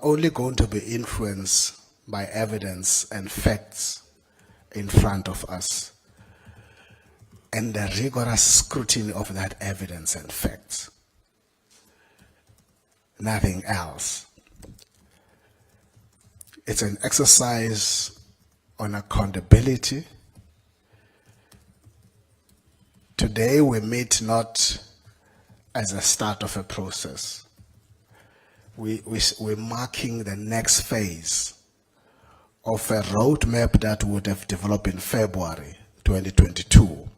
only going to be influenced by evidence and facts in front of us and the rigorous scrutiny of that evidence and facts. Nothing else. It's an exercise on accountability. Today we meet not as a start of a process. We're marking the next phase of a roadmap that would have developed in February 2022.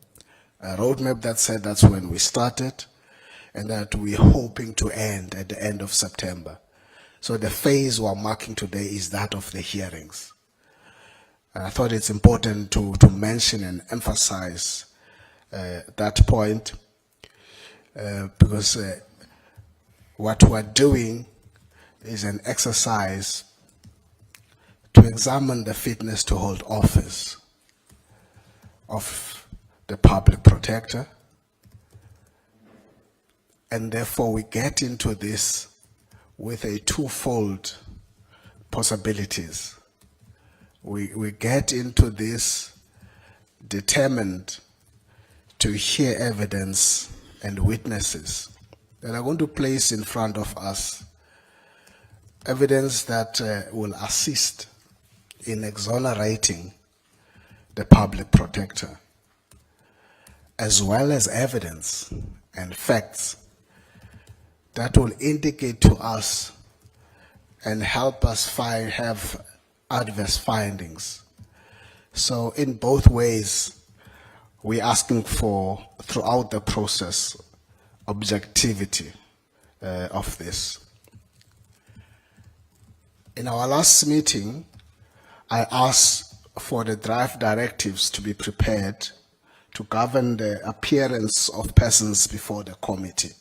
A roadmap that said that's when we started and that we're hoping to end at the end of September. So the phase we're marking today is that of the hearings. And I thought it's important to mention and emphasize that point because what we're doing is an exercise to examine the fitness to hold office of the Public Protector, and therefore we get into this with a twofold possibilities. We get into this determined to hear evidence and witnesses that are going to place in front of us evidence that will assist in exonerating the Public Protector, as well as evidence and facts that will indicate to us and help us have adverse findings. So in both ways, we're asking for, throughout the process, objectivity of this. In our last meeting, I asked for the draft directives to be prepared to govern the appearance of persons before the committee.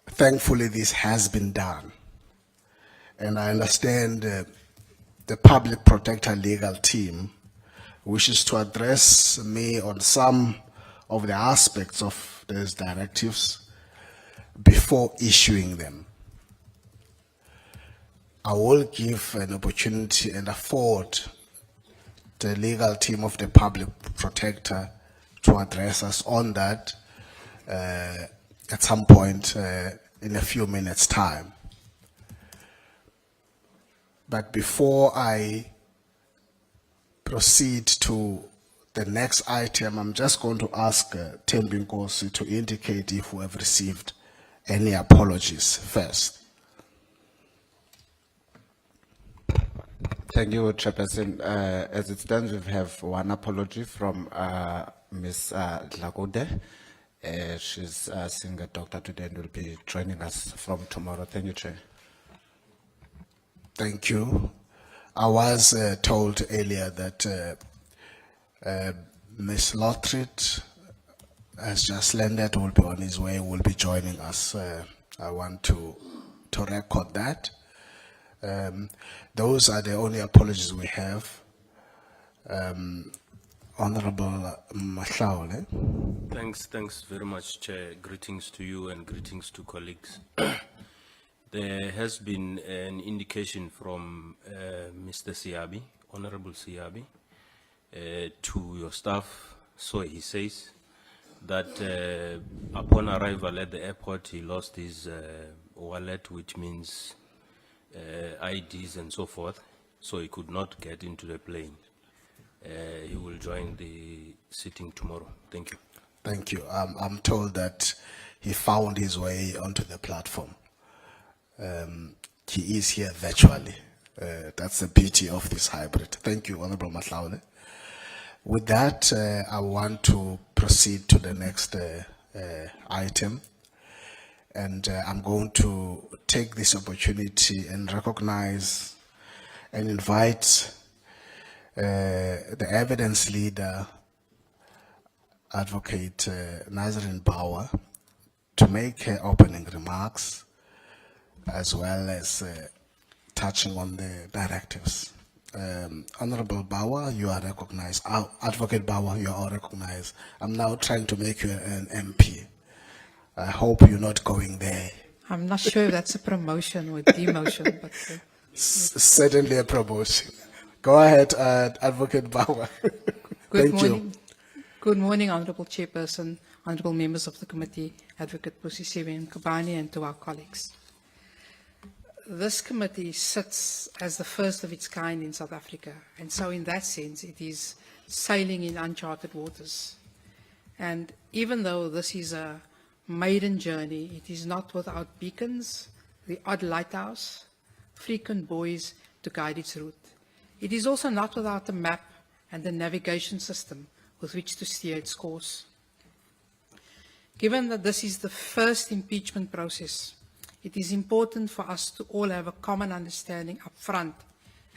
Thankfully, this has been done. And I understand the Public Protector legal team wishes to address me on some of the aspects of these directives before issuing them. I will give an opportunity and afford the legal team of the Public Protector to address us on that at some point in a few minutes' time. But before I proceed to the next item, I'm just going to ask Thembi Nkosi to indicate if we have received any apologies first. Thank you, Chairperson. As it stands, we have one apology from Ms. Dlakude. She's seeing a doctor today and will be joining us from tomorrow. Thank you, Chair. Thank you. I was told earlier that Ms. Lothrit has just landed, will be on his way, will be joining us. I want to record that. Those are the only apologies we have. Honorable Mkhwebane. Thanks very much, Chair. Greetings to you and greetings to colleagues. There has been an indication from Mr. Siabi, Honorable Siabi, to your staff, so he says, that upon arrival at the airport, he lost his wallet, which means IDs and so forth, so he could not get into the plane. He will join the sitting tomorrow. Thank you. Thank you. I'm told that he found his way onto the platform. He is here virtually. That's the beauty of this hybrid. Thank you, Honorable Mkhwebane. With that, I want to proceed to the next item. And I'm going to take this opportunity and recognize and invite the evidence leader, Advocate Nazarene Bauer, to make her opening remarks, as well as touching on the directives. Honorable Bauer, you are recognized. Advocate Bauer, you are recognized. I'm now trying to make you an MP. I hope you're not going there I'm not sure if that's a promotion or a demotion, but Certainly a promotion. Go ahead, Advocate Bauer. good Thank you. morning. Good morning, Honourable Chairperson, Honourable Members of the Committee, Advocate Busisiwe Mkhwebane, and to our colleagues. This committee sits as the first of its kind in South Africa, and so in that sense it is sailing in uncharted waters. And even though this is a maiden journey, it is not without beacons, the odd lighthouse, frequent buoys to guide its route. It is also not without a map and a navigation system with which to steer its course. Given that this is the first impeachment process, it is important for us to all have a common understanding up front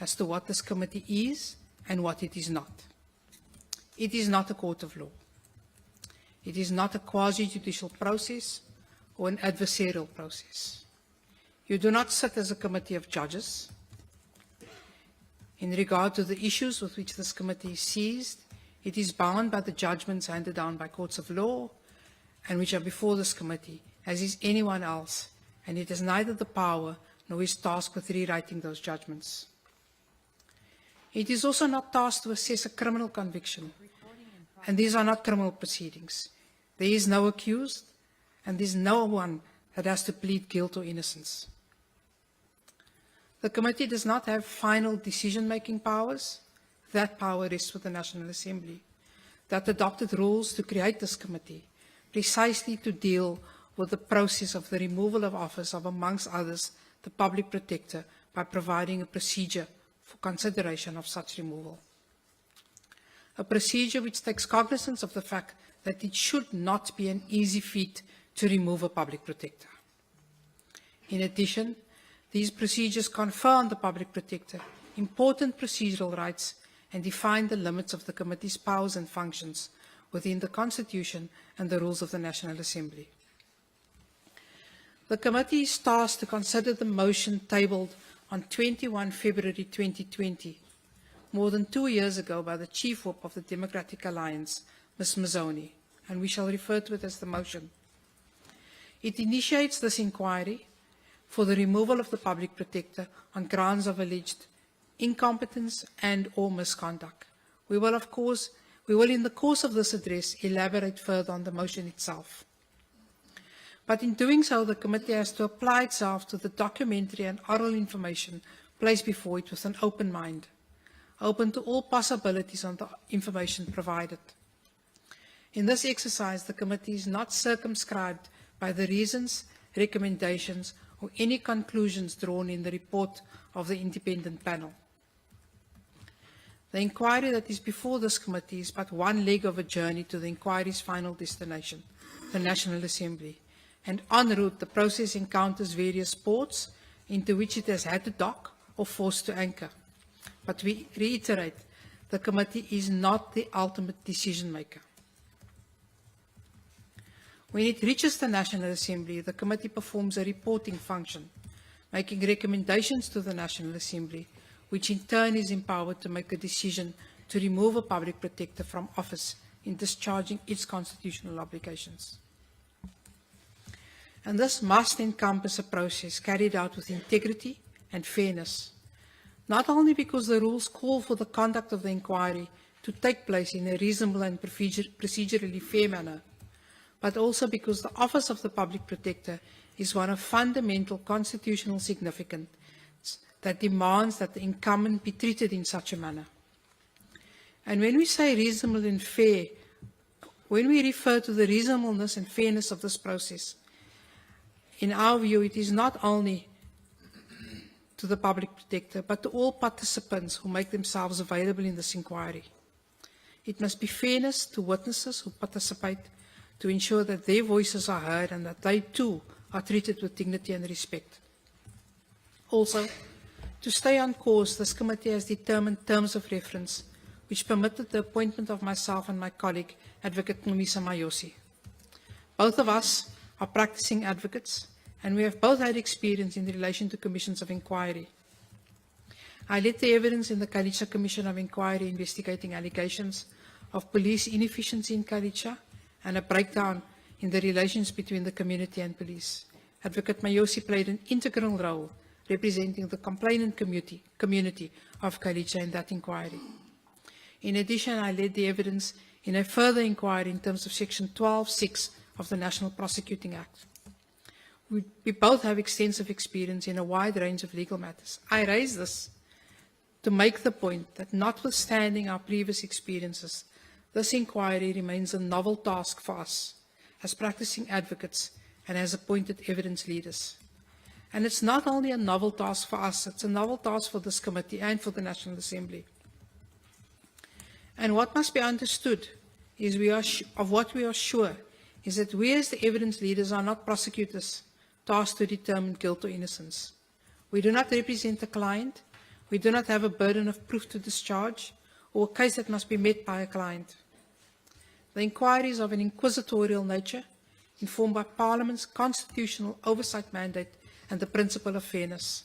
as to what this committee is and what it is not. It is not a court of law. It is not a quasi-judicial process or an adversarial process. You do not sit as a committee of judges. In regard to the issues with which this committee is seized, it is bound by the judgments handed down by courts of law and which are before this committee, as is anyone else, and it has neither the power nor is tasked with rewriting those judgments. It is also not tasked to assess a criminal conviction, and these are not criminal proceedings. There is no accused, and there is no one that has to plead guilt or innocence. The committee does not have final decision-making powers. That power rests with the National Assembly, that adopted rules to create this committee, precisely to deal with the process of the removal of office of, amongst others, the Public Protector, by providing a procedure for consideration of such removal. A procedure which takes cognizance of the fact that it should not be an easy feat to remove a Public Protector. In addition, these procedures confer on the Public Protector important procedural rights and define the limits of the committee's powers and functions within the Constitution and the rules of the National Assembly. The committee is tasked to consider the motion tabled on 21 February 2020, more than 2 years ago, by the Chief Whip of the Democratic Alliance, Ms. Mazzoni, and we shall refer to it as the motion. It initiates this inquiry for the removal of the Public Protector on grounds of alleged incompetence and or misconduct. We will in the course of this address elaborate further on the motion itself. But in doing so, the committee has to apply itself to the documentary and oral information placed before it with an open mind, open to all possibilities on the information provided. In this exercise, the committee is not circumscribed by the reasons, recommendations, or any conclusions drawn in the report of the independent panel. The inquiry that is before this committee is but one leg of a journey to the inquiry's final destination, the National Assembly. And en route, the process encounters various ports into which it has had to dock or forced to anchor. But we reiterate, the committee is not the ultimate decision maker. When it reaches the National Assembly, the committee performs a reporting function, making recommendations to the National Assembly, which in turn is empowered to make a decision to remove a Public Protector from office in discharging its constitutional obligations. And this must encompass a process carried out with integrity and fairness, not only because the rules call for the conduct of the inquiry to take place in a reasonable and procedurally fair manner, but also because the office of the Public Protector is one of fundamental constitutional significance that demands that the incumbent be treated in such a manner. And when we say reasonable and fair, when we refer to the reasonableness and fairness of this process, in our view, it is not only to the Public Protector, but to all participants who make themselves available in this inquiry. It must be fairness to witnesses who participate, to ensure that their voices are heard and that they too are treated with dignity and respect. Also, to stay on course, this committee has determined terms of reference which permitted the appointment of myself and my colleague, Advocate Nomisa Mayosi. Both of us are practicing advocates, and we have both had experience in relation to commissions of inquiry. I led the evidence in the Kalicha Commission of Inquiry investigating allegations of police inefficiency in Kalicha and a breakdown in the relations between the community and police. Advocate Mayosi played an integral role representing the complainant community of Khayelitsha in that inquiry. In addition, I led the evidence in a further inquiry in terms of Section 12(6) of the National Prosecuting Act. We both have extensive experience in a wide range of legal matters. I raise this to make the point that notwithstanding our previous experiences, this inquiry remains a novel task for us as practicing advocates and as appointed evidence leaders. And it's not only a novel task for us, it's a novel task for this committee and for the National Assembly. And what must be understood is what we are sure is that we as the evidence leaders are not prosecutors tasked to determine guilt or innocence. We do not represent a client. We do not have a burden of proof to discharge or a case that must be met by a client. The inquiry is of an inquisitorial nature, informed by Parliament's constitutional oversight mandate and the principle of fairness.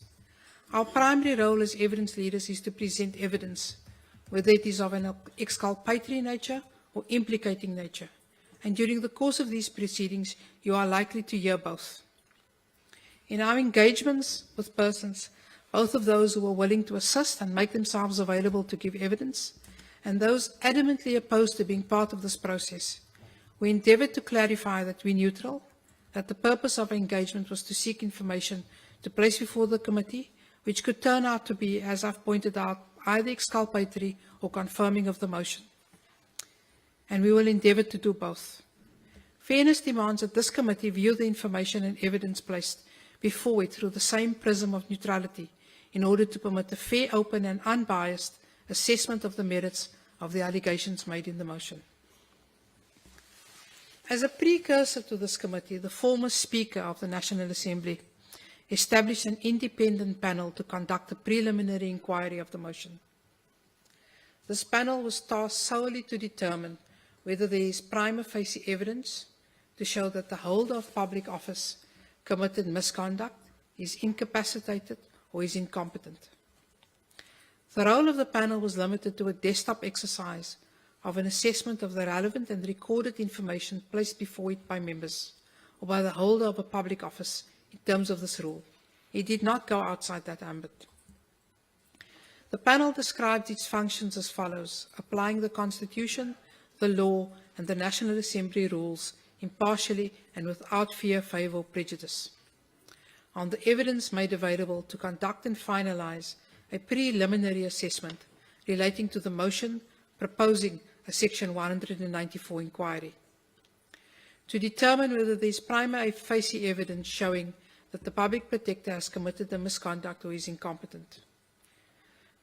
Our primary role as evidence leaders is to present evidence, whether it is of an exculpatory nature or implicating nature. And during the course of these proceedings, you are likely to hear both. In our engagements with persons, both of those who are willing to assist and make themselves available to give evidence, and those adamantly opposed to being part of this process, we endeavored to clarify that we're neutral, that the purpose of our engagement was to seek information to place before the committee, which could turn out to be, as I've pointed out, either exculpatory or confirming of the motion. And we will endeavour to do both. Fairness demands that this committee view the information and evidence placed before it through the same prism of neutrality in order to permit a fair, open and unbiased assessment of the merits of the allegations made in the motion. As a precursor to this committee, the former Speaker of the National Assembly established an independent panel to conduct a preliminary inquiry of the motion. This panel was tasked solely to determine whether there is prima facie evidence to show that the holder of public office committed misconduct, is incapacitated, or is incompetent. The role of the panel was limited to a desktop exercise of an assessment of the relevant and recorded information placed before it by members or by the holder of a public office in terms of this rule. It did not go outside that ambit. The panel described its functions as follows: applying the Constitution, the law, and the National Assembly rules impartially and without fear, favour, or prejudice. On the evidence made available to conduct and finalise a preliminary assessment relating to the motion proposing a Section 194 inquiry. To determine whether there is prima facie evidence showing that the Public Protector has committed a misconduct or is incompetent.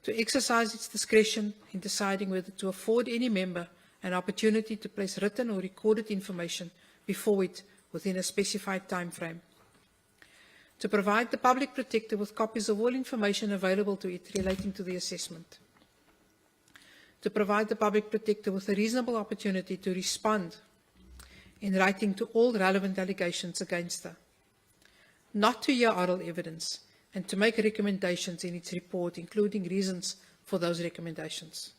To exercise its discretion in deciding whether to afford any member an opportunity to place written or recorded information before it within a specified time frame. To provide the Public Protector with copies of all information available to it relating to the assessment. To provide the Public Protector with a reasonable opportunity to respond in writing to all relevant allegations against her. Not to hear oral evidence, and to make recommendations in its report, including reasons for those recommendations.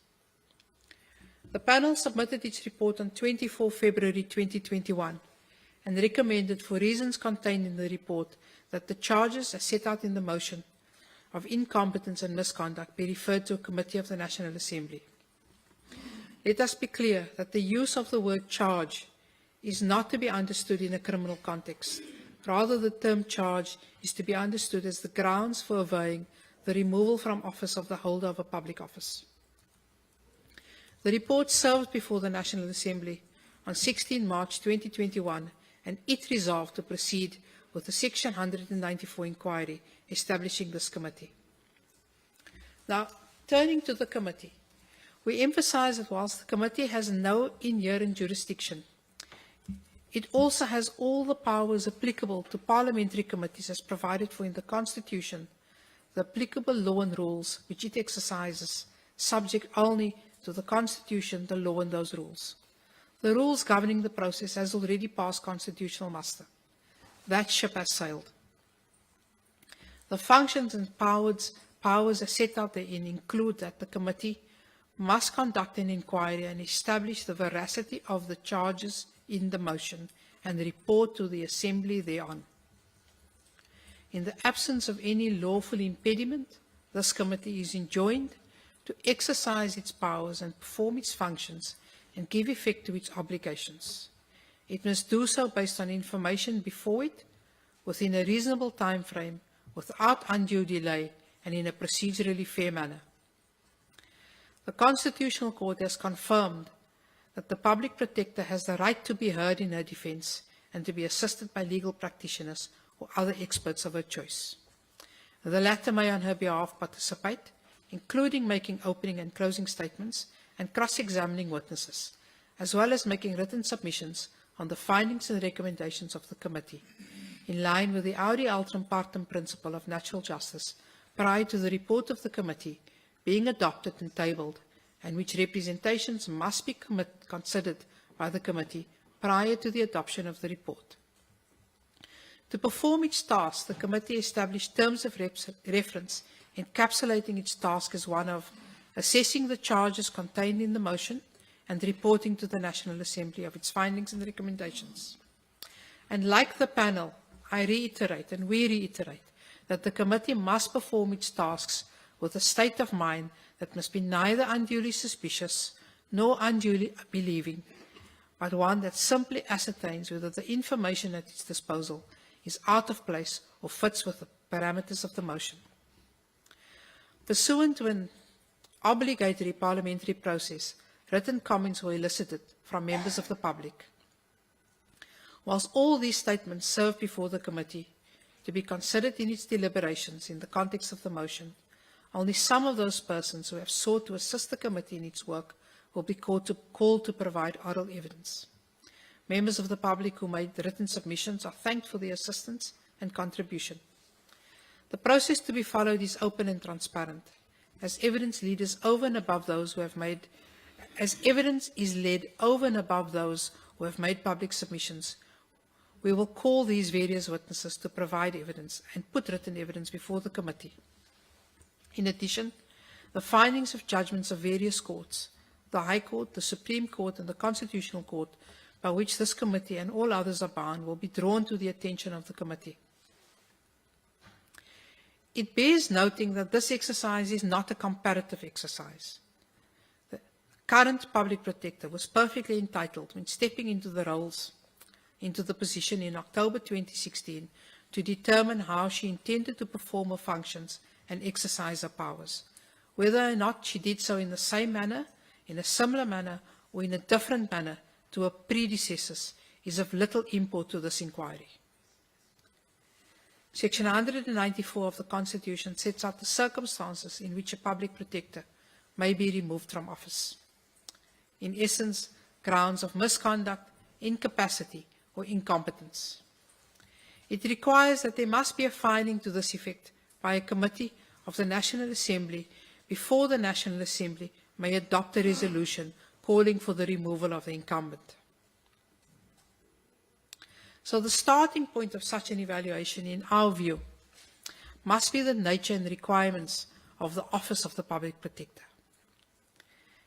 The panel submitted its report on 24 February 2021 and recommended, for reasons contained in the report, that the charges as set out in the motion of incompetence and misconduct be referred to a committee of the National Assembly. Let us be clear that the use of the word charge is not to be understood in a criminal context. Rather, the term charge is to be understood as the grounds for avowing the removal from office of the holder of a public office. The report served before the National Assembly on 16 March 2021, and it resolved to proceed with the Section 194 inquiry establishing this committee. Now, turning to the committee, we emphasize that whilst the committee has no inherent jurisdiction, it also has all the powers applicable to parliamentary committees as provided for in the Constitution, the applicable law and rules which it exercises, subject only to the Constitution, the law and those rules. The rules governing the process has already passed constitutional muster. That ship has sailed. The functions and powers as set out therein include that the committee must conduct an inquiry and establish the veracity of the charges in the motion and report to the Assembly thereon. In the absence of any lawful impediment, this committee is enjoined to exercise its powers and perform its functions and give effect to its obligations. It must do so based on information before it, within a reasonable time frame, without undue delay, and in a procedurally fair manner. The Constitutional Court has confirmed that the Public Protector has the right to be heard in her defence and to be assisted by legal practitioners or other experts of her choice. The latter may on her behalf participate, including making opening and closing statements and cross-examining witnesses, as well as making written submissions on the findings and recommendations of the committee, in line with the audi alteram partem principle of natural justice, prior to the report of the committee being adopted and tabled, and which representations must be considered by the committee prior to the adoption of the report. To perform its task, the committee established terms of reference, encapsulating its task as one of assessing the charges contained in the motion and reporting to the National Assembly of its findings and recommendations. And like the panel, I reiterate, and we reiterate, that the committee must perform its tasks with a state of mind that must be neither unduly suspicious nor unduly believing, but one that simply ascertains whether the information at its disposal is out of place or fits with the parameters of the motion. Pursuant to an obligatory parliamentary process, written comments were elicited from members of the public. Whilst all these statements serve before the committee to be considered in its deliberations in the context of the motion, only some of those persons who have sought to assist the committee in its work will be called to provide oral evidence. Members of the public who made written submissions are thanked for their assistance and contribution. The process to be followed is open and transparent, as evidence leaders over and above those who have made, as evidence is led over and above those who have made public submissions. We will call these various witnesses to provide evidence and put written evidence before the committee. In addition, the findings of judgments of various courts, the High Court, the Supreme Court, and the Constitutional Court, by which this committee and all others are bound, will be drawn to the attention of the committee. It bears noting that this exercise is not a comparative exercise. The current Public Protector was perfectly entitled, when stepping into the position in October 2016, to determine how she intended to perform her functions and exercise her powers. Whether or not she did so in the same manner, in a similar manner, or in a different manner to her predecessors is of little import to this inquiry. Section 194 of the Constitution sets out the circumstances in which a public protector may be removed from office. In essence, grounds of misconduct, incapacity, or incompetence. It requires that there must be a finding to this effect by a committee of the National Assembly before the National Assembly may adopt a resolution calling for the removal of the incumbent. So the starting point of such an evaluation, in our view, must be the nature and requirements of the office of the Public Protector.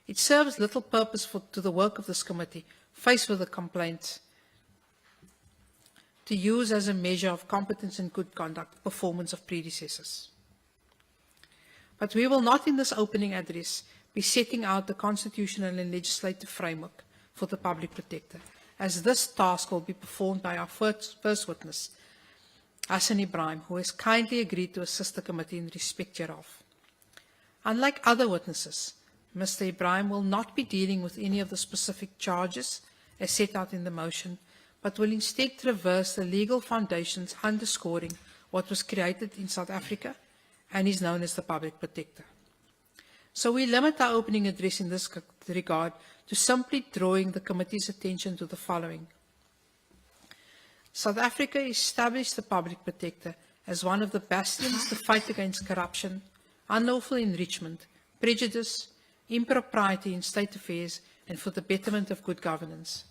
It serves little purpose to the work of this committee, faced with the complaints, to use as a measure of competence and good conduct performance of predecessors. But we will not in this opening address be setting out the constitutional and legislative framework for the Public Protector, as this task will be performed by our first witness, Hassan Ibrahim, who has kindly agreed to assist the committee in respect hereof. Unlike other witnesses, Mr. Ibrahim will not be dealing with any of the specific charges as set out in the motion, but will instead traverse the legal foundations underscoring what was created in South Africa and is known as the Public Protector. So we limit our opening address in this regard to simply drawing the committee's attention to the following. South Africa established the Public Protector as one of the bastions to fight against corruption, unlawful enrichment, prejudice, impropriety in state affairs, and for the betterment of good governance.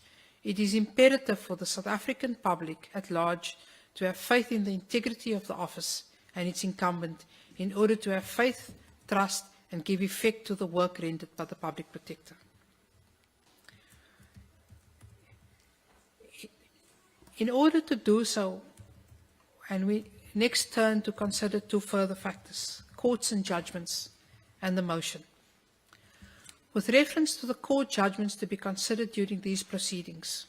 It is imperative for the South African public at large to have faith in the integrity of the office and its incumbent in order to have faith, trust, and give effect to the work rendered by the Public Protector. In order to do so, and next turn to consider two further factors: courts and judgments, and the motion. With reference to the court judgments to be considered during these proceedings,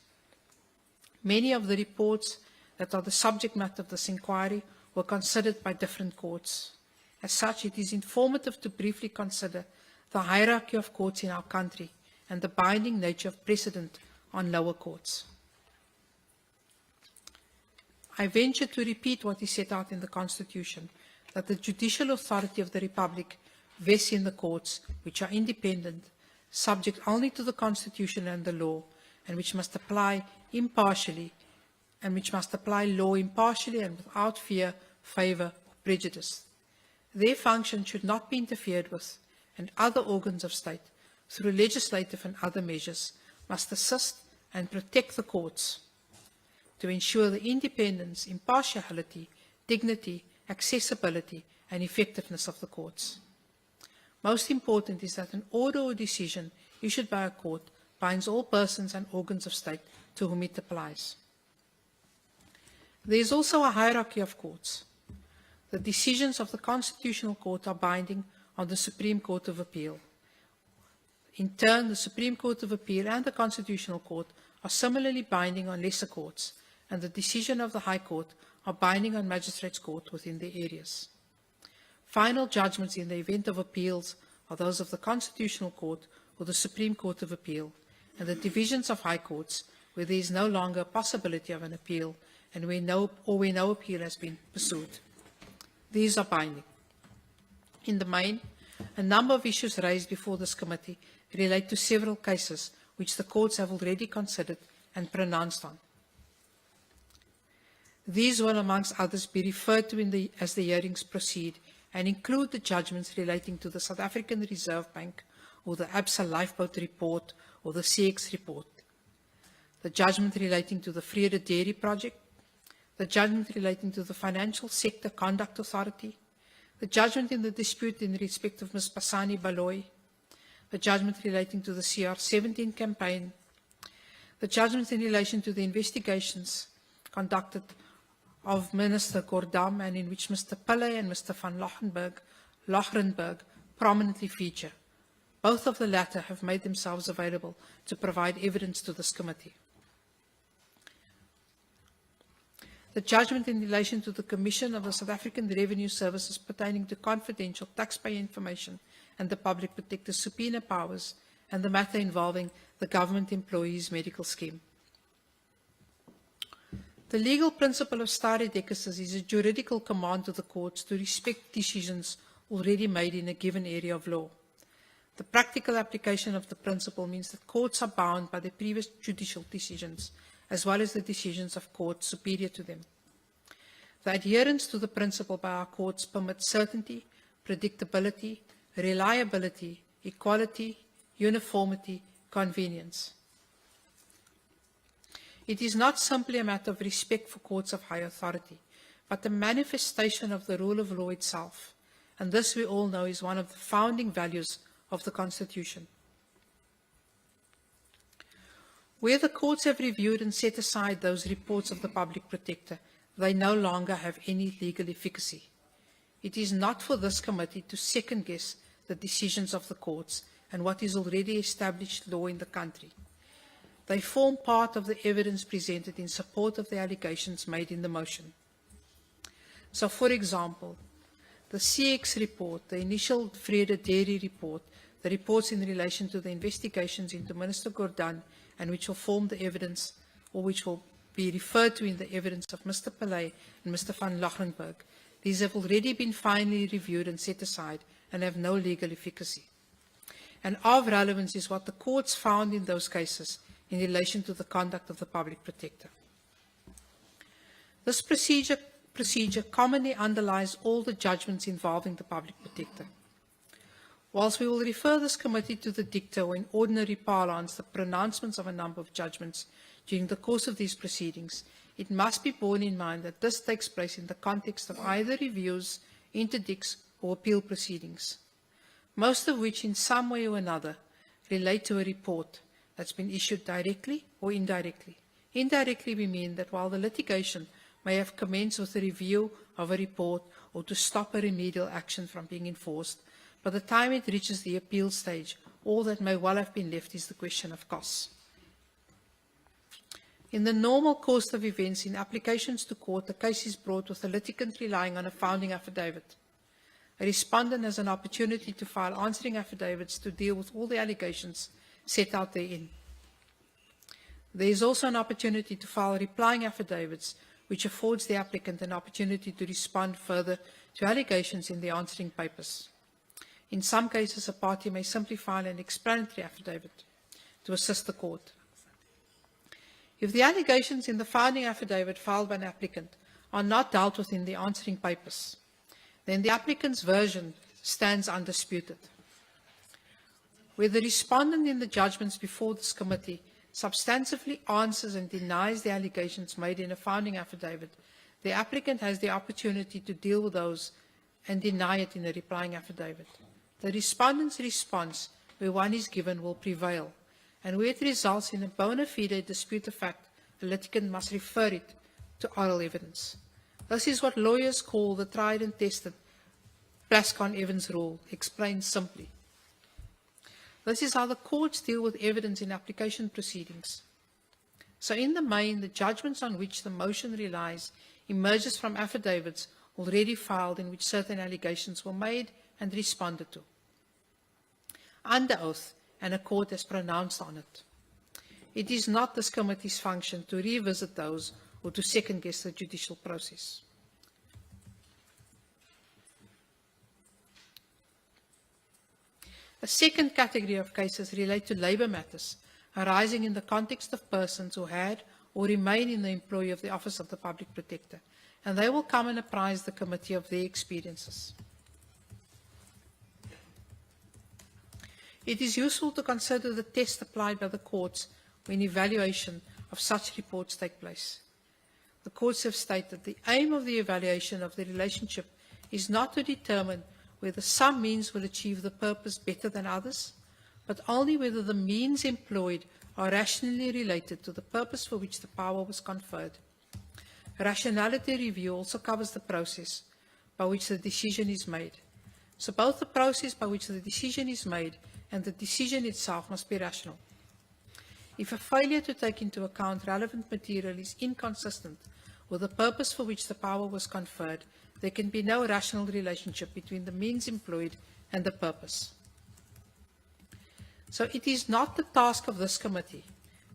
many of the reports that are the subject matter of this inquiry were considered by different courts. As such, it is informative to briefly consider the hierarchy of courts in our country and the binding nature of precedent on lower courts. I venture to repeat what is set out in the Constitution, that the judicial authority of the Republic vests in the courts, which are independent, subject only to the Constitution and the law, and which must apply impartially, and which must apply law impartially and without fear, favour, or prejudice. Their function should not be interfered with, and other organs of state, through legislative and other measures, must assist and protect the courts to ensure the independence, impartiality, dignity, accessibility, and effectiveness of the courts. Most important is that an order or decision issued by a court binds all persons and organs of state to whom it applies. There is also a hierarchy of courts. The decisions of the Constitutional Court are binding on the Supreme Court of Appeal. In turn, the Supreme Court of Appeal and the Constitutional Court are similarly binding on lesser courts, and the decision of the High Court are binding on Magistrates' Court within their areas. Final judgments in the event of appeals are those of the Constitutional Court or the Supreme Court of Appeal, and the divisions of High Courts where there is no longer a possibility of an appeal and where no appeal has been pursued. These are binding. In the main, a number of issues raised before this committee relate to several cases which the courts have already considered and pronounced on. These will, amongst others, be referred to as the hearings proceed and include the judgments relating to the South African Reserve Bank or the Absa Lifeboat Report or the CX Report, the judgment relating to the Vrede Dairy Project, the judgment relating to the Financial Sector Conduct Authority, the judgment in the dispute in respect of Ms. Pasani Baloy, the judgment relating to the CR17 campaign, the judgment in relation to the investigations conducted of Minister Gordam and in which Mr. Pillay and Mr. van Logrenberg prominently feature. Both of the latter have made themselves available to provide evidence to this committee. The judgment in relation to the Commission of the South African Revenue Services pertaining to confidential taxpayer information and the Public Protector subpoena powers, and the matter involving the Government Employees Medical Scheme. The legal principle of stare decisis is a juridical command to the courts to respect decisions already made in a given area of law. The practical application of the principle means that courts are bound by the previous judicial decisions, as well as the decisions of courts superior to them. The adherence to the principle by our courts permits certainty, predictability, reliability, equality, uniformity, convenience. It is not simply a matter of respect for courts of high authority, but a manifestation of the rule of law itself, and this we all know is one of the founding values of the Constitution. Where the courts have reviewed and set aside those reports of the Public Protector, they no longer have any legal efficacy. It is not for this committee to second-guess the decisions of the courts and what is already established law in the country. They form part of the evidence presented in support of the allegations made in the motion. So, for example, the CX report, the initial Vrede Dairy report, the reports in relation to the investigations into Minister Gordhan, and which will form the evidence, or which will be referred to in the evidence of Mr. Pillay and Mr. van Logrenberg. These have already been finally reviewed and set aside and have no legal efficacy. And of relevance is what the courts found in those cases in relation to the conduct of the Public Protector. This procedure commonly underlies all the judgments involving the Public Protector. Whilst we will refer this committee to the dicta or in ordinary parlance the pronouncements of a number of judgments during the course of these proceedings, it must be borne in mind that this takes place in the context of either reviews, interdicts, or appeal proceedings, most of which in some way or another relate to a report that's been issued directly or indirectly. Indirectly, we mean that while the litigation may have commenced with a review of a report or to stop a remedial action from being enforced. By the time it reaches the appeal stage, all that may well have been left is the question of costs. In the normal course of events, in applications to court, the case is brought with a litigant relying on a founding affidavit. A respondent has an opportunity to file answering affidavits to deal with all the allegations set out therein. There is also an opportunity to file replying affidavits, which affords the applicant an opportunity to respond further to allegations in the answering papers. In some cases, a party may simply file an explanatory affidavit to assist the court. If the allegations in the founding affidavit filed by an applicant are not dealt with in the answering papers, then the applicant's version stands undisputed. Where the respondent in the judgments before this committee substantively answers and denies the allegations made in a founding affidavit, the applicant has the opportunity to deal with those and deny it in a replying affidavit. The respondent's response, where one is given, will prevail, and where it results in a bona fide dispute of fact, the litigant must refer it to oral evidence. This is what lawyers call the tried and tested Plascon-Evans rule, explained simply. This is how the courts deal with evidence in application proceedings. So in the main, the judgments on which the motion relies emerges from affidavits already filed in which certain allegations were made and responded to under oath, and a court has pronounced on it. It is not this committee's function to revisit those or to second-guess the judicial process. A second category of cases relate to labour matters arising in the context of persons who had or remain in the employ of the Office of the Public Protector, and they will come and apprise the committee of their experiences. It is useful to consider the test applied by the courts when evaluation of such reports take place. The courts have stated the aim of the evaluation of the relationship is not to determine whether some means will achieve the purpose better than others, but only whether the means employed are rationally related to the purpose for which the power was conferred. Rationality review also covers the process by which the decision is made. So both the process by which the decision is made and the decision itself must be rational. If a failure to take into account relevant material is inconsistent with the purpose for which the power was conferred, there can be no rational relationship between the means employed and the purpose. So it is not the task of this committee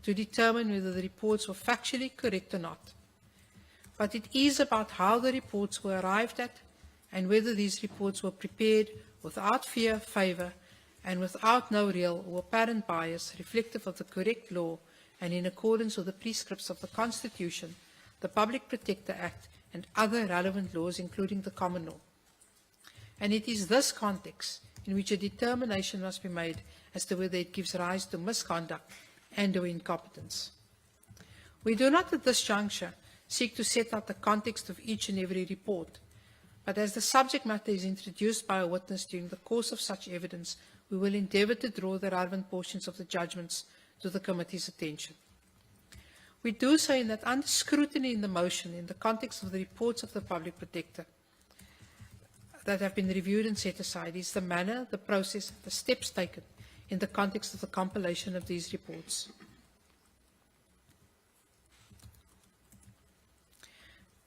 to determine whether the reports were factually correct or not, but it is about how the reports were arrived at and whether these reports were prepared without fear, favour, and without no real or apparent bias, reflective of the correct law and in accordance with the prescripts of the Constitution, the Public Protector Act, and other relevant laws, including the common law. And it is this context in which a determination must be made as to whether it gives rise to misconduct and or incompetence. We do not at this juncture seek to set out the context of each and every report, but as the subject matter is introduced by a witness during the course of such evidence, we will endeavour to draw the relevant portions of the judgments to the committee's attention. We do so in that under scrutiny in the motion in the context of the reports of the Public Protector that have been reviewed and set aside is the manner, the process, the steps taken in the context of the compilation of these reports.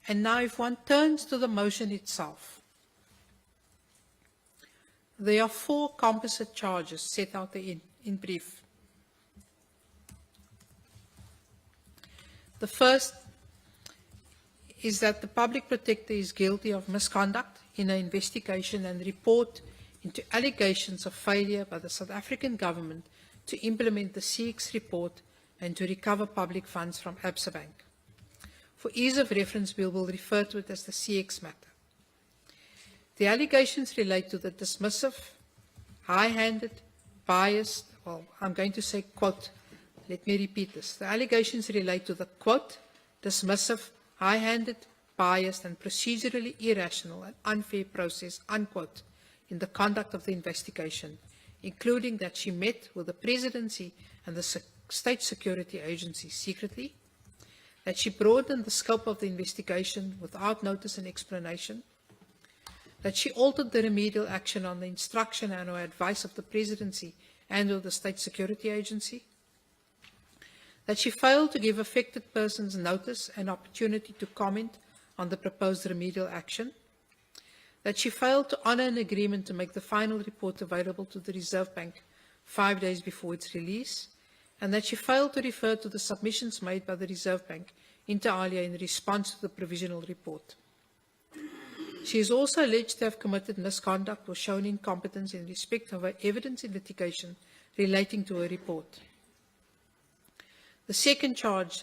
And now if one turns to the motion itself, there are 4 composite charges set out there in brief. The first is that the Public Protector is guilty of misconduct in an investigation and report into allegations of failure by the South African government to implement the CX report and to recover public funds from Absa Bank. For ease of reference, we will refer to it as the CX matter. The allegations relate to the dismissive, high-handed, biased, well, I'm going to say, quote, let me repeat this. The allegations relate to the, quote, dismissive, high-handed, biased, and procedurally irrational and unfair process, unquote, in the conduct of the investigation, including that she met with the Presidency and the State Security Agency secretly, that she broadened the scope of the investigation without notice and explanation, that she altered the remedial action on the instruction and or advice of the Presidency and or the State Security Agency, that she failed to give affected persons notice and opportunity to comment on the proposed remedial action, that she failed to honour an agreement to make the final report available to the Reserve Bank 5 days before its release, and that she failed to refer to the submissions made by the Reserve Bank inter alia in response to the provisional report. She is also alleged to have committed misconduct or shown incompetence in respect of her evidence in litigation relating to her report. The second charge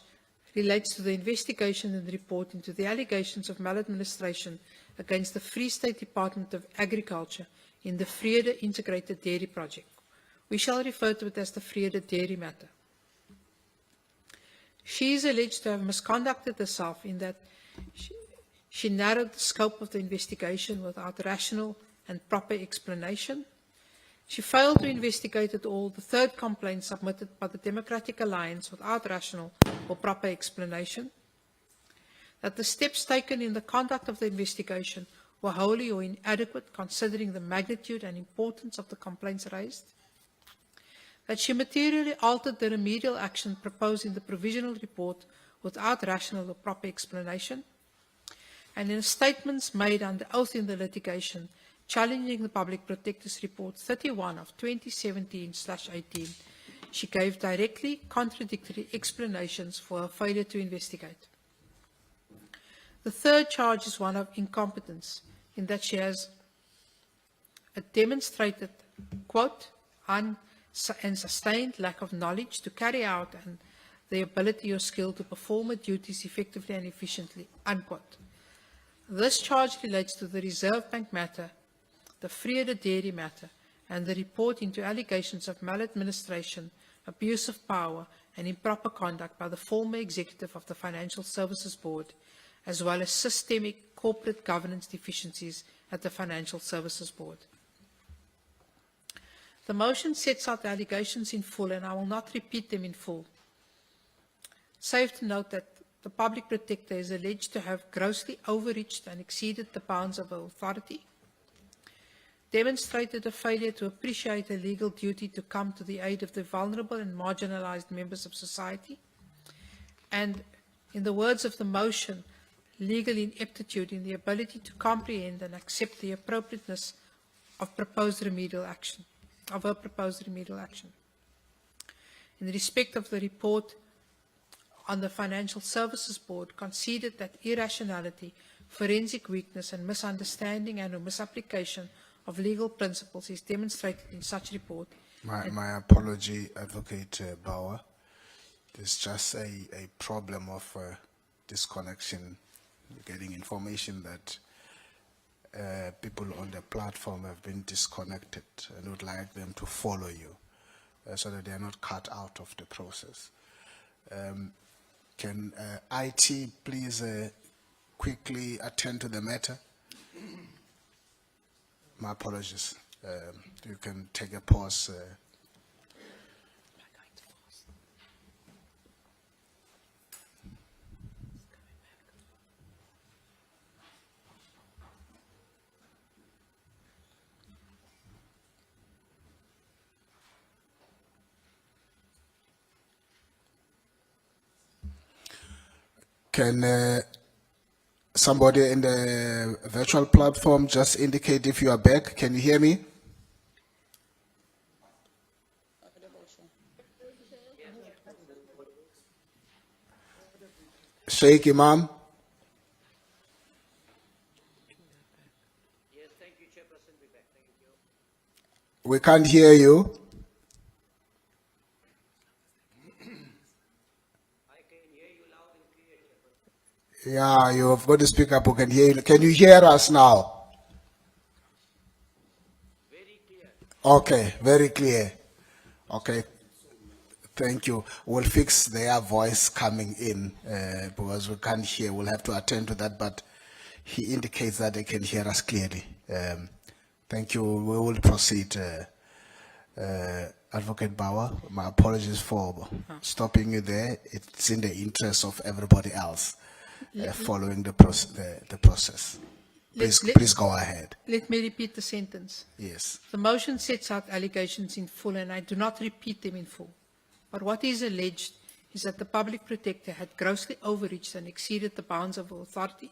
relates to the investigation and report into the allegations of maladministration against the Free State Department of Agriculture in the Vrede Integrated Dairy Project. We shall refer to it as the Vrede Dairy matter. She is alleged to have misconducted herself in that she narrowed the scope of the investigation without rational and proper explanation. She failed to investigate at all the third complaint submitted by the Democratic Alliance without rational or proper explanation. That the steps taken in the conduct of the investigation were wholly or inadequate considering the magnitude and importance of the complaints raised. That she materially altered the remedial action proposed in the provisional report without rational or proper explanation. And in statements made under oath in the litigation challenging the Public Protector's Report 31 of 2017/18, she gave directly contradictory explanations for her failure to investigate. The third charge is one of incompetence, in that she has a demonstrated, quote, and sustained lack of knowledge to carry out and the ability or skill to perform her duties effectively and efficiently, unquote. This charge relates to the Reserve Bank matter, the Vrede Dairy matter, and the report into allegations of maladministration, abuse of power, and improper conduct by the former executive of the Financial Services Board, as well as systemic corporate governance deficiencies at the Financial Services Board. The motion sets out the allegations in full, and I will not repeat them in full. Save to note that the Public Protector is alleged to have grossly overreached and exceeded the bounds of her authority, demonstrated a failure to appreciate her legal duty to come to the aid of the vulnerable and marginalized members of society, and, in the words of the motion, legal ineptitude in the ability to comprehend and accept the appropriateness of proposed remedial action, of her proposed remedial action. In respect of the report on the Financial Services Board, conceded that irrationality, forensic weakness, and misunderstanding and or misapplication of legal principles is demonstrated in such report. My apology, Advocate Bauer. There's just a problem of disconnection. We're getting information that people on the platform have been disconnected and would like them to follow you so that they are not cut out of the process. Can IT please quickly attend to the matter? My apologies. You can take a pause. Can somebody in the virtual platform just indicate if you are back? Can you hear me? Sheikh Imam? Yes, thank you, Chairperson. Be back. Thank you. We can't hear you. Yeah, you have got to speak up. We can hear you. Can you hear us now? Very clear. Okay, very clear. Okay, thank you. We'll fix their voice coming in because we can't hear. We'll have to attend to that, but he indicates that they can hear us clearly. Thank you. We will proceed. Advocate Bauer, my apologies for stopping you there. It's in the interest of everybody else following the process. Please go ahead. Let me repeat the sentence. Yes. The motion sets out allegations in full, and I do not repeat them in full. But what is alleged is that the Public Protector had grossly overreached and exceeded the bounds of authority,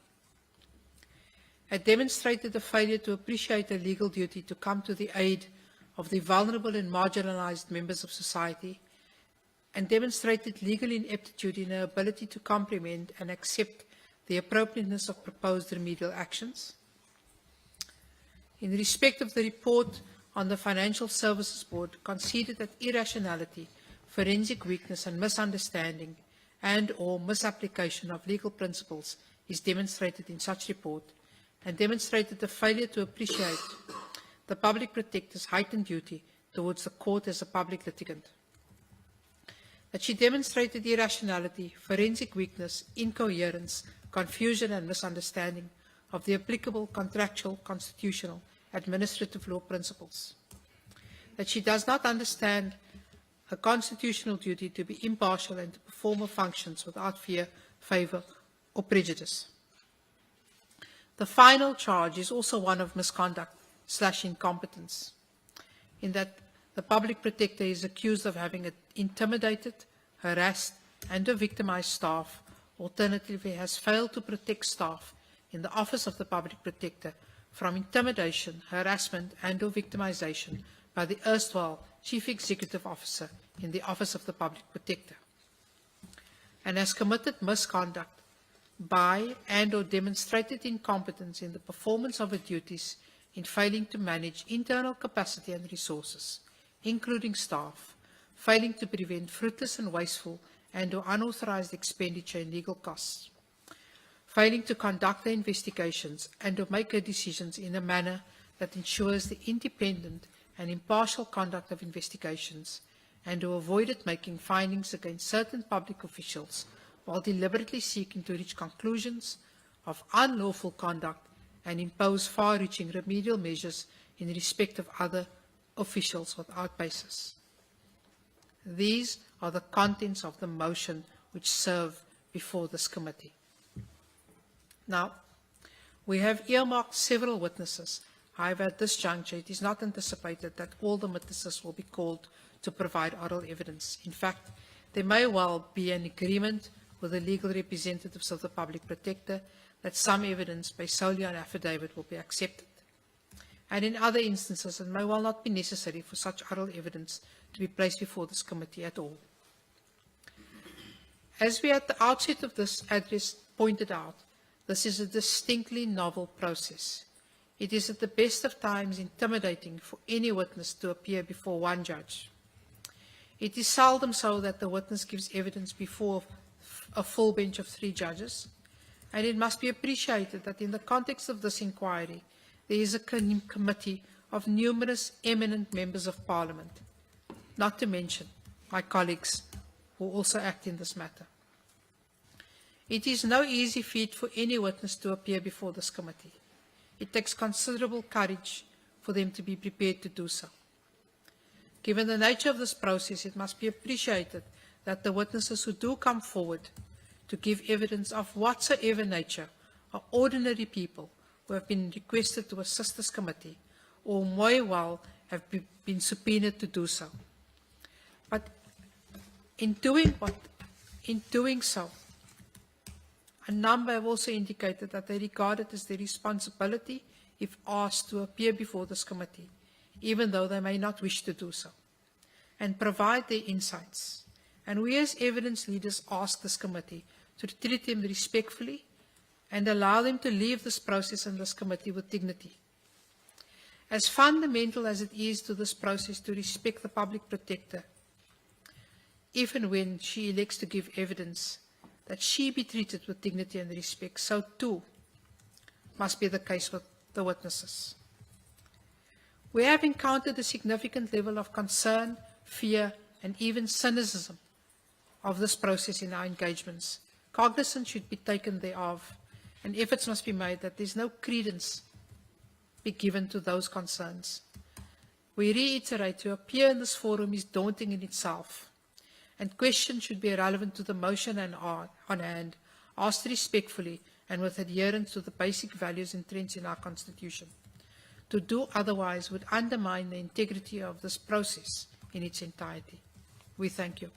had demonstrated a failure to appreciate a legal duty to come to the aid of the vulnerable and marginalized members of society, and demonstrated legal ineptitude in her ability to comprehend and accept the appropriateness of proposed remedial actions. In respect of the report on the Financial Services Board, conceded that irrationality, forensic weakness and misunderstanding and/or misapplication of legal principles is demonstrated in such report, and demonstrated the failure to appreciate the Public Protector's heightened duty towards the court as a public litigant. That she demonstrated irrationality, forensic weakness, incoherence, confusion and misunderstanding of the applicable contractual, constitutional, administrative law principles. That she does not understand her constitutional duty to be impartial and to perform her functions without fear, favour or prejudice. The final charge is also one of misconduct/incompetence, in that the Public Protector is accused of having intimidated, harassed and or victimized staff, alternatively has failed to protect staff in the Office of the Public Protector from intimidation, harassment and or victimization by the erstwhile Chief Executive Officer in the Office of the Public Protector, and has committed misconduct by and or demonstrated incompetence in the performance of her duties in failing to manage internal capacity and resources, including staff, failing to prevent fruitless and wasteful and or unauthorized expenditure in legal costs, failing to conduct the investigations and or make her decisions in a manner that ensures the independent and impartial conduct of investigations, and or avoided making findings against certain public officials while deliberately seeking to reach conclusions of unlawful conduct and impose far-reaching remedial measures in respect of other officials without basis. These are the contents of the motion which serve before this committee. Now, we have earmarked several witnesses. However, at this juncture, it is not anticipated that all the witnesses will be called to provide oral evidence. In fact, there may well be an agreement with the legal representatives of the Public Protector that some evidence based solely on affidavit will be accepted. And in other instances, it may well not be necessary for such oral evidence to be placed before this committee at all. As we at the outset of this address pointed out, this is a distinctly novel process. It is at the best of times intimidating for any witness to appear before one judge. It is seldom so that the witness gives evidence before a full bench of 3 judges, and it must be appreciated that in the context of this inquiry, there is a committee of numerous eminent members of Parliament, not to mention my colleagues who also act in this matter. It is no easy feat for any witness to appear before this committee. It takes considerable courage for them to be prepared to do so. Given the nature of this process, it must be appreciated that the witnesses who do come forward to give evidence of whatsoever nature are ordinary people who have been requested to assist this committee or may well have been subpoenaed to do so. But in doing so, a number have also indicated that they regard it as their responsibility, if asked, to appear before this committee, even though they may not wish to do so, and provide their insights. And we as evidence leaders ask this committee to treat them respectfully and allow them to leave this process and this committee with dignity. As fundamental as it is to this process to respect the Public Protector, if and when she elects to give evidence, that she be treated with dignity and respect, so too must be the case with the witnesses. We have encountered a significant level of concern, fear, and even cynicism of this process in our engagements. Cognizance should be taken thereof, and efforts must be made that there's no credence be given to those concerns. We reiterate to appear in this forum is daunting in itself, and questions should be relevant to the motion and on hand, asked respectfully and with adherence to the basic values entrenched in our Constitution. To do otherwise would undermine the integrity of this process in its entirety. We thank you.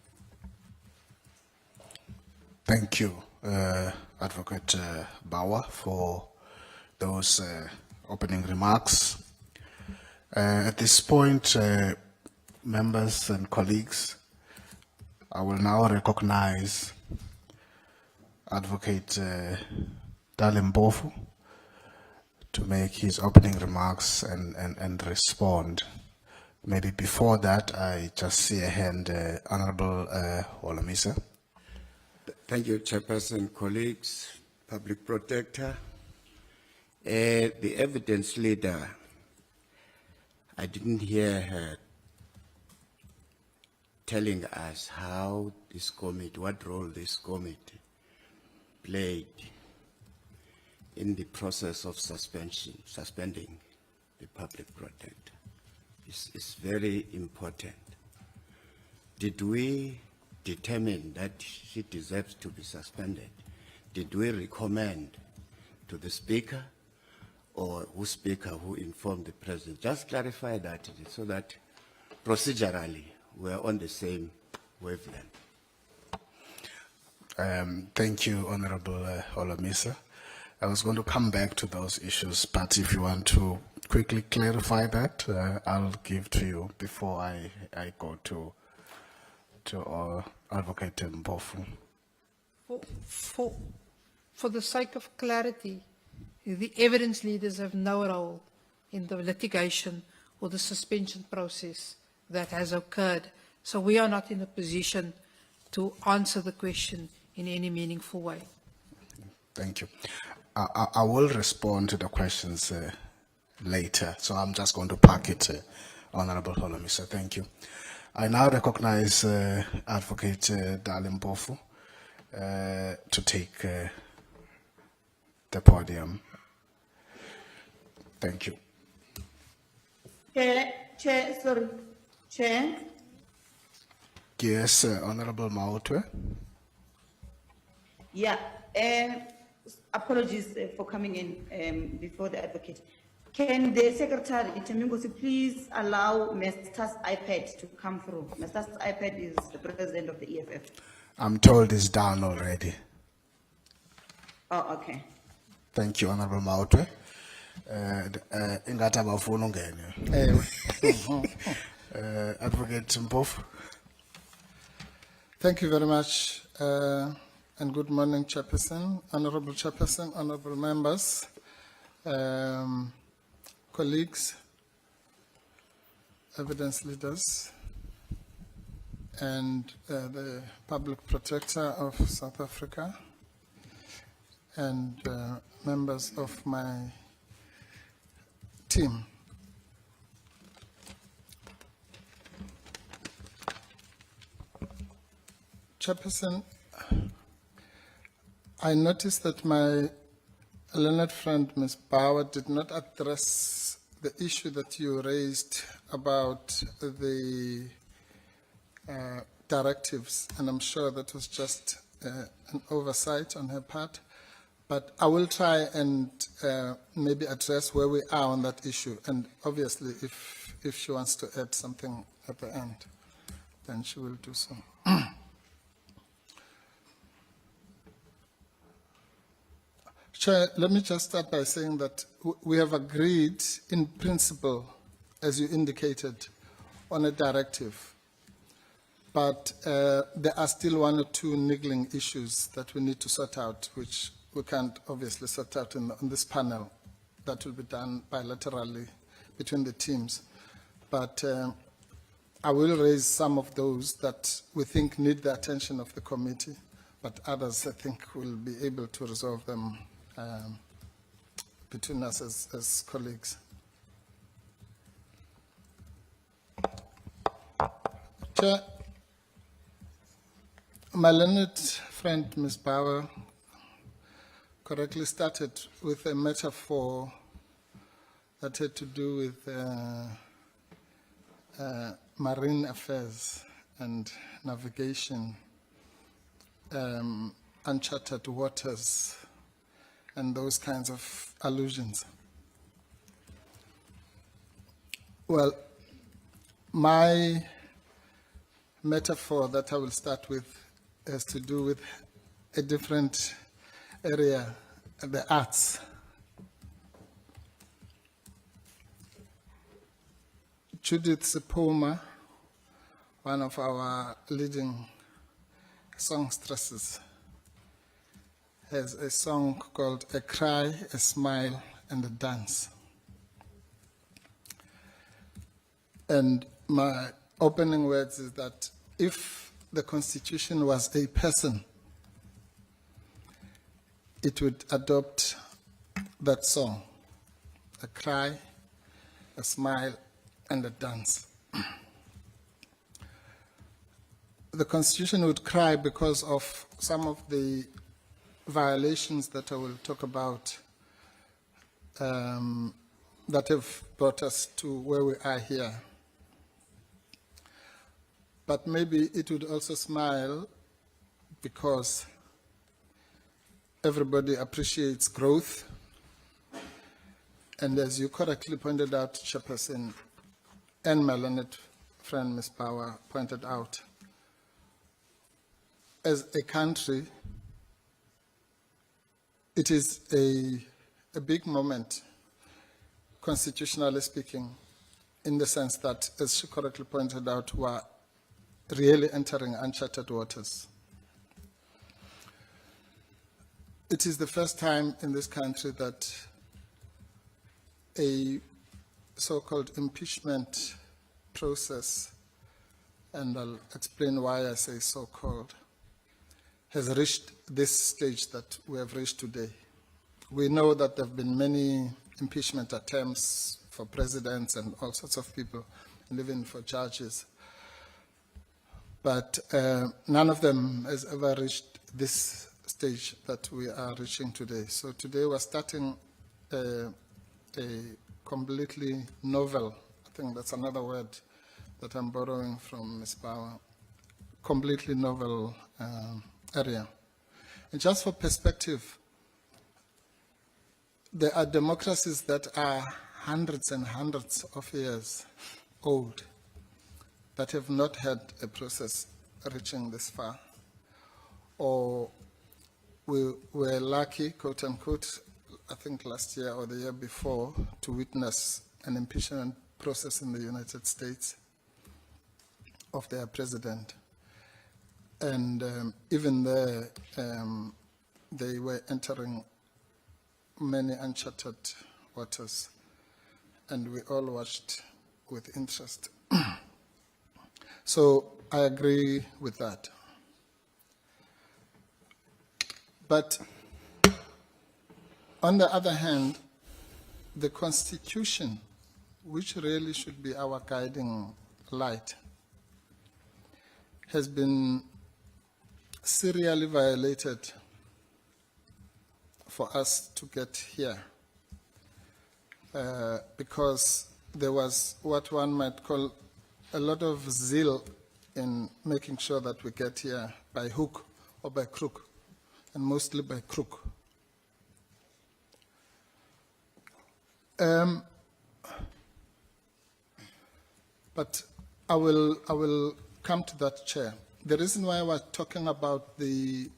Thank you, Advocate Bauer, for those opening remarks. At this point, members and colleagues, I will now recognize Advocate Dalimpofu to make his opening remarks and respond. Maybe before that, I just see a hand, Honorable Holomisa. Thank you, Chairperson, colleagues, Public Protector. The evidence leader, I didn't hear her telling us how this committee, what role this committee played in the process of suspending the Public Protector. It's very important. Did we determine that she deserves to be suspended? Did we recommend to the Speaker or who Speaker who informed the President? Just clarify that so that procedurally we're on the same wavelength. Thank you, Honorable Holomisa. I was going to come back to those issues, but if you want to quickly clarify that, I'll give to you before I go to Advocate Mpofu. For the sake of clarity, the evidence leaders have no role in the litigation or the suspension process that has occurred. So we are not in a position to answer the question in any meaningful way. Thank you. I will respond to the questions later, so I'm just going to park it, Honorable Holomisa. Thank you. I now recognize Advocate Dalimpofu to take the podium. Thank you. Chair. Yes, Honorable Maotwe. Yeah, apologies for coming in before the advocate. Can the Secretary, Itemingosi, please allow Mr. iPad to come through? Mr. iPad is the President of the EFF. I'm told it's down already. Oh, okay. Thank you, Honorable Maotwe. Ingata bafuna ungene. Advocate Mpofu. Thank you very much, and good morning, Chairperson, Honorable members, colleagues, evidence leaders, and the Public Protector of South Africa, and members of my team. Chairperson, I noticed that my learned friend, Ms. Bauer, did not address the issue that you raised about the directives, and I'm sure that was just an oversight on her part. But I will try and maybe address where we are on that issue, and obviously if she wants to add something at the end, then she will do so. Chair, let me just start by saying that we have agreed in principle, as you indicated, on a directive. But there are still one or two niggling issues that we need to sort out, which we can't obviously sort out on this panel. That will be done bilaterally between the teams. But I will raise some of those that we think need the attention of the committee, but others I think will be able to resolve them between us as colleagues. Chair, my learned friend, Ms. Bauer, correctly started with a metaphor that had to do with marine affairs and navigation, uncharted waters, and those kinds of allusions. Well, my metaphor that I will start with has to do with a different area, the arts. Judith Sipoma, one of our leading songstresses, has a song called A Cry, a Smile, and a Dance. And my opening words is that if the Constitution was a person, it would adopt that song, a cry, a smile, and a dance. The Constitution would cry because of some of the violations that I will talk about that have brought us to where we are here. But maybe it would also smile because everybody appreciates growth. And as you correctly pointed out, Chairperson, and my learned friend, Ms. Power, pointed out, as a country, it is a big moment, constitutionally speaking, in the sense that, as she correctly pointed out, we're really entering uncharted waters. It is the first time in this country that a so-called impeachment process, and I'll explain why I say so-called, has reached this stage that we have reached today. We know that there have been many impeachment attempts for presidents and all sorts of people, and even for judges. But none of them has ever reached this stage that we are reaching today. So today we're starting a completely novel, I think that's another word that I'm borrowing from Ms. Power, completely novel area. And just for perspective, there are democracies that are hundreds and hundreds of years old that have not had a process reaching this far. Or we were lucky, quote unquote, I think last year or the year before, to witness an impeachment process in the United States of their president. And even there, they were entering many uncharted waters, and we all watched with interest. So I agree with that. But on the other hand, the Constitution, which really should be our guiding light, has been serially violated for us to get here, because there was what one might call a lot of zeal in making sure that we get here by hook or by crook, and mostly by crook. But I will come to that, Chair. The reason why we're talking about the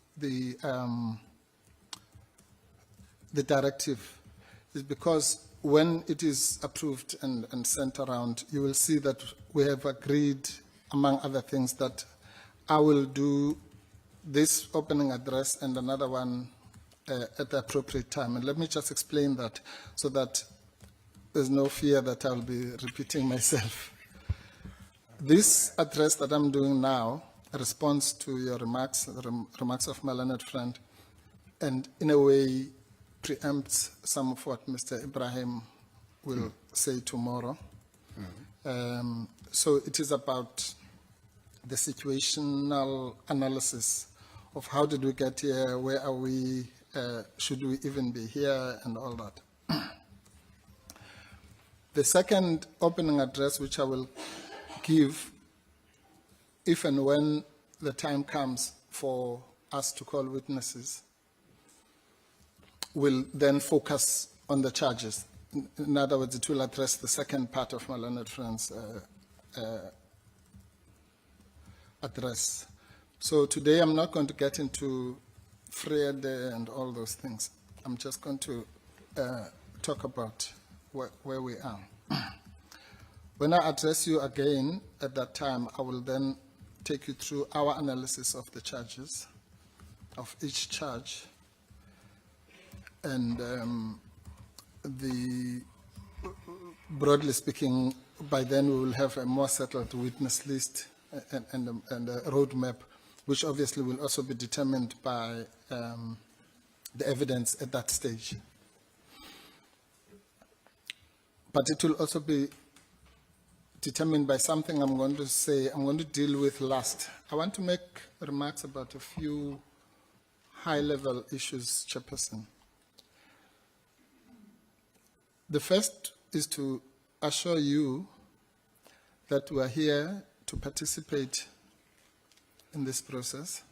directive is because when it is approved and sent around, you will see that we have agreed, among other things, that I will do this opening address and another one at the appropriate time. And let me just explain that so that there's no fear that I'll be repeating myself. This address that I'm doing now responds to your remarks, the remarks of my learned friend, and in a way preempts some of what Mr. Ibrahim will say tomorrow. So it is about the situational analysis of how did we get here, where are we, should we even be here, and all that. The second opening address, which I will give if and when the time comes for us to call witnesses will then focus on the charges. In other words, it will address the second part of my learned friend's address. So today I'm not going to get into Frede and all those things. I'm just going to talk about where we are. When I address you again at that time, I will then take you through our analysis of the charges, of each charge, and broadly speaking, by then we will have a more settled witness list and a roadmap, which obviously will also be determined by the evidence at that stage. But it will also be determined by something I'm going to deal with last. I want to make remarks about a few high-level issues, Chairperson. The first is to assure you that we are here to participate in this process,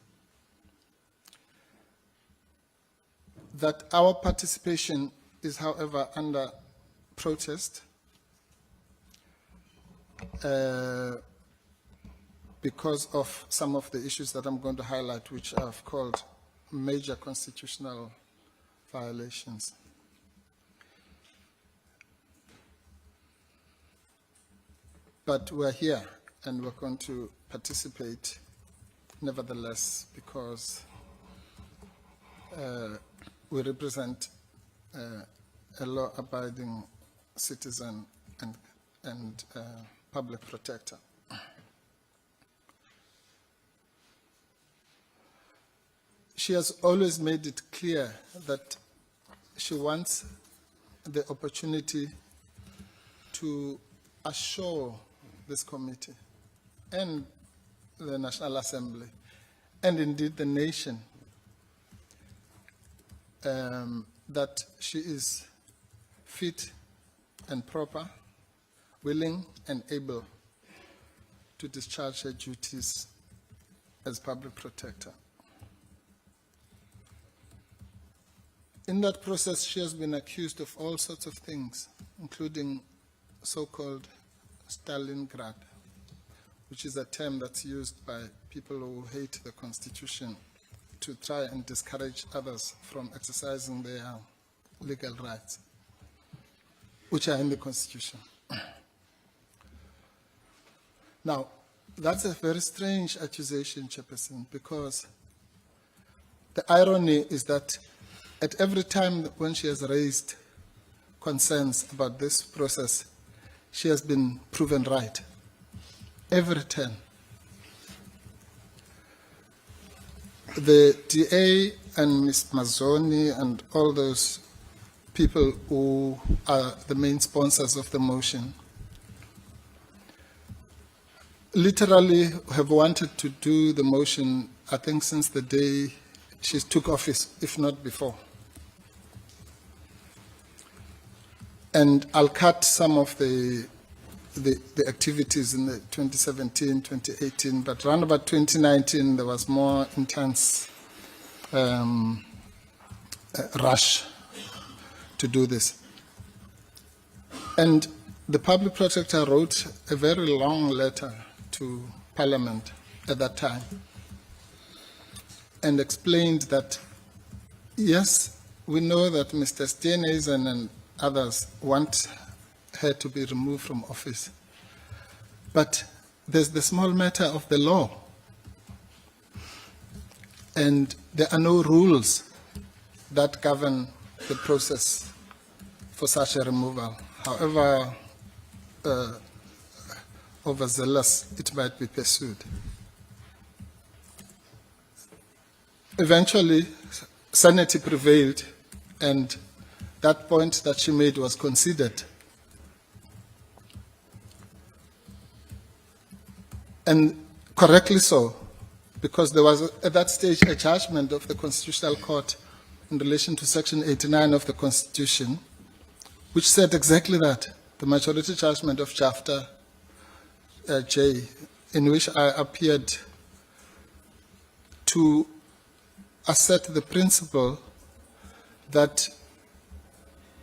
that our participation is, however, under protest because of some of the issues that I'm going to highlight, which I've called major constitutional violations. But we're here and we're going to participate nevertheless because we represent a law-abiding citizen and public protector. She has always made it clear that she wants the opportunity to assure this committee and the National Assembly and indeed the nation that she is fit and proper, willing and able to discharge her duties as public protector. In that process, she has been accused of all sorts of things, including so-called Stalingrad, which is a term that's used by people who hate the Constitution to try and discourage others from exercising their legal rights, which are in the Constitution. Now, that's a very strange accusation, Chairperson, because the irony is that at every time when she has raised concerns about this process, she has been proven right. Every time. The DA and Ms. Mazzoni and all those people who are the main sponsors of the motion literally have wanted to do the motion, I think, since the day she took office, if not before. And I'll cut some of the activities in the 2017, 2018, but around about 2019, there was more intense rush to do this. And the Public Protector wrote a very long letter to Parliament at that time and explained that, yes, we know that Mr. Steenhuisen and others want her to be removed from office, but there's the small matter of the law, and there are no rules that govern the process for such a removal, however overzealous it might be pursued. Eventually, sanity prevailed, and that point that she made was considered. And correctly so, because there was at that stage a judgment of the Constitutional Court in relation to Section 89 of the Constitution, which said exactly that. The majority judgment of chapter J, in which I appeared to assert the principle that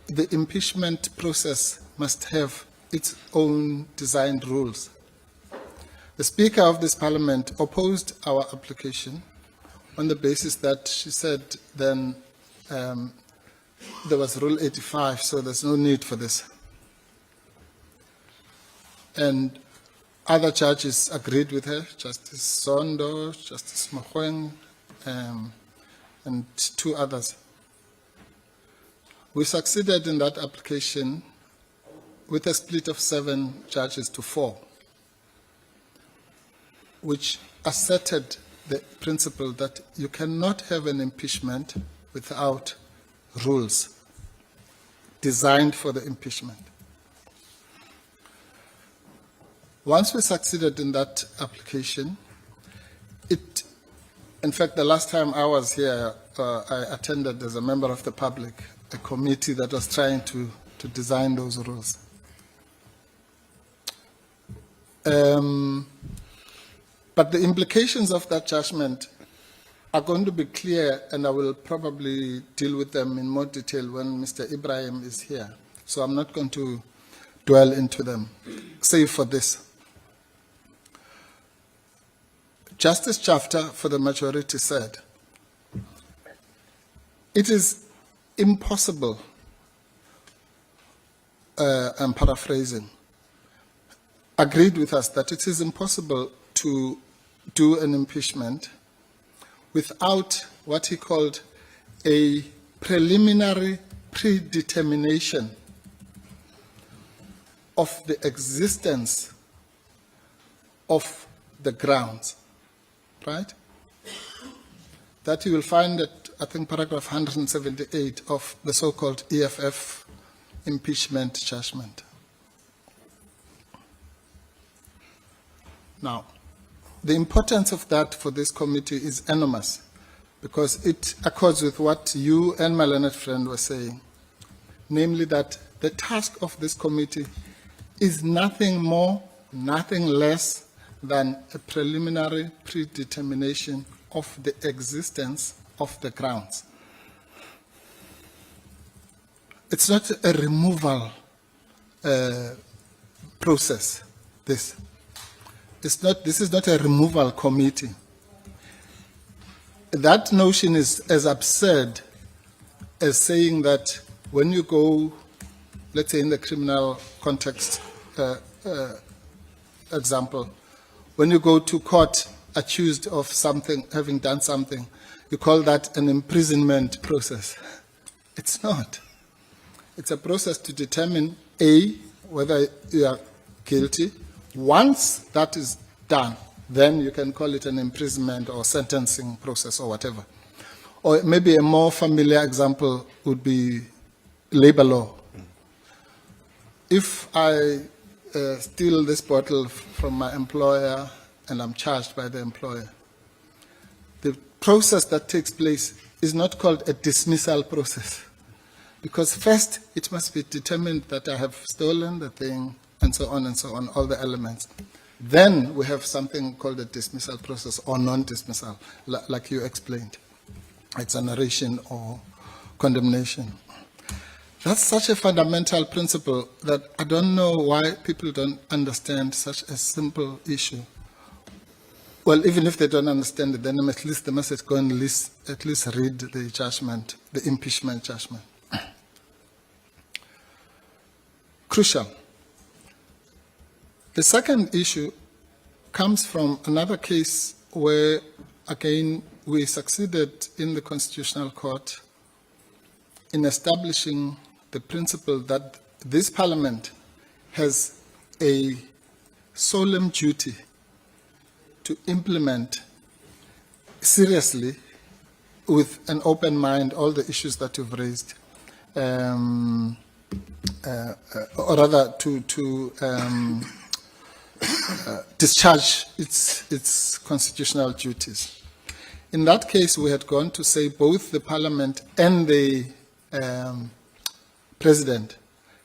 the impeachment process must have its own designed rules. The Speaker of this Parliament opposed our application on the basis that she said then there was Rule 85, so there's no need for this. And other judges agreed with her, Justice Sondo, Justice Mkhwebane, and two others. We succeeded in that application with a split of 7 judges to 4, which asserted the principle that you cannot have an impeachment without rules designed for the impeachment. Once we succeeded in that application, in fact, the last time I was here, I attended as a member of the public a committee that was trying to design those rules. But the implications of that judgment are going to be clear, and I will probably deal with them in more detail when Mr. Ibrahim is here. So I'm not going to dwell into them, save for this. Justice Chapter for the majority said, it is impossible, I'm paraphrasing, agreed with us that it is impossible to do an impeachment without what he called a preliminary predetermination of the existence of the grounds, right? That you will find at, I think, paragraph 178 of the so-called EFF impeachment judgment. Now, the importance of that for this committee is enormous, because it accords with what you and my learned friend were saying, namely that the task of this committee is nothing more, nothing less than a preliminary predetermination of the existence of the grounds. It's not a removal process, this. This is not a removal committee. That notion is as absurd as saying that when you go, let's say in the criminal context example, when you go to court accused of something, having done something, you call that an imprisonment process. It's not. It's a process to determine, A, whether you are guilty. Once that is done, then you can call it an imprisonment or sentencing process or whatever. Or maybe a more familiar example would be labor law. If I steal this bottle from my employer and I'm charged by the employer, the process that takes place is not called a dismissal process, because first it must be determined that I have stolen the thing, and so on, all the elements. Then we have something called a dismissal process or non-dismissal, like you explained, exoneration or condemnation. That's such a fundamental principle that I don't know why people don't understand such a simple issue. Well, even if they don't understand it, then at least they must go and at least read the judgment, the impeachment judgment. Crucial. The second issue comes from another case where, again, we succeeded in the Constitutional Court in establishing the principle that this Parliament has a solemn duty to implement seriously, with an open mind, all the issues that you've raised, or rather to discharge its constitutional duties. In that case, we had gone to say both the Parliament and the President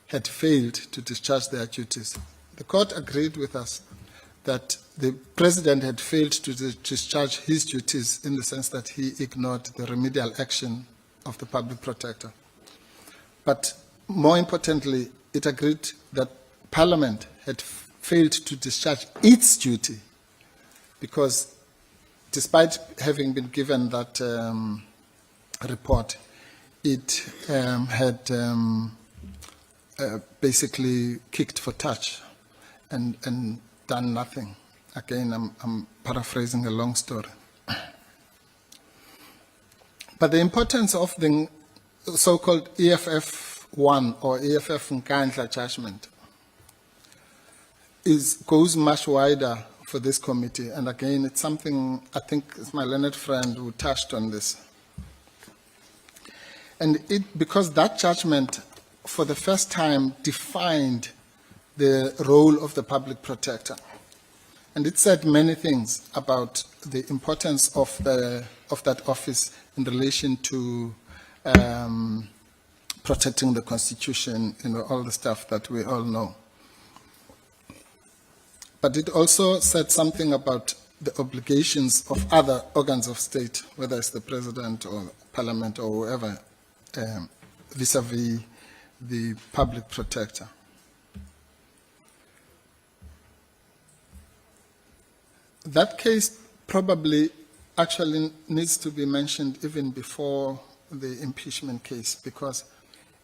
had failed to discharge their duties. The court agreed with us that the president had failed to discharge his duties in the sense that he ignored the remedial action of the public protector. But more importantly, it agreed that Parliament had failed to discharge its duty because despite having been given that report, it had basically kicked for touch and done nothing. Again, I'm paraphrasing a long story. But the importance of the so-called EFF1 or EFF Nkandla judgment goes much wider for this committee. And again, it's something I think my learned friend who touched on this. And because that judgment, for the first time, defined the role of the public protector. And it said many things about the importance of that office in relation to protecting the Constitution, all the stuff that we all know. But it also said something about the obligations of other organs of state, whether it's the president or parliament or whoever, vis-a-vis the public protector. That case probably actually needs to be mentioned even before the impeachment case because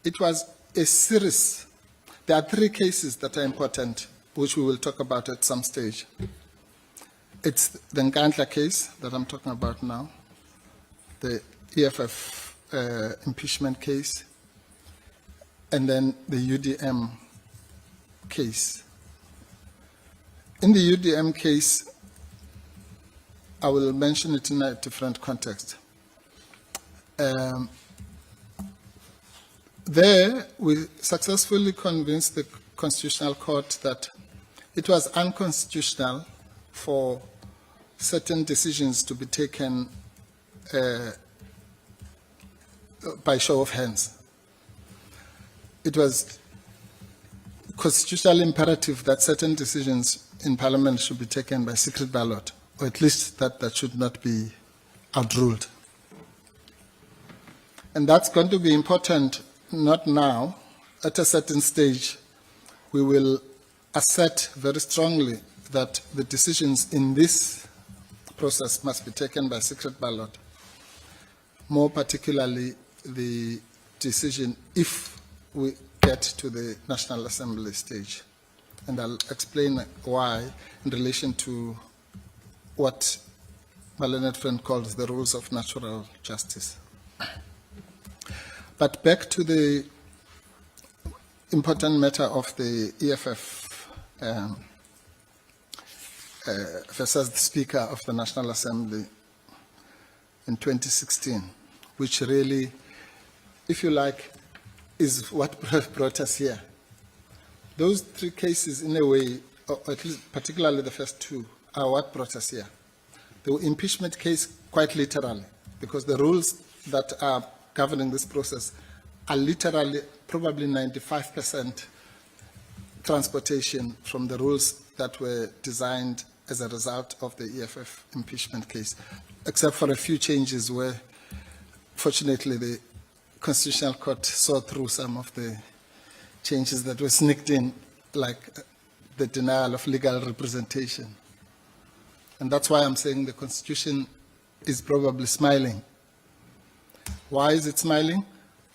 it was a series. There are 3 cases that are important, which we will talk about at some stage. It's the Nkandla case that I'm talking about now, the EFF impeachment case, and then the UDM case. In the UDM case, I will mention it in a different context. There, we successfully convinced the Constitutional Court that it was unconstitutional for certain decisions to be taken by show of hands. It was constitutionally imperative that certain decisions in Parliament should be taken by secret ballot, or at least that should not be outruled. And that's going to be important, not now. At a certain stage, we will assert very strongly that the decisions in this process must be taken by secret ballot, more particularly the decision if we get to the National Assembly stage. And I'll explain why in relation to what my learned friend calls the rules of natural justice. But back to the important matter of the EFF versus the Speaker of the National Assembly in 2016, which really, if you like, is what brought us here. Those 3 cases, in a way, or at least particularly the first 2, are what brought us here. The impeachment case, quite literally, because the rules that are governing this process are literally probably 95% transportation from the rules that were designed as a result of the EFF impeachment case, except for a few changes where, fortunately, the Constitutional Court saw through some of the changes that were sneaked in, like the denial of legal representation. And that's why I'm saying the Constitution is probably smiling. Why is it smiling?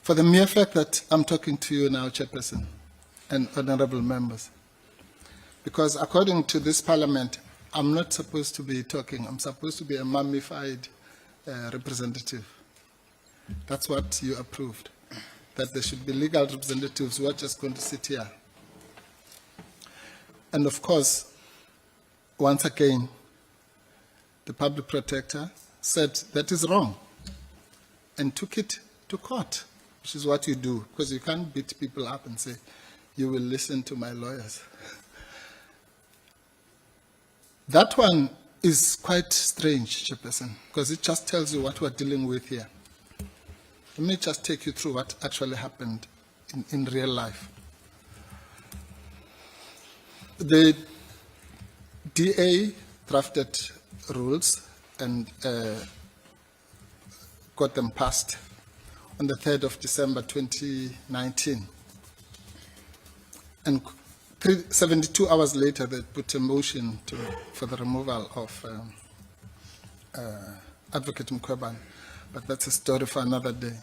For the mere fact that I'm talking to you now, Chairperson and honorable members. Because according to this Parliament, I'm not supposed to be talking. I'm supposed to be a mummified representative. That's what you approved, that there should be legal representatives who are just going to sit here. And of course, once again, the public protector said that is wrong and took it to court, which is what you do, because you can't beat people up and say, you will listen to my lawyers. That one is quite strange, Chairperson, because it just tells you what we're dealing with here. Let me just take you through what actually happened in real life. The DA drafted rules and got them passed on the 3rd of December 2019. And 72 hours later, they put a motion for the removal of Advocate Mkhwebane. But that's a story for another day.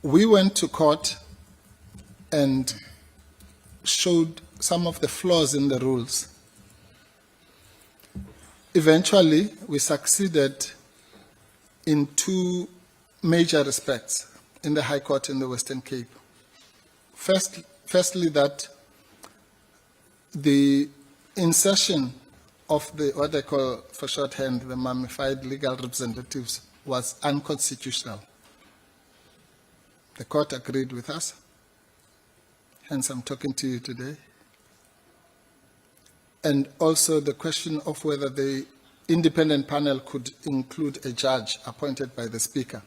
We went to court and showed some of the flaws in the rules. Eventually, we succeeded in two major respects in the High Court in the Western Cape. Firstly, that the insertion of the, what I call for shorthand, the mummified legal representatives was unconstitutional. The court agreed with us, hence I'm talking to you today. And also the question of whether the independent panel could include a judge appointed by the Speaker.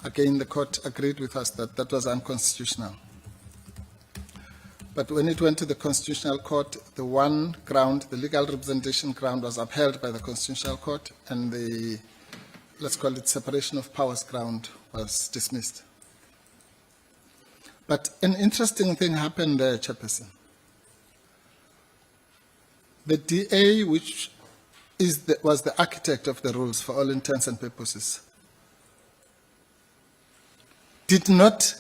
Again, the court agreed with us that that was unconstitutional. But when it went to the Constitutional Court, the one ground, the legal representation ground, was upheld by the Constitutional Court, and the, let's call it separation of powers ground, was dismissed. But an interesting thing happened there, Chairperson. The DA, which was the architect of the rules for all intents and purposes, did not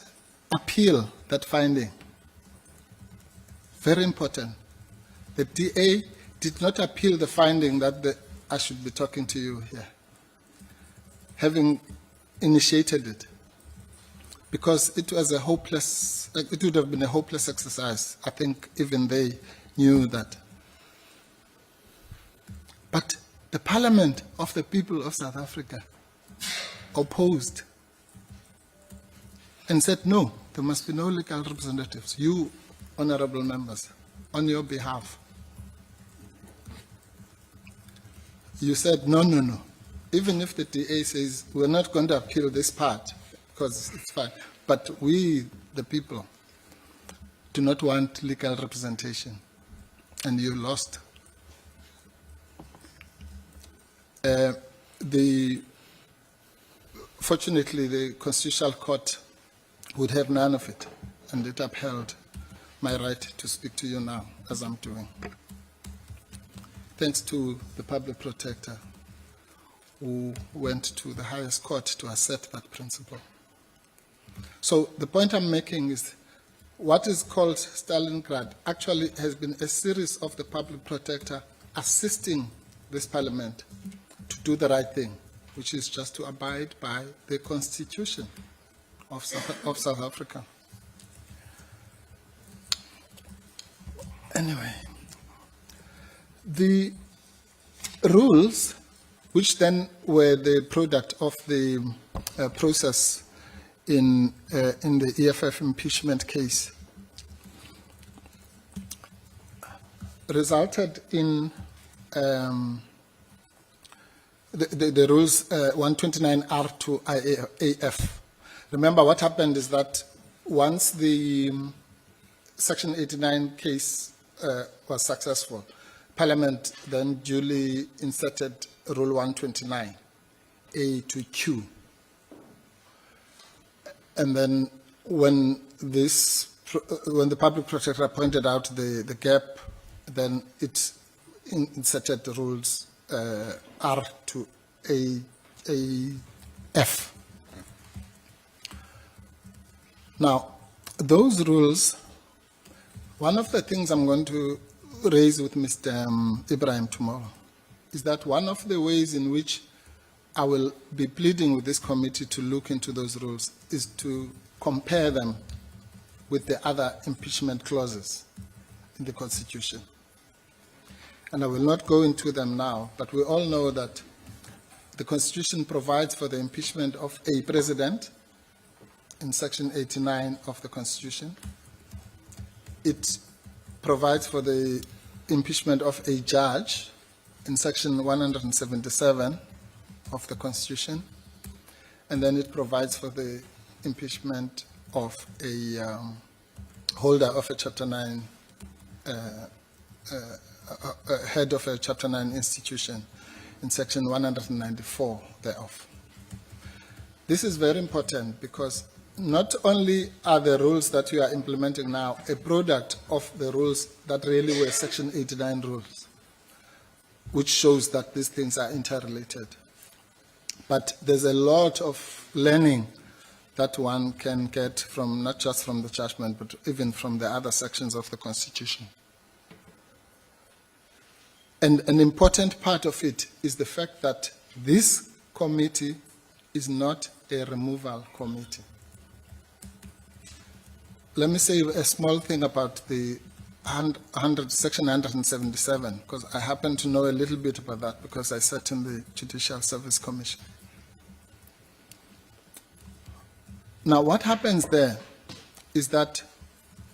appeal that finding. Very important. The DA did not appeal the finding that I should be talking to you here, having initiated it, because it was a hopeless, it would have been a hopeless exercise. I think even they knew that. But the Parliament of the people of South Africa opposed and said, no, there must be no legal representatives. You, honorable members, on your behalf, you said, no, no, no. Even if the DA says, we're not going to appeal this part, because it's fine, but we, the people, do not want legal representation, and you lost. Fortunately, the Constitutional Court would have none of it, and it upheld my right to speak to you now, as I'm doing. Thanks to the Public Protector, who went to the highest court to assert that principle. So the point I'm making is, what is called Stalingrad actually has been a series of the Public Protector assisting this Parliament to do the right thing, which is just to abide by the Constitution of South Africa. Anyway, the rules, which then were the product of the process in the EFF impeachment case, resulted in the rules 129R to AF. Remember, what happened is that once the Section 89 case was successful, Parliament then duly inserted Rule 129, A to Q. And then when the Public Protector pointed out the gap, then it inserted the rules R to AF. Now, those rules, one of the things I'm going to raise with Mr. Ibrahim tomorrow is that one of the ways in which I will be pleading with this committee to look into those rules is to compare them with the other impeachment clauses in the Constitution. And I will not go into them now, but we all know that the Constitution provides for the impeachment of a president in Section 89 of the Constitution. It provides for the impeachment of a judge in Section 177 of the Constitution, and then it provides for the impeachment of a holder of a Chapter 9 head of a Chapter 9 institution in section 194 thereof. This is very important because not only are the rules that you are implementing now a product of the rules that really were section 89 rules, which shows that these things are interrelated, but there's a lot of learning that one can get from, not just from the judgment, but even from the other sections of the Constitution. And an important part of it is the fact that this committee is not a removal committee. Let me say a small thing about the section 177, because I happen to know a little bit about that because I sat in the Judicial Service Commission. Now, what happens there is that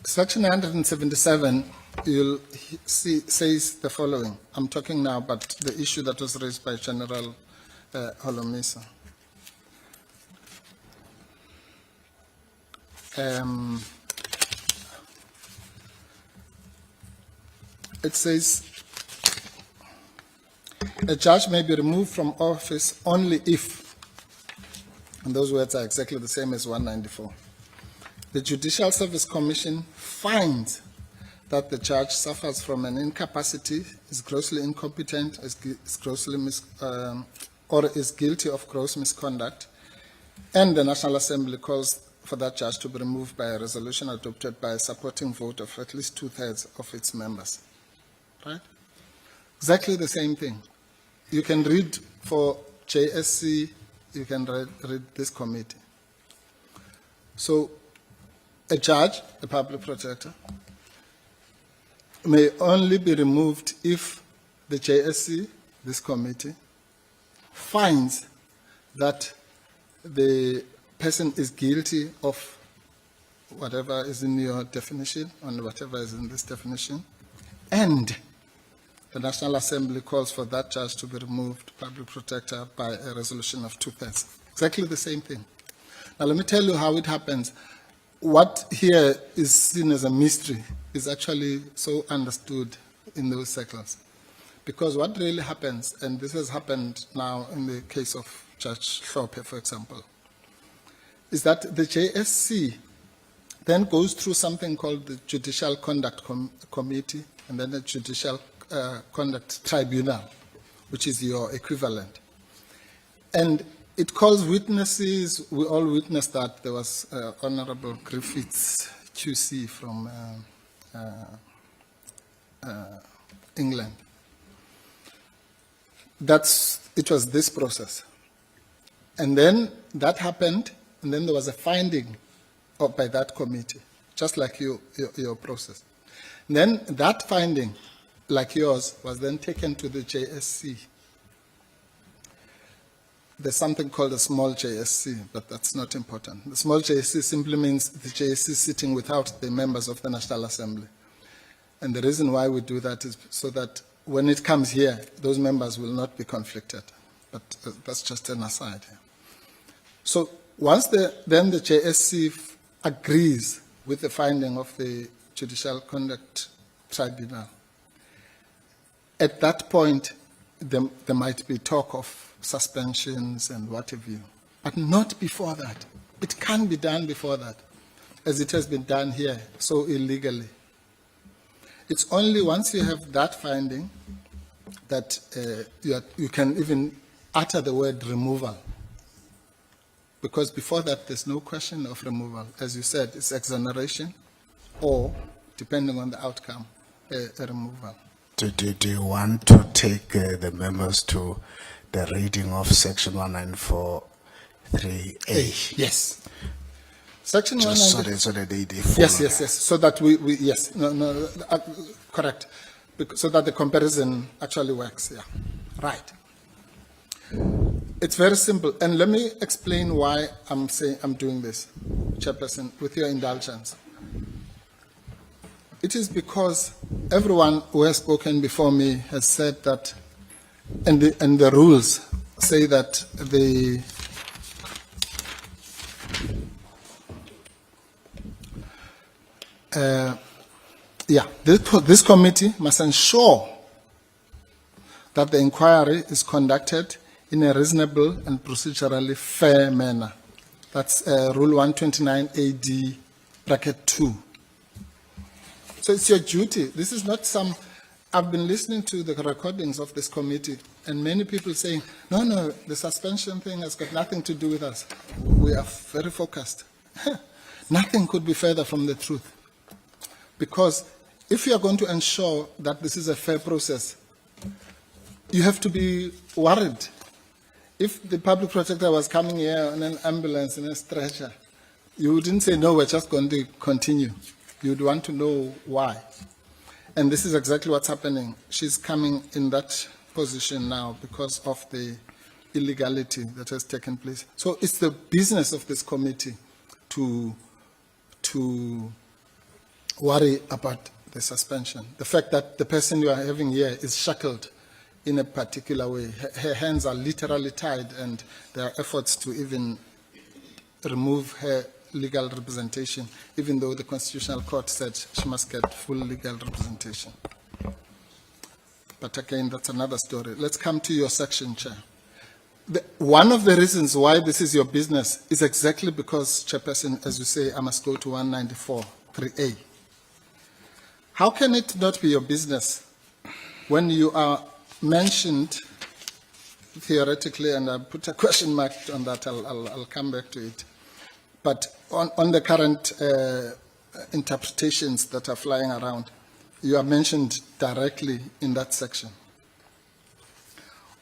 section 177, you'll see, says the following. I'm talking now about the issue that was raised by General Holomisa. It says, a judge may be removed from office only if, and those words are exactly the same as 194. The Judicial Service Commission finds that the judge suffers from an incapacity, is grossly incompetent, is grossly or is guilty of gross misconduct, and the National Assembly calls for that judge to be removed by a resolution adopted by a supporting vote of at least 2/3 of its members. Right? Exactly the same thing. You can read for JSC, you can read this committee. So, a judge, a public protector, may only be removed if the JSC, this committee, finds that the person is guilty of whatever is in your definition, and whatever is in this definition, and the National Assembly calls for that judge to be removed, public protector, by a resolution of 2/3. Exactly the same thing. Now let me tell you how it happens. What here is seen as a mystery is actually so understood in those circles. Because what really happens, and this has happened now in the case of Judge Hlophe, for example, is that the JSC then goes through something called the Judicial Conduct Committee and then the Judicial Conduct Tribunal, which is your equivalent. And it calls witnesses. We all witnessed that. There was Honorable Griffiths, QC from England. It was this process. And then that happened, and then there was a finding by that committee, just like your process. And then that finding, like yours, was then taken to the JSC. There's something called a small JSC, but that's not important. The small JSC simply means the JSC sitting without the members of the National Assembly. And the reason why we do that is so that when it comes here, those members will not be conflicted. But that's just an aside. So once then the JSC agrees with the finding of the Judicial Conduct Tribunal, at that point, there might be talk of suspensions and what have you, but not before that. It can be done before that, as it has been done here, so illegally. It's only once you have that finding that you can even utter the word removal. Because before that, there's no question of removal. As you said, it's exoneration or, depending on the outcome, a removal. Do you want to take the members to the reading of Section 194(3)(a)? Yes. Section Just 194. so that they follow. Yes. So that yes. No, correct. So that the comparison actually works, yeah. Right. It's very simple. And let me explain why I'm doing this, Chairperson, with your indulgence. It is because everyone who has spoken before me has said that, and the rules say that the this committee must ensure that the inquiry is conducted in a reasonable and procedurally fair manner. That's Rule 129 AD bracket 2. So it's your duty. This is not some, I've been listening to the recordings of this committee and many people saying, no, the suspension thing has got nothing to do with us. We are very focused. Nothing could be further from the truth. Because if you are going to ensure that this is a fair process, you have to be worried. If the public protector was coming here on an ambulance in a stretcher, you wouldn't say, no, we're just going to continue. You'd want to know why. And this is exactly what's happening. She's coming in that position now because of the illegality that has taken place. So it's the business of this committee to worry about the suspension. The fact that the person you are having here is shackled in a particular way. Her hands are literally tied, and there are efforts to even remove her legal representation, even though the Constitutional Court said she must get full legal representation. But again, that's another story. Let's come to your section, Chair. One of the reasons why this is your business is exactly because, Chairperson, as you say, I must go to 194.3a. How can it not be your business when you are mentioned theoretically, and I put a question mark on that, I'll come back to it, but on the current interpretations that are flying around, you are mentioned directly in that section.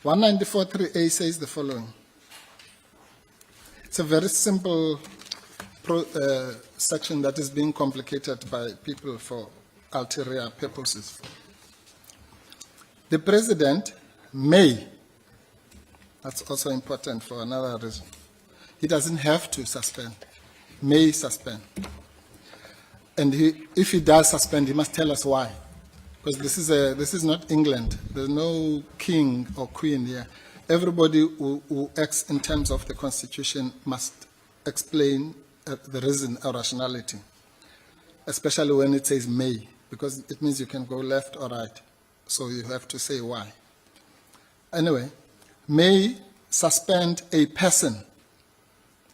194.3a says the following. It's a very simple section that is being complicated by people for ulterior purposes. The President may, that's also important for another reason, he doesn't have to suspend, may suspend. And if he does suspend, he must tell us why. Because this is not England. There's no king or queen here. Everybody who acts in terms of the Constitution must explain the reason or rationality, especially when it says may, because it means you can go left or right. So you have to say why. Anyway, may suspend a person.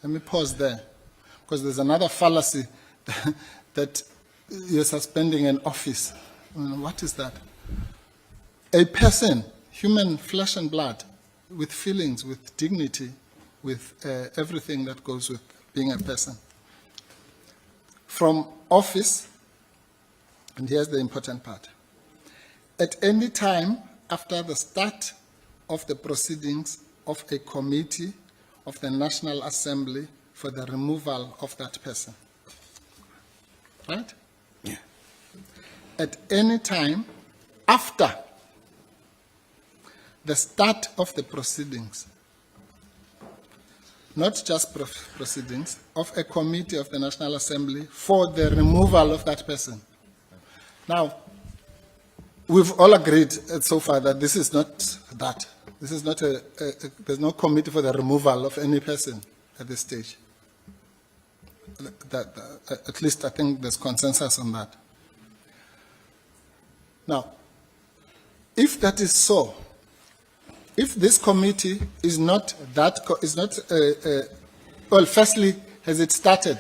Let me pause there, because there's another fallacy that you're suspending an office. What is that? A person, human flesh and blood, with feelings, with dignity, with everything that goes with being a person. From office, and here's the important part, at any time after the start of the proceedings of a committee of the National Assembly for the removal of that person. Right? Yeah. At any time after the start of the proceedings, not just proceedings, of a committee of the National Assembly for the removal of that person. Now, we've all agreed so far that this is not that. This is not there's no committee for the removal of any person at this stage. At least I think there's consensus on that. Now, if that is so, if this committee is not that, well, firstly, has it started?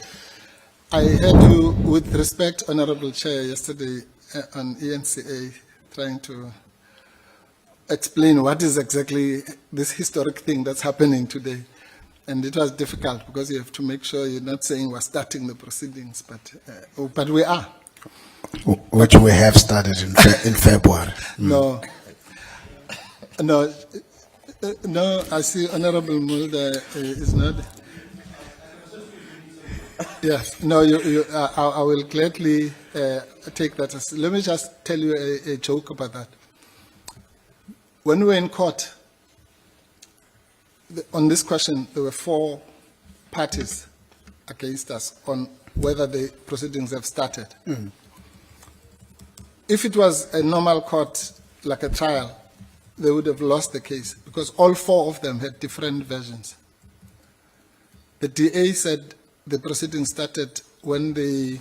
I heard you, with respect, Honorable Chair, yesterday on ENCA, trying to explain what is exactly this historic thing that's happening today. And it was difficult because you have to make sure you're not saying we're starting the proceedings, but we are. Which we have started in February. No, I see Honorable Mulder is not. Yes, no, I will gladly take that. Let me just tell you a joke about that. When we were in court, on this question, there were 4 parties against us on whether the proceedings have started. Mm. If it was a normal court, like a trial, they would have lost the case because all 4 of them had different versions. The DA said the proceedings started when the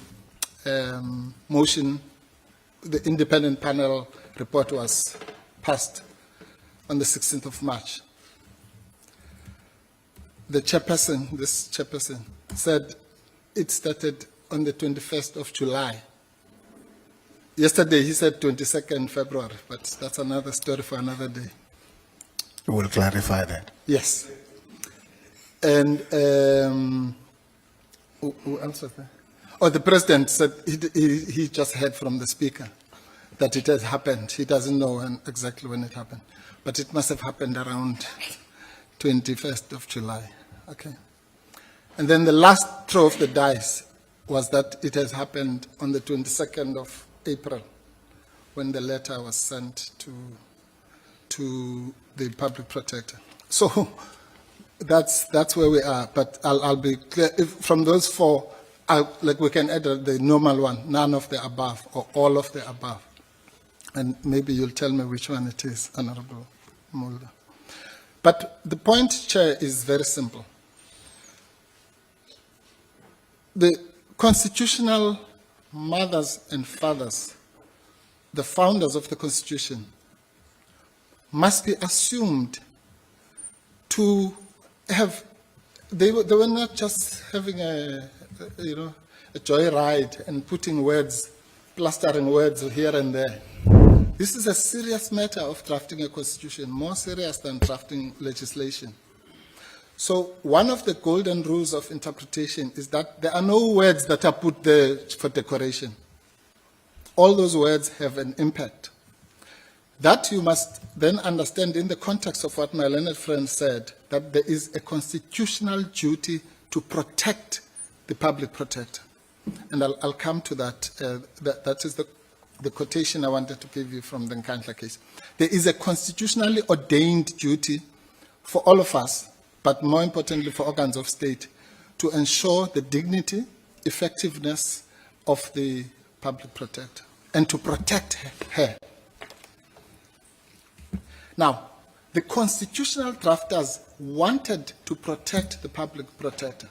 motion the independent panel report was passed on the 16th of March. The chairperson, this chairperson, said it started on the 21st of July. Yesterday he said 22nd February, but that's another story for another day. We'll clarify that. Yes. And who else was there? Oh, the president said he just heard from the speaker that it has happened. He doesn't know exactly when it happened, but it must have happened around 21st of July. Okay. And then the last throw of the dice was that it has happened on the 22nd of April, when the letter was sent to the Public Protector. So that's where we are. But I'll be clear. If from those four, like we can add the normal one, none of the above, or all of the above. And maybe you'll tell me which one it is, Honorable Mulder. But the point, Chair, is very simple. The constitutional mothers and fathers, the founders of the Constitution, must be assumed to have, they were not just having a joyride and putting words, plastering words here and there. This is a serious matter of drafting a constitution, more serious than drafting legislation. So one of the golden rules of interpretation is that there are no words that are put there for decoration. All those words have an impact. That you must then understand in the context of what my learned friend said, that there is a constitutional duty to protect the public protector. And I'll come to that. That is the quotation I wanted to give you from the Nkandla case. There is a constitutionally ordained duty for all of us, but more importantly for organs of state, to ensure the dignity, effectiveness of the public protector and to protect her. Now, the constitutional drafters wanted to protect the public protector.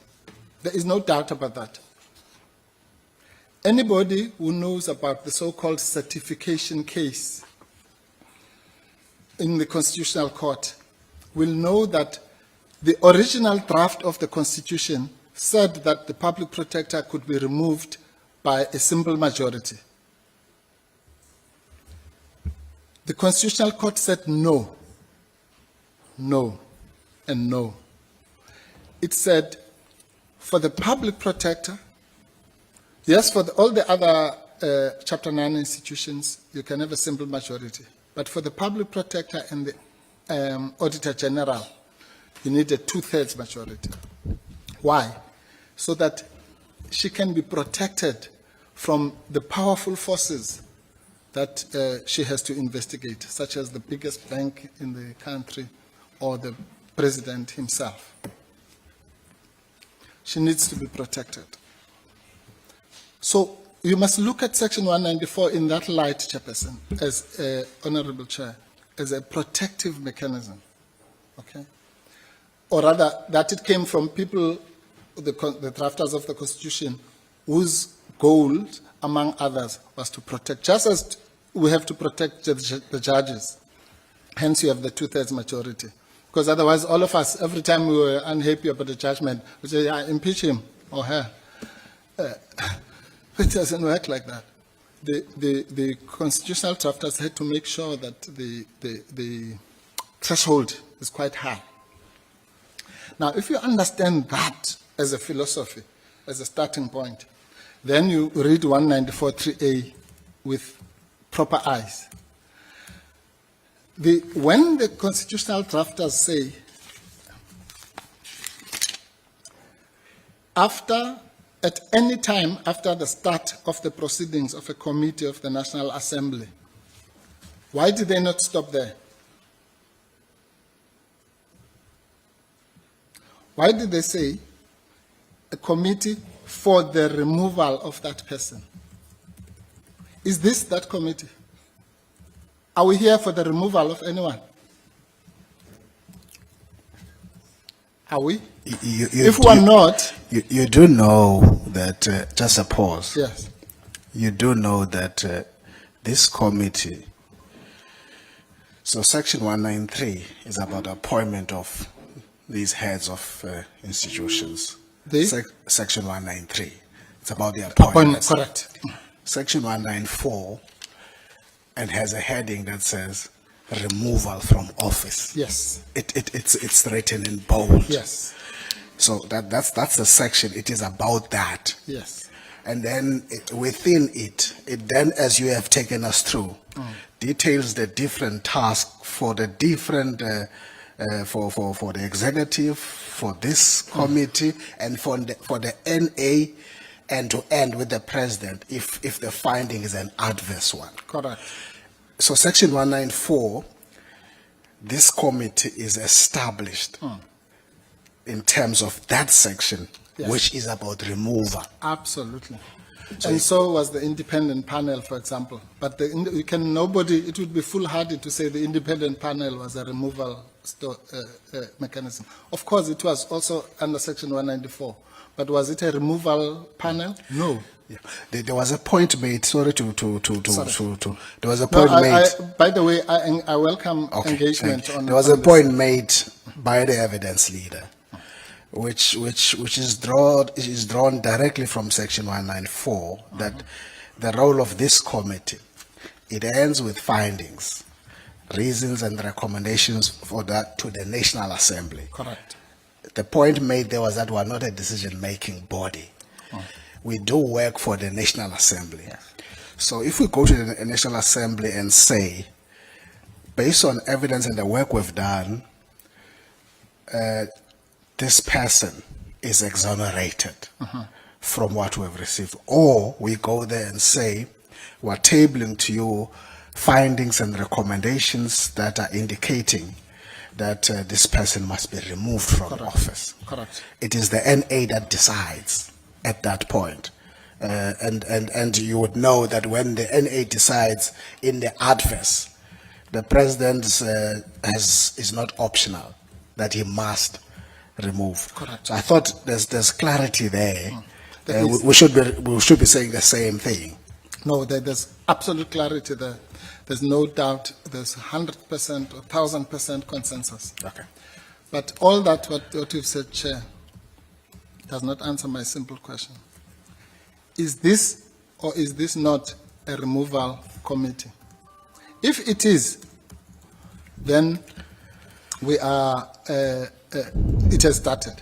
There is no doubt about that. Anybody who knows about the so-called certification case in the Constitutional Court will know that the original draft of the Constitution said that the public protector could be removed by a simple majority. The Constitutional Court said no, no, and no. It said for the public protector, yes, for all the other Chapter 9 institutions, you can have a simple majority. But for the public protector and the Auditor General, you need a 2/3 majority. Why? So that she can be protected from the powerful forces that she has to investigate, such as the biggest bank in the country or the president himself. She needs to be protected. So you must look at Section 194 in that light, Chairperson, as Honorable Chair, as a protective mechanism, okay? Or rather, that it came from people, the drafters of the Constitution, whose goal, among others, was to protect, just as we have to protect the judges. Hence, you have the 2/3 majority. Because otherwise, all of us, every time we were unhappy about the judgment, we say, yeah, impeach him or her. It doesn't work like that. The constitutional drafters had to make sure that the threshold is quite high. Now, if you understand that as a philosophy, as a starting point, then you read 194.3a with proper eyes. When the constitutional drafters say, at any time after the start of the proceedings of a committee of the National Assembly, why did they not stop there? Why did they say a committee for the removal of that person? Is this that committee? Are we here for the removal of anyone? Are we? If we are not... You do know that, just a pause. Yes. You do know that this committee, so section 193 is about appointment of these heads of institutions. Section 193, it's about the appointments. Correct. Section 194, and has a heading that says removal from office. Yes. It's written in bold. Yes. So that's the section. It is about that. Yes. And then within it then, as you have taken us through, details the different tasks for the different, for the executive, for this committee, and for the NA, and to end with the president if the finding is an adverse one. Correct. So section 194, this committee is established in terms of that section, Yes. which is about removal. Absolutely. And so was the independent panel, for example. But it would be foolhardy to say the independent panel was a removal mechanism. Of course, it was also under section 194. But was it a removal panel? No. Yeah. There was a point made, sorry to there was a No, point made. by the way, I welcome Okay, engagement thank you. on There was a on this. point made by the evidence leader, which is drawn directly from section 194, that the role of this committee, it ends with findings, reasons and recommendations for that to the National Assembly. Correct. The point made there was that we are not a decision-making body. We do work for the National Assembly. So if we go to the National Assembly and say, based on evidence and the work we've done, this person is exonerated from what we've received. Or we go there and say, we're tabling to you findings and recommendations that are indicating that this person must be removed from office. Correct. It is the NA that decides at that point. And you would know that when the NA decides in the adverse, the president is not optional, that he must remove. Correct. So I thought there's clarity there. There is. We should be saying the same thing. No, there's absolute clarity there. There's no doubt. There's 100% or 1,000% consensus. Okay. But all that what you've said, Chair, does not answer my simple question. Is this or is this not a removal committee? If it is, then we are. It has started.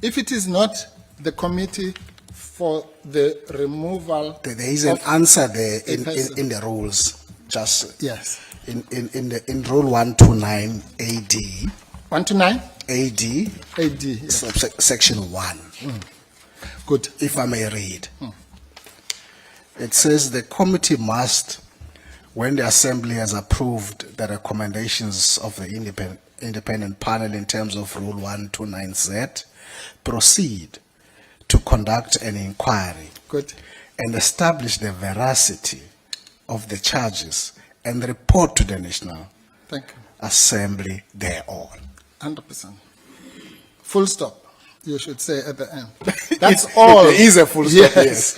If it is not the committee for the removal, There is an answer there a person. in the rules. Just yes, in rule 129 AD. 129 AD, AD. Yes. section 1. Good. If I may read. It says the committee must, when the assembly has approved the recommendations of the independent panel in terms of rule 129Z, proceed to conduct an inquiry Good. and establish the veracity of the charges and report to the National Thank you. Assembly thereon. 100%. Full stop, you should say at the end. That's all. There is a full stop, yes.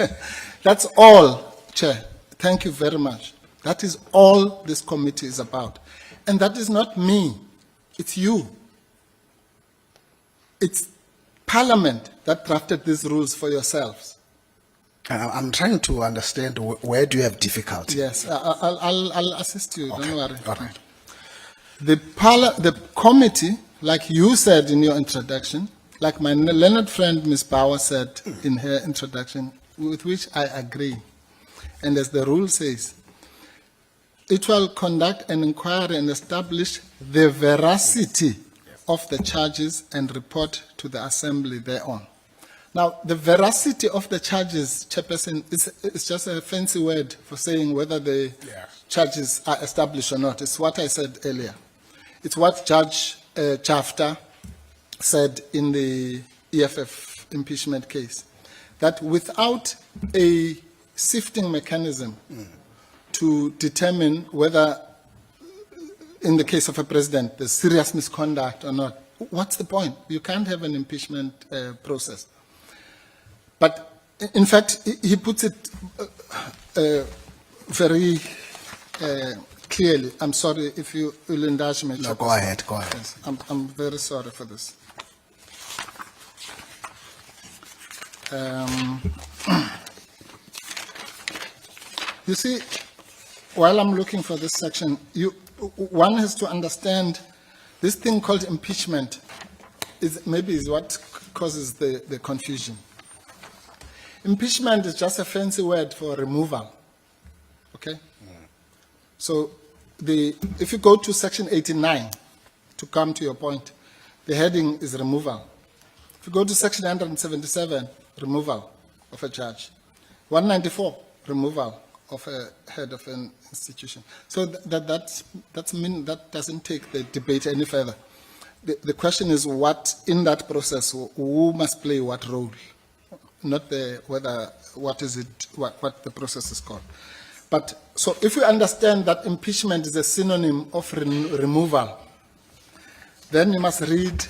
That's all, Chair. Thank you very much. That is all this committee is about. And that is not me. It's you. It's Parliament that drafted these rules for yourselves. I'm trying to understand where do you have difficulty? Yes, I'll assist you, Okay, don't worry. all right. The committee, like you said in your introduction, like my learned friend Ms. Bauer said in her introduction, with which I agree, and as the rule says, it will conduct an inquiry and establish the veracity of the charges and report to the Assembly thereon. Now, the veracity of the charges, Chairperson, is just a fancy word for saying whether the charges are established or not. It's what I said earlier. It's what Judge Chapter said in the EFF impeachment case, that without a sifting mechanism to determine whether, in the case of a president, there's serious misconduct or not, what's the point? You can't have an impeachment process. But in fact, he puts it very clearly. I'm sorry if you will indulge me. No, go Chairperson. ahead, go ahead. Yes, I'm very sorry for this. You see, while I'm looking for this section, one has to understand this thing called impeachment is what causes the confusion. Impeachment is just a fancy word for removal. Okay? So if you go to section 89, to come to your point, the heading is removal. If you go to section 177, removal of a judge. 194, removal of a head of an institution. So that doesn't take the debate any further. The question is what, in that process, who must play what role? Not what the process is called. But, so if you understand that impeachment is a synonym of removal, then you must read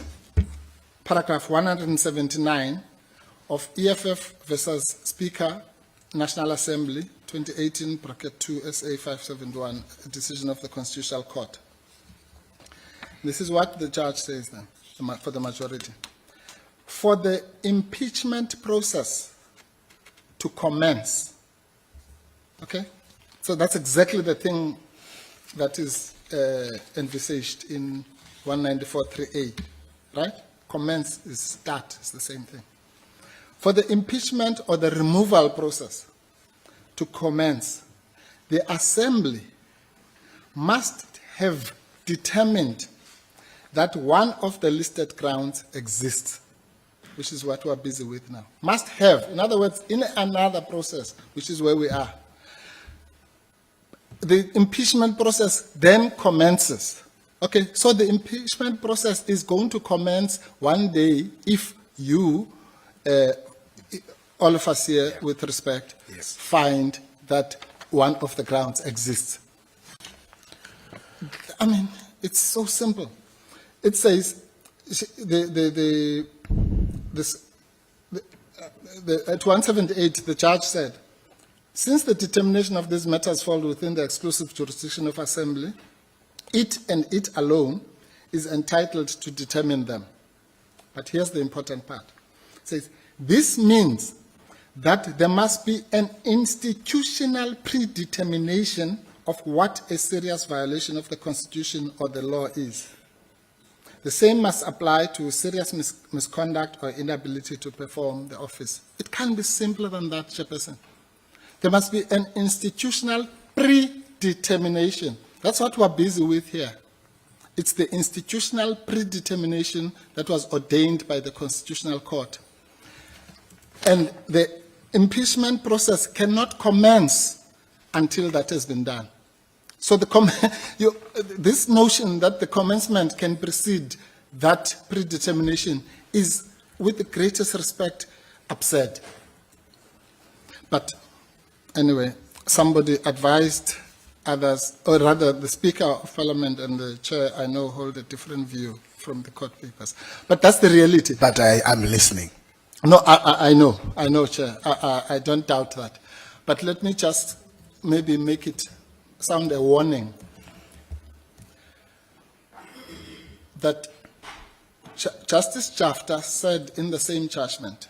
paragraph 179 of EFF versus Speaker, National Assembly, 2018, bracket 2, SA 571, a decision of the Constitutional Court. This is what the judge says then, for the majority. For the impeachment process to commence, okay? So that's exactly the thing that is envisaged in 194.3a, right? Commence is start, it's the same thing. For the impeachment or the removal process to commence, the Assembly must have determined that one of the listed grounds exists, which is what we're busy with now. Must have, in other words, in another process, which is where we are. The impeachment process then commences. Okay, so the impeachment process is going to commence one day if you, all of us here with respect, Yes. find that one of the grounds exists. I mean, it's so simple. It says, at 178, the judge said, since the determination of these matters fall within the exclusive jurisdiction of Assembly, it and it alone is entitled to determine them. But here's the important part. It says, this means that there must be an institutional predetermination of what a serious violation of the Constitution or the law is. The same must apply to serious misconduct or inability to perform the office. It can't be simpler than that, Chairperson. There must be an institutional predetermination. That's what we're busy with here. It's the institutional predetermination that was ordained by the Constitutional Court. And the impeachment process cannot commence until that has been done. So this notion that the commencement can precede that predetermination is, with the greatest respect, absurd. But anyway, somebody advised others, or rather the Speaker of Parliament and the Chair, I know, hold a different view from the court papers. But that's the reality. But I'm listening. No, I know, Chair. I don't doubt that. But let me just maybe make it sound a warning that Justice Chapter said in the same judgment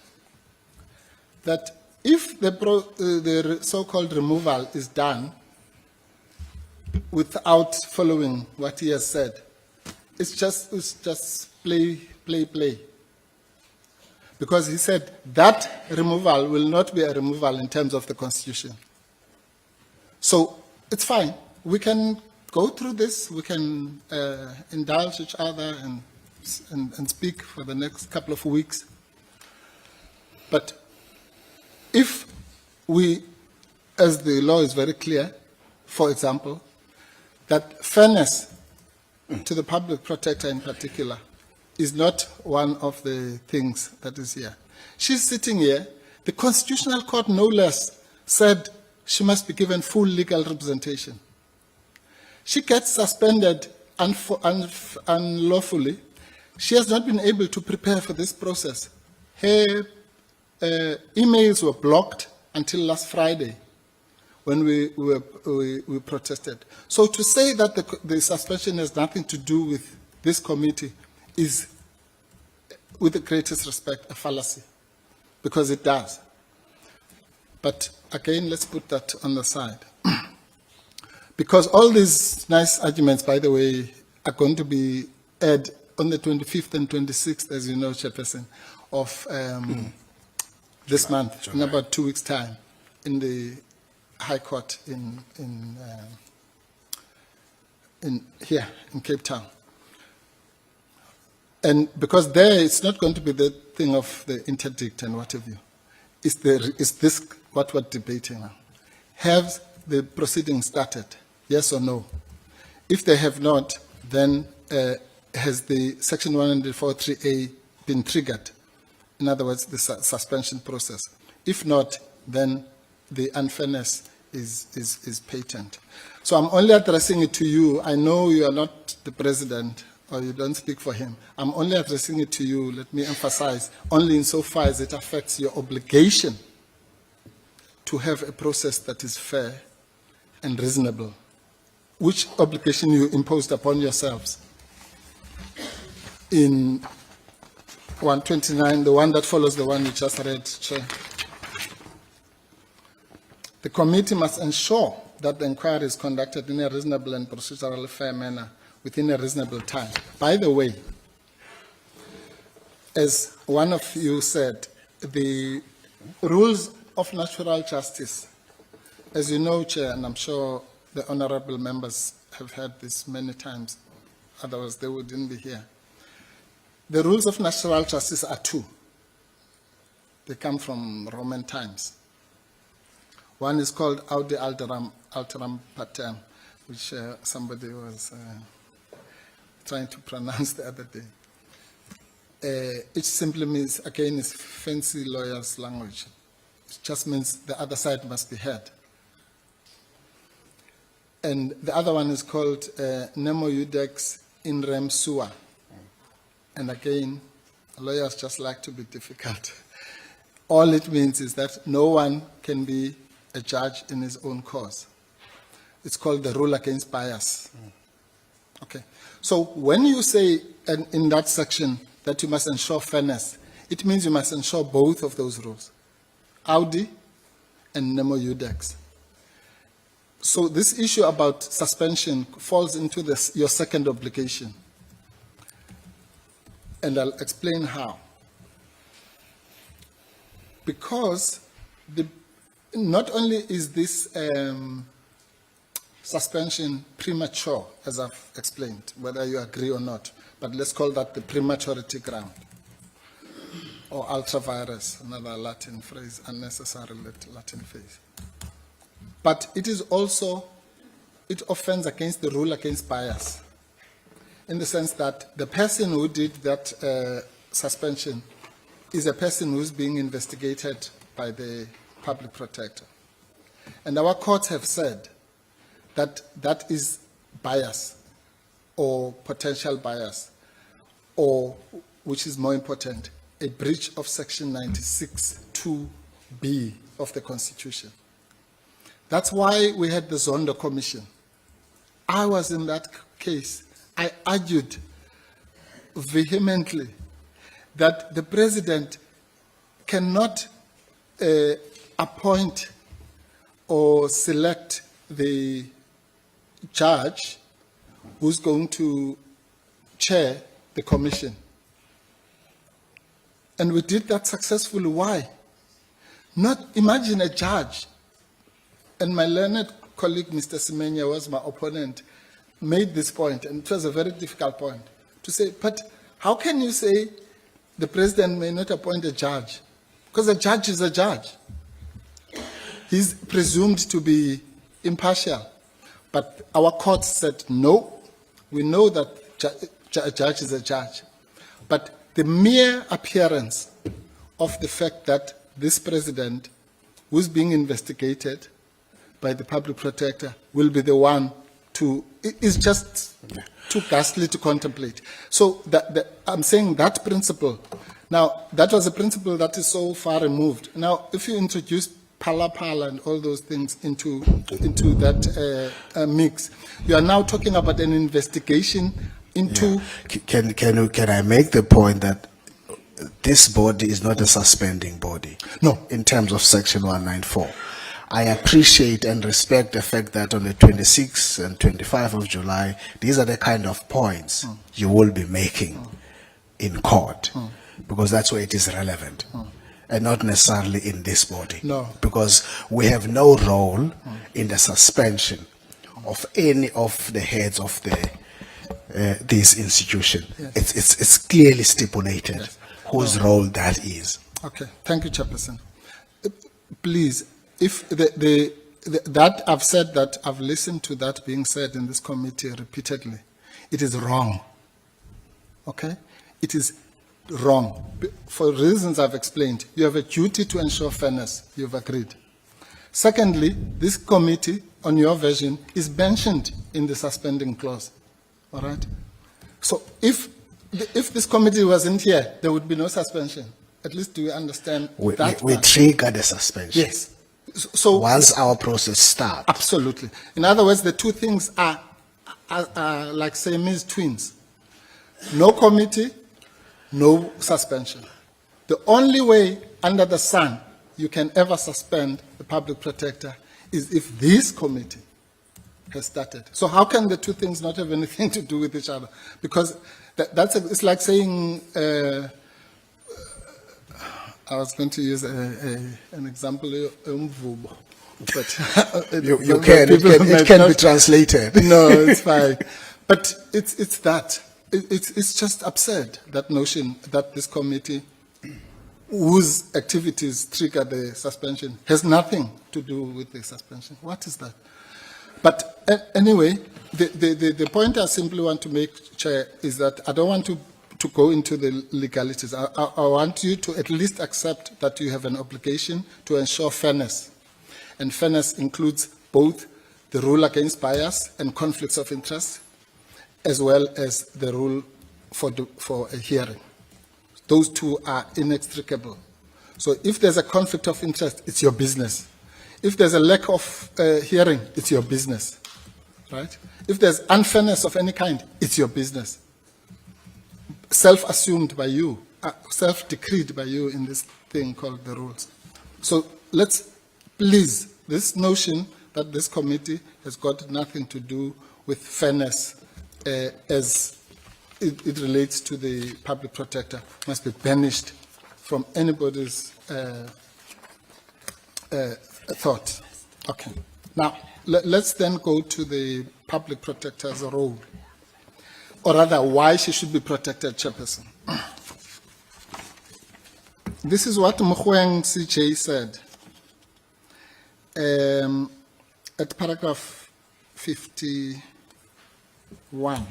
that if the so-called removal is done without following what he has said, it's just play. Because he said that removal will not be a removal in terms of the Constitution. So it's fine. We can go through this. We can indulge each other and speak for the next couple of weeks. But if we, as the law is very clear, for example, that fairness to the public protector in particular is not one of the things that is here. She's sitting here. The Constitutional Court, no less, said she must be given full legal representation. She gets suspended unlawfully. She has not been able to prepare for this process. Her emails were blocked until last Friday. when we protested. So to say that the suspension has nothing to do with this committee is, with the greatest respect, a fallacy, because it does. But again, let's put that on the side. Because all these nice arguments, by the way, are going to be aired on the 25th and 26th, as you know, Chairperson, of this month, in about 2 weeks' time, in the High Court here in Cape Town. And because there, it's not going to be the thing of the interdict and what have you. Is this what we're debating now? Have the proceedings started? Yes or no? If they have not, then has the Section 143A been triggered? In other words, the suspension process. If not, then the unfairness is patent. So I'm only addressing it to you. I know you are not the president, or you don't speak for him. I'm only addressing it to you, let me emphasize, only insofar as it affects your obligation to have a process that is fair and reasonable, which obligation you imposed upon yourselves in 129, the one that follows the one you just read, Chair. The committee must ensure that the inquiry is conducted in a reasonable and procedurally fair manner within a reasonable time. By the way, as one of you said, the rules of natural justice, as you know, Chair, and I'm sure the honorable members have heard this many times, otherwise they wouldn't be here. The rules of natural justice are two. They come from Roman times. One is called Audi Alteram Patem, which somebody was trying to pronounce the other day. It simply means, again, it's fancy lawyer's language. It just means the other side must be heard. And the other one is called Nemo Iudex in rem sua. And again, lawyers just like to be difficult. All it means is that no one can be a judge in his own cause. It's called the rule against bias. Okay. So when you say in that section that you must ensure fairness, it means you must ensure both of those rules, Audi and Nemo Iudex. So this issue about suspension falls into your second obligation. And I'll explain how. Because not only is this suspension premature, as I've explained, whether you agree or not, but let's call that the prematurity ground, or ultra-virus, another Latin phrase, unnecessary Latin phrase. But it is also, it offends against the rule against bias, in the sense that the person who did that suspension is a person who's being investigated by the Public Protector. And our courts have said that that is bias, or potential bias, or, which is more important, a breach of Section 96(2)(b) of the Constitution. That's why we had the Zondo Commission. I was in that case. I argued vehemently that the president cannot appoint or select the judge who's going to chair the commission. And we did that successfully. Why? Not imagine a judge, and my learned colleague, Mr. Semenya, was my opponent, made this point, and it was a very difficult point, to say, but how can you say the president may not appoint a judge? Because a judge is a judge. He's presumed to be impartial. But our court said, no, we know that a judge is a judge. But the mere appearance of the fact that this president, who's being investigated by the Public Protector, will be the one to, is just too ghastly to contemplate. So I'm saying that principle. Now, that was a principle that is so far removed. Now, if you introduce pala and all those things into that mix. You are now talking about an investigation into. Yeah. Can I make the point that this body is not a suspending body? No. In terms of Section 194. I appreciate and respect the fact that on the 26th and 25th of July, these are the kind of points you will be making in court, because that's where it is relevant, and not necessarily in this body. No. Because we have no role in the suspension of any of the heads of this institution. Yes. It's clearly stipulated Yes. whose role that is. Okay, thank you, Chairperson. Please, if that I've said that, I've listened to that being said in this committee repeatedly. It is wrong. Okay? It is wrong. For reasons I've explained, you have a duty to ensure fairness. You've agreed. Secondly, this committee, on your version, is mentioned in the suspending clause. All right? So if this committee wasn't here, there would be no suspension. At least do you understand that? We trigger the suspension. Yes. So Once our process starts. absolutely. In other words, the two things are like Siamese twins. No committee, no suspension. The only way under the sun you can ever suspend the public protector is if this committee has started. So how can the two things not have anything to do with each other? Because it's like saying, I was going to use an example, but it can be translated. No, it's fine. But it's that. It's just absurd, that notion that this committee, whose activities trigger the suspension, has nothing to do with the suspension. What is that? But anyway, the point I simply want to make, Chair, is that I don't want to go into the legalities. I want you to at least accept that you have an obligation to ensure fairness. And fairness includes both the rule against bias and conflicts of interest, as well as the rule for a hearing. Those two are inextricable. So if there's a conflict of interest, it's your business. If there's a lack of hearing, it's your business, right? If there's unfairness of any kind, it's your business. Self-assumed by you, self-decreed by you in this thing called the rules. So let's, please, this notion that this committee has got nothing to do with fairness as it relates to the public protector must be banished from anybody's thought. Okay. Now, let's then go to the public protector's role, or rather, why she should be protected, Chairperson. This is what Mkhwebane CJ said at paragraph 51.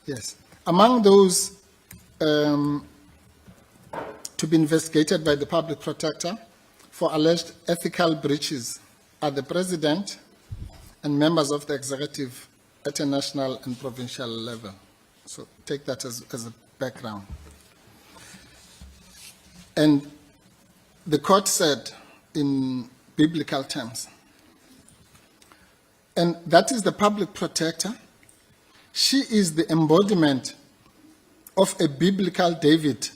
Yes. Among those to be investigated by the public protector for alleged ethical breaches are the president and members of the executive at a national and provincial level. So take that as a background. And the court said in biblical terms, and that is the public protector. She is the embodiment of a biblical David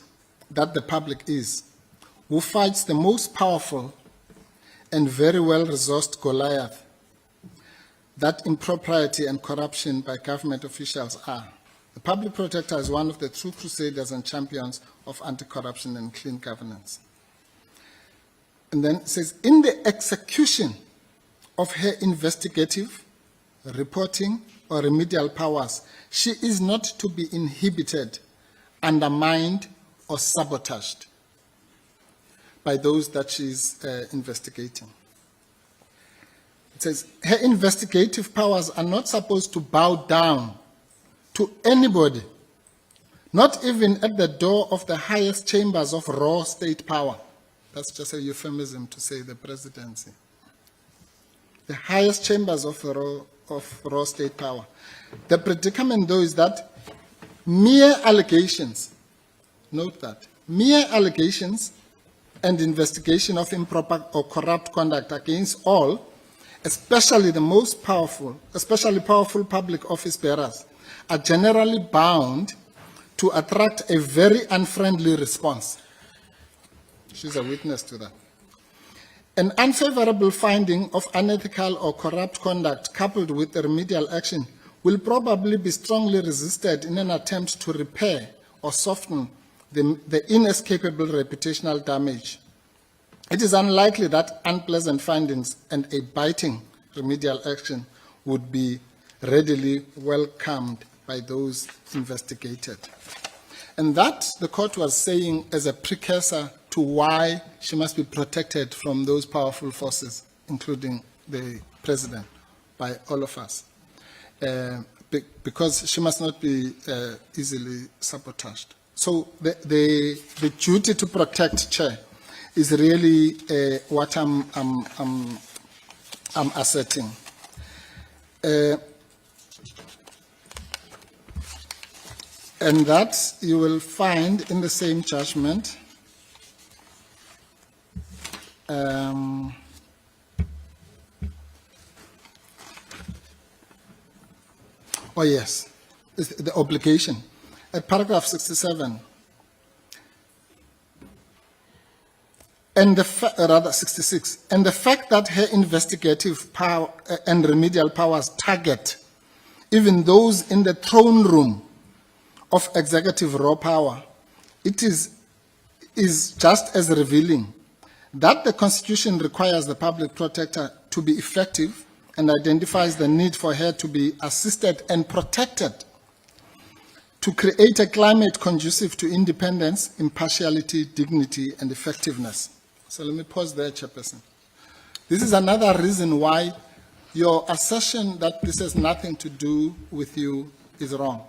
that the public is, who fights the most powerful and very well-resourced Goliath that impropriety and corruption by government officials are. The public protector is one of the true crusaders and champions of anti-corruption and clean governance. And then it says, in the execution of her investigative, reporting, or remedial powers, she is not to be inhibited, undermined, or sabotaged by those that she is investigating. It says, her investigative powers are not supposed to bow down to anybody, not even at the door of the highest chambers of raw state power. That's just a euphemism to say the presidency. The highest chambers of raw state power. The predicament, though, is that mere allegations, note that, mere allegations and investigation of improper or corrupt conduct against all, especially the most powerful, especially powerful public office bearers, are generally bound to attract a very unfriendly response. She's a witness to that. An unfavorable finding of unethical or corrupt conduct coupled with the remedial action will probably be strongly resisted in an attempt to repair or soften the inescapable reputational damage. It is unlikely that unpleasant findings and a biting remedial action would be readily welcomed by those investigated. And that, the court was saying, as a precursor to why she must be protected from those powerful forces, including the president, by all of us. Because she must not be easily sabotaged. So the duty to protect, Chair, is really what I'm asserting. And that you will find in the same judgment. Oh yes, the obligation. At paragraph 67, and rather 66, and the fact that her investigative power and remedial powers target even those in the throne room of executive raw power, it is just as revealing that the Constitution requires the public protector to be effective and identifies the need for her to be assisted and protected to create a climate conducive to independence, impartiality, dignity, and effectiveness. So let me pause there, Chairperson. This is another reason why your assertion that this has nothing to do with you is wrong.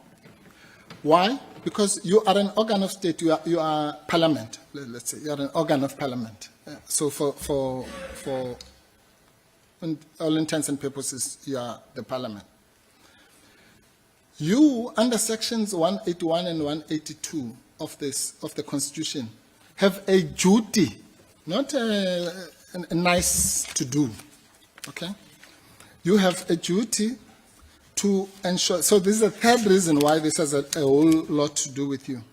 Why? Because you are an organ of state, you are parliament, let's say, you are an organ of parliament. So for all intents and purposes, you are the parliament. You, under sections 181 and 182 of the Constitution, have a duty, not a nice to do, okay? You have a duty to ensure, so this is the third reason why this has a whole lot to do with you.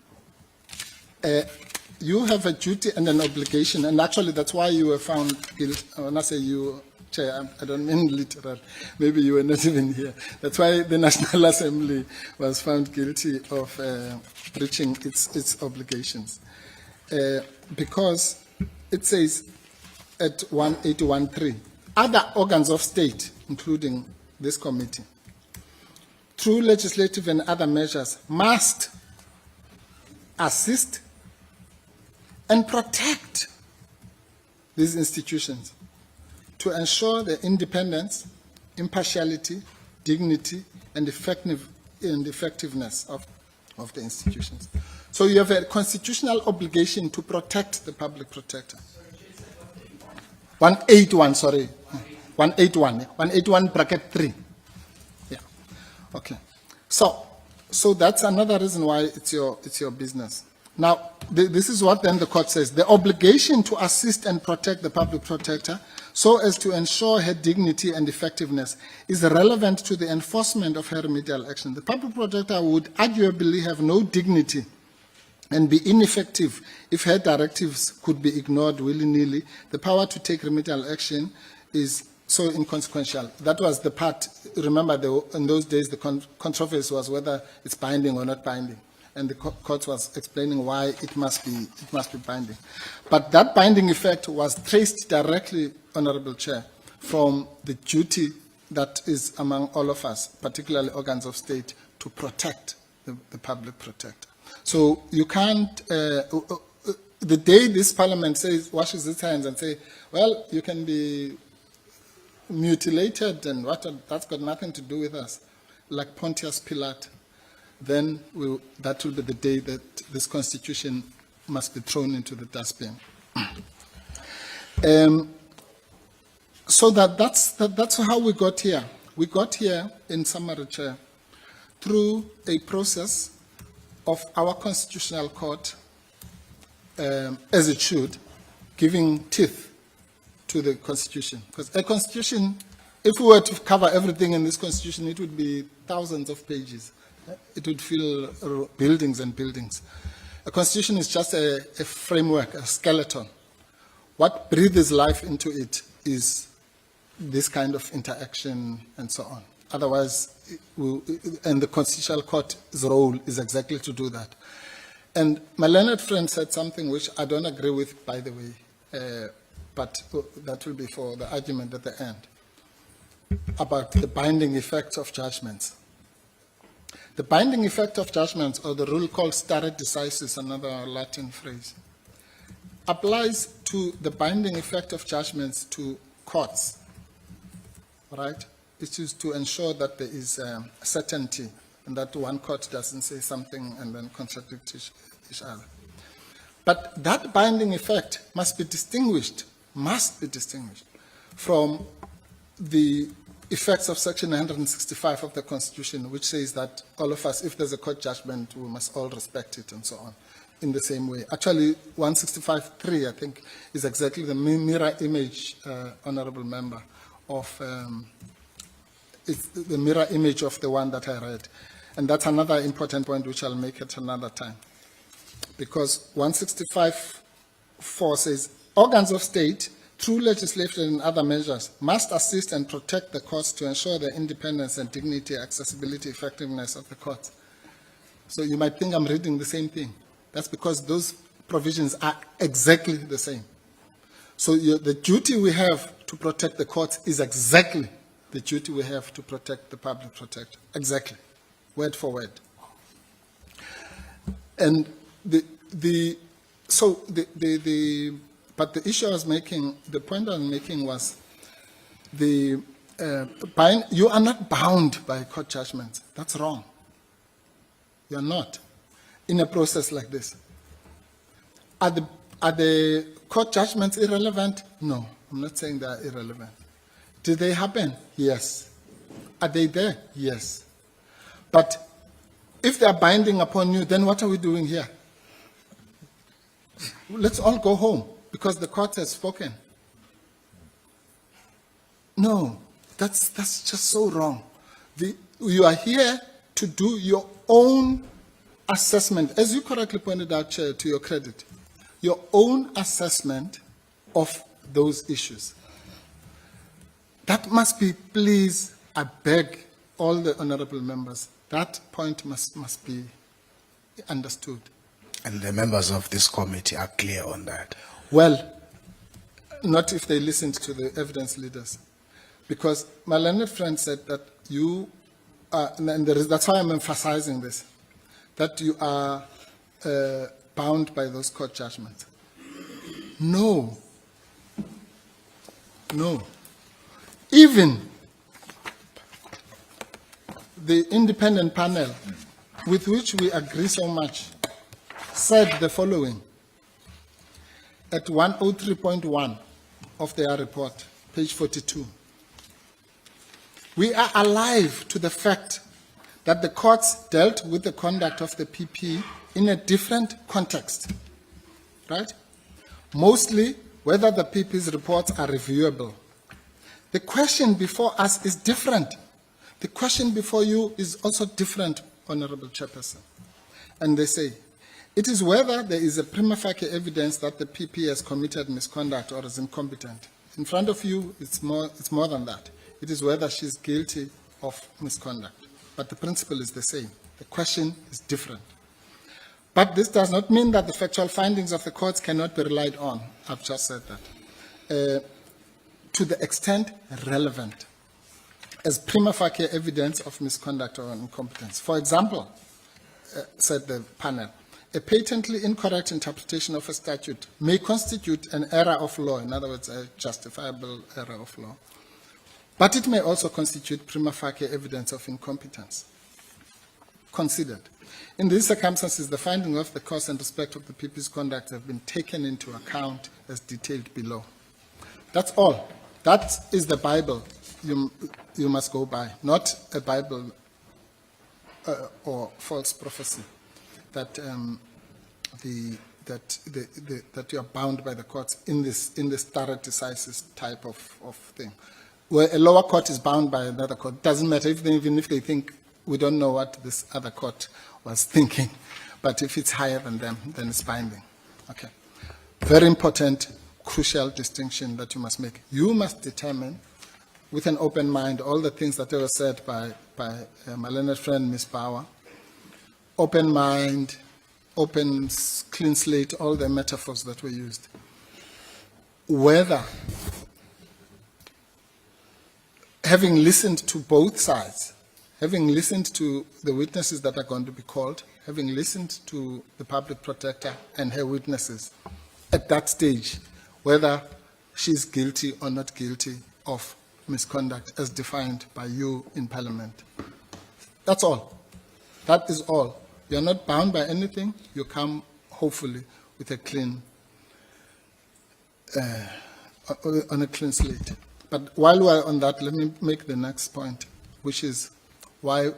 You have a duty and an obligation, and actually that's why you were found guilty. When I say you, Chair, I don't mean literal. Maybe you were not even here. That's why the National Assembly was found guilty of breaching its obligations. Because it says at 181.3, other organs of state, including this committee, through legislative and other measures, must assist and protect these institutions to ensure the independence, impartiality, dignity, and effectiveness of the institutions. So you have a constitutional obligation to protect the public protector. 181, sorry. 181 bracket 3. Yeah. Okay. So that's another reason why it's your business. Now, this is what then the court says. The obligation to assist and protect the public protector so as to ensure her dignity and effectiveness is relevant to the enforcement of her remedial action. The public protector would arguably have no dignity and be ineffective if her directives could be ignored willy-nilly. The power to take remedial action is so inconsequential. That was the part, remember, in those days the controversy was whether it's binding or not binding. And the court was explaining why it must be binding. But that binding effect was traced directly, Honorable Chair, from the duty that is among all of us, particularly organs of state, to protect the public protector. So you can't, the day this parliament says, washes its hands and say, well, you can be mutilated and that's got nothing to do with us, like Pontius Pilate, then that will be the day that this constitution must be thrown into the dustbin. So that's how we got here. We got here, in summary, Chair, through a process of our Constitutional Court, as it should, giving teeth to the Constitution. Because a Constitution, if we were to cover everything in this Constitution, it would be thousands of pages. It would fill buildings and buildings. A Constitution is just a framework, a skeleton. What breathes life into it is this kind of interaction and so on. Otherwise, and the Constitutional Court's role is exactly to do that. And my learned friend said something which I don't agree with, by the way, but that will be for the argument at the end, about the binding effects of judgments. The binding effect of judgments, or the rule called stare decisis, another Latin phrase, applies to the binding effect of judgments to courts, right? It is to ensure that there is certainty and that one court doesn't say something and then contradict each other. But that binding effect must be distinguished from the effects of Section 165 of the Constitution, which says that all of us, if there's a court judgment, we must all respect it and so on, in the same way. Actually, 165.3, I think, is exactly the mirror image, Honorable Member, of it's the mirror image of the one that I read. And that's another important point which I'll make at another time. Because 165.4 says, organs of state, through legislation and other measures, must assist and protect the courts to ensure the independence and dignity, accessibility, effectiveness of the courts. So you might think I'm reading the same thing. That's because those provisions are exactly the same. So the duty we have to protect the courts is exactly the duty we have to protect the public protector. Exactly, word for word. And but the issue I was making, the point I was making was you are not bound by court judgments. That's wrong. You are not in a process like this. Are the court judgments irrelevant? No, I'm not saying they are irrelevant. Did they happen? Yes. Are they there? Yes. But if they are binding upon you, then what are we doing here? Let's all go home because the court has spoken. No, that's just so wrong. You are here to do your own assessment, as you correctly pointed out, Chair, to your credit, your own assessment of those issues. That must be, please, I beg all the honorable members, that point must be understood. And the members of this committee are clear on that. Well, not if they listened to the evidence leaders. Because my learned friend said that you are, and that's why I'm emphasizing this, that you are bound by those court judgments. No. No. Even the independent panel, with which we agree so much, said the following at 103.1 of their report, page 42. We are alive to the fact that the courts dealt with the conduct of the PP in a different context, right? Mostly whether the PP's reports are reviewable. The question before us is different. The question before you is also different, Honorable Chairperson. And they say, it is whether there is a prima facie evidence that the PP has committed misconduct or is incompetent. In front of you, it's more than that. It is whether she's guilty of misconduct. But the principle is the same. The question is different. But this does not mean that the factual findings of the courts cannot be relied on. I've just said that. To the extent relevant as prima facie evidence of misconduct or incompetence. For example, said the panel, a patently incorrect interpretation of a statute may constitute an error of law, in other words, a justifiable error of law, but it may also constitute prima facie evidence of incompetence. Considered. In these circumstances, the finding of the cause and respect of the PP's conduct have been taken into account as detailed below. That's all. That is the Bible you must go by, not a Bible or false prophecy that that you are bound by the courts in this stare decisis type of thing. Where a lower court is bound by another court, doesn't matter even if they think we don't know what this other court was thinking, but if it's higher than them, then it's binding. Okay. Very important, crucial distinction that you must make. You must determine, with an open mind, all the things that were said by my learned friend, Ms. Bauer. Open mind, open, clean slate, all the metaphors that were used. Whether, having listened to both sides, having listened to the witnesses that are going to be called, having listened to the public protector and her witnesses, at that stage, whether she's guilty or not guilty of misconduct as defined by you in Parliament. That's all. That is all. You're not bound by anything. You come, hopefully, with a clean, on a clean slate. But while we're on that, let me make the next point, which is why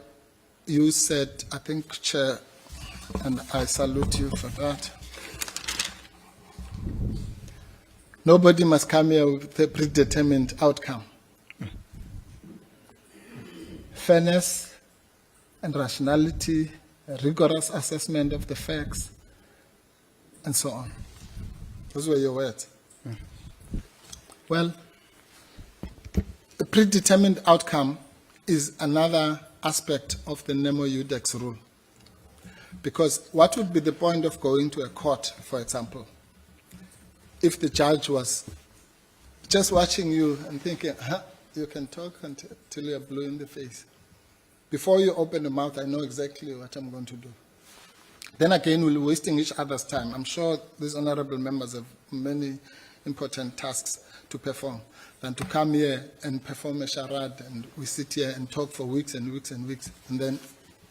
you said, I think, Chair, and I salute you for that, nobody must come here with a predetermined outcome. Fairness and rationality, a rigorous assessment of the facts, and so on. Those were your words. Well, a predetermined outcome is another aspect of the Nemo Iudex rule. Because what would be the point of going to a court, for example, if the judge was just watching you and thinking, you can talk until you're blue in the face. Before you open the mouth, I know exactly what I'm going to do. Then again, we're wasting each other's time. I'm sure these honorable members have many important tasks to perform than to come here and perform a charade and we sit here and talk for weeks and weeks and weeks. And then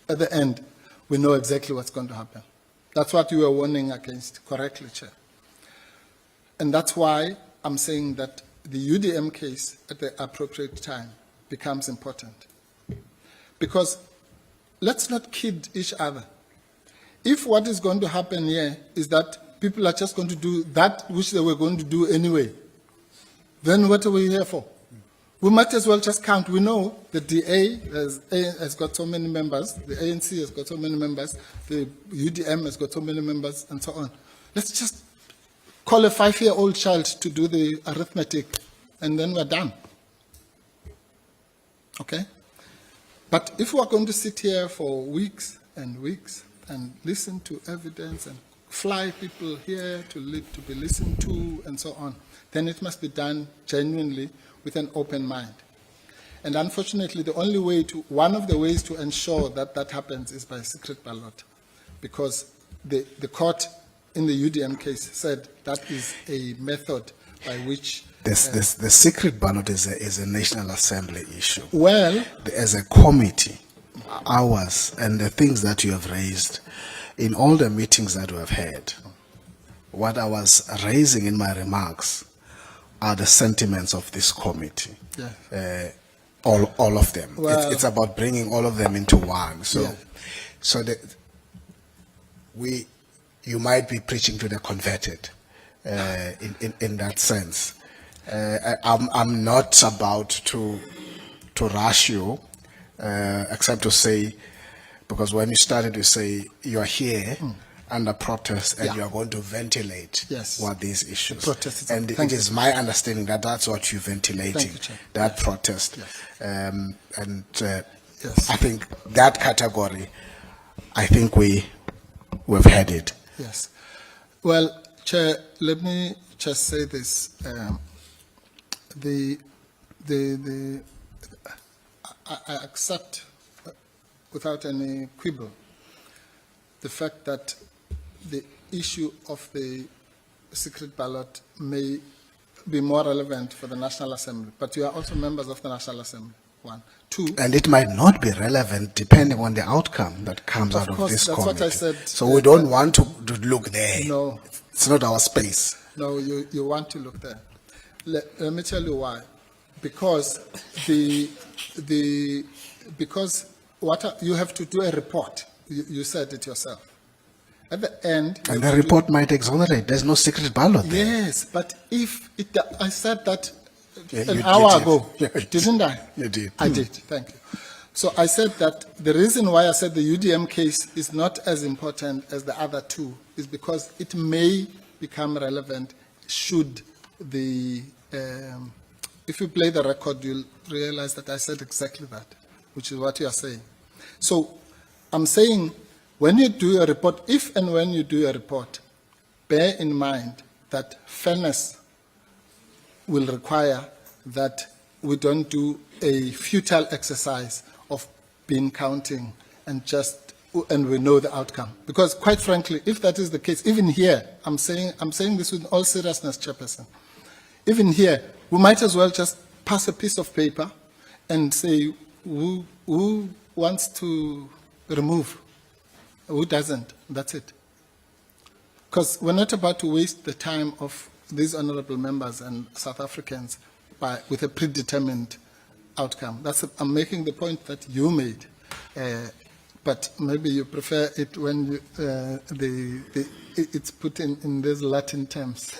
at the end, we know exactly what's going to happen. That's what you were warning against, correctly, Chair. And that's why I'm saying that the UDM case at the appropriate time becomes important. Because let's not kid each other. If what is going to happen here is that people are just going to do that which they were going to do anyway, then what are we here for? We might as well just count. We know the DA has got so many members, the ANC has got so many members, the UDM has got so many members, and so on. Let's just call a 5-year-old child to do the arithmetic, and then we're done. Okay? But if we're going to sit here for weeks and weeks and listen to evidence and fly people here to be listened to and so on, then it must be done genuinely with an open mind. And unfortunately, one of the ways to ensure that that happens is by secret ballot, because the court in the UDM case said that is a method by which the secret ballot is a National Assembly issue. Well, as a committee, ours and the things that you have raised in all the meetings that we have had, what I was raising in my remarks are the sentiments of this committee. yeah. All of them. Well, it's about bringing all of them into one. So, yeah. You might be preaching to the converted in that sense. I'm not about to rush you, except to say, because when you started to say you are here under protest and Yeah. you are going to ventilate Yes. what these issues. Protest is- And thank it you. is my understanding that that's what you're ventilating, Thank you, Chair. that protest. Yes. Yes. I think that category, I think we've had it. Yes. Well, Chair, let me just say this. I accept, without any quibble, the fact that the issue of the secret ballot may be more relevant for the National Assembly, but you are also members of the National Assembly, 1. 2, And it might not be relevant depending on the outcome that comes out of course, this that's committee. what I said. So we don't want to look there. No. It's not our space. No, you want to look there. Let me tell you why. Because because you have to do a report. You said it yourself. At the end. you And have the to report might exonerate. There's no secret ballot there. Yes, but if it, I said that Yeah, an you hour did. ago, Yeah, you didn't I? You did. I did, thank you. So I said that the reason why I said the UDM case is not as important as the other two is because it may become relevant should if you play the record, you'll realize that I said exactly that, which is what you are saying. So I'm saying when you do a report, if and when you do a report, bear in mind that fairness will require that we don't do a futile exercise of bean counting and we know the outcome. Because quite frankly, if that is the case, even here, I'm saying this with all seriousness, Chairperson, even here, we might as well just pass a piece of paper and say who wants to remove, who doesn't, that's it. Because we're not about to waste the time of these honorable members and South Africans with a predetermined outcome. I'm making the point that you made, but maybe you prefer it when it's put in these Latin terms.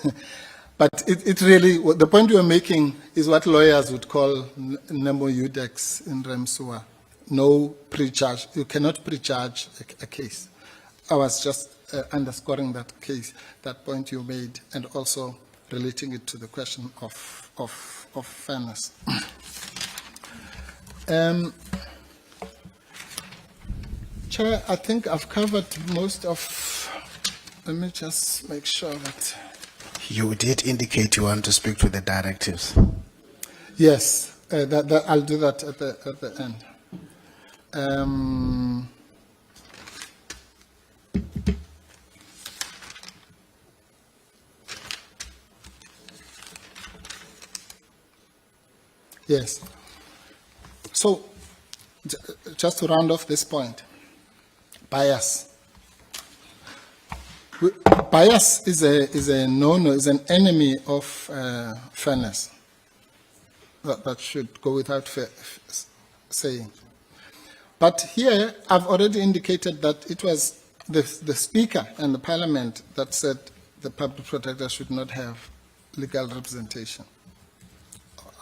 But it really, the point you are making is what lawyers would call nemo iudex in rem sua. No pre-charge. You cannot pre-charge a case. I was just underscoring that point you made, and also relating it to the question of fairness. Chair, I think I've covered most of. Let me just make sure that. You did indicate you want to speak to the directives. Yes, I'll do that at the end. Yes. So, just to round off this point, bias. Bias is a no-no, is an enemy of fairness. That should go without saying. But here, I've already indicated that it was the Speaker and the Parliament that said the Public Protector should not have legal representation.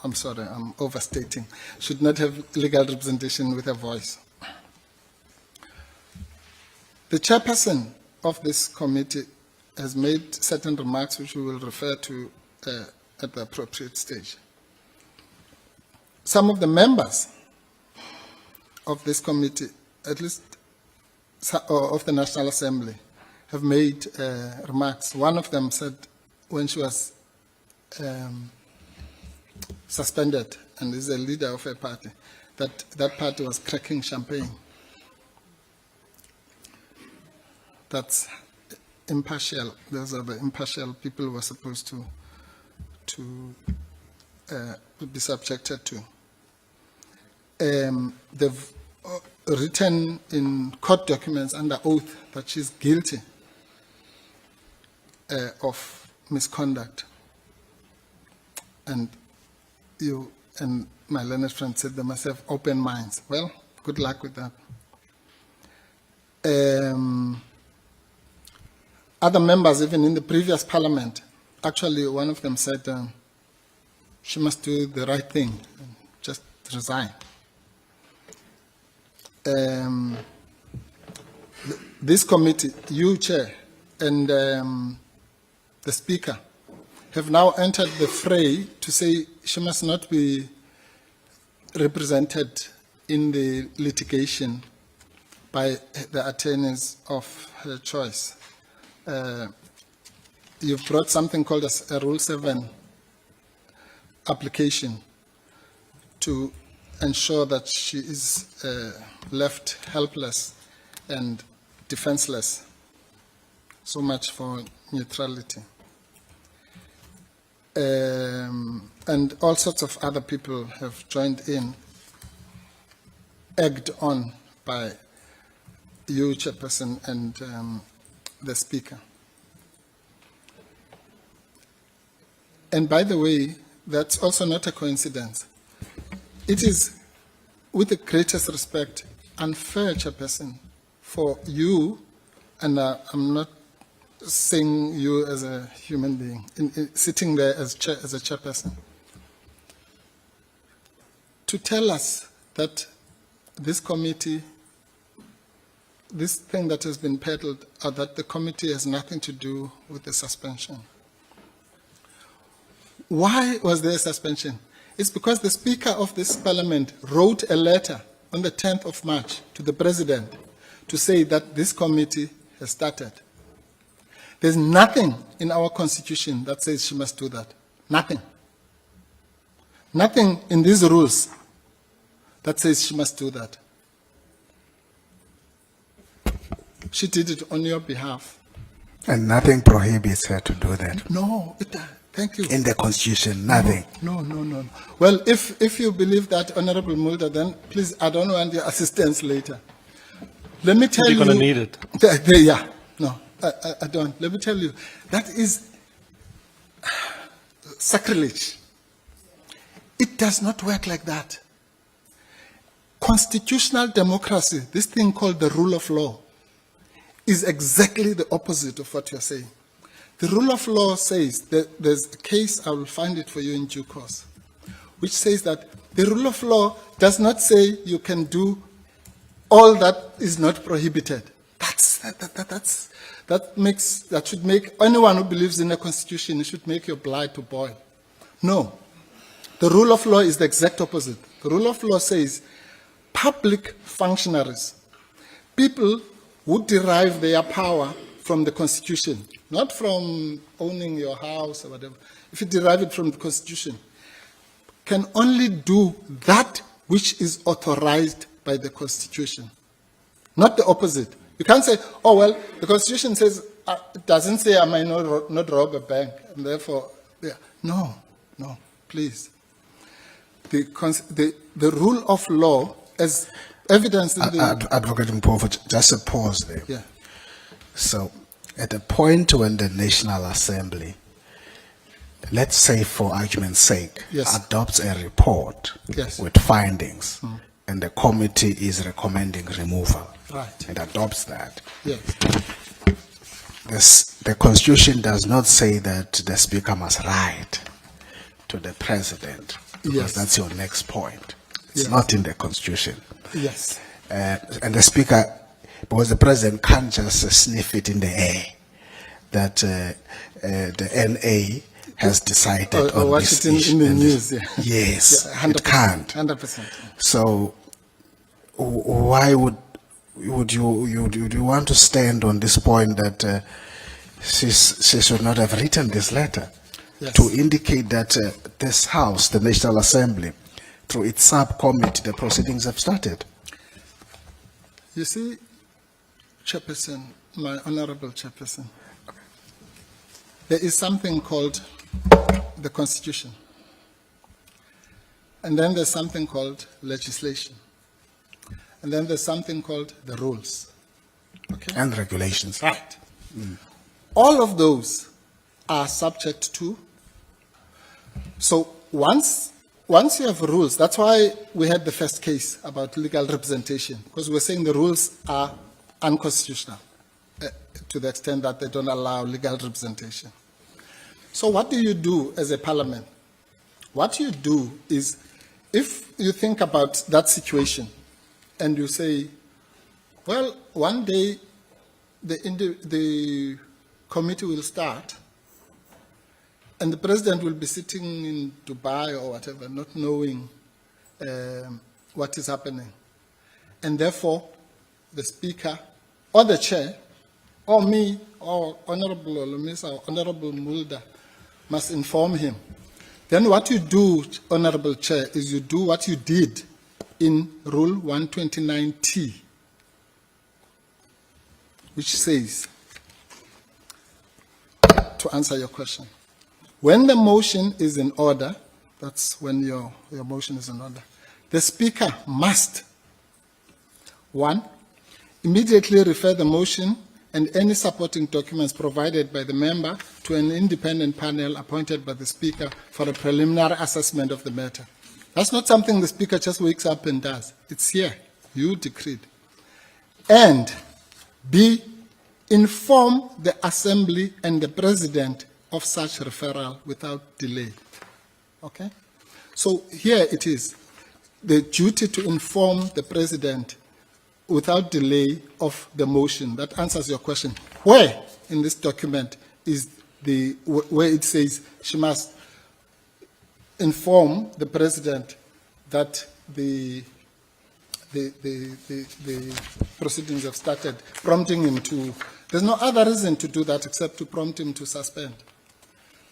I'm sorry, I'm overstating. Should not have legal representation with a voice. The chairperson of this committee has made certain remarks which we will refer to at the appropriate stage. Some of the members of this committee, at least of the National Assembly, have made remarks. One of them said when she was suspended and is a leader of a party, that party was cracking champagne. That's impartial. Those are the impartial people who are supposed to be subjected to. They've written in court documents under oath that she's guilty of misconduct. And you and my learned friend said they must have open minds. Well, good luck with that. Other members, even in the previous parliament, actually one of them said she must do the right thing, just resign. This committee, you, Chair, and the Speaker, have now entered the fray to say she must not be represented in the litigation by the attorneys of her choice. You've brought something called a Rule 7 application to ensure that she is left helpless and defenseless. So much for neutrality. And all sorts of other people have joined in, egged on by you, Chairperson, and the Speaker. And by the way, that's also not a coincidence. It is, with the greatest respect, unfair, Chairperson, for you, and I'm not saying you as a human being, sitting there as a chairperson, to tell us that this committee, this thing that has been peddled, that the committee has nothing to do with the suspension. Why was there a suspension? It's because the Speaker of this Parliament wrote a letter on the 10th of March to the President to say that this committee has started. There's nothing in our Constitution that says she must do that. Nothing. Nothing in these rules that says she must do that. She did it on your behalf. And nothing prohibits her to do that. No, thank you. In the Constitution, nothing. No. Well, if you believe that, Honorable Mulder, then please, I don't want your assistance later. Let me tell you. You're going to need it. Yeah, no, I don't. Let me tell you, that is sacrilege. It does not work like that. Constitutional democracy, this thing called the rule of law, is exactly the opposite of what you're saying. The rule of law says that there's a case, I will find it for you in due course, which says that the rule of law does not say you can do all that is not prohibited. That should make anyone who believes in the Constitution, it should make your blood to boil. No. The rule of law is the exact opposite. The rule of law says public functionaries, people who derive their power from the Constitution, not from owning your house or whatever. If you derive it from the Constitution, can only do that which is authorized by the Constitution, not the opposite. You can't say, oh, well, the Constitution says, it doesn't say I might not rob a bank, and therefore, yeah. No, please. The rule of law, as evidence in the... Advocate Mpofu, just a pause there. Yeah. So, at the point when the National Assembly, let's say for argument's sake, Yes. adopts a report Yes. with findings, and the committee is recommending removal, Right. and adopts that, Yes. the Constitution does not say that the Speaker must write to the President, because Yes. that's your next point. It's Yes. not in the Constitution. Yes. And the Speaker, because the President can't just sniff it in the air that the NA has decided Or on watch this it in issue. the And news, yeah. Yes, Yeah, it can't. 100%. So why would you want to stand on this point that she should not have written this letter? Yes. To indicate that this House, the National Assembly, through its subcommittee, the proceedings have started. You see, Chairperson, my honorable Chairperson, there is something called the Constitution. And then there's something called legislation. And then there's something called the rules. Okay? And regulations. Right. All of those are subject to. So once you have rules, that's why we had the first case about legal representation, because we're saying the rules are unconstitutional to the extent that they don't allow legal representation. So what do you do as a parliament? What you do is, if you think about that situation and you say, well, one day the committee will start and the president will be sitting in Dubai or whatever, not knowing what is happening. And therefore, the speaker or the chair or me or Honorable Olomisa or Honorable Mulder must inform him. Then what you do, Honorable Chair, is you do what you did in Rule 129T, which says, to answer your question, when the motion is in order, that's when your motion is in order, the Speaker must, 1, immediately refer the motion and any supporting documents provided by the member to an independent panel appointed by the Speaker for a preliminary assessment of the matter. That's not something the Speaker just wakes up and does. It's here. You decreed. And B, inform the Assembly and the President of such referral without delay. Okay? So here it is. The duty to inform the President without delay of the motion. That answers your question. Where in this document is where it says she must inform the President that the proceedings have started, prompting him to, there's no other reason to do that except to prompt him to suspend.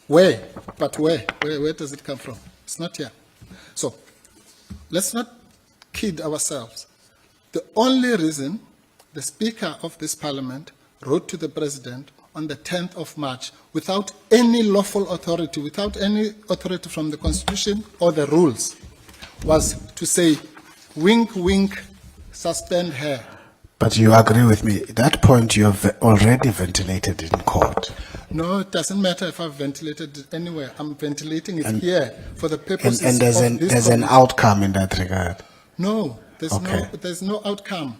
Where? But where? Where does it come from? It's not here. So, let's not kid ourselves. The only reason the Speaker of this Parliament wrote to the President on the 10th of March without any lawful authority, without any authority from the Constitution or the rules, was to say, wink, wink, suspend her. But you agree with me, that point you have already ventilated in court. No, it doesn't matter if I've ventilated it anywhere. I'm ventilating it here for the purposes And there's of this there's an committee. outcome in that regard. No, there's no outcome.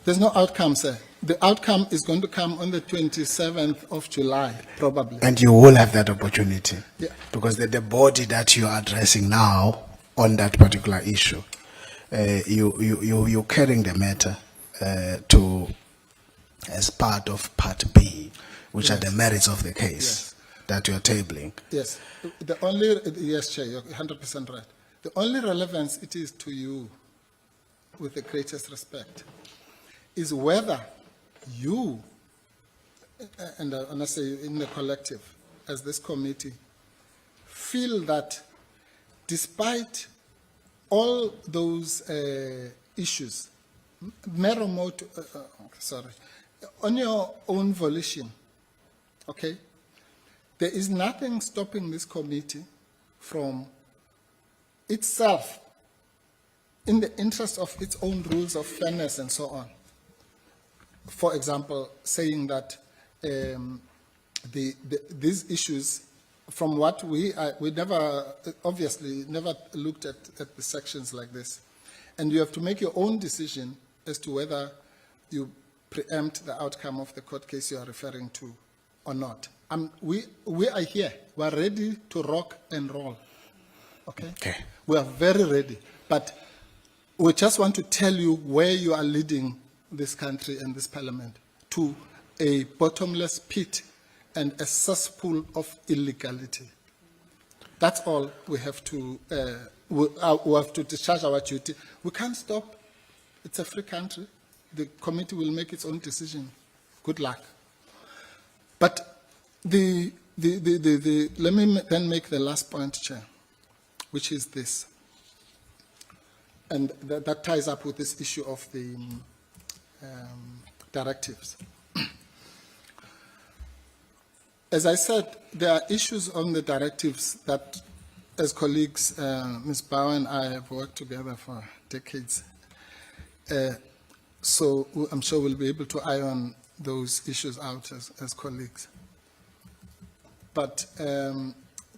There's no outcome, sir. The outcome is going to come on the 27th of July, probably. And you will have that opportunity. Yeah. Because the body that you are addressing now on that particular issue, you're carrying the matter as part of Part B, which are the merits of the case that you're tabling. Yes. Yes, Chair, you're 100% right. The only relevance it is to you, with the greatest respect, is whether you, and I say in the collective, as this committee, feel that despite all those issues, on your own volition, okay, there is nothing stopping this committee from itself, in the interest of its own rules of fairness and so on. For example, saying that these issues, from what we never, obviously, never looked at the sections like this. And you have to make your own decision as to whether you preempt the outcome of the court case you are referring to or not. We are here. We are ready to rock and roll. Okay? We are very ready. But we just want to tell you where you are leading this country and this Parliament, to a bottomless pit and a cesspool of illegality. That's all we have to, we have to discharge our duty. We can't stop. It's a free country. The committee will make its own decision. Good luck. But let me then make the last point, Chair, which is this. And that ties up with this issue of the directives. As I said, there are issues on the directives that, as colleagues, Ms. Bauer and I have worked together for decades. So I'm sure we'll be able to iron those issues out as colleagues. But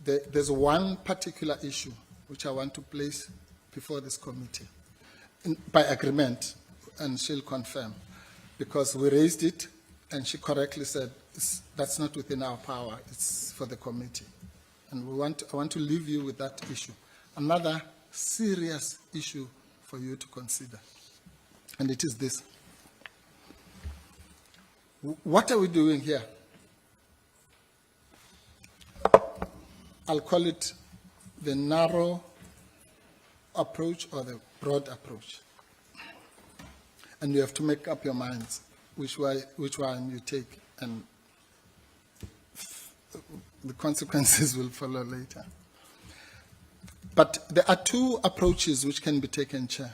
there's one particular issue which I want to place before this committee, by agreement, and she'll confirm, because we raised it, and she correctly said, that's not within our power, it's for the committee. And I want to leave you with that issue. Another serious issue for you to consider, and it is this. What are we doing here? I'll call it the narrow approach or the broad approach. And you have to make up your minds which one you take, and the consequences will follow later. But there are two approaches which can be taken, Chair.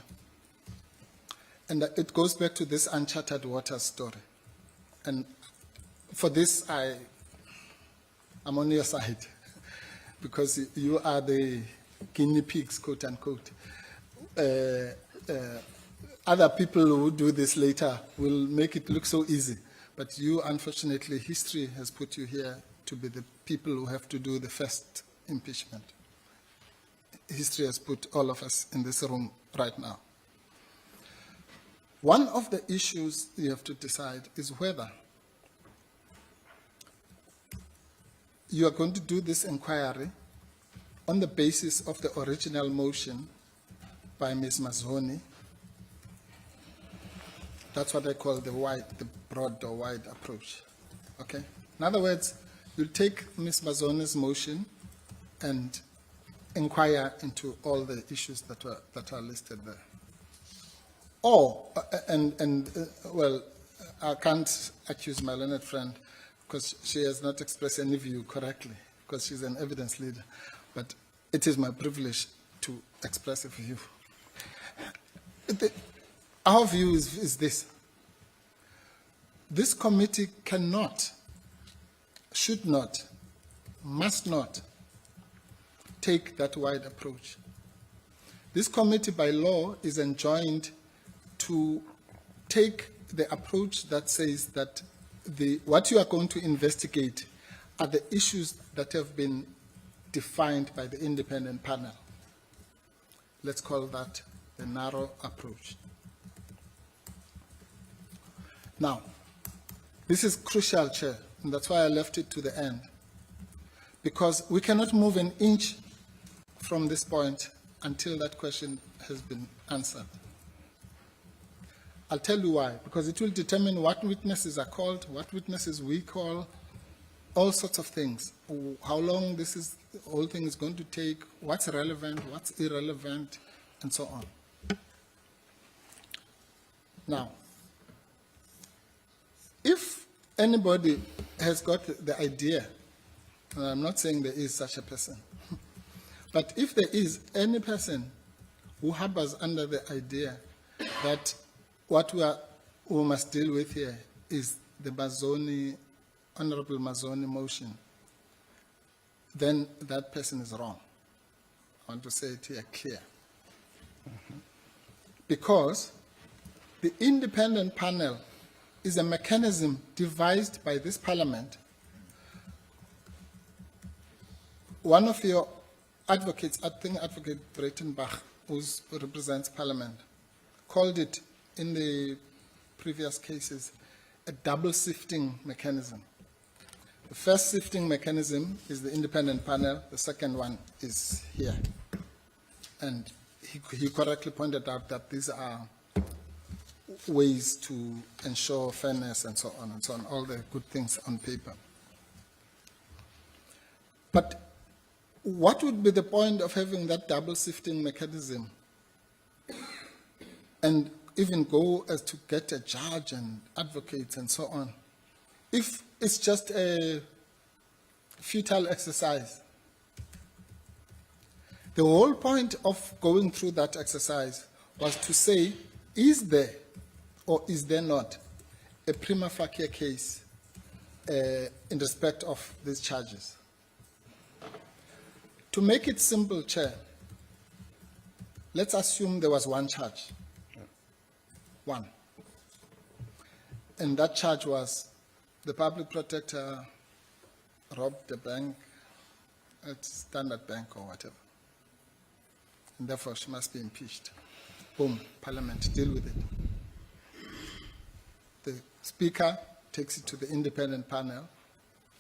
And it goes back to this uncharted waters story. And for this, I'm on your side, because you are the guinea pigs, quote unquote. Other people who do this later will make it look so easy. But you, unfortunately, history has put you here to be the people who have to do the first impeachment. History has put all of us in this room right now. One of the issues you have to decide is whether you are going to do this inquiry on the basis of the original motion by Ms. Mazzoni. That's what I call the broad or wide approach. Okay? In other words, you'll take Ms. Mazzoni's motion and inquire into all the issues that are listed there. Or, well, I can't accuse my learned friend because she has not expressed any view correctly because she's an evidence leader. But it is my privilege to express a view. Our view is this. This committee cannot, should not, must not take that wide approach. This committee by law is enjoined to take the approach that says that what you are going to investigate are the issues that have been defined by the independent panel. Let's call that the narrow approach. Now, this is crucial, Chair, and that's why I left it to the end, because we cannot move an inch from this point until that question has been answered. I'll tell you why, because it will determine what witnesses are called, what witnesses we call, all sorts of things, how long the whole thing is going to take, what's relevant, what's irrelevant, and so on. Now, if anybody has got the idea, and I'm not saying there is such a person, but if there is any person who harbors under the idea that what we must deal with here is the Honorable Mazzoni motion, then that person is wrong. I want to say it here clear. Because the independent panel is a mechanism devised by this Parliament. One of your advocates, I think Advocate Breitenbach, who represents Parliament, called it in the previous cases a double sifting mechanism. The first sifting mechanism is the independent panel, the second one is here. And he correctly pointed out that these are ways to ensure fairness and so on, all the good things on paper. But what would be the point of having that double sifting mechanism and even go as to get a judge and advocates and so on, if it's just a futile exercise? The whole point of going through that exercise was to say, is there or is there not a prima facie case in respect of these charges? To make it simple, Chair, let's assume there was one charge. One. And that charge was the public protector robbed the bank at Standard Bank or whatever. And therefore she must be impeached. Boom, Parliament, deal with it. The Speaker takes it to the independent panel.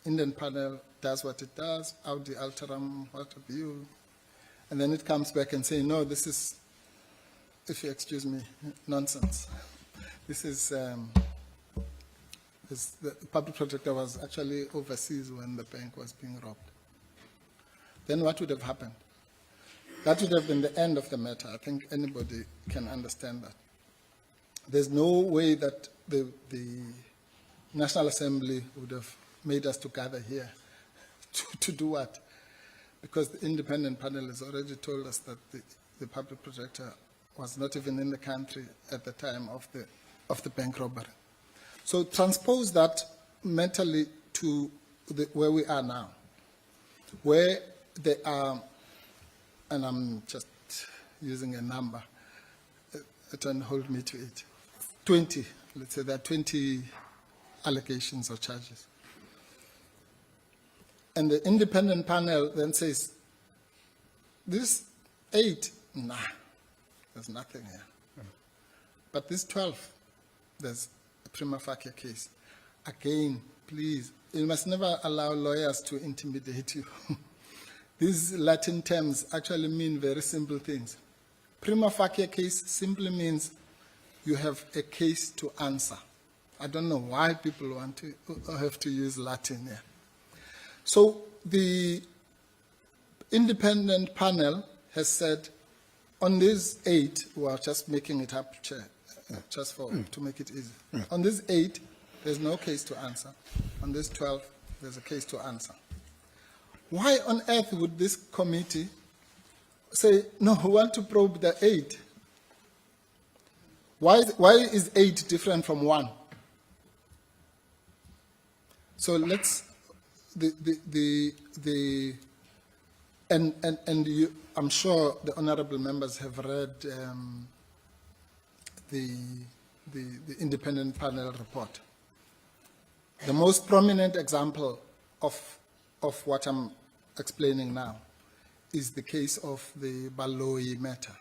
Independent panel does what it does, audi alteram, what have you. And then it comes back and says, no, this is, if you excuse me, nonsense. This is, the public protector was actually overseas when the bank was being robbed. Then what would have happened? That would have been the end of the matter. I think anybody can understand that. There's no way that the National Assembly would have made us to gather here to do what? Because the independent panel has already told us that the public protector was not even in the country at the time of the bank robbery. So transpose that mentally to where we are now, where there are, and I'm just using a number, don't hold me to it, 20, let's say there are 20 allegations or charges. And the independent panel then says, this 8, nah, there's nothing here. But this 12, there's a prima facie case. Again, please, you must never allow lawyers to intimidate you. These Latin terms actually mean very simple things. Prima facie case simply means you have a case to answer. I don't know why people want to have to use Latin here. So the independent panel has said, on these 8, we are just making it up, Chair, just to make it easy. On these 8, there's no case to answer. On this 12, there's a case to answer. Why on earth would this committee say, no, we want to probe the 8? Why is 8 different from 1? So let's, I'm sure the honorable members have read the independent panel report. The most prominent example of what I'm explaining now is the case of the Baloyi matter.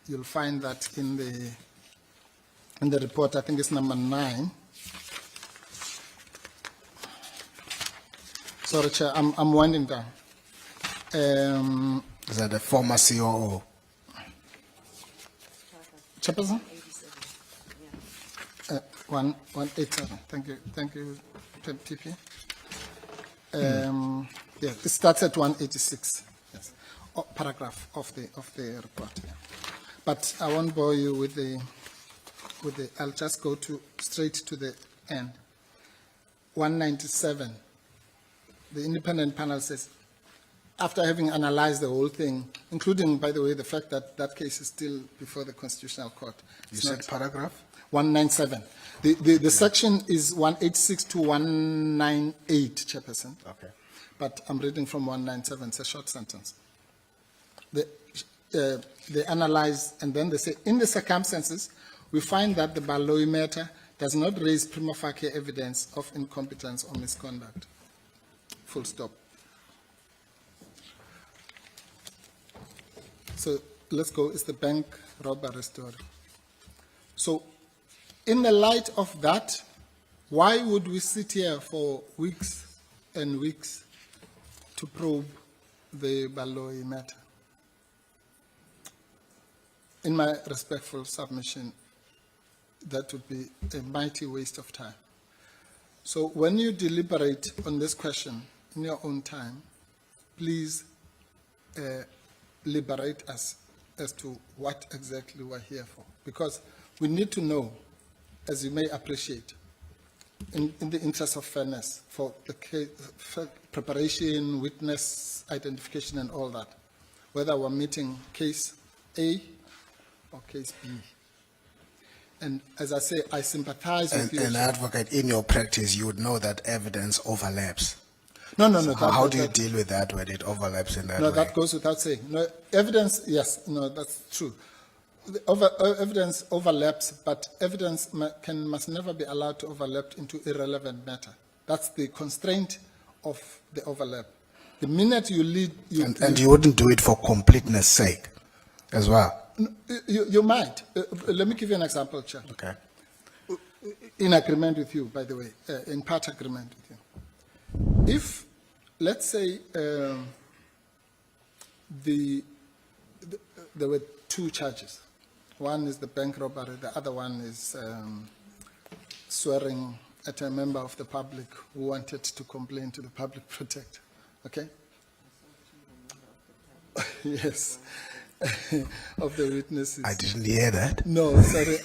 You'll find that in the report, I think it's number 9. Sorry, Chair, I'm winding down. Is that the former COO? Chairperson? 187. Thank you, TP. Yeah, it starts at 186. Yes, paragraph of the report. Yeah. But I won't bore you with the. I'll just go straight to the end. 197. The independent panel says, after having analyzed the whole thing, including, by the way, the fact that that case is still before the Constitutional Court. You said paragraph? 197. The section is 186 to 198, Chairperson. Okay. But I'm reading from 197. It's a short sentence. They analyze, and then they say, in the circumstances, we find that the Baloyi matter does not raise prima facie evidence of incompetence or misconduct. Full stop. So let's go, it's the bank robbery story. So in the light of that, why would we sit here for weeks and weeks to probe the Baloyi matter? In my respectful submission, that would be a mighty waste of time. So when you deliberate on this question in your own time, please liberate us as to what exactly we're here for. Because we need to know, as you may appreciate, in the interest of fairness, for the case, for preparation, witness identification and all that, whether we're meeting case A or case B. And as I say, I sympathize with you. An advocate, in your practice, you would know that evidence overlaps. No. How do you deal with that when it overlaps in that way? No, that goes without saying. No, evidence, yes, no, that's true. Evidence overlaps, but evidence must never be allowed to overlap into irrelevant matter. That's the constraint of the overlap. The minute you lead... And you wouldn't do it for completeness sake as well? You might. Let me give you an example, Chair. Okay. In agreement with you, by the way, in part agreement with you. If, let's say, there were 2 charges. One is the bank robbery, the other one is swearing at a member of the public who wanted to complain to the public protector. Okay? Yes. Of the witnesses. I didn't hear that. No, sorry.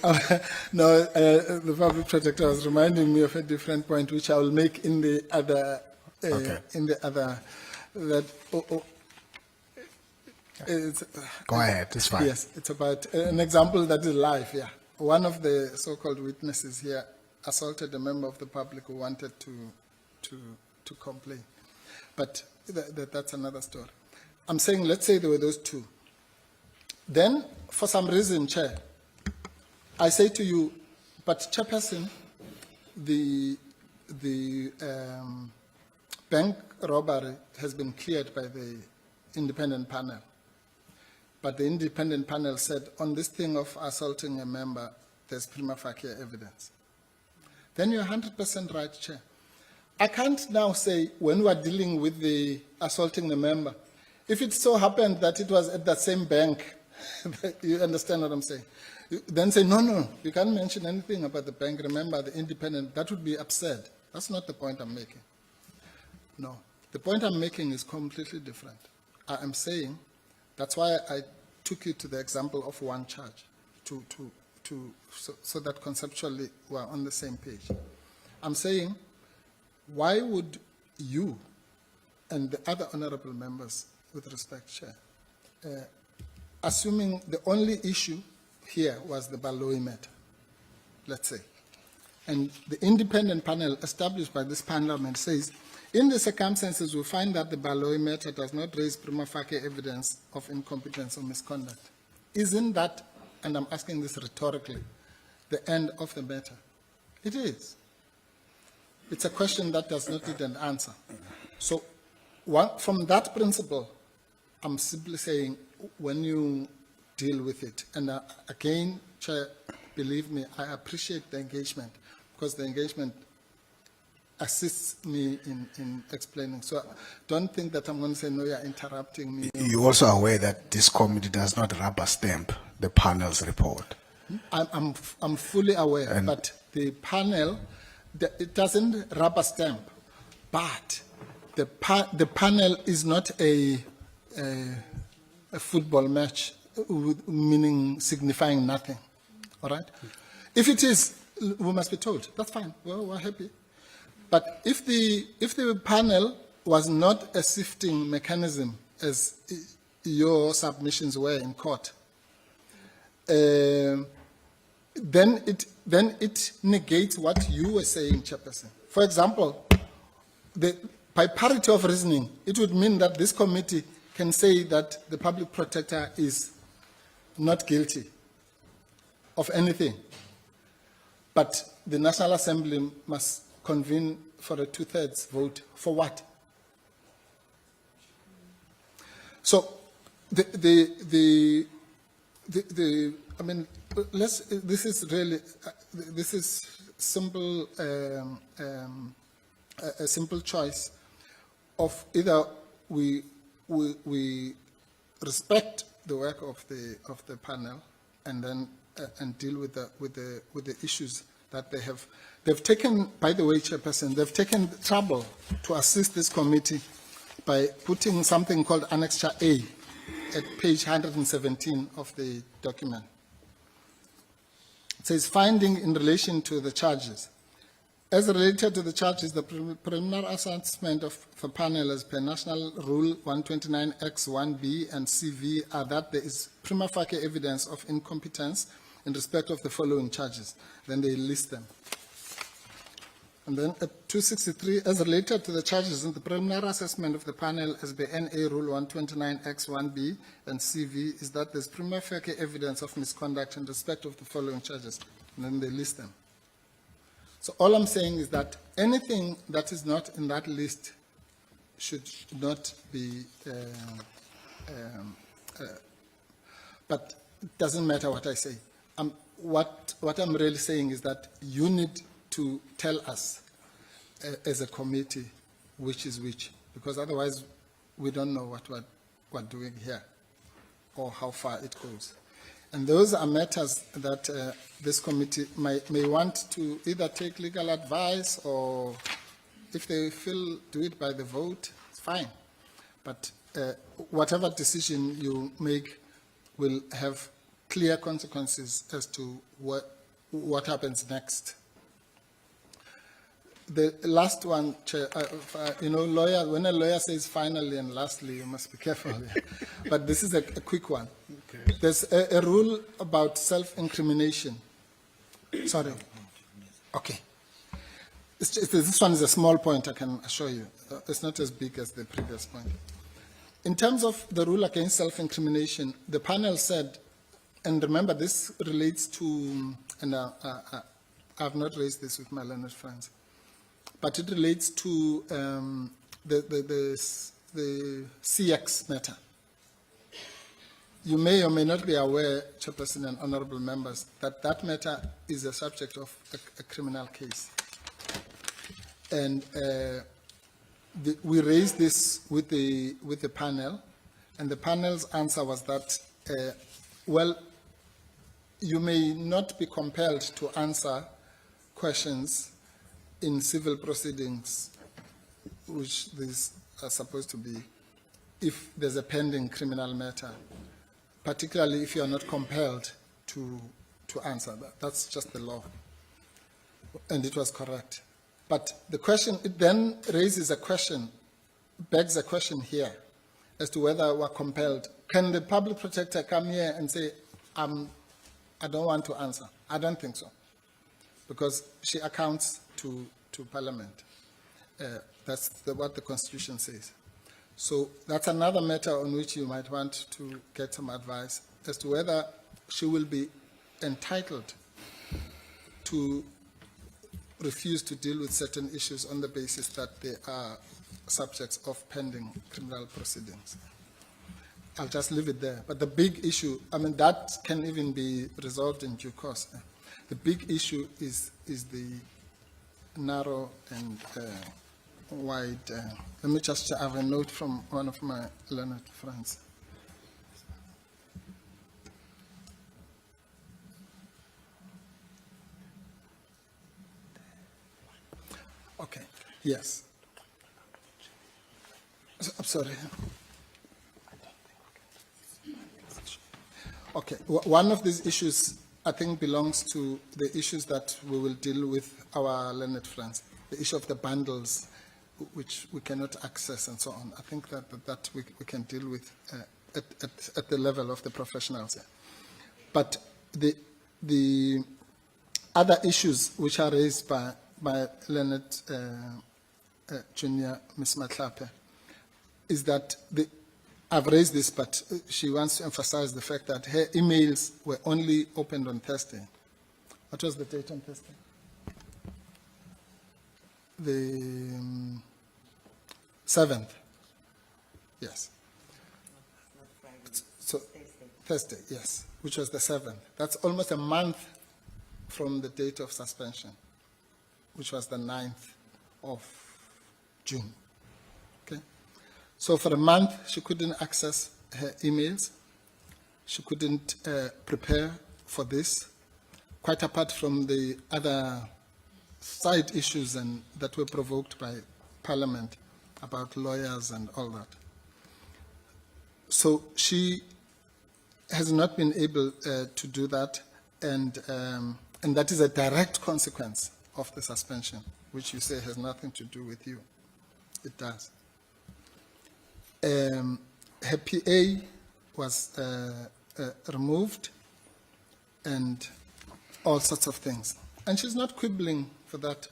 The public protector was reminding me of a different point, which I will make in the other. Okay. In the other, that. Go ahead. It's fine. Yes, it's about an example that is live. Yeah, one of the so-called witnesses here assaulted a member of the public who wanted to complain, but that's another story. I'm saying, let's say there were those 2. Then, for some reason, Chair, I say to you, but Chairperson, the bank robbery has been cleared by the independent panel. But the independent panel said on this thing of assaulting a member, there's prima facie evidence. Then you're 100% right, Chair. I can't now say when we're dealing with the assaulting the member, if it so happened that it was at that same bank, you understand what I'm saying? Then say, no, you can't mention anything about the bank. Remember, the independent, that would be absurd. That's not the point I'm making. No, the point I'm making is completely different. I'm saying, that's why I took you to the example of one charge, so that conceptually we're on the same page. I'm saying, why would you and the other honorable members, with respect, Chair, assuming the only issue here was the Baloyi matter, let's say, and the independent panel established by this parliament says, in the circumstances, we find that the Baloyi matter does not raise prima facie evidence of incompetence or misconduct. Isn't that, and I'm asking this rhetorically, the end of the matter? It is. It's a question that does not need an answer. So from that principle, I'm simply saying, when you deal with it, and again, Chair, believe me, I appreciate the engagement, because the engagement assists me in explaining. So don't think that I'm going to say, no, you're interrupting me. You're also aware that this committee does not rubber stamp the panel's report. I'm fully aware, but the panel, it doesn't rubber stamp, but the panel is not a football match, meaning signifying nothing, all right? If it is, we must be told, that's fine, well, we're happy. But if the panel was not a sifting mechanism, as your submissions were in court, then it negates what you were saying, Chairperson. For example, by parity of reasoning, it would mean that this committee can say that the public protector is not guilty of anything, but the National Assembly must convene for a 2/3 vote. For what? So I mean, this is really, this is simple, a simple choice of either we respect the work of the panel and then and deal with the issues that they have. They've taken, by the way, Chairperson, they've taken trouble to assist this committee by putting something called Annexure A at page 117 of the document. It says, finding in relation to the charges. As related to the charges, the preliminary assessment of the panel as per National Rule 129X1B and CV are that there is prima facie evidence of incompetence in respect of the following charges. Then they list them. And then at 263, as related to the charges in the preliminary assessment of the panel as per NA Rule 129X1B and CV is that there's prima facie evidence of misconduct in respect of the following charges. And then they list them. So all I'm saying is that anything that is not in that list should not be, but it doesn't matter what I say. What I'm really saying is that you need to tell us as a committee which is which, because otherwise we don't know what we're doing here or how far it goes. And those are matters that this committee may want to either take legal advice or if they feel do it by the vote, it's fine. But whatever decision you make will have clear consequences as to what happens next. The last one, Chair, lawyer, when a lawyer says finally and lastly, you must be careful. But this is a quick one. Okay. There's a rule about self-incrimination. Sorry. Okay. This one is a small point, I can assure you. It's not as big as the previous point. In terms of the rule against self-incrimination, the panel said, and remember this relates to I have not raised this with my learned friends, but it relates to the CX matter. You may or may not be aware, Chairperson and honorable members, that that matter is a subject of a criminal case. And we raised this with the panel, and the panel's answer was that, well, you may not be compelled to answer questions in civil proceedings, which these are supposed to be, if there's a pending criminal matter, particularly if you are not compelled to answer that. That's just the law. And it was correct. But the question, it then raises a question, begs a question here, as to whether we're compelled. Can the public protector come here and say, I don't want to answer? I don't think so, because she accounts to Parliament. That's what the Constitution says. So that's another matter on which you might want to get some advice as to whether she will be entitled to refuse to deal with certain issues on the basis that they are subjects of pending criminal proceedings. I'll just leave it there. But the big issue, I mean, that can even be resolved in due course. The big issue is the narrow and wide. Let me just have a note from one of my learned friends. Okay, yes. I'm sorry. Okay, one of these issues, I think, belongs to the issues that we will deal with our learned friends, the issue of the bundles, which we cannot access and so on. I think that we can deal with at the level of the professionals. But the other issues which are raised by Leonard Junior, Ms. Mkhwebane, is that I've raised this, but she wants to emphasize the fact that her emails were only opened on Thursday. What was the date on Thursday? The 7th. Yes. So Thursday, yes, which was the 7th. That's almost a month from the date of suspension, which was the 9th of June. Okay? So for a month, she couldn't access her emails. She couldn't prepare for this, quite apart from the other side issues that were provoked by Parliament about lawyers and all that. So she has not been able to do that, and that is a direct consequence of the suspension, which you say has nothing to do with you. It does. Her PA was removed, and all sorts of things. And she's not quibbling about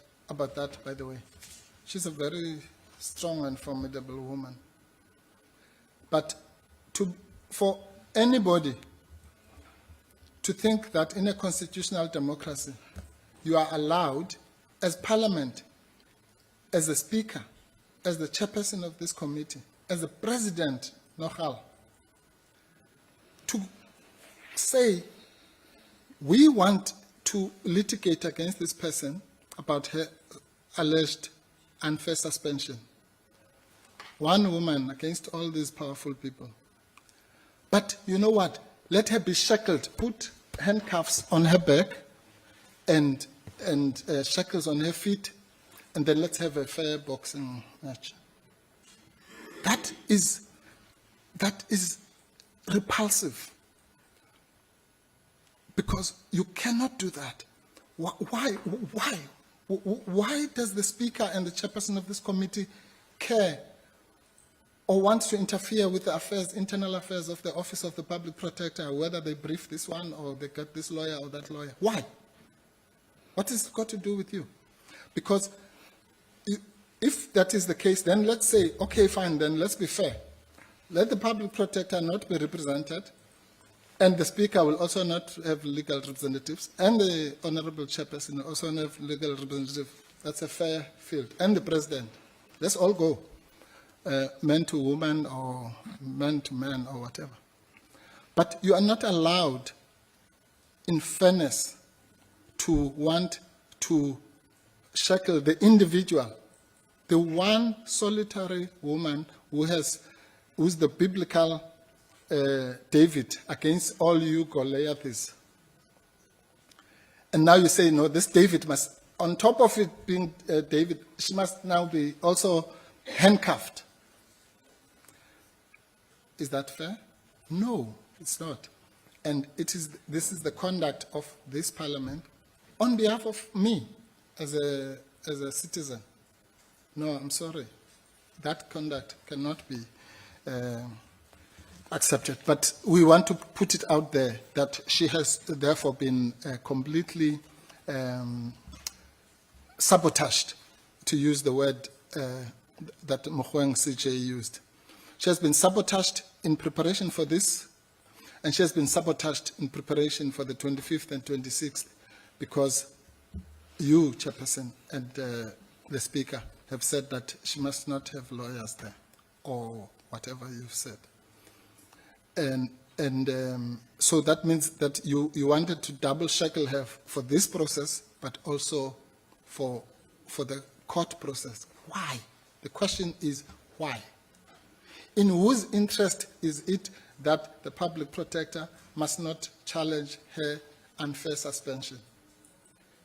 that, by the way. She's a very strong and formidable woman. But for anybody to think that in a constitutional democracy, you are allowed, as Parliament, as the Speaker, as the chairperson of this committee, as the President, Nohal, to say, we want to litigate against this person about her alleged unfair suspension. One woman against all these powerful people. But you know what? Let her be shackled, put handcuffs on her back and shackles on her feet, and then let's have a fair boxing match. That is repulsive, because you cannot do that. Why does the Speaker and the chairperson of this committee care or want to interfere with the internal affairs of the Office of the Public Protector, whether they brief this one or they get this lawyer or that lawyer? Why? What has it got to do with you? Because if that is the case, then let's say, okay, fine, then let's be fair. Let the Public Protector not be represented, And the Speaker will also not have legal representatives, and the Honorable Chairperson will also not have legal representative. That's a fair field. And the President. Let's all go. Man to woman or man to man or whatever. But you are not allowed, in fairness, to want to shackle the individual, the one solitary woman who's the biblical David against all you Goliaths. And now you say, no, this David must, on top of it being David, she must now be also handcuffed. Is that fair? No, it's not. And this is the conduct of this Parliament on behalf of me as a citizen. No, I'm sorry. That conduct cannot be accepted. But we want to put it out there that she has therefore been completely sabotaged, to use the word that Mkhwebane CJ used. She has been sabotaged in preparation for this, and she has been sabotaged in preparation for the 25th and 26th, because you, Chairperson, and the Speaker have said that she must not have lawyers there, or whatever you've said. And so that means that you wanted to double shackle her for this process, but also for the court process. Why? The question is why? In whose interest is it that the public protector must not challenge her unfair suspension?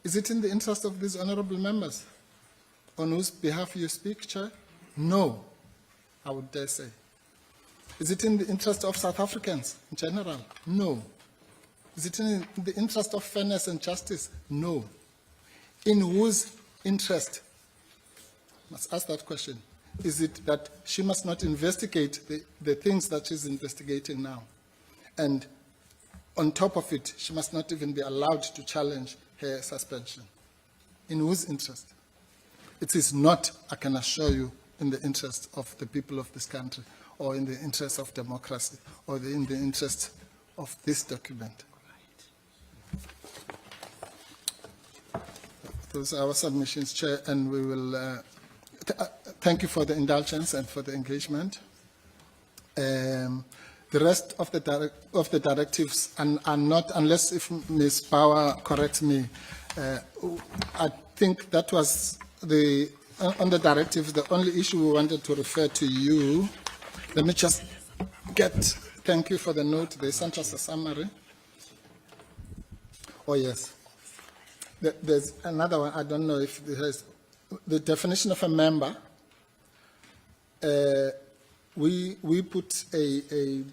Is it in the interest of these honorable members on whose behalf you speak, Chair? No, I would dare say. Is it in the interest of South Africans in general? No. Is it in the interest of fairness and justice? No. In whose interest? I must ask that question. Is it that she must not investigate the things that she's investigating now? And on top of it, she must not even be allowed to challenge her suspension. In whose interest? It is not, I can assure you, in the interest of the people of this country, or in the interest of democracy, or in the interest of this document. Those are our submissions, Chair, and we will thank you for the indulgence and for the engagement. The rest of the directives are not, unless if Ms. Bauer corrects me, I think that was on the directives, the only issue we wanted to refer to you. Let me just thank you for the note. They sent us a summary. Oh, yes. There's another one, I don't know if it has, the definition of a member. We put a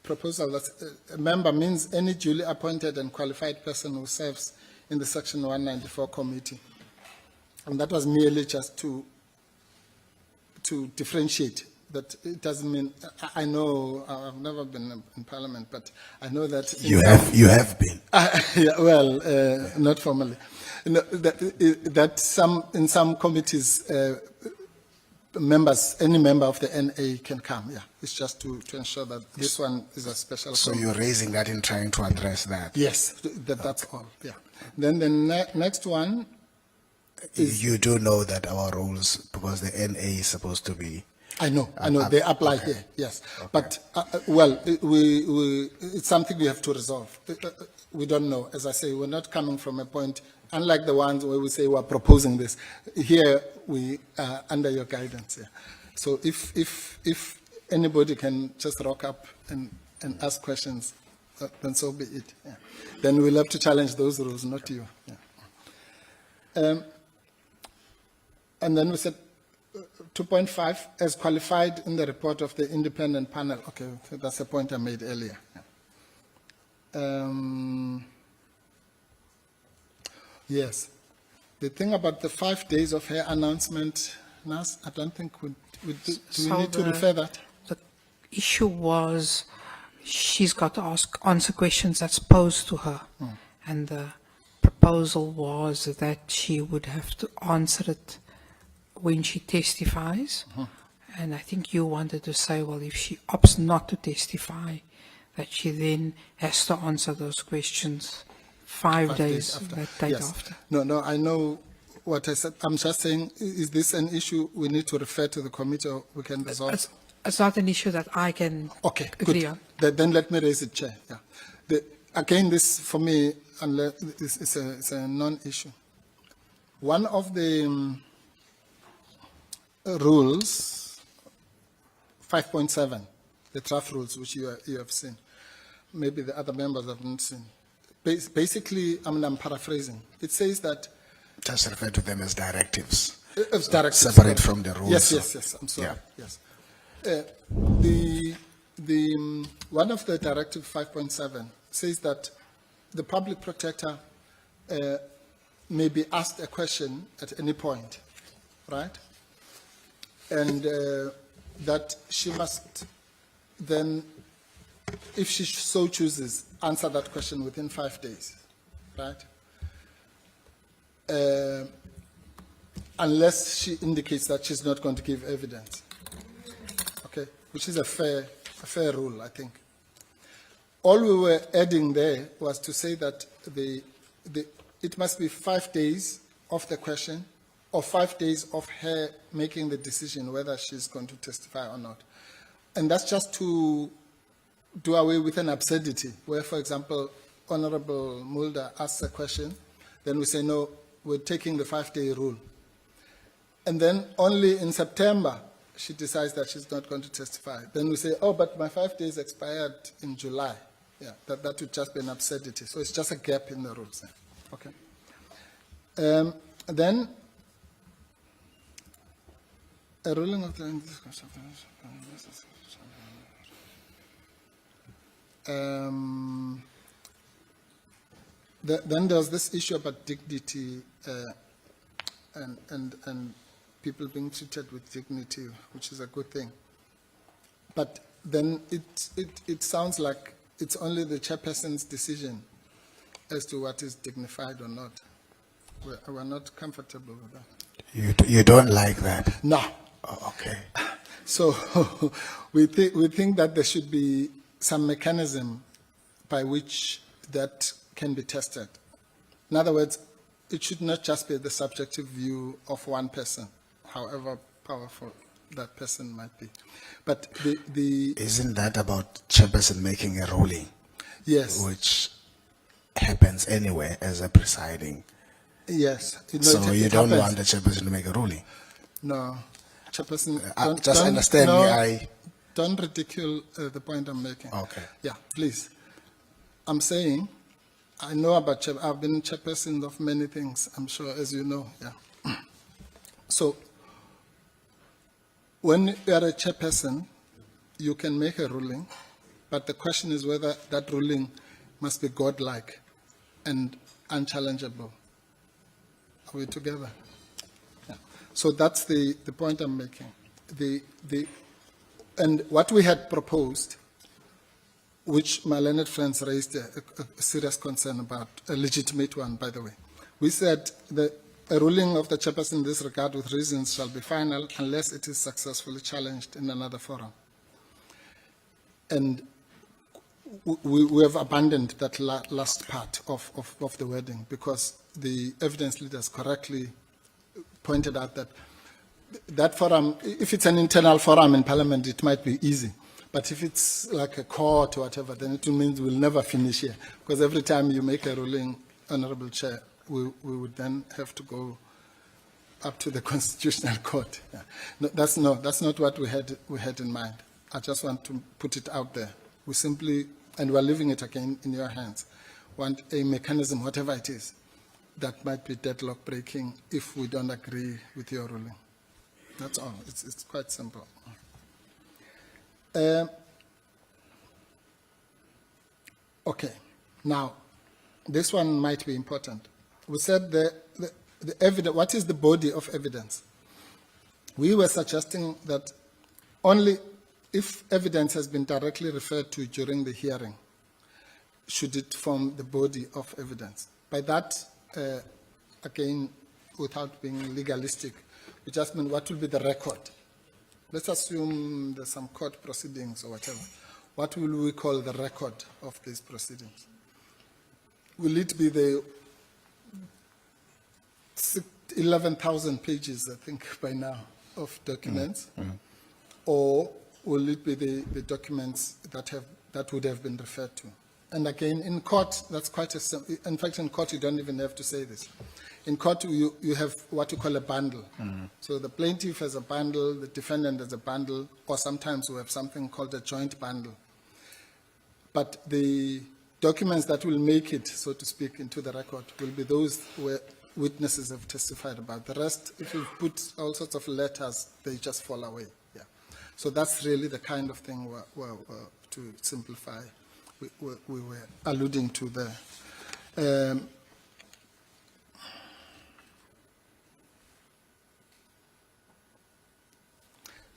proposal that a member means any duly appointed and qualified person who serves in the Section 194 committee. And that was merely just to differentiate. That it doesn't mean, I know, I've never been in Parliament, but I know that... You have been. Yeah, well, not formally. You know, that in some committees, members, any member of the NA can come, yeah. It's just to ensure that this one is a special... So you're raising that in trying to address that? Yes, that's all, yeah. Then the next one is... You do know that our rules, because the NA is supposed to be... I know, they apply here, yes. Okay. But, well, it's something we have to resolve. We don't know. As I say, we're not coming from a point, unlike the ones where we say we're proposing this. Here, we are under your guidance. Yeah. So if anybody can just rock up and ask questions, then so be it. Yeah. Then we'll have to challenge those rules, not you. Yeah. And then we said, 2.5, as qualified in the report of the independent panel. Okay, that's the point I made earlier. Yes. The thing about the 5 days of her announcement, Nas, I don't think do we need to refer that? The issue was she's got to answer questions that's posed to her. And the proposal was that she would have to answer it when she testifies, and I think you wanted to say, well, if she opts not to testify, that she then has to answer those questions 5 days after. that date Yes. after. No, I know what I said. I'm just saying, is this an issue we need to refer to the committee or we can resolve? It's not an issue that I can Okay, agree good. on. Then let me raise it, Chair. Yeah. Again, this for me, it's a non-issue. One of the rules, 5.7, the draft rules which you have seen, maybe the other members have not seen. Basically, I'm paraphrasing. It says that Just refer to them as directives. it's directives. Separate from the rules. Yes. I'm sorry. Yeah. Yes. One of the directive 5.7 says that the public protector may be asked a question at any point, right? And that she must then, if she so chooses, answer that question within 5 days, right? Unless she indicates that she's not going to give evidence, okay? Which is a fair rule, I think. All we were adding there was to say that it must be 5 days of the question or 5 days of her making the decision whether she's going to testify or not. And that's just to do away with an absurdity where, for example, Honorable Mulder asks a question, then we say, no, we're taking the 5-day rule. And then only in September, she decides that she's not going to testify. Then we say, oh, but my 5 days expired in July. Yeah, that would just be an absurdity. So it's just a gap in the rules. Okay. Then, a ruling of the... Then there's this issue about dignity and people being treated with dignity, which is a good thing. But then it sounds like it's only the chairperson's decision as to what is dignified or not. We're not comfortable with that. You don't like that? No. Oh, okay. So we think that there should be some mechanism by which that can be tested. In other words, it should not just be the subjective view of one person, however powerful that person might be. But Isn't that about chairperson making a ruling? Yes. Which happens anyway as a presiding. Yes. So you don't happens. want the chairperson to make a ruling? No. Chairperson, Just understand me, don't ridicule the point I'm making. Okay. Yeah, please. I'm saying, I know about I've been chairperson of many things, I'm sure, as you know. Yeah. So, when you are a chairperson, you can make a ruling, but the question is whether that ruling must be godlike and unchallengeable. Are we together? Yeah. So that's the point I'm making. And what we had proposed, which my learned friends raised a serious concern about, a legitimate one, by the way. We said that a ruling of the chairperson in this regard with reasons shall be final unless it is successfully challenged in another forum. And we have abandoned that last part of the wording because the evidence leaders correctly pointed out that that forum, if it's an internal forum in Parliament, it might be easy. But if it's like a court or whatever, then it means we'll never finish here. Because every time you make a ruling, Honorable Chair, we would then have to go up to the Constitutional Court. Yeah. No, that's not what we had in mind. I just want to put it out there. We simply, and we're leaving it again in your hands, want a mechanism, whatever it is, that might be deadlock breaking if we don't agree with your ruling. That's all. It's quite simple. Okay. Now, this one might be important. We said the evidence. What is the body of evidence? We were suggesting that only if evidence has been directly referred to during the hearing, should it form the body of evidence. By that, again, without being legalistic, we just mean what will be the record. Let's assume there's some court proceedings or whatever. what will we call the record of these proceedings? Will it be the 11,000 pages, I think, by now, of documents? Or will it be the documents that would have been referred to? And again, in court, that's quite in fact, in court, you don't even have to say this. In court, you have what you call a bundle. So the plaintiff has a bundle, the defendant has a bundle, or sometimes we have something called a joint bundle. But the documents that will make it, so to speak, into the record will be those where witnesses have testified about. The rest, if you put all sorts of letters, they just fall away. Yeah. So that's really the kind of thing to simplify we were alluding to there.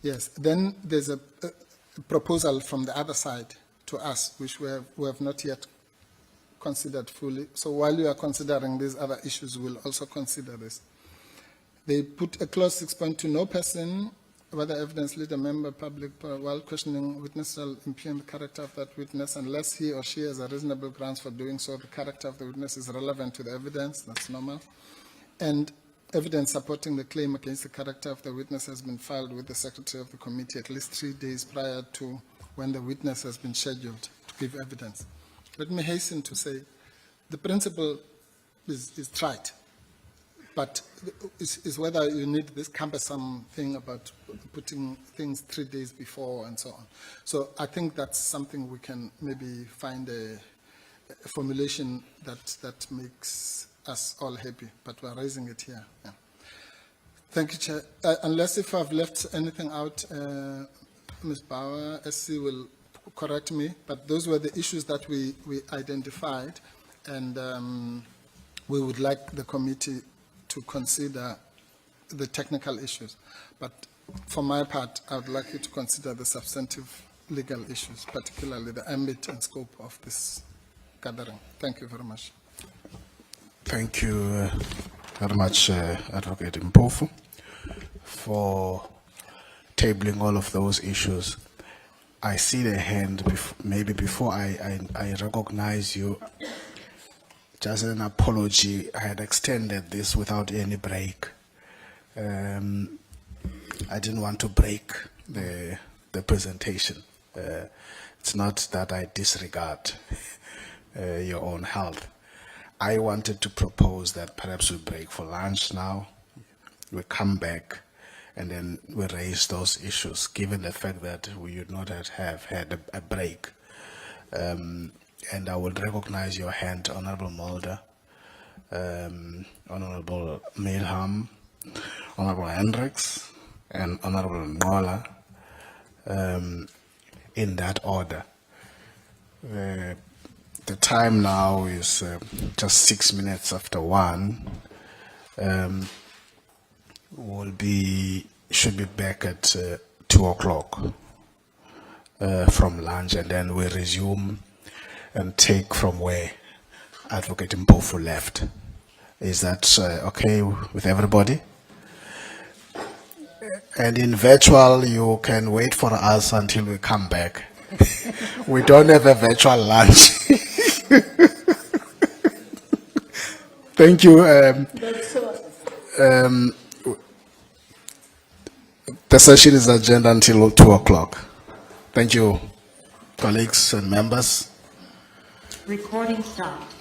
Yes, then there's a proposal from the other side to us, which we have not yet considered fully. So while you are considering these other issues, we'll also consider this. They put a clause 6.2, no person, whether evidence leader, member, public, while questioning witness shall impugn the character of that witness unless he or she has a reasonable grounds for doing so. The character of the witness is relevant to the evidence, that's normal. And evidence supporting the claim against the character of the witness has been filed with the Secretary of the Committee at least 3 days prior to when the witness has been scheduled to give evidence. Let me hasten to say the principle is trite, but is whether you need this cumbersome thing about putting things 3 days before and so on. So I think that's something we can maybe find a formulation that makes us all happy, but we're raising it here. Yeah. Thank you, Chair. Unless if I've left anything out, Ms. Bauer, SC will correct me, but those were the issues that we identified, and we would like the committee to consider the technical issues. But for my part, I would like you to consider the substantive legal issues, particularly the ambit and scope of this gathering. Thank you very much. Thank you very much, Advocate Mpofu, for tabling all of those issues. I see the hand, maybe before I recognize you, just an apology. I had extended this without any break. I didn't want to break the presentation. It's not that I disregard your own health. I wanted to propose that perhaps we break for lunch now, we come back, and then we raise those issues, given the fact that we would not have had a break. And I will recognize your hand, Honorable Mulder, Honorable Milham, Honorable Hendricks, and Honorable Ngola, in that order. The time now is just 6 minutes after 1. Should be back at 2 o'clock from lunch, and then we resume and take from where Advocate Mpofu left. Is that okay with everybody? And in virtual, you can wait for us until we come back. We don't have a virtual lunch. Thank you. The session is adjourned until 2 o'clock. Thank you, colleagues and members. Recording stopped.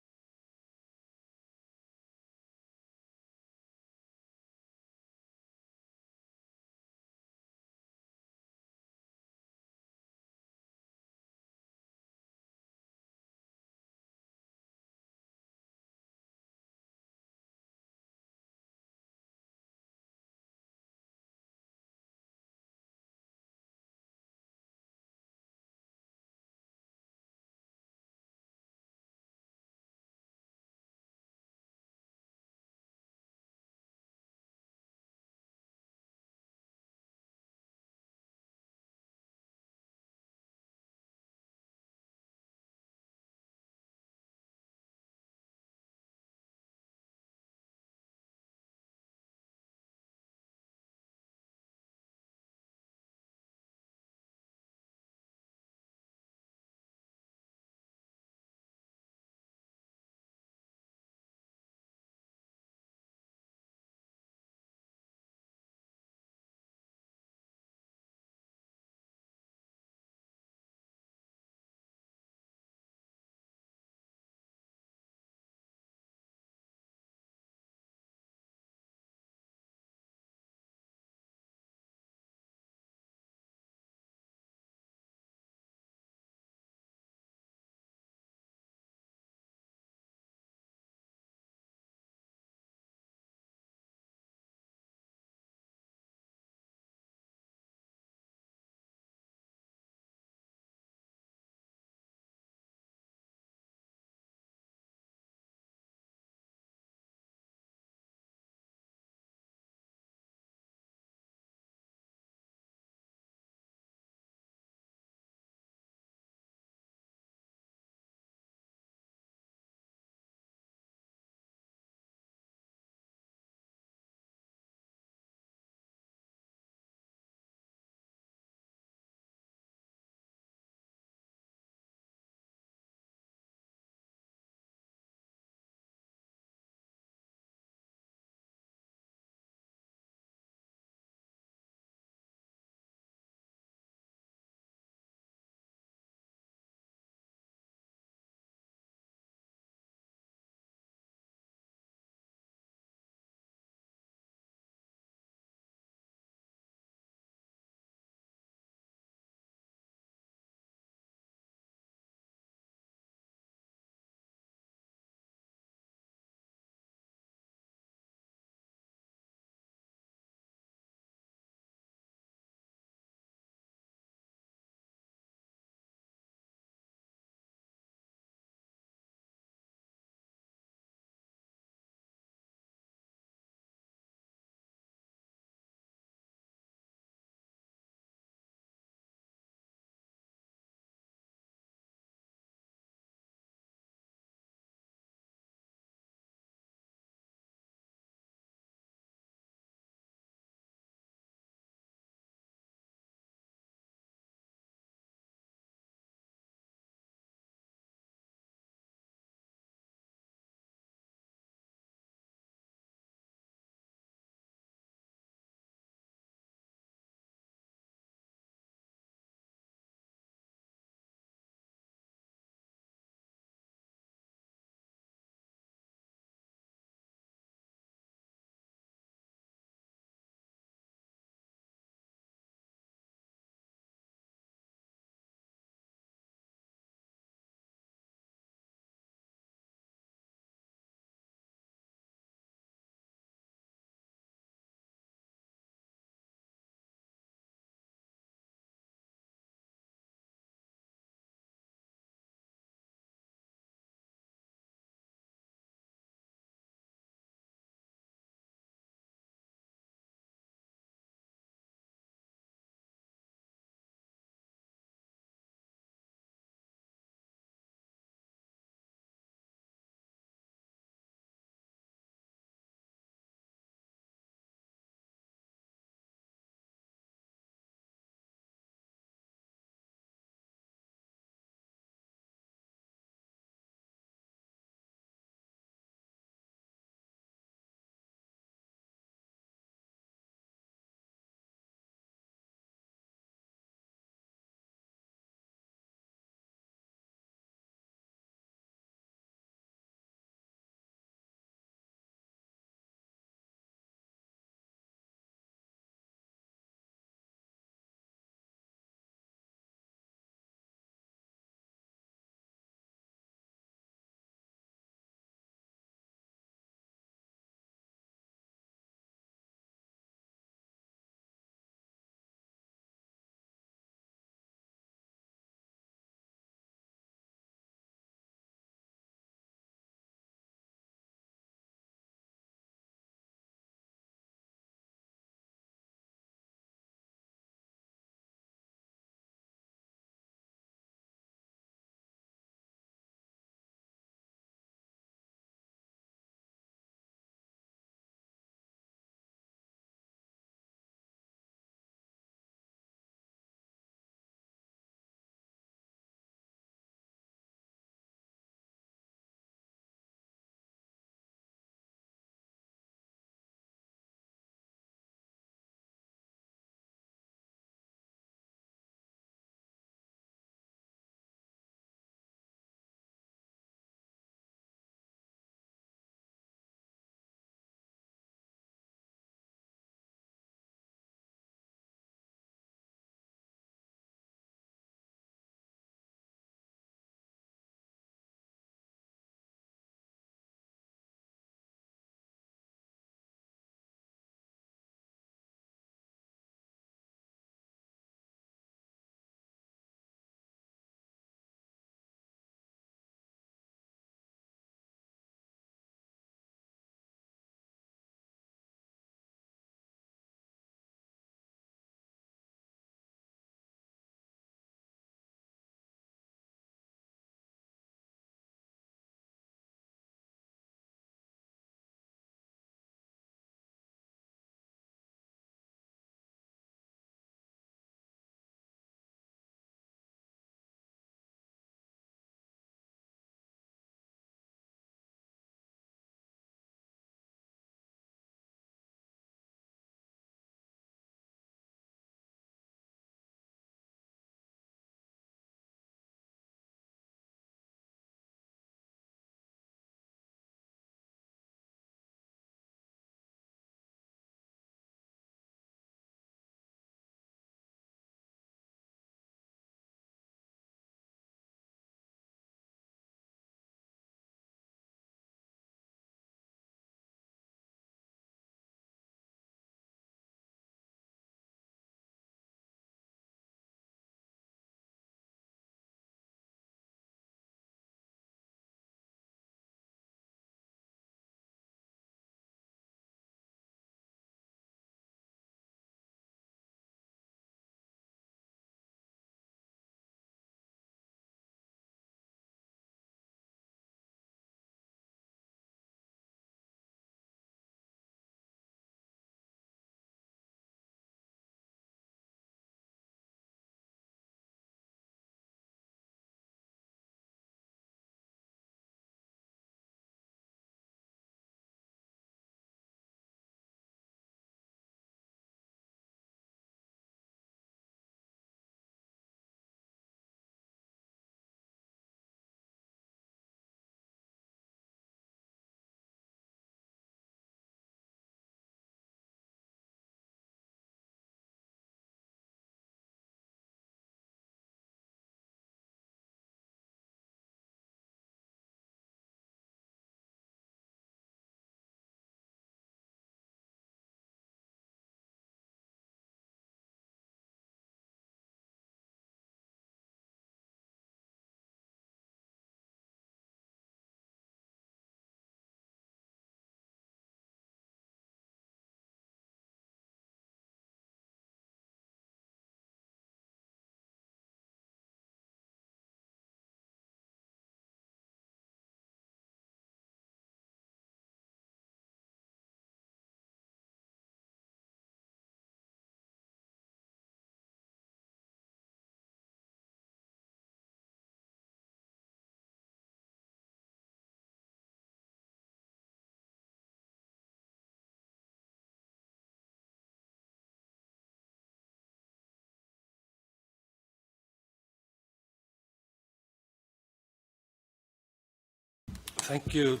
Thank you,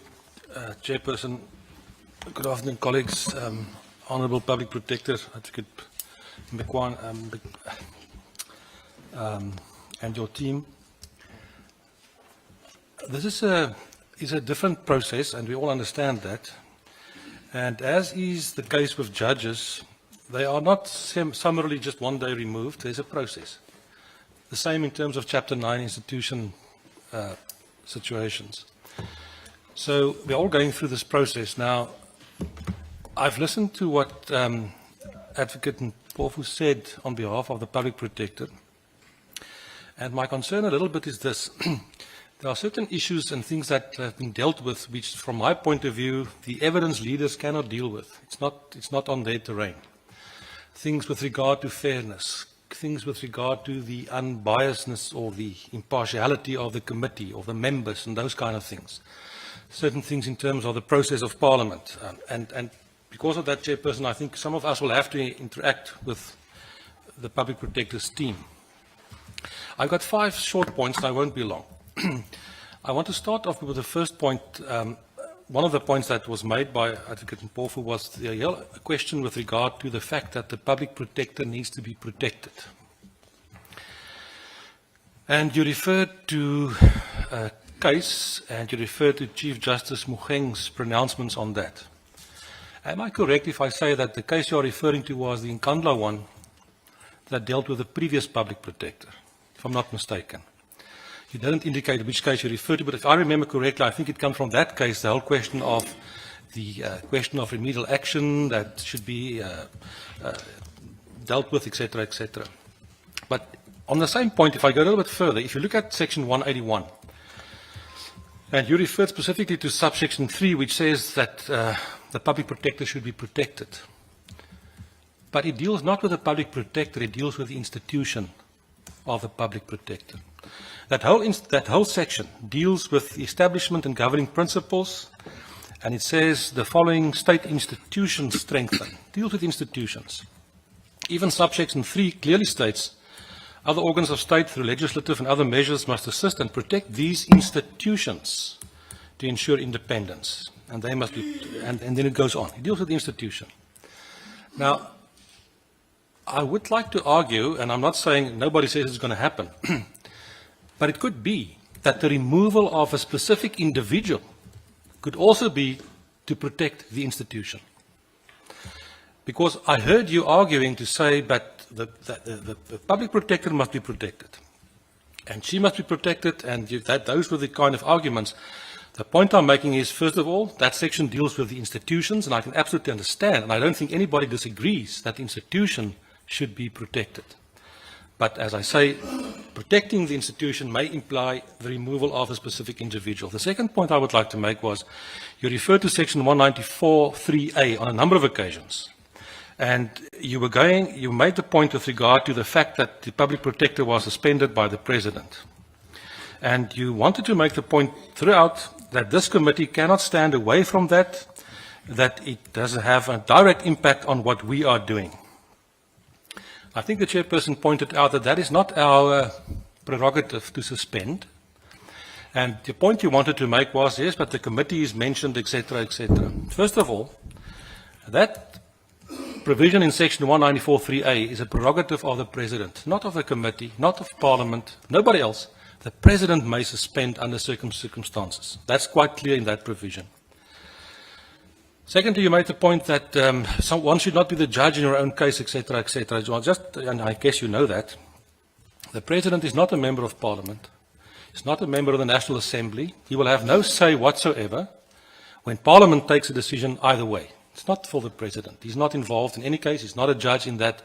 Chairperson. Good afternoon, colleagues. Honourable Public Protector, Advocate Mkhwebane, and your team. This is a different process, and we all understand that. And as is the case with judges, they are not summarily just one day removed. There's a process. The same in terms of Chapter 9 institution situations. So we're all going through this process. Now, I've listened to what Advocate Mpofu said on behalf of the Public Protector. And my concern a little bit is this. There are certain issues and things that have been dealt with, which from my point of view, the evidence leaders cannot deal with. It's not on their terrain. Things with regard to fairness, things with regard to the unbiasedness or the impartiality of the committee or the members and those kind of things. Certain things in terms of the process of Parliament. And because of that, Chairperson, I think some of us will have to interact with the Public Protector's team. I've got 5 short points, and I won't be long. I want to start off with the first point. One of the points that was made by Advocate Mpofu was the question with regard to the fact that the Public Protector needs to be protected. And you referred to a case, and you referred to Chief Justice Mukheng's pronouncements on that. Am I correct if I say that the case you are referring to was the Nkandla one that dealt with the previous Public Protector, if I'm not mistaken? You didn't indicate which case you referred to, but if I remember correctly, I think it comes from that case, the whole question of remedial action that should be dealt with, etc., etc. But on the same point, if I go a little bit further, if you look at Section 181, and you referred specifically to subsection 3, which says that the Public Protector should be protected. But it deals not with the Public Protector, it deals with the institution of the Public Protector. That whole section deals with the establishment and governing principles, and it says the following state institutions strengthen, deals with institutions. Even subsection 3 clearly states, other organs of state through legislative and other measures must assist and protect these institutions to ensure independence. And they must be, and then it goes on. It deals with the institution. Now, I would like to argue, and I'm not saying nobody says it's going to happen, but it could be that the removal of a specific individual could also be to protect the institution. Because I heard you arguing to say that the Public Protector must be protected, and she must be protected, and those were the kind of arguments. The point I'm making is, first of all, that section deals with the institutions, and I can absolutely understand, and I don't think anybody disagrees that the institution should be protected. But as I say, protecting the institution may imply the removal of a specific individual. The second point I would like to make was, you referred to Section 194(3)(a) on a number of occasions. And you made the point with regard to the fact that the Public Protector was suspended by the President. And you wanted to make the point throughout that this committee cannot stand away from that it doesn't have a direct impact on what we are doing. I think the Chairperson pointed out that that is not our prerogative to suspend. And the point you wanted to make was, yes, but the committee is mentioned, etc., etc. First of all, that provision in Section 194(3)(a) is a prerogative of the President, not of the committee, not of Parliament, nobody else. The President may suspend under certain circumstances. That's quite clear in that provision. Secondly, you made the point that one should not be the judge in your own case, etc., etc. And I guess you know that. The President is not a member of Parliament. He's not a member of the National Assembly. He will have no say whatsoever when Parliament takes a decision either way. It's not for the President. He's not involved in any case. He's not a judge in that.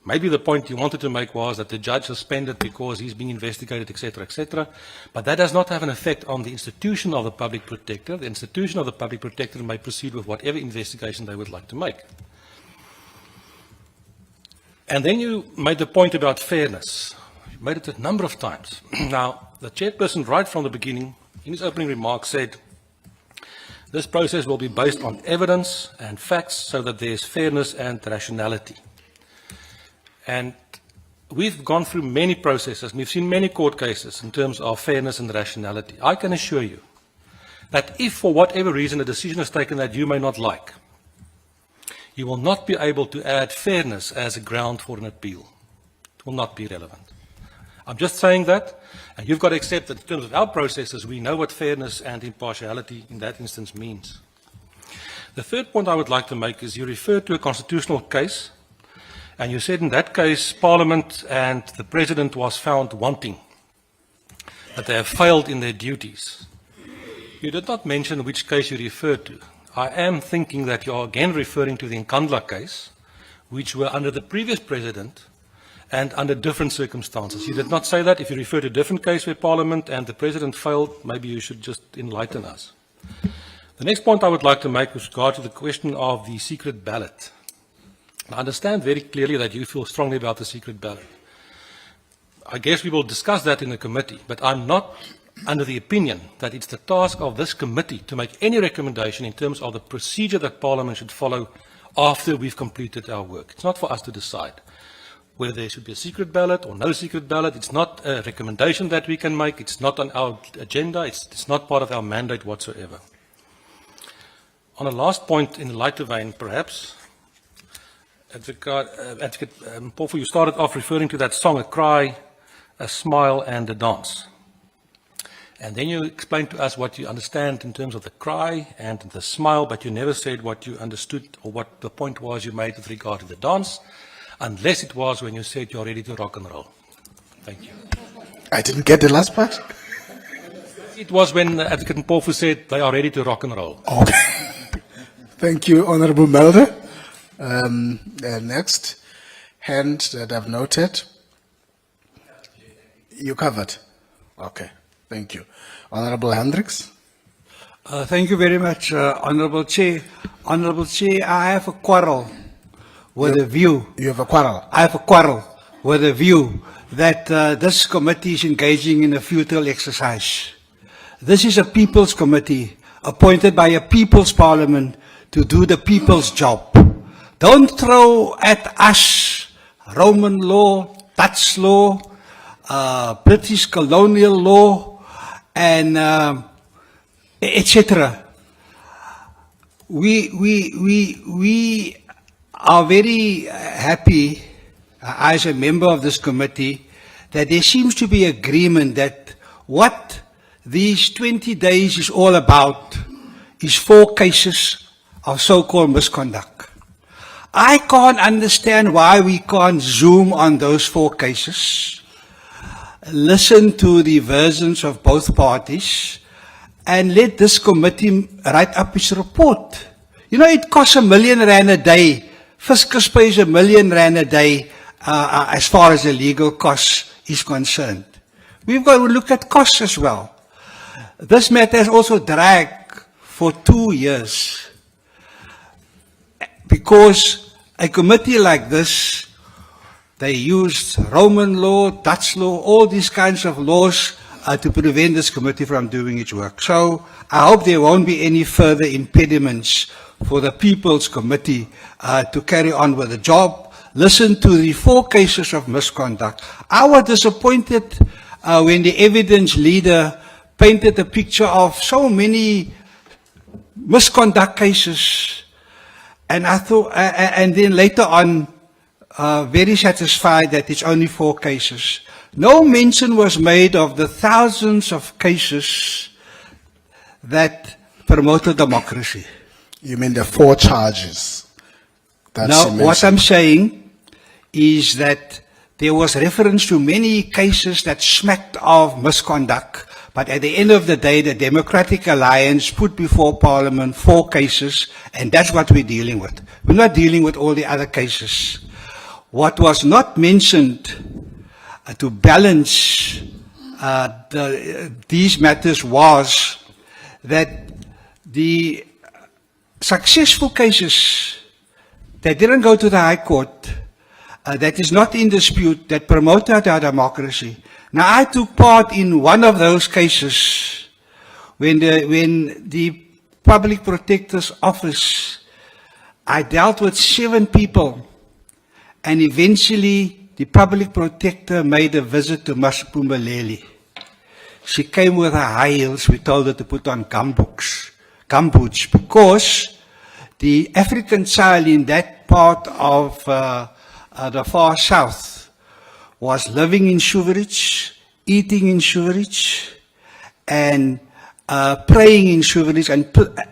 Maybe the point you wanted to make was that the judge suspended because he's being investigated, etc., etc. But that does not have an effect on the institution of the Public Protector. The institution of the Public Protector may proceed with whatever investigation they would like to make. And then you made the point about fairness. You made it a number of times. Now, the Chairperson, right from the beginning, in his opening remarks, said, this process will be based on evidence and facts so that there is fairness and rationality. And we've gone through many processes, and we've seen many court cases in terms of fairness and rationality. I can assure you that if for whatever reason a decision is taken that you may not like, you will not be able to add fairness as a ground for an appeal. It will not be relevant. I'm just saying that, and you've got to accept that in terms of our processes, we know what fairness and impartiality in that instance means. The third point I would like to make is you referred to a constitutional case, and you said in that case Parliament and the President was found wanting, that they have failed in their duties. You did not mention which case you referred to. I am thinking that you are again referring to the Nkandla case, which were under the previous President and under different circumstances. You did not say that. If you refer to a different case where Parliament and the President failed, maybe you should just enlighten us. The next point I would like to make with regard to the question of the secret ballot. I understand very clearly that you feel strongly about the secret ballot. I guess we will discuss that in the committee, but I'm not under the opinion that it's the task of this committee to make any recommendation in terms of the procedure that Parliament should follow after we've completed our work. It's not for us to decide whether there should be a secret ballot or no secret ballot. It's not a recommendation that we can make. It's not on our agenda. It's not part of our mandate whatsoever. On a last point in the lighter vein, perhaps, Advocate Mpofu, you started off referring to that song, A Cry, A Smile and a Dance. And then you explained to us what you understand in terms of the cry and the smile, but you never said what you understood or what the point was you made with regard to the dance, unless it was when you said you're ready to rock and roll. Thank you. I didn't get the last part. It was when Advocate Mpofu said they are ready to rock and roll. Okay. Thank you, Honorable Melder. Next hand that I've noted. You covered. Okay. Thank you. Honorable Hendricks. Thank you very much, Honorable Chair. Honorable Chair, I have a quarrel with the view. You have a quarrel? I have a quarrel with the view that this committee is engaging in a futile exercise. This is a people's committee appointed by a people's parliament to do the people's job. Don't throw at us Roman law, Dutch law, British colonial law, and etc. We are very happy, as a member of this committee, that there seems to be agreement that what these 20 days is all about is 4 cases of so-called misconduct. I can't understand why we can't zoom on those 4 cases, listen to the versions of both parties, and let this committee write up its report. You know, it costs R1 million a day. Fiscus pays R1 million a day as far as the legal cost is concerned. We've got to look at costs as well. This matter has also dragged for 2 years because a committee like this, they used Roman law, Dutch law, all these kinds of laws to prevent this committee from doing its work. So I hope there won't be any further impediments for the People's Committee to carry on with the job. Listen to the 4 cases of misconduct. I was disappointed when the evidence leader painted a picture of so many misconduct cases. And I thought, and then later on, very satisfied that it's only 4 cases. No mention was made of the thousands of cases that promoted democracy. You mean the 4 charges? Now, what I'm saying is that there was reference to many cases that smacked of misconduct, but at the end of the day, the Democratic Alliance put before Parliament 4 cases, and that's what we're dealing with. We're not dealing with all the other cases. What was not mentioned to balance these matters was that the successful cases that didn't go to the High Court, that is not in dispute, that promoted our democracy. Now, I took part in one of those cases when the Public Protector's Office, I dealt with 7 people, and eventually the Public Protector made a visit to Masiphumelele. she came with her high heels. We told her to put on gumboots, because the African child in that part of the far south was living in Shuvarich, eating in Shuvarich, and praying in Shuvarich. And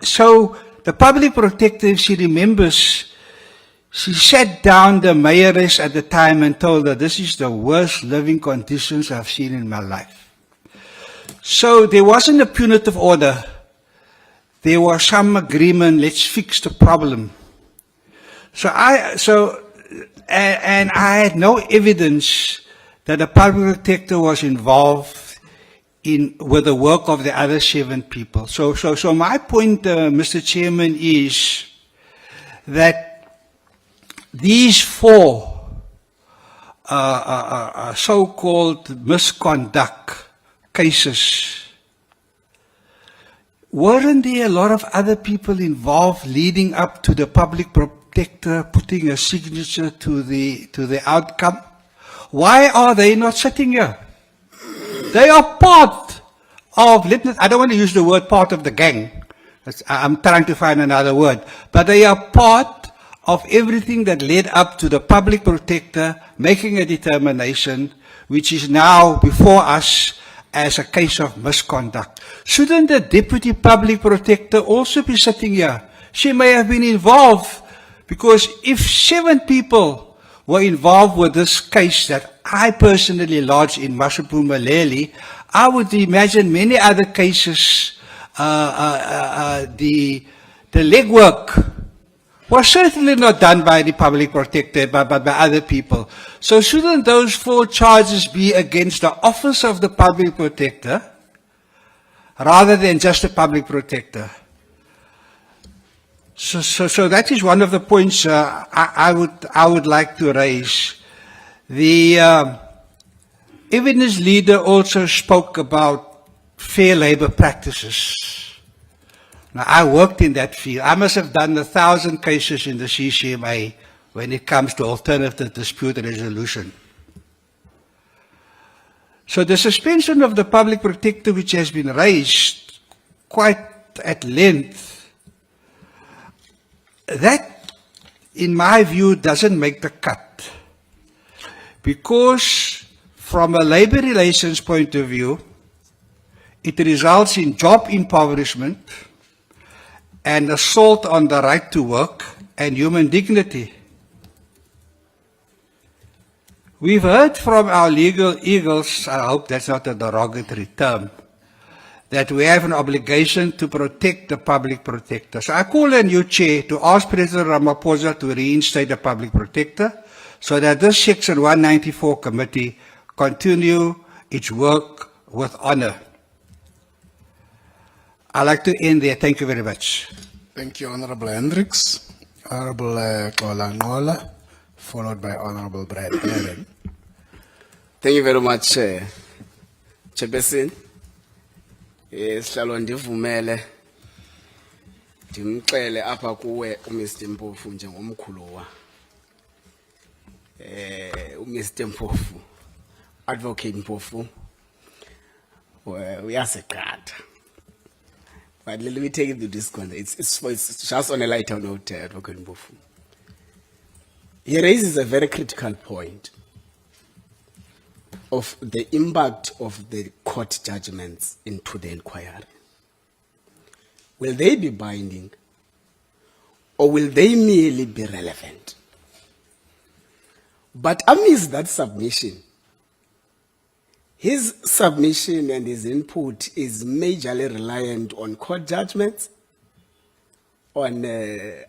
so the public protector, if she remembers, she sat down the mayoress at the time and told her, this is the worst living conditions I've seen in my life. So there wasn't a punitive order. There was some agreement, let's fix the problem. And I had no evidence that the public protector was involved with the work of the other 7 people. So my point, Mr. Chairman, is that these 4 so-called misconduct cases, weren't there a lot of other people involved leading up to the public protector putting a signature to the outcome? Why are they not sitting here? They are part of, I don't want to use the word part of the gang. I'm trying to find another word. But they are part of everything that led up to the public protector making a determination, which is now before us as a case of misconduct. Shouldn't the deputy public protector also be sitting here? She may have been involved, because if 7 people were involved with this case that I personally lodged in Masiphumelele, I would imagine many other cases, the legwork was certainly not done by the public protector, but by other people. So shouldn't those 4 charges be against the office of the public protector rather than just the public protector? So that is one of the points I would like to raise. The evidence leader also spoke about fair labor practices. Now, I worked in that field. I must have done 1,000 cases in the CCMA when it comes to alternative dispute resolution. So the suspension of the public protector, which has been raised quite at length, that, in my view, doesn't make the cut. Because from a labor relations point of view, it results in job impoverishment and assault on the right to work and human dignity. We've heard from our legal eagles, I hope that's not a derogatory term, that we have an obligation to protect the public protector. So I call on you, Chair, to ask President Ramaphosa to reinstate the public protector so that this Section 194 committee continue its work with honor. I'd like to end there. Thank you very much. Thank you, Honorable Hendricks. Honorable Kola, followed by Honorable Brad Allen. Thank you very much, Chairperson. Sihlalo ndivumele ndimxele apha kuwe uMr Mpofu njengomkhulu wa uMr Mpofu, Advocate Mpofu, uyasiqatha. But let me take it to this corner. It's just on a lighter note, Advocate Mpofu. He raises a very critical point of the impact of the court judgments into the inquiry. Will they be binding, or will they merely be relevant? But amidst that submission, his submission and his input is majorly reliant on court judgments, on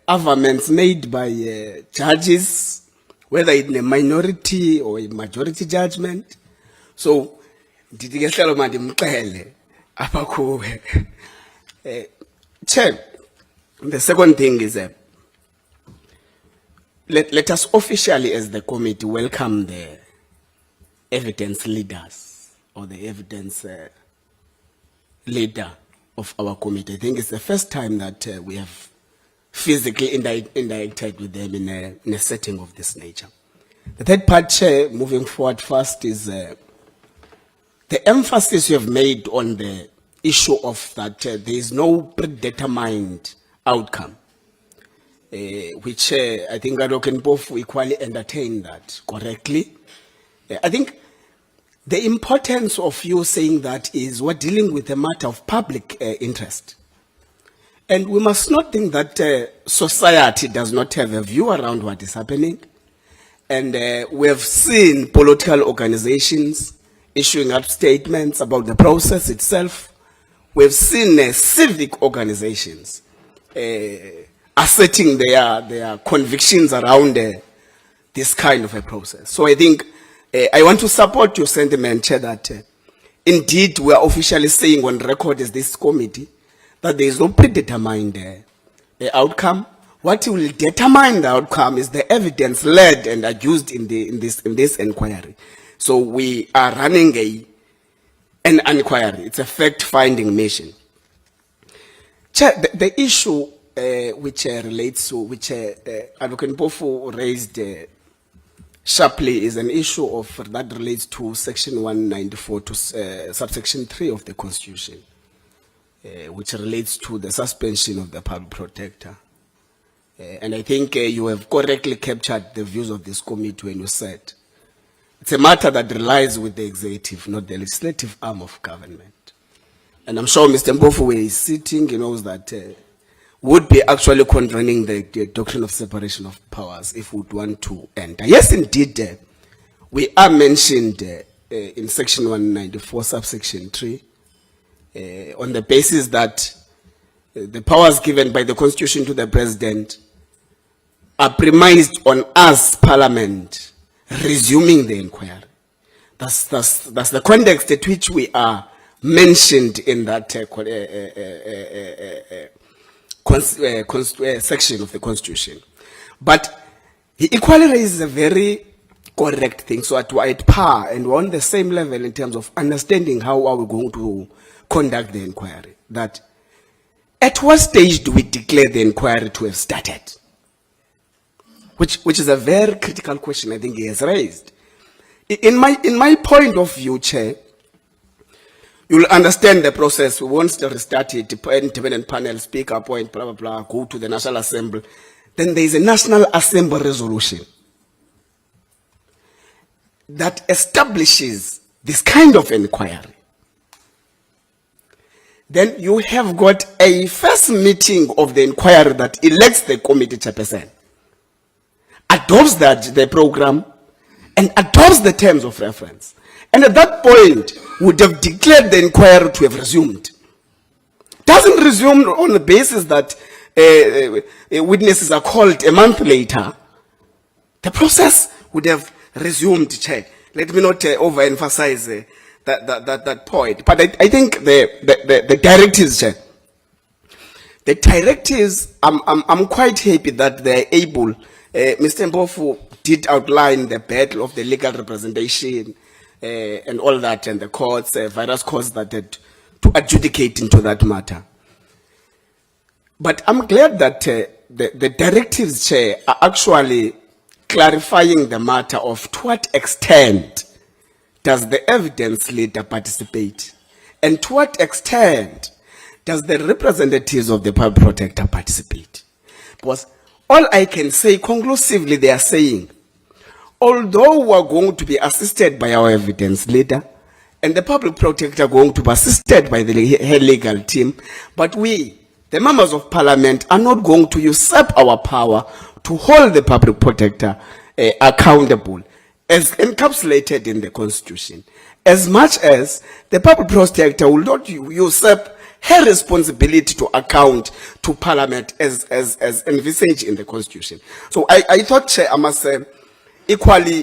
arguments made by judges, whether in a minority or a majority judgment. So, Chair, the second thing is let us officially, as the committee, welcome the evidence leaders or the evidence leader of our committee. I think it's the first time that we have physically interacted with them in a setting of this nature. The third part, Chair, moving forward first, is the emphasis you have made on the issue of that there is no predetermined outcome, which I think Adoken both equally entertain that correctly. I think the importance of you saying that is we're dealing with a matter of public interest. And we must not think that society does not have a view around what is happening. And we have seen political organizations issuing up statements about the process itself. We've seen civic organizations asserting their convictions around this kind of a process. So I think I want to support your sentiment, Chair, that indeed we are officially saying on record as this committee that there is no predetermined outcome. What will determine the outcome is the evidence led and adduced in this inquiry. So we are running an inquiry. It's a fact-finding mission. Chair, the issue which relates to which Advocate Mpofu raised sharply is an issue of that relates to Section 194 to subsection 3 of the Constitution, which relates to the suspension of the public protector. And I think you have correctly captured the views of this committee when you said it's a matter that relies with the executive, not the legislative arm of government. And I'm sure Mr. Mpofu, where he's sitting, he knows that would be actually contravening the doctrine of separation of powers if we would want to enter. Yes, indeed, we are mentioned in Section 194, subsection 3, on the basis that the powers given by the Constitution to the President are premised on us, Parliament, resuming the inquiry. That's the context at which we are mentioned in that section of the Constitution. But he equally raises a very correct thing, so at par, and we're on the same level in terms of understanding how are we going to conduct the inquiry. That at what stage do we declare the inquiry to have started? Which is a very critical question I think he has raised. In my point of view, Chair, you'll understand the process. We won't restart it, independent panel, speak, appoint, blah, blah, blah, go to the National Assembly. Then there is a National Assembly resolution that establishes this kind of inquiry. Then you have got a first meeting of the inquiry that elects the committee chairperson, adopts the program, and adopts the terms of reference. And at that point, would have declared the inquiry to have resumed. Doesn't resume on the basis that witnesses are called a month later. The process would have resumed, Chair. Let me not overemphasize that point. But I think the directives, Chair, the directives, I'm quite happy that they're able. Mr. Mpofu did outline the battle of the legal representation and all that, and the courts, various courts that had to adjudicate into that matter. But I'm glad that the directives, Chair, are actually clarifying the matter of to what extent does the evidence leader participate, and to what extent does the representatives of the public protector participate. Because all I can say conclusively, they are saying, although we are going to be assisted by our evidence leader, and the public protector going to be assisted by her legal team, but we, the members of Parliament, are not going to usurp our power to hold the public protector accountable, as encapsulated in the Constitution, as much as the public protector will not usurp her responsibility to account to Parliament as envisaged in the Constitution. So I thought, Chair, I must equally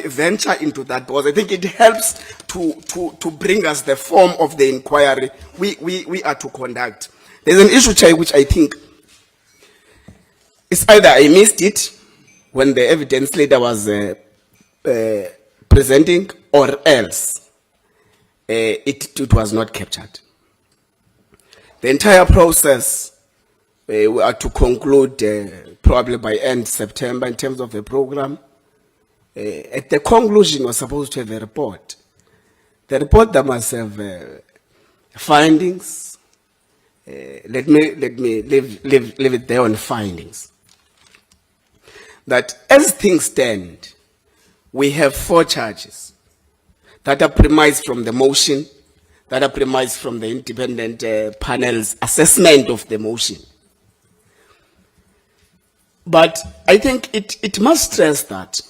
venture into that, because I think it helps to bring us the form of the inquiry we are to conduct. There's an issue, Chair, which I think is either I missed it when the evidence leader was presenting, or else it was not captured. The entire process we are to conclude probably by end September in terms of the program. At the conclusion, we're supposed to have a report The report that must have findings. Let me leave it there on findings. That as things stand, we have 4 charges that are premised from the motion, that are premised from the independent panel's assessment of the motion. But I think it must stress that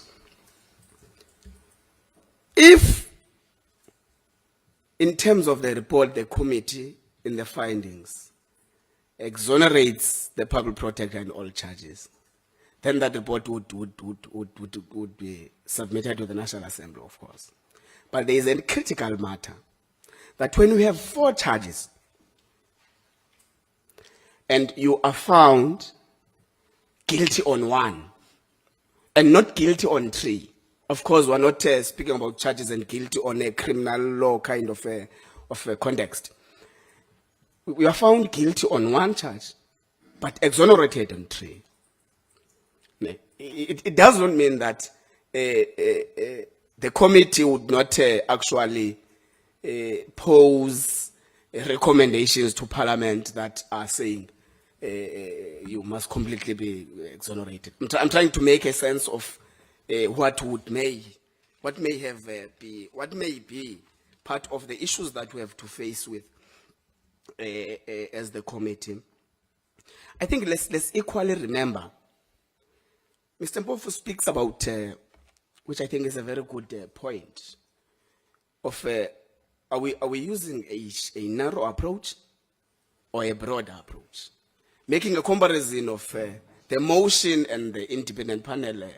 if, in terms of the report, the committee in the findings exonerates the public protector and all charges, then that report would be submitted to the National Assembly, of course. But there is a critical matter that when we have 4 charges and you are found guilty on 1 and not guilty on 3, of course, we're not speaking about charges and guilty on a criminal law kind of a context. We are found guilty on 1 charge, but exonerated on 3. It does not mean that the committee would not actually pose recommendations to Parliament that are saying you must completely be exonerated. I'm trying to make a sense of what may be part of the issues that we have to face with as the committee. I think let's equally remember, Mr. Mpofu speaks about, which I think is a very good point, of are we using a narrow approach or a broader approach? Making a comparison of the motion and the independent panel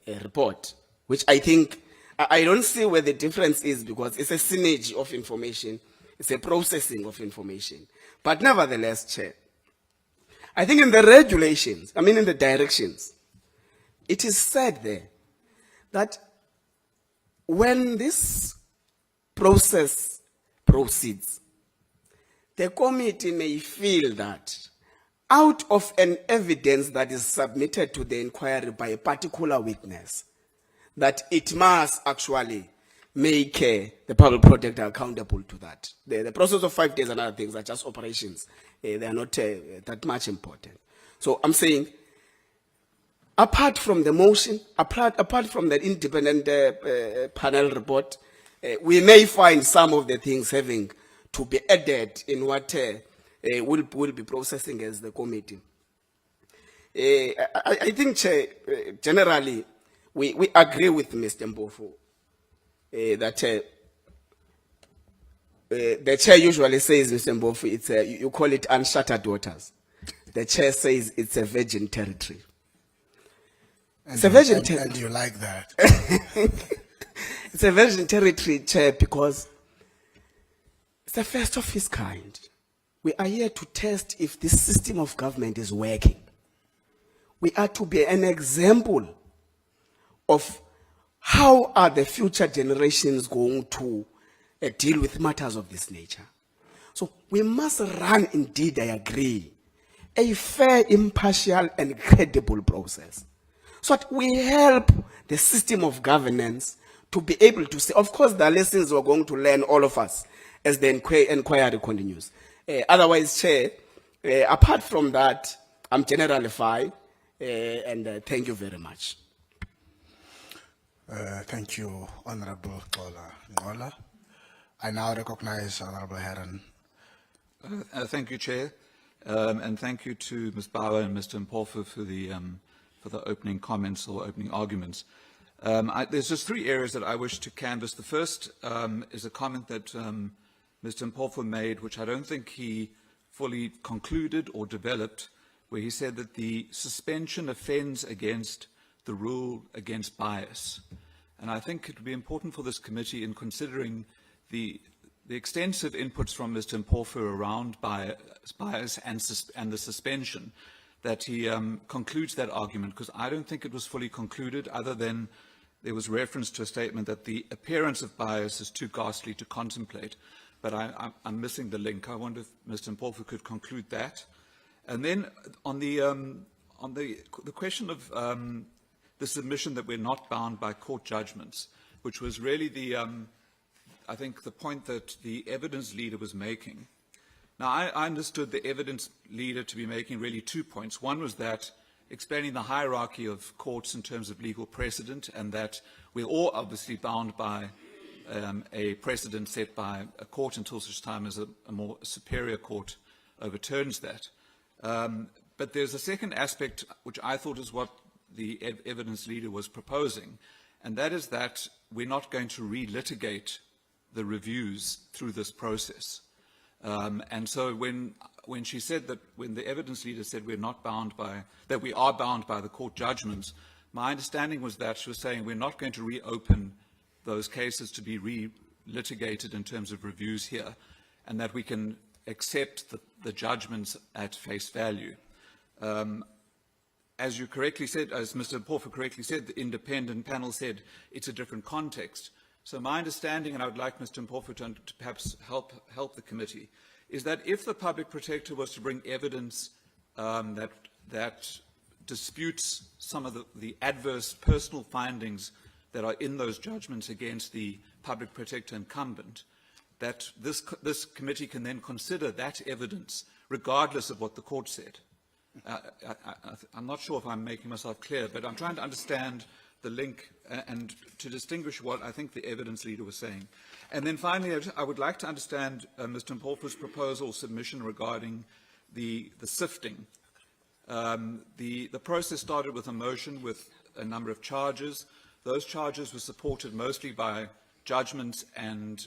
report, which I think, I don't see where the difference is, because it's a synergy of information, it's a processing of information. But nevertheless, Chair, I think in the regulations, in the directions, it is said there that when this process proceeds, the committee may feel that out of an evidence that is submitted to the inquiry by a particular witness, that it must actually make the public protector accountable to that. The process of 5 days and other things are just operations. They are not that much important. So I'm saying, apart from the motion, apart from the independent panel report, we may find some of the things having to be added in what we'll be processing as the committee. I think, Chair, generally, we agree with Mr. Mpofu that the Chair usually says, Mr. Mpofu, it's you call it uncharted waters. The Chair says it's a virgin territory. It's a virgin territory. And you like that? It's a virgin territory, Chair, because it's the first of its kind. We are here to test if this system of government is working. We are to be an example of how are the future generations going to deal with matters of this nature. So we must run, indeed, I agree, a fair, impartial, and credible process, so that we help the system of governance to be able to say, of course, the lessons we're going to learn, all of us, as the inquiry continues. Otherwise, Chair, apart from that, I'm generally fine, and thank you very much. Thank you, Honorable Ngola. I now recognize Honorable Heron. Thank you, Chair, and thank you to Ms. Bauer and Mr. Mpofu for the opening comments or opening arguments. There's just 3 areas that I wish to canvass. The first is a comment that Mr. Mpofu made, which I don't think he fully concluded or developed, where he said that the suspension offends against the rule against bias. And I think it would be important for this committee, in considering the extensive inputs from Mr. Mpofu around bias and the suspension, that he concludes that argument, because I don't think it was fully concluded, other than there was reference to a statement that the appearance of bias is too ghastly to contemplate. But I'm missing the link. I wonder if Mr. Mpofu could conclude that. And then on the question of the submission that we're not bound by court judgments, which was really I think the point that the evidence leader was making. Now, I understood the evidence leader to be making really 2 points. One was that explaining the hierarchy of courts in terms of legal precedent, and that we're all obviously bound by a precedent set by a court until such time as a more superior court overturns that. But there's a second aspect which I thought is what the evidence leader was proposing, and that is that we're not going to relitigate the reviews through this process. And so when she said that, when the evidence leader said we're not bound by, that we are bound by the court judgments, my understanding was that she was saying we're not going to reopen those cases to be re-litigated in terms of reviews here, and that we can accept the judgments at face value. As you correctly said, as Mr. Mpofu correctly said, the independent panel said it's a different context. So my understanding, and I would like Mr. Mpofu to perhaps help the committee, is that if the public protector was to bring evidence that disputes some of the adverse personal findings that are in those judgments against the public protector incumbent, that this committee can then consider that evidence regardless of what the court said. I'm not sure if I'm making myself clear, but I'm trying to understand the link and to distinguish what I think the evidence leader was saying. And then finally, I would like to understand Mr. Mpofu's proposal submission regarding the sifting. The process started with a motion with a number of charges. Those charges were supported mostly by judgments and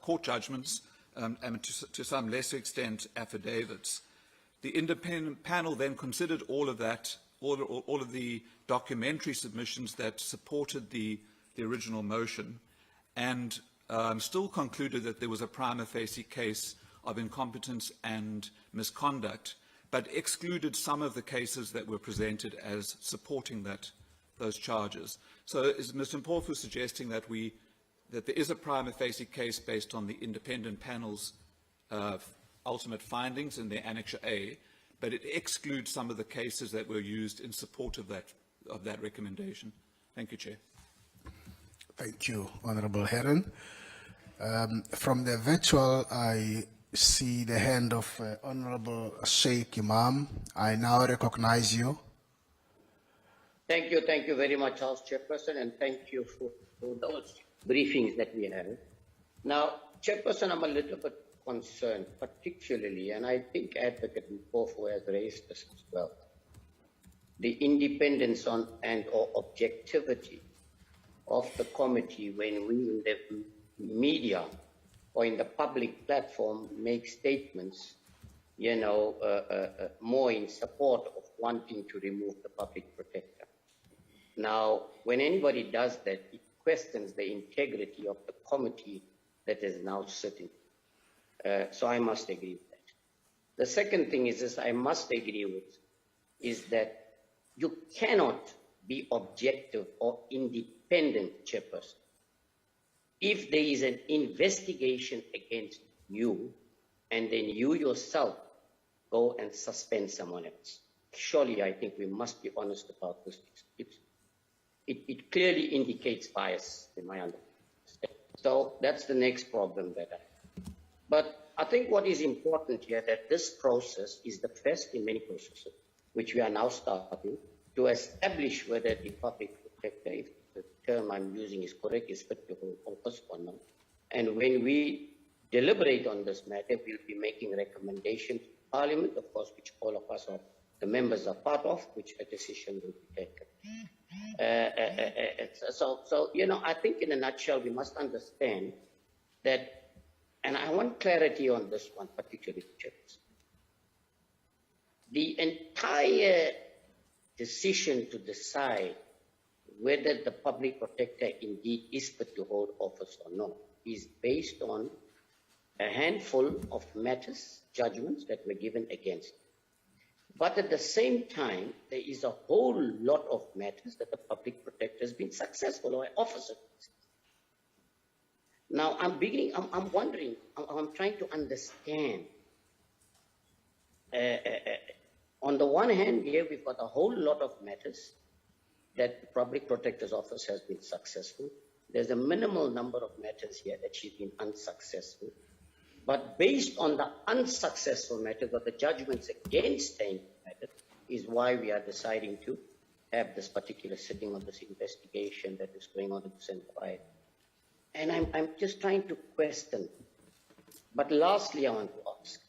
court judgments, and to some lesser extent affidavits. The independent panel then considered all of that, all of the documentary submissions that supported the original motion, and still concluded that there was a prima facie case of incompetence and misconduct, but excluded some of the cases that were presented as supporting those charges. So is Mr. Mpofu suggesting that there is a prima facie case based on the independent panel's ultimate findings in the Annexure A, but it excludes some of the cases that were used in support of that recommendation? Thank you, Chair. Thank you, Honourable Heron. From the virtual, I see the hand of Honourable Sheikh Imam. I now recognize you. Thank you very much, House Chairperson, and thank you for those briefings that we had. Now, Chairperson, I'm a little bit concerned, particularly, and I think Advocate Mpofu has raised this as well, the independence and/or objectivity of the committee when we in the media or in the public platform make statements, more in support of wanting to remove the public protector. Now, when anybody does that, it questions the integrity of the committee that is now sitting. So I must agree with that. The second thing is I must agree with, is that you cannot be objective or independent, Chairperson, if there is an investigation against you and then you yourself go and suspend someone else. Surely I think we must be honest about this. It clearly indicates bias in my understanding. So that's the next problem that I have. But I think what is important here, that this process is the first in many processes, which we are now starting to establish whether the public protector, if the term I'm using is correct, is fit to hold office or not. And when we deliberate on this matter, we'll be making recommendations to Parliament, of course, which all of us are, the members are part of, which a decision will be taken. I think in a nutshell, we must understand that, and I want clarity on this one, particularly, the entire decision to decide whether the public protector indeed is fit to hold office or not is based on a handful of matters, judgments that were given against him. But at the same time, there is a whole lot of matters that the public protector has been successful or officer. Now, I'm wondering, I'm trying to understand. On the one hand, here we've got a whole lot of matters that the public protector's office has been successful. there's a minimal number of matters here that she's been unsuccessful. But based on the unsuccessful matters or the judgments against the matter is why we are deciding to have this particular sitting on this investigation that is going on in the Senate. And I'm just trying to question. But lastly, I want to ask,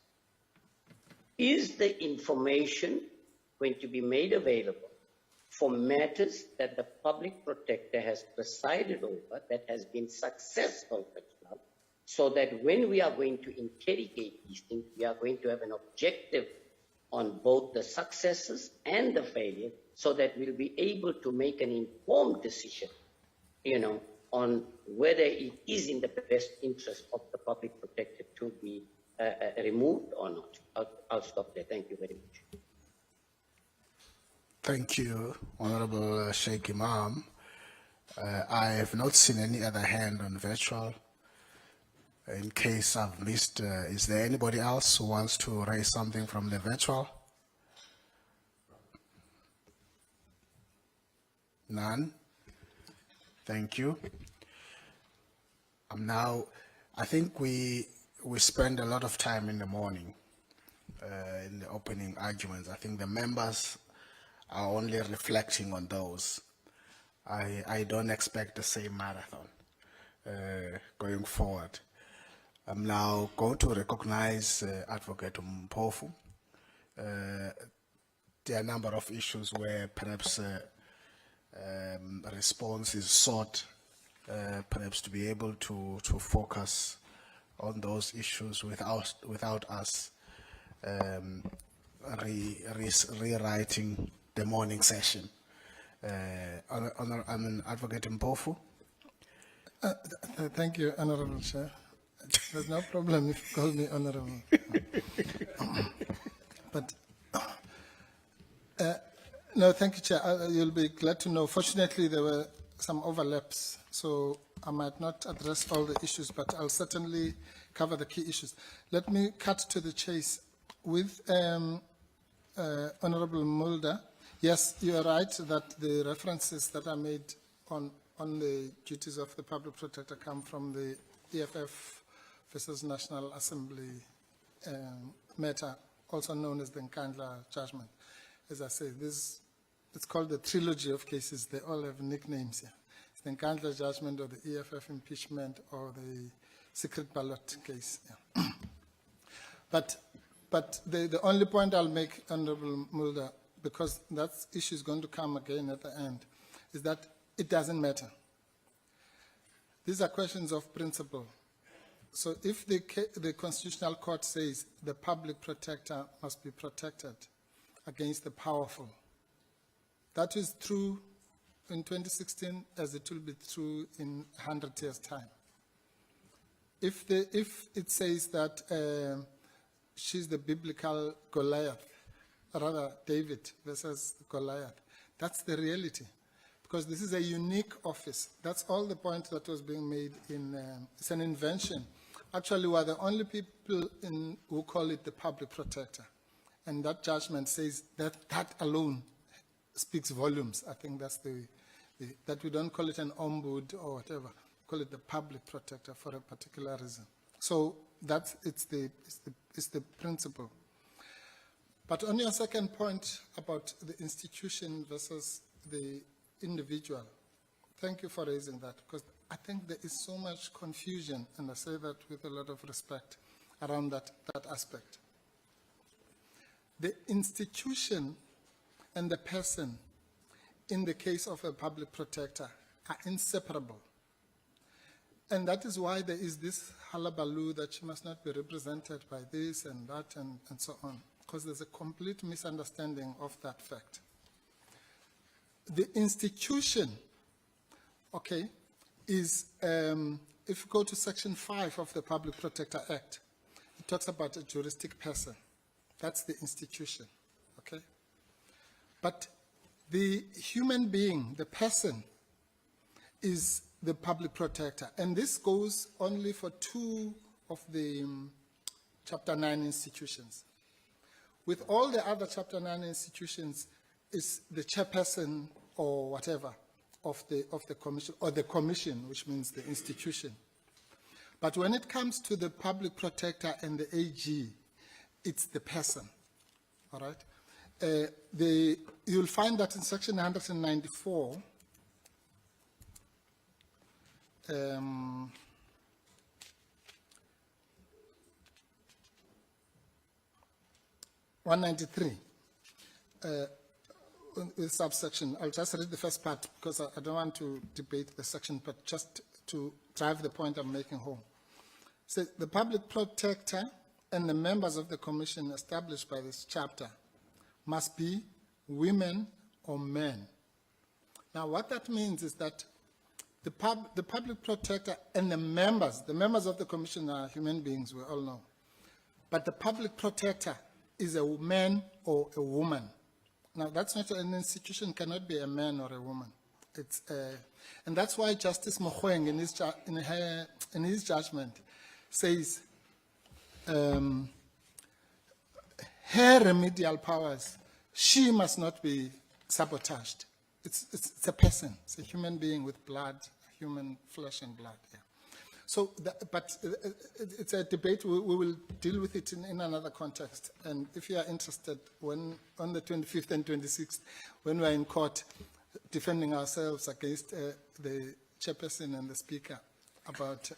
is the information going to be made available for matters that the public protector has presided over that has been successful, so that when we are going to interrogate these things, we are going to have an objective on both the successes and the failures, so that we'll be able to make an informed decision, on whether it is in the best interest of the public protector to be removed or not. I'll stop there. Thank you very much. Thank you, Honorable Sheikh Imam. I have not seen any other hand on virtual. In case I've missed, is there anybody else who wants to raise something from the virtual? None? Thank you. I think we spend a lot of time in the morning in the opening arguments. I think the members are only reflecting on those. I don't expect the same marathon going forward. I'm now going to recognize Advocate Mpofu. There are a number of issues where perhaps a response is sought, perhaps to be able to focus on those issues without us rewriting the morning session. Advocate Mpofu. Thank you, Honorable Chair. There's no problem if you call me Honorable. But no, thank you, Chair. You'll be glad to know. Fortunately, there were some overlaps, so I might not address all the issues, but I'll certainly cover the key issues. Let me cut to the chase with Honorable Mulder. Yes, you are right that the references that are made on the duties of the Public Protector come from the EFF versus National Assembly matter, also known as the Nkandla judgment. As I say, it's called the trilogy of cases. They all have nicknames here. It's the Nkandla judgment, or the EFF impeachment, or the secret ballot case. Yeah. But the only point I'll make, Honorable Mulder, because that issue is going to come again at the end, is that it doesn't matter. These are questions of principle. So if the Constitutional Court says the public protector must be protected against the powerful, that is true in 2016 as it will be true in 100 years' time. If it says that she's the biblical Goliath, rather David versus Goliath, that's the reality. Because this is a unique office. That's all the point that was being made in, it's an invention. Actually, we're the only people who call it the public protector. And that judgment says that alone speaks volumes. I think that's that we don't call it an ombud or whatever. We call it the public protector for a particular reason. So it's the principle. But on your second point about the institution versus the individual, thank you for raising that, because I think there is so much confusion, and I say that with a lot of respect, around that aspect. The institution and the person in the case of a public protector are inseparable. And that is why there is this hullabaloo that she must not be represented by this and that and so on, because there's a complete misunderstanding of that fact. The institution, okay, is, if you go to Section 5 of the Public Protector Act, it talks about a juristic person. That's the institution, okay? But the human being, the person, is the public protector. And this goes only for two of the Chapter 9 institutions. With all the other Chapter 9 institutions, is the chairperson or whatever of the commission, or the commission, which means the institution. But when it comes to the public protector and the AG, it's the person, all right? You'll find that in section 194, 193, with subsection. I'll just read the first part because I don't want to debate the section, but just to drive the point I'm making home. So the public protector and the members of the commission established by this chapter must be women or men. Now, what that means is that the public protector and the members of the commission are human beings, we all know. But the public protector is a man or a woman. Now, that's not, an institution cannot be a man or a woman. It's, and that's why Justice Mkhwebane, in his judgment, says her remedial powers, she must not be sabotaged. It's a person, it's a human being with blood, human flesh and blood. Yeah. So, but it's a debate. We will deal with it in another context. And if you are interested, when on the 25th and 26th, when we are in court defending ourselves against the chairperson and the speaker about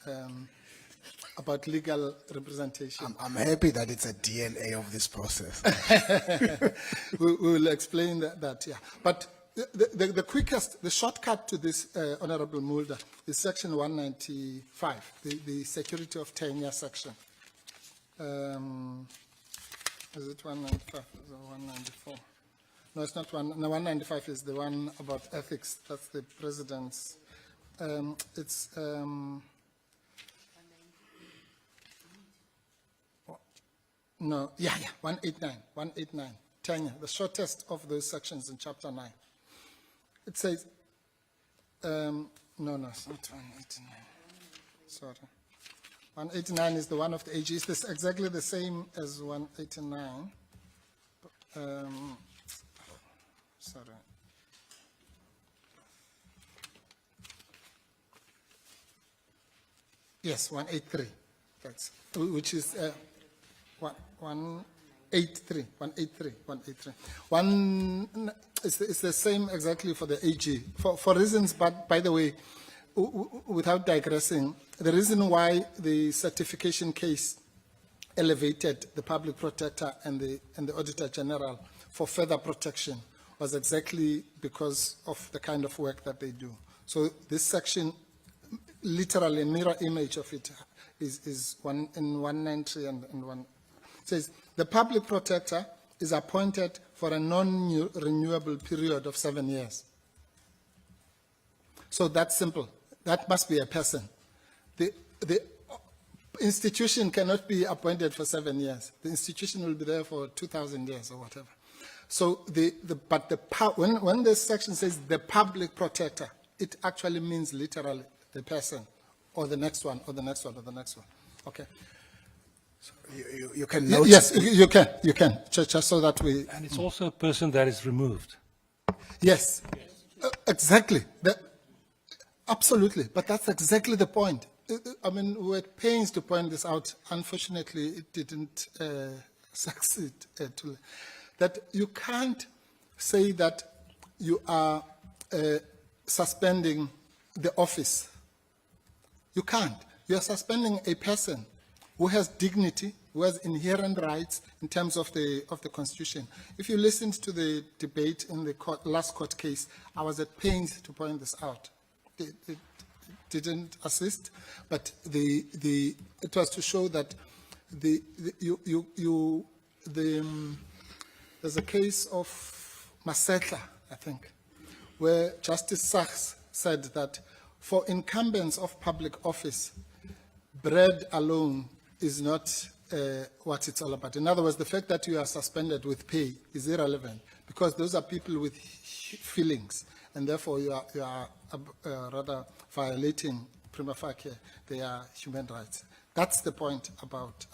legal representation. I'm happy that it's a DNA of this process. we will explain that, yeah. But the quickest, the shortcut to this, Honorable Mulder, is section 195, the security of tenure section. Is it 195 or 194? No, it's not one. No, 195 is the one about ethics. That's the president's. It's no, yeah, 189, tenure, the shortest of those sections in chapter 9. It says, no, it's not 189. Sorry. 189 is the one of the AG. It's exactly the same as 189. Sorry. Yes, 183. That's, which is 183. It's the same exactly for the AG. For reasons, but by the way, without digressing, the reason why the certification case elevated the public protector and the auditor general for further protection was exactly because of the kind of work that they do. So this section, literally a mirror image of it, is one in 190 and one. It says the public protector is appointed for a non-renewable period of 7 years. So that's simple. That must be a person. The institution cannot be appointed for 7 years. The institution will be there for 2,000 years or whatever. So when this section says the public protector, it actually means literally the person, or the next one, or the next one, or the next one. Okay. So you can note. Yes, you can. Just so that we. And it's also a person that is removed. Yes, exactly. Absolutely, but that's exactly the point. I mean, we had pains to point this out. Unfortunately, it didn't succeed. That you can't say that you are suspending the office. You can't. You are suspending a person who has dignity, who has inherent rights in terms of the Constitution. If you listened to the debate in the last court case, I was at pains to point this out. It didn't assist, but it was to show that there's a case of Masetla, I think, where Justice Sachs said that for incumbents of public office, bread alone is not what it's all about. In other words, the fact that you are suspended with pay is irrelevant because those are people with feelings, and therefore you are rather violating prima facie their human rights. That's the point about.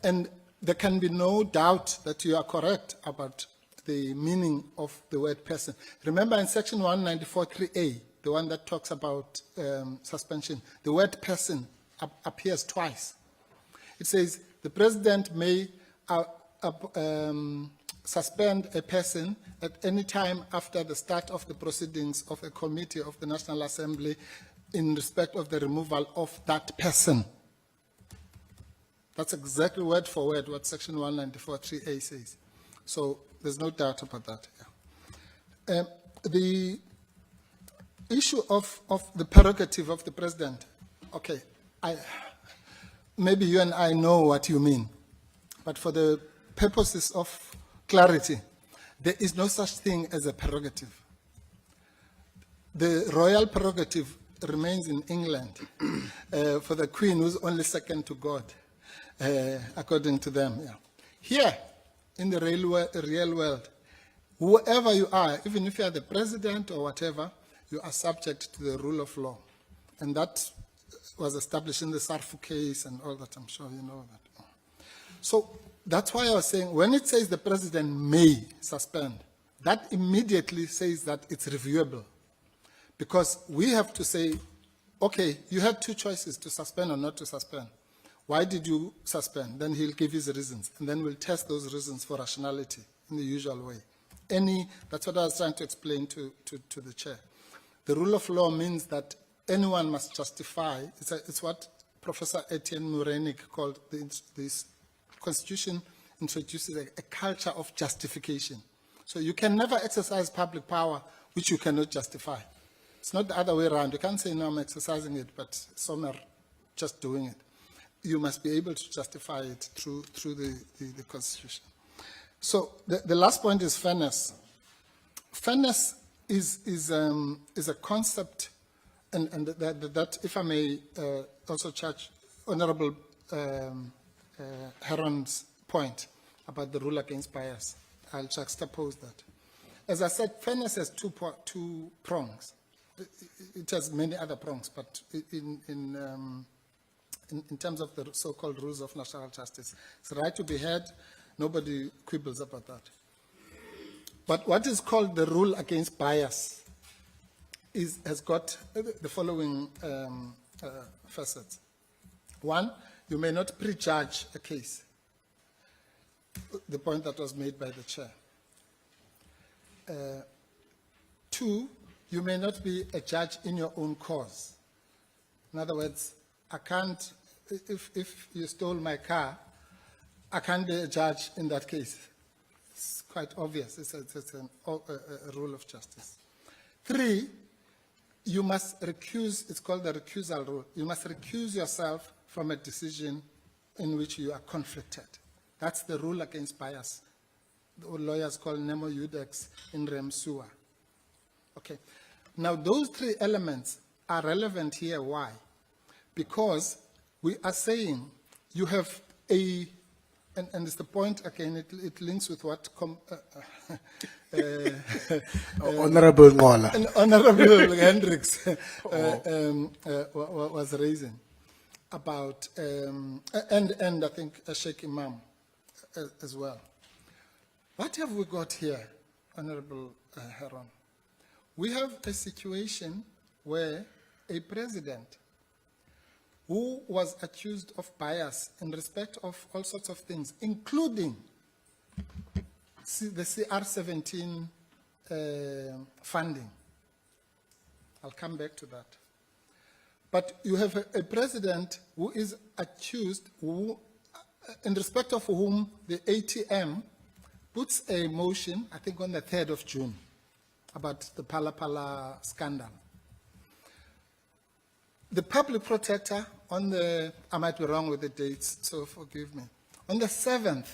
And there can be no doubt that you are correct about the meaning of the word person. Remember in section 194.3a, the one that talks about suspension, the word person appears twice. It says the president may suspend a person at any time after the start of the proceedings of a committee of the National Assembly in respect of the removal of that person. That's exactly word for word what section 194.3a says. So there's no doubt about that. Yeah. The issue of the prerogative of the president, okay, maybe you and I know what you mean, but for the purposes of clarity, there is no such thing as a prerogative. The royal prerogative remains in England for the Queen, who's only second to God, according to them. Yeah. Here, in the real world, whoever you are, even if you are the president or whatever, you are subject to the rule of law. And that was established in the Sarfu case and all that, I'm sure you know that. So that's why I was saying, when it says the president may suspend, that immediately says that it's reviewable. Because we have to say, okay, you had two choices, to suspend or not to suspend. Why did you suspend? Then he'll give his reasons. And then we'll test those reasons for rationality in the usual way. That's what I was trying to explain to the chair. The rule of law means that anyone must justify. It's what Professor Etienne Murenik called this Constitution introduces a culture of justification. So you can never exercise public power which you cannot justify. It's not the other way around. You can't say, no, I'm exercising it, but some are just doing it. You must be able to justify it through the Constitution. So the last point is fairness. Fairness is a concept, and that, if I may also charge Honorable Heron's point about the rule against bias. I'll juxtapose that. As I said, fairness has two prongs. It has many other prongs, but in terms of the so-called rules of natural justice, it's right to be heard. Nobody quibbles about that. But what is called the rule against bias has got the following facets. One, you may not prejudge a case, the point that was made by the chair. Two, you may not be a judge in your own cause. In other words, I can't, if you stole my car, I can't be a judge in that case. It's quite obvious. It's a rule of justice. Three, you must recuse, it's called the recusal rule. You must recuse yourself from a decision in which you are conflicted. That's the rule against bias. The lawyers call nemo iudex in rem sua. Okay. Now, those three elements are relevant here. Why? Because we are saying you have and it's the point, again, it links with what Honorable Ngola. Honorable Hendricks was raising about, and I think Sheikh Imam as well. What have we got here, Honorable Heron? We have a situation where a president who was accused of bias in respect of all sorts of things, including the CR17 funding. I'll come back to that. But you have a president who is accused, in respect of whom the ATM puts a motion, I think on the 3rd of June, about the Pala scandal. The public protector on the, I might be wrong with the dates, so forgive me, on the 7th,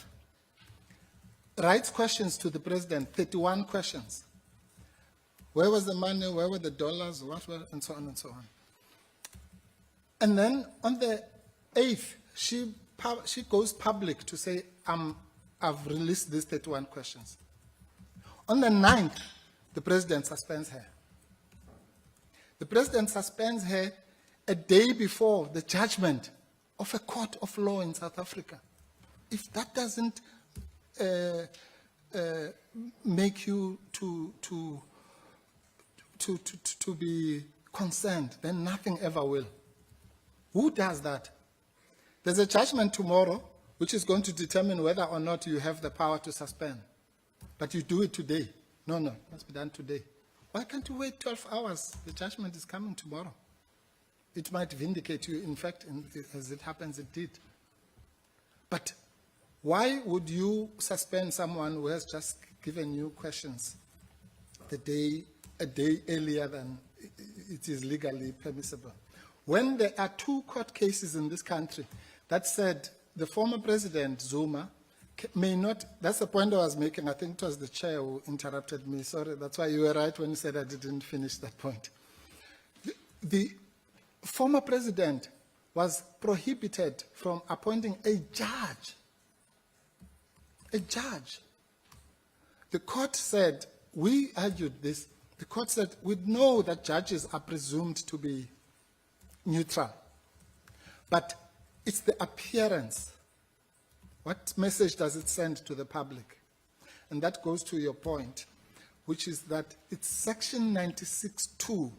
writes questions to the president, 31 questions. Where was the money? Where were the dollars? What were, and so on and so on. And then on the 8th, she goes public to say, I've released these 31 questions. On the 9th, the president suspends her. The president suspends her a day before the judgment of a court of law in South Africa. If that doesn't make you to be concerned, then nothing ever will. Who does that? There's a judgment tomorrow which is going to determine whether or not you have the power to suspend. But you do it today. No, it must be done today. Why can't you wait 12 hours? The judgment is coming tomorrow. It might vindicate you. In fact, as it happens, it did. But why would you suspend someone who has just given you questions a day earlier than it is legally permissible? When there are 2 court cases in this country that said the former President Zuma may not, that's the point I was making. I think it was the chair who interrupted me. Sorry, that's why you were right when you said I didn't finish that point. The former president was prohibited from appointing a judge. A judge. The court said, we argued this, the court said, we know that judges are presumed to be neutral, but it's the appearance. What message does it send to the public? And that goes to your point, which is that it's section 96(2)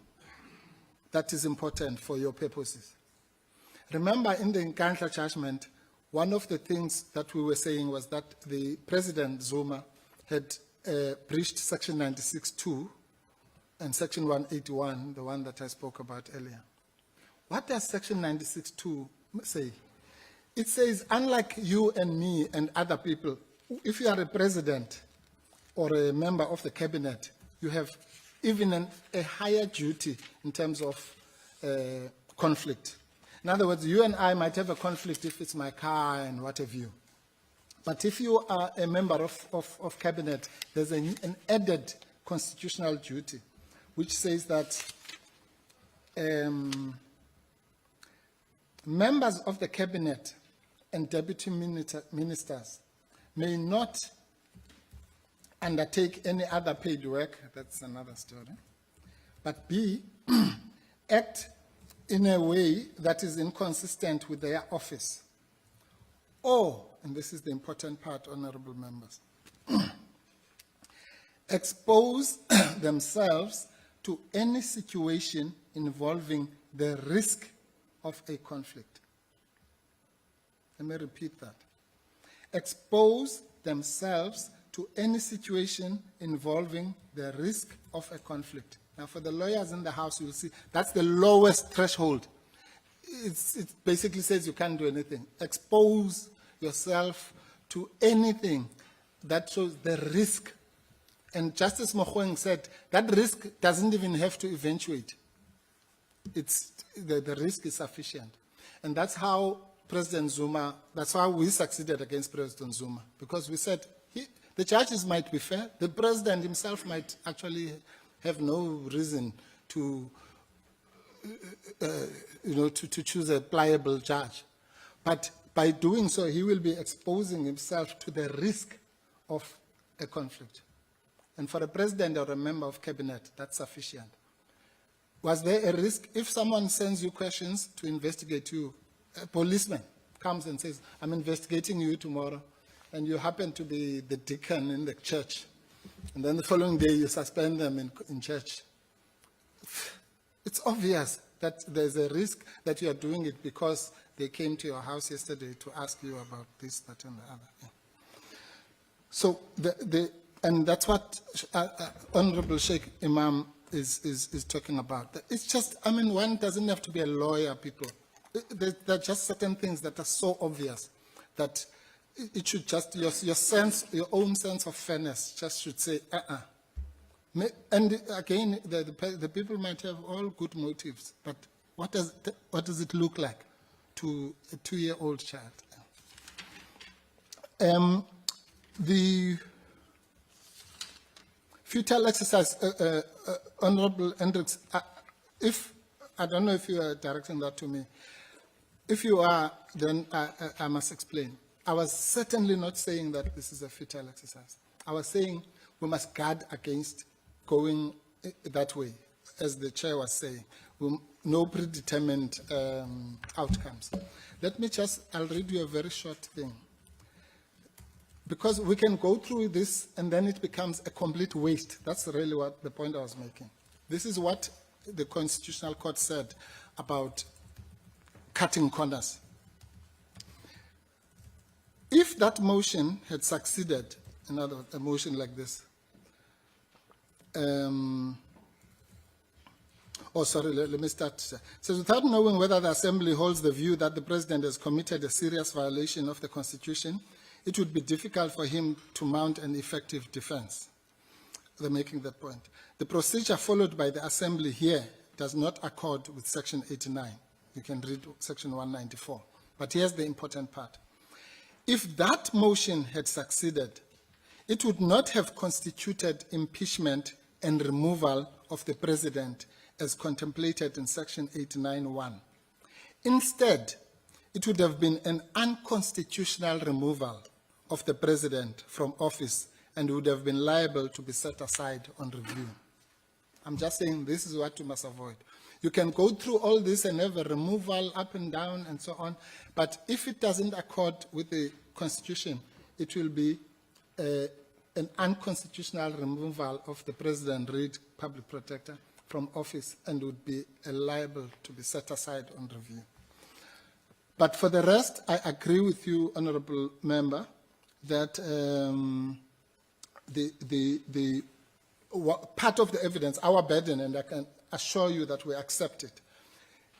that is important for your purposes. Remember, in the Nkandla judgment, one of the things that we were saying was that the President Zuma had breached section 96(2) and section 181, the one that I spoke about earlier. What does section 96(2) say? It says, unlike you and me and other people, if you are a president or a member of the cabinet, you have even a higher duty in terms of conflict. In other words, you and I might have a conflict if it's my car and what have you. But if you are a member of cabinet, there's an added constitutional duty, which says that members of the cabinet and deputy ministers may not undertake any other paid work, that's another story, but B, act in a way that is inconsistent with their office, or, and this is the important part, honorable members, expose themselves to any situation involving the risk of a conflict. Let me repeat that. Expose themselves to any situation involving the risk of a conflict. Now, for the lawyers in the House, you'll see that's the lowest threshold. It basically says you can't do anything. Expose yourself to anything that shows the risk. And Justice Mkhwebane said that risk doesn't even have to eventuate. The risk is sufficient. And that's how President Zuma, that's how we succeeded against President Zuma, because we said the judges might be fair, the president himself might actually have no reason to, to choose a pliable judge. But by doing so, he will be exposing himself to the risk of a conflict. And for a president or a member of cabinet, that's sufficient. Was there a risk? If someone sends you questions to investigate you, a policeman comes and says, I'm investigating you tomorrow, and you happen to be the deacon in the church, and then the following day you suspend them in church. It's obvious that there's a risk that you are doing it because they came to your house yesterday to ask you about this, that, and the other. Yeah. So, and that's what Honorable Sheikh Imam is talking about. It's just, one doesn't have to be a lawyer, people. There are just certain things that are so obvious that it should just, your own sense of fairness just should say, And again, the people might have all good motives, but what does it look like to a 2-year-old child? The futile exercise, Honorable Hendricks, I don't know if you are directing that to me. If you are, then I must explain. I was certainly not saying that this is a futile exercise. I was saying we must guard against going that way, as the chair was saying. No predetermined outcomes. I'll read you a very short thing. because we can go through this and then it becomes a complete waste. That's really what the point I was making. This is what the Constitutional Court said about cutting corners. If that motion had succeeded, in other words, a motion like this, let me start. It says, without knowing whether the Assembly holds the view that the President has committed a serious violation of the Constitution, it would be difficult for him to mount an effective defense. They're making that point. The procedure followed by the Assembly here does not accord with Section 89. You can read Section 194. But here's the important part. If that motion had succeeded, it would not have constituted impeachment and removal of the President as contemplated in Section 89(1). Instead, it would have been an unconstitutional removal of the President from office and would have been liable to be set aside on review. I'm just saying this is what you must avoid. You can go through all this and have a removal up and down and so on, but if it doesn't accord with the Constitution, it will be an unconstitutional removal of the President, read Public Protector, from office and would be liable to be set aside on review. But for the rest, I agree with you, Honourable Member, that part of the evidence, our burden, and I can assure you that we accept it,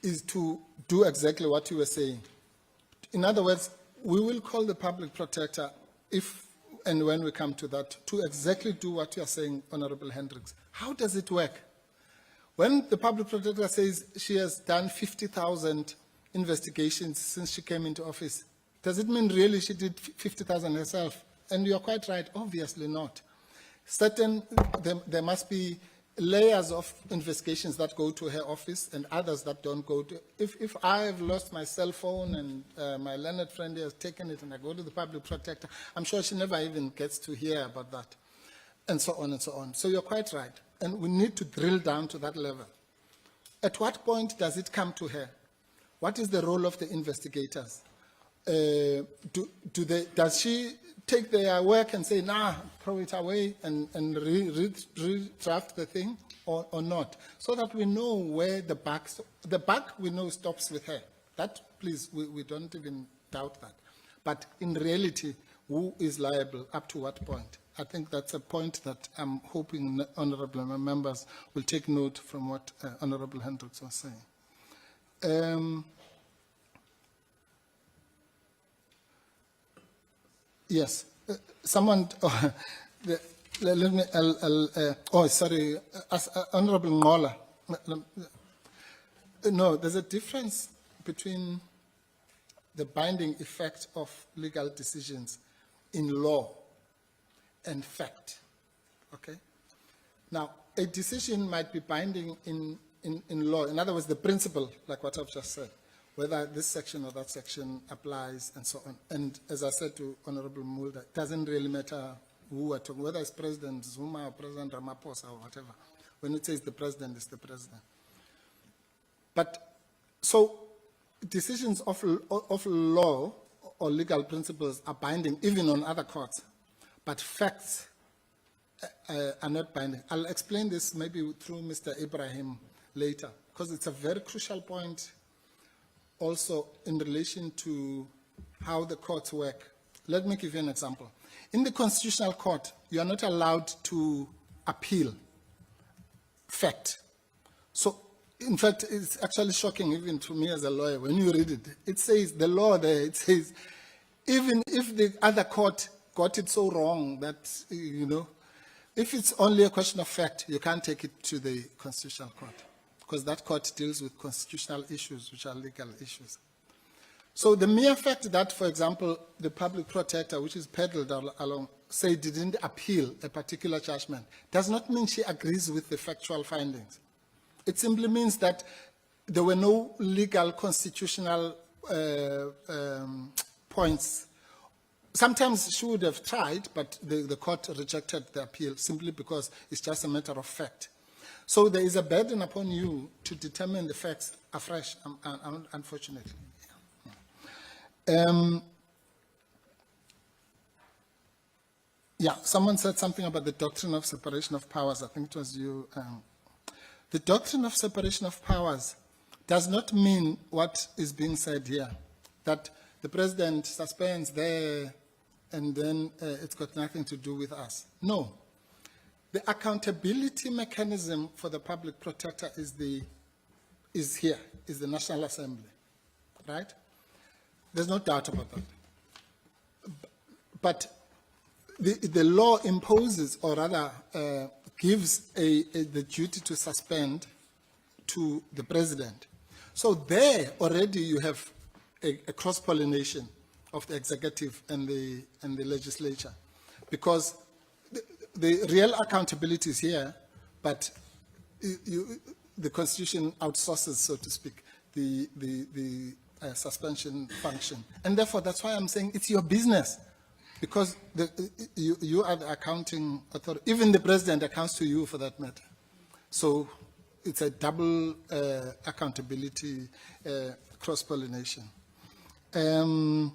is to do exactly what you were saying. In other words, we will call the Public Protector, if and when we come to that, to exactly do what you are saying, Honourable Hendricks. How does it work? When the Public Protector says she has done 50,000 investigations since she came into office, does it mean really she did 50,000 herself? And you're quite right, obviously not. There must be layers of investigations that go to her office and others that don't go to. If I have lost my cell phone and my learned friend has taken it and I go to the Public Protector, I'm sure she never even gets to hear about that, and so on and so on. So you're quite right. And we need to drill down to that level. At what point does it come to her? What is the role of the investigators? Does she take their work and say, nah, throw it away and redraft the thing or not? So that we know where the buck we know stops with her. That, please, we don't even doubt that. But in reality, who is liable, up to what point? I think that's a point that I'm hoping honourable members will take note from what Honourable Hendricks was saying. Yes, someone, let me, sorry, Honourable Ngola. No, there's a difference between the binding effect of legal decisions in law and fact, okay? Now, a decision might be binding in law. In other words, the principle, like what I've just said, whether this section or that section applies and so on. And as I said to Honorable Mulder, it doesn't really matter who we're talking, whether it's President Zuma or President Ramaphosa or whatever. When it says the President, it's the President. But, so, decisions of law or legal principles are binding even on other courts. But facts are not binding. I'll explain this maybe through Mr. Ibrahim later, because it's a very crucial point also in relation to how the courts work. Let me give you an example. In the Constitutional Court, you are not allowed to appeal fact. So, in fact, it's actually shocking even to me as a lawyer when you read it. It says, the law there, it says, even if the other court got it so wrong that, you know, if it's only a question of fact, you can't take it to the Constitutional Court, because that court deals with constitutional issues, which are legal issues. So the mere fact that, for example, the Public Protector, which is peddled along, say didn't appeal a particular judgment, does not mean she agrees with the factual findings. It simply means that there were no legal constitutional points. Sometimes she would have tried, but the court rejected the appeal simply because it's just a matter of fact. So there is a burden upon you to determine the facts afresh, unfortunately. Yeah, someone said something about the doctrine of separation of powers. I think it was you. The doctrine of separation of powers does not mean what is being said here, that the president suspends there and then it's got nothing to do with us. No. The accountability mechanism for the public protector is the National Assembly, right? There's no doubt about that. But the law imposes, or rather gives the duty to suspend to the president. So there already you have a cross-pollination of the executive and the legislature, because the real accountability is here, but the Constitution outsources, so to speak, the suspension function. And therefore, that's why I'm saying it's your business, because you are the accounting authority. Even the president accounts to you for that matter. So it's a double accountability, cross-pollination. And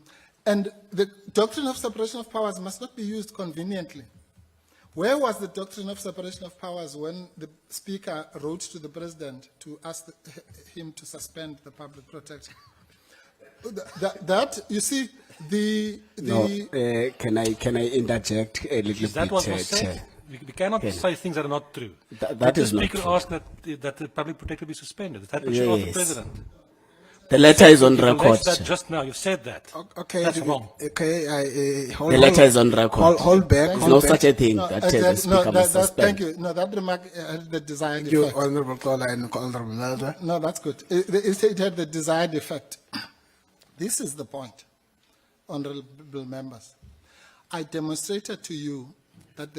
the doctrine of separation of powers must not be used conveniently. Where was the doctrine of separation of powers when the Speaker wrote to the President to ask him to suspend the public protector? That you see, can I interject a little Is that bit, what was said? Chair? We cannot say things that are not true. That is not The Speaker true. asked that the public protector be suspended. That we should ask the Yes. President. The letter is on You've record. alleged that Chair. just now. You've said that. Okay, That's wrong. Okay, hold, The letter is on record. hold back. There's hold no back. such a thing that the Speaker must thank suspend. you. No, that remark had the desired You, effect. Honorable Tola and Honorable Melda. No, that's good. It had the desired effect. This is the point, honorable members. I demonstrated to you that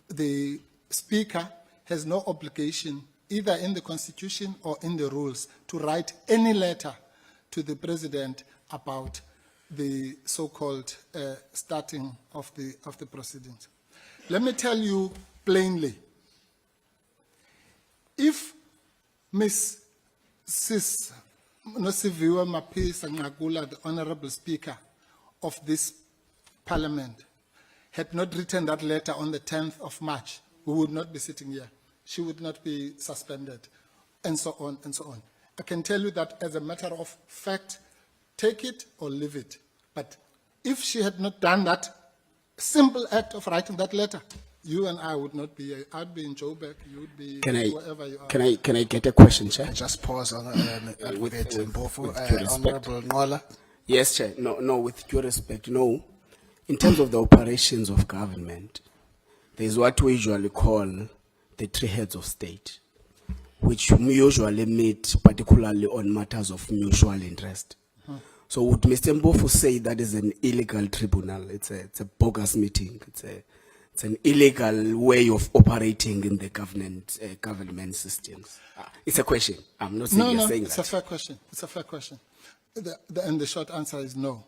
the Speaker has no obligation, either in the Constitution or in the rules, to write any letter to the President about the so-called starting of the proceedings. Let me tell you plainly, if Ms. Nosiviwe Mapisa Ngagula, the Honorable Speaker of this Parliament, had not written that letter on the 10th of March, we would not be sitting here. She would not be suspended, and so on and so on. I can tell you that as a matter of fact, take it or leave it. But if she had not done that simple act of writing that letter, you and I would not be here. I'd be in Joburg, you would be wherever you are. Can I get a question, Chair? Just pause on With with due respect. Honorable Ngola. Yes, Chair. No, with due respect, no. In terms of the operations of government, there's what we usually call the three heads of state, which usually meet particularly on matters of mutual interest. So would Mr. Mbofu say that is an illegal tribunal? It's a bogus meeting. It's an illegal way of operating in the government systems. It's a question. I'm not saying you're saying it's that. a fair question. It's a fair question. And the short answer is no.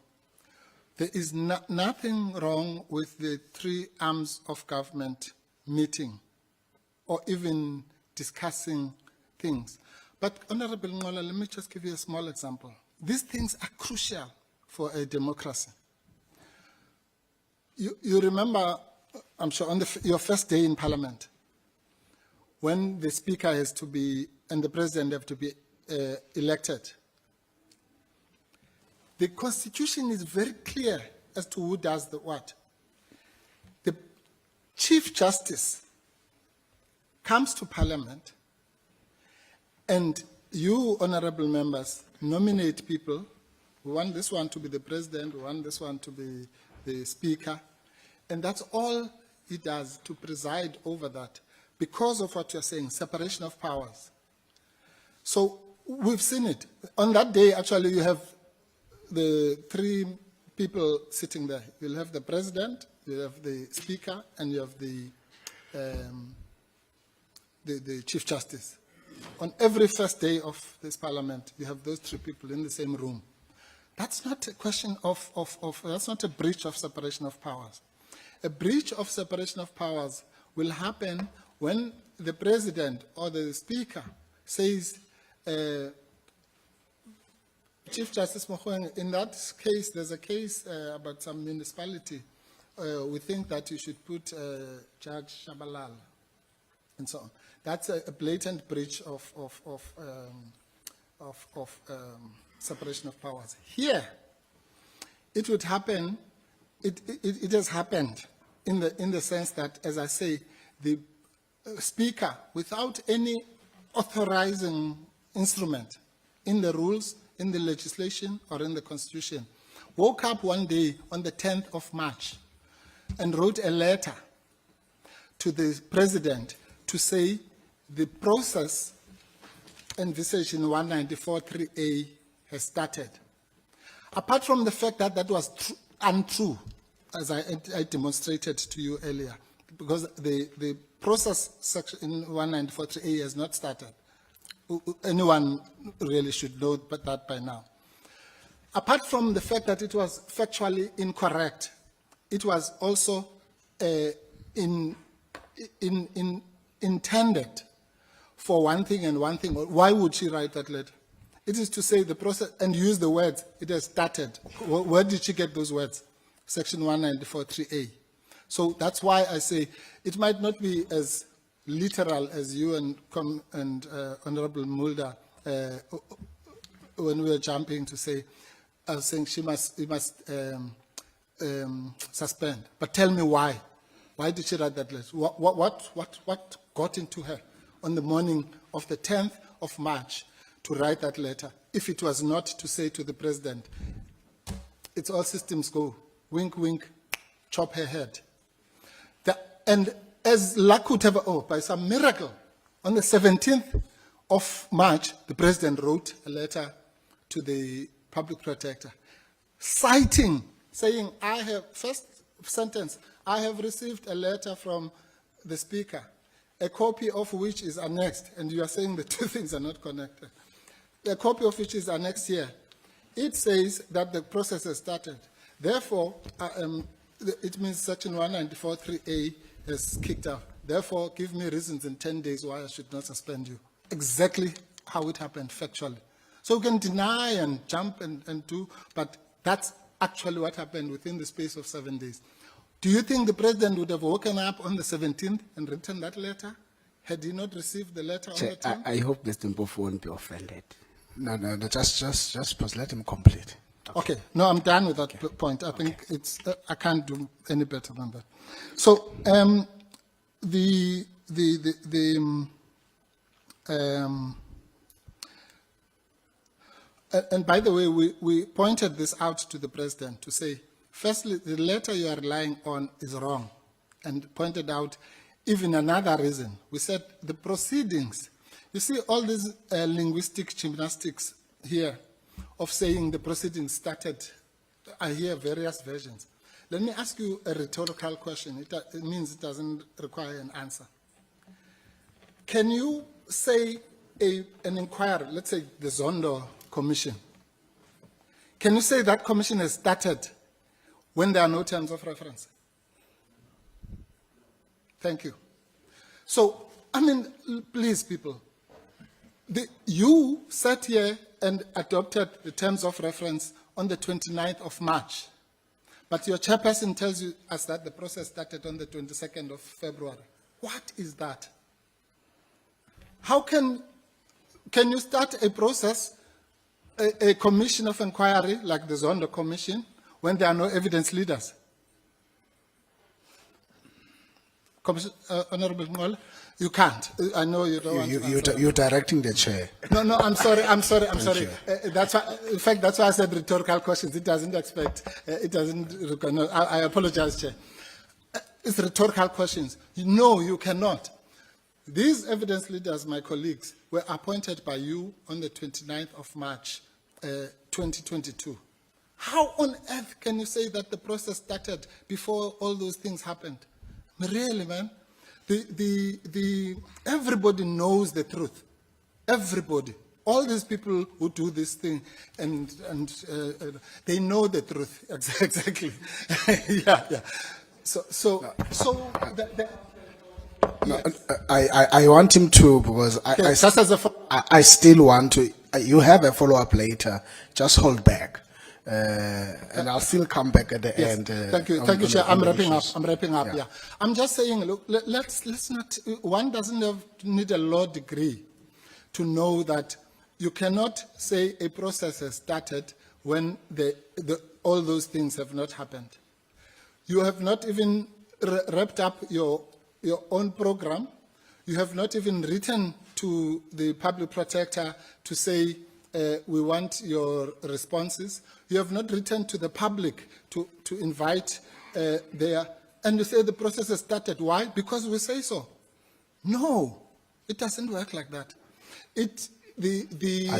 There is nothing wrong with the three arms of government meeting or even discussing things. But Honorable Ngola, let me just give you a small example. These things are crucial for a democracy. You remember, I'm sure, on your first day in Parliament, when the Speaker has to be, and the President have to be elected. The Constitution is very clear as to who does the what. The Chief Justice comes to Parliament, and you, honorable members, nominate people. We want this one to be the President, we want this one to be the Speaker, and that's all he does, to preside over that, because of what you're saying, separation of powers. So we've seen it. On that day, actually, you have the three people sitting there. You'll have the President, you have the Speaker, and you have the Chief Justice. On every first day of this Parliament, you have those three people in the same room. That's not a question that's not a breach of separation of powers. A breach of separation of powers will happen when the President or the Speaker says, Chief Justice Mkhwebane, in that case, there's a case about some municipality we think that you should put Judge Shabalala and so on. That's a blatant breach of separation of powers. Here, it would happen. It has happened in the sense that, as I say, the Speaker, without any authorizing instrument in the rules, in the legislation, or in the Constitution, woke up one day on the 10th of March and wrote a letter to the President to say the process envisaged in 194.3a has started. Apart from the fact that that was untrue, as I demonstrated to you earlier, because the process section in 194.3a has not started. Anyone really should know that by now. Apart from the fact that it was factually incorrect, it was also intended for one thing and one thing. Why would she write that letter? It is to say the process, and use the words, it has started. Where did she get those words? Section 194.3a. So that's why I say it might not be as literal as you and Honorable Mulder when we were jumping to say, I was saying you must suspend. But tell me why. Why did she write that letter? What got into her on the morning of the 10th of March to write that letter, if it was not to say to the President, it's all systems go, wink, wink, chop her head. And as luck could have, by some miracle, on the 17th of March, the President wrote a letter to the Public Protector, citing, saying, first sentence, I have received a letter from the Speaker, a copy of which is annexed, and you are saying the two things are not connected. A copy of which is annexed here. It says that the process has started. Therefore, it means Section 194.3a has kicked off. Therefore, give me reasons in 10 days why I should not suspend you. Exactly how it happened factually. So you can deny and jump and do, but that's actually what happened within the space of 7 days. Do you think the President would have woken up on the 17th and written that letter had he not received the letter on the 10th? I hope Mr. Mpofu won't be offended. No, just pause, let him complete. Okay, no, I'm done with that point. I think it's, I can't do any better than that. So, and by the way, we pointed this out to the President to say, firstly, the letter you are relying on is wrong, and pointed out even another reason. We said the proceedings, you see all these linguistic gymnastics here of saying the proceedings started. I hear various versions. Let me ask you a rhetorical question. It means it doesn't require an answer. Can you say an inquiry, let's say the Zondo Commission, can you say that commission has started when there are no terms of reference? Thank you. So, I mean, please, people, you sat here and adopted the terms of reference on the 29th of March. But your chairperson tells us that the process started on the 22nd of February. What is that? How can you start a process, a commission of inquiry like the Zondo Commission, when there are no evidence leaders? Honorable Ngol, you can't. I know you don't want to answer. You're directing the chair. No, I'm sorry. That's why, in fact, that's why I said rhetorical questions. It doesn't require, no, I apologize, Chair. It's rhetorical questions. No, you cannot. These evidence leaders, my colleagues, were appointed by you on the 29th of March, 2022. How on earth can you say that the process started before all those things happened? Really, man? Everybody knows the truth. Everybody. All these people who do this thing, and they know the truth. Exactly. yeah. I want him to, because I still want to. You have a follow-up later. Just hold back. And I'll still come back at the Yes, end. thank you, on Chair. the I'm wrapping up. issues. I'm wrapping up. Yeah. Yeah, I'm just saying. Look, let's not. One doesn't need a law degree to know that you cannot say a process has started when all those things have not happened. You have not even wrapped up your own program. You have not even written to the Public Protector to say, we want your responses. You have not written to the public to invite their, and you say the process has started. Why? Because we say so. No, it doesn't work like that. I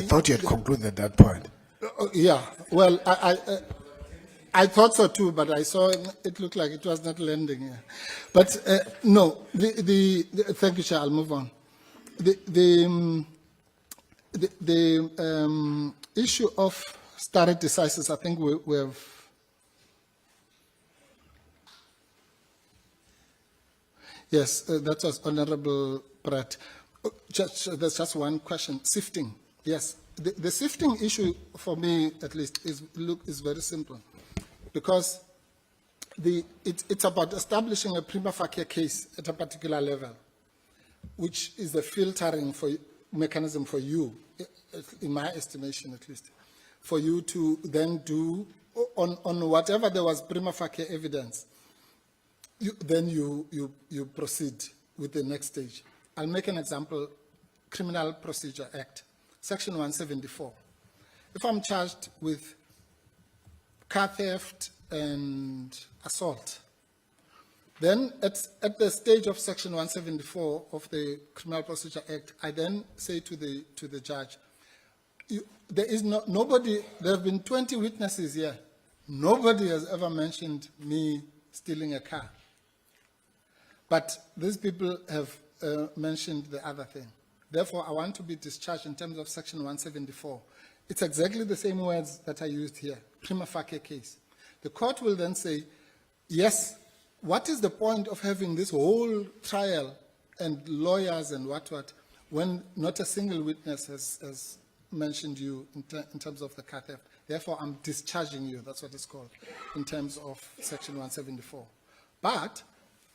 thought you had concluded that point. Yeah, well, I thought so too, but I saw it looked like it was not landing here. But no, thank you, Chair. I'll move on. The issue of stare decisis, I think we have. Yes, that was Honourable Pratt. There's just one question. Sifting. Yes, the sifting issue for me, at least, is very simple, because it's about establishing a prima facie case at a particular level, which is the filtering mechanism for you, in my estimation at least, for you to then do on whatever there was prima facie evidence. Then you proceed with the next stage. I'll make an example. Criminal Procedure Act, Section 174. If I'm charged with car theft and assault, then at the stage of Section 174 of the Criminal Procedure Act, I then say to the judge, there have been 20 witnesses here. Nobody has ever mentioned me stealing a car. But these people have mentioned the other thing. Therefore, I want to be discharged in terms of Section 174. It's exactly the same words that I used here, prima facie case. The court will then say, yes, what is the point of having this whole trial and lawyers and what, when not a single witness has mentioned you in terms of the car theft? Therefore, I'm discharging you, that's what it's called, in terms of Section 174. But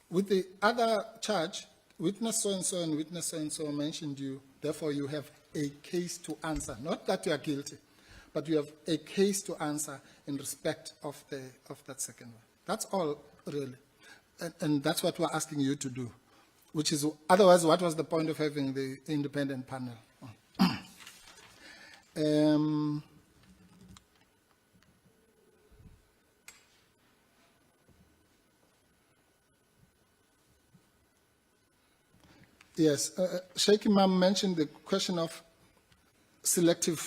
with the other charge, witness so-and-so and witness so-and-so mentioned you, therefore you have a case to answer. Not that you are guilty, but you have a case to answer in respect of that second one. That's all, really. And that's what we're asking you to do, which is, otherwise, what was the point of having the independent panel? Yes, Sheikh Imam mentioned the question of selective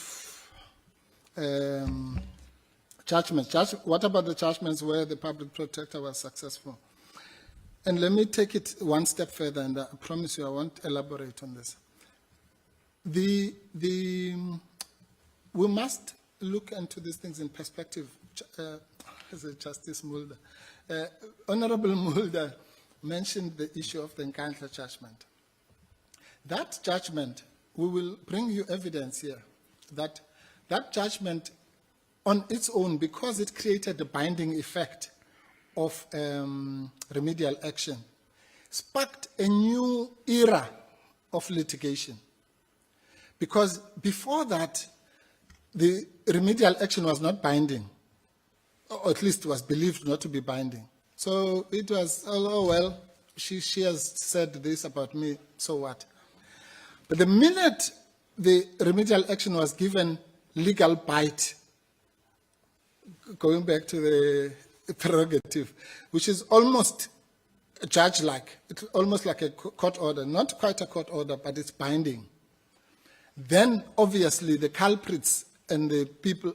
judgments. What about the judgments where the public protector was successful? And let me take it one step further, and I promise you I won't elaborate on this. We must look into these things in perspective. Justice Mulder. Honorable Mulder mentioned the issue of the Nkandla judgment. That judgment, we will bring you evidence here, that judgment on its own, because it created the binding effect of remedial action, sparked a new era of litigation. Because before that, the remedial action was not binding, or at least was believed not to be binding. So it was, oh well, she has said this about me, so what? But the minute the remedial action was given legal bite, going back to the prerogative, which is almost judge-like, it's almost like a court order, not quite a court order, but it's binding. Then, obviously, the culprits and the people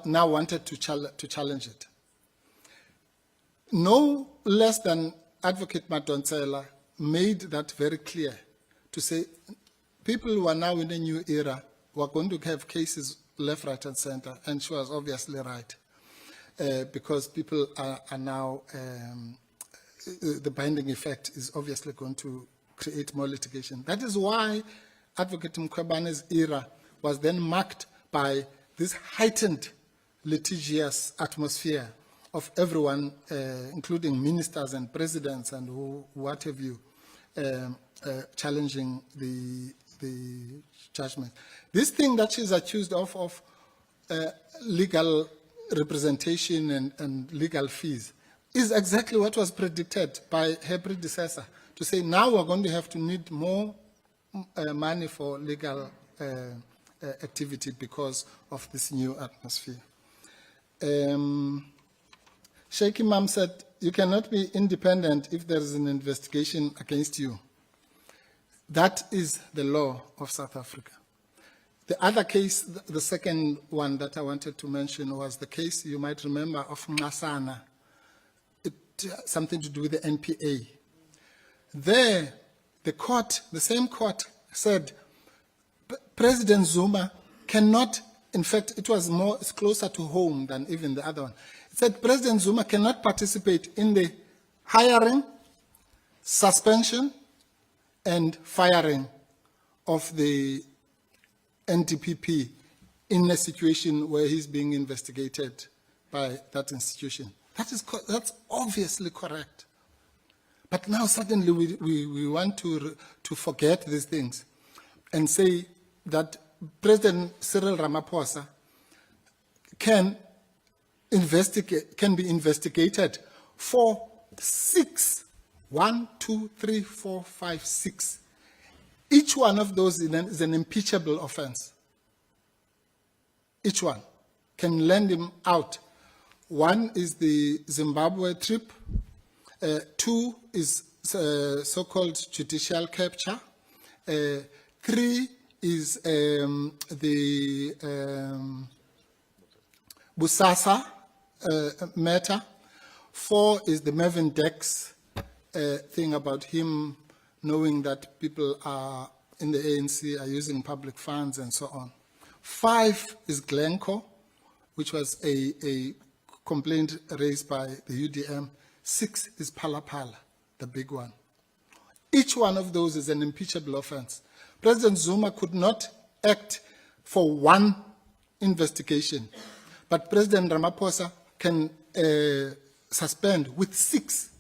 now wanted to challenge it. No less than Advocate Madonsela made that very clear, to say people who are now in a new era were going to have cases left, right, and center, and she was obviously right, because people are now, the binding effect is obviously going to create more litigation. That is why Advocate Mkhwebane's era was then marked by this heightened litigious atmosphere of everyone, including ministers and presidents and what have you, challenging the judgment. This thing that she's accused of legal representation and legal fees is exactly what was predicted by her predecessor, to say now we're going to have to need more money for legal activity because of this new atmosphere. Sheikh Imam said, you cannot be independent if there is an investigation against you. That is the law of South Africa. The other case, the second one that I wanted to mention was the case, you might remember, of Masana. Something to do with the NPA. There, the court, the same court, said President Zuma cannot, in fact, it's closer to home than even the other one. It said President Zuma cannot participate in the hiring, suspension, and firing of the NDPP in a situation where he's being investigated by that institution. That's obviously correct. But now suddenly we want to forget these things and say that President Cyril Ramaphosa can be investigated for 6. 1, 2, 3, 4, 5, 6. Each one of those is an impeachable offense. Each one can land him out. 1 is the Zimbabwe trip. 2 is so-called judicial capture. 3 is the Busasa matter. 4 is the Mervyn Dex thing about him knowing that people are in the ANC are using public funds and so on. 5 is Glencore, which was a complaint raised by the UDM. 6 is Phala, the big one. Each one of those is an impeachable offense. President Zuma could not act for 1 investigation, but President Ramaphosa can suspend with 6.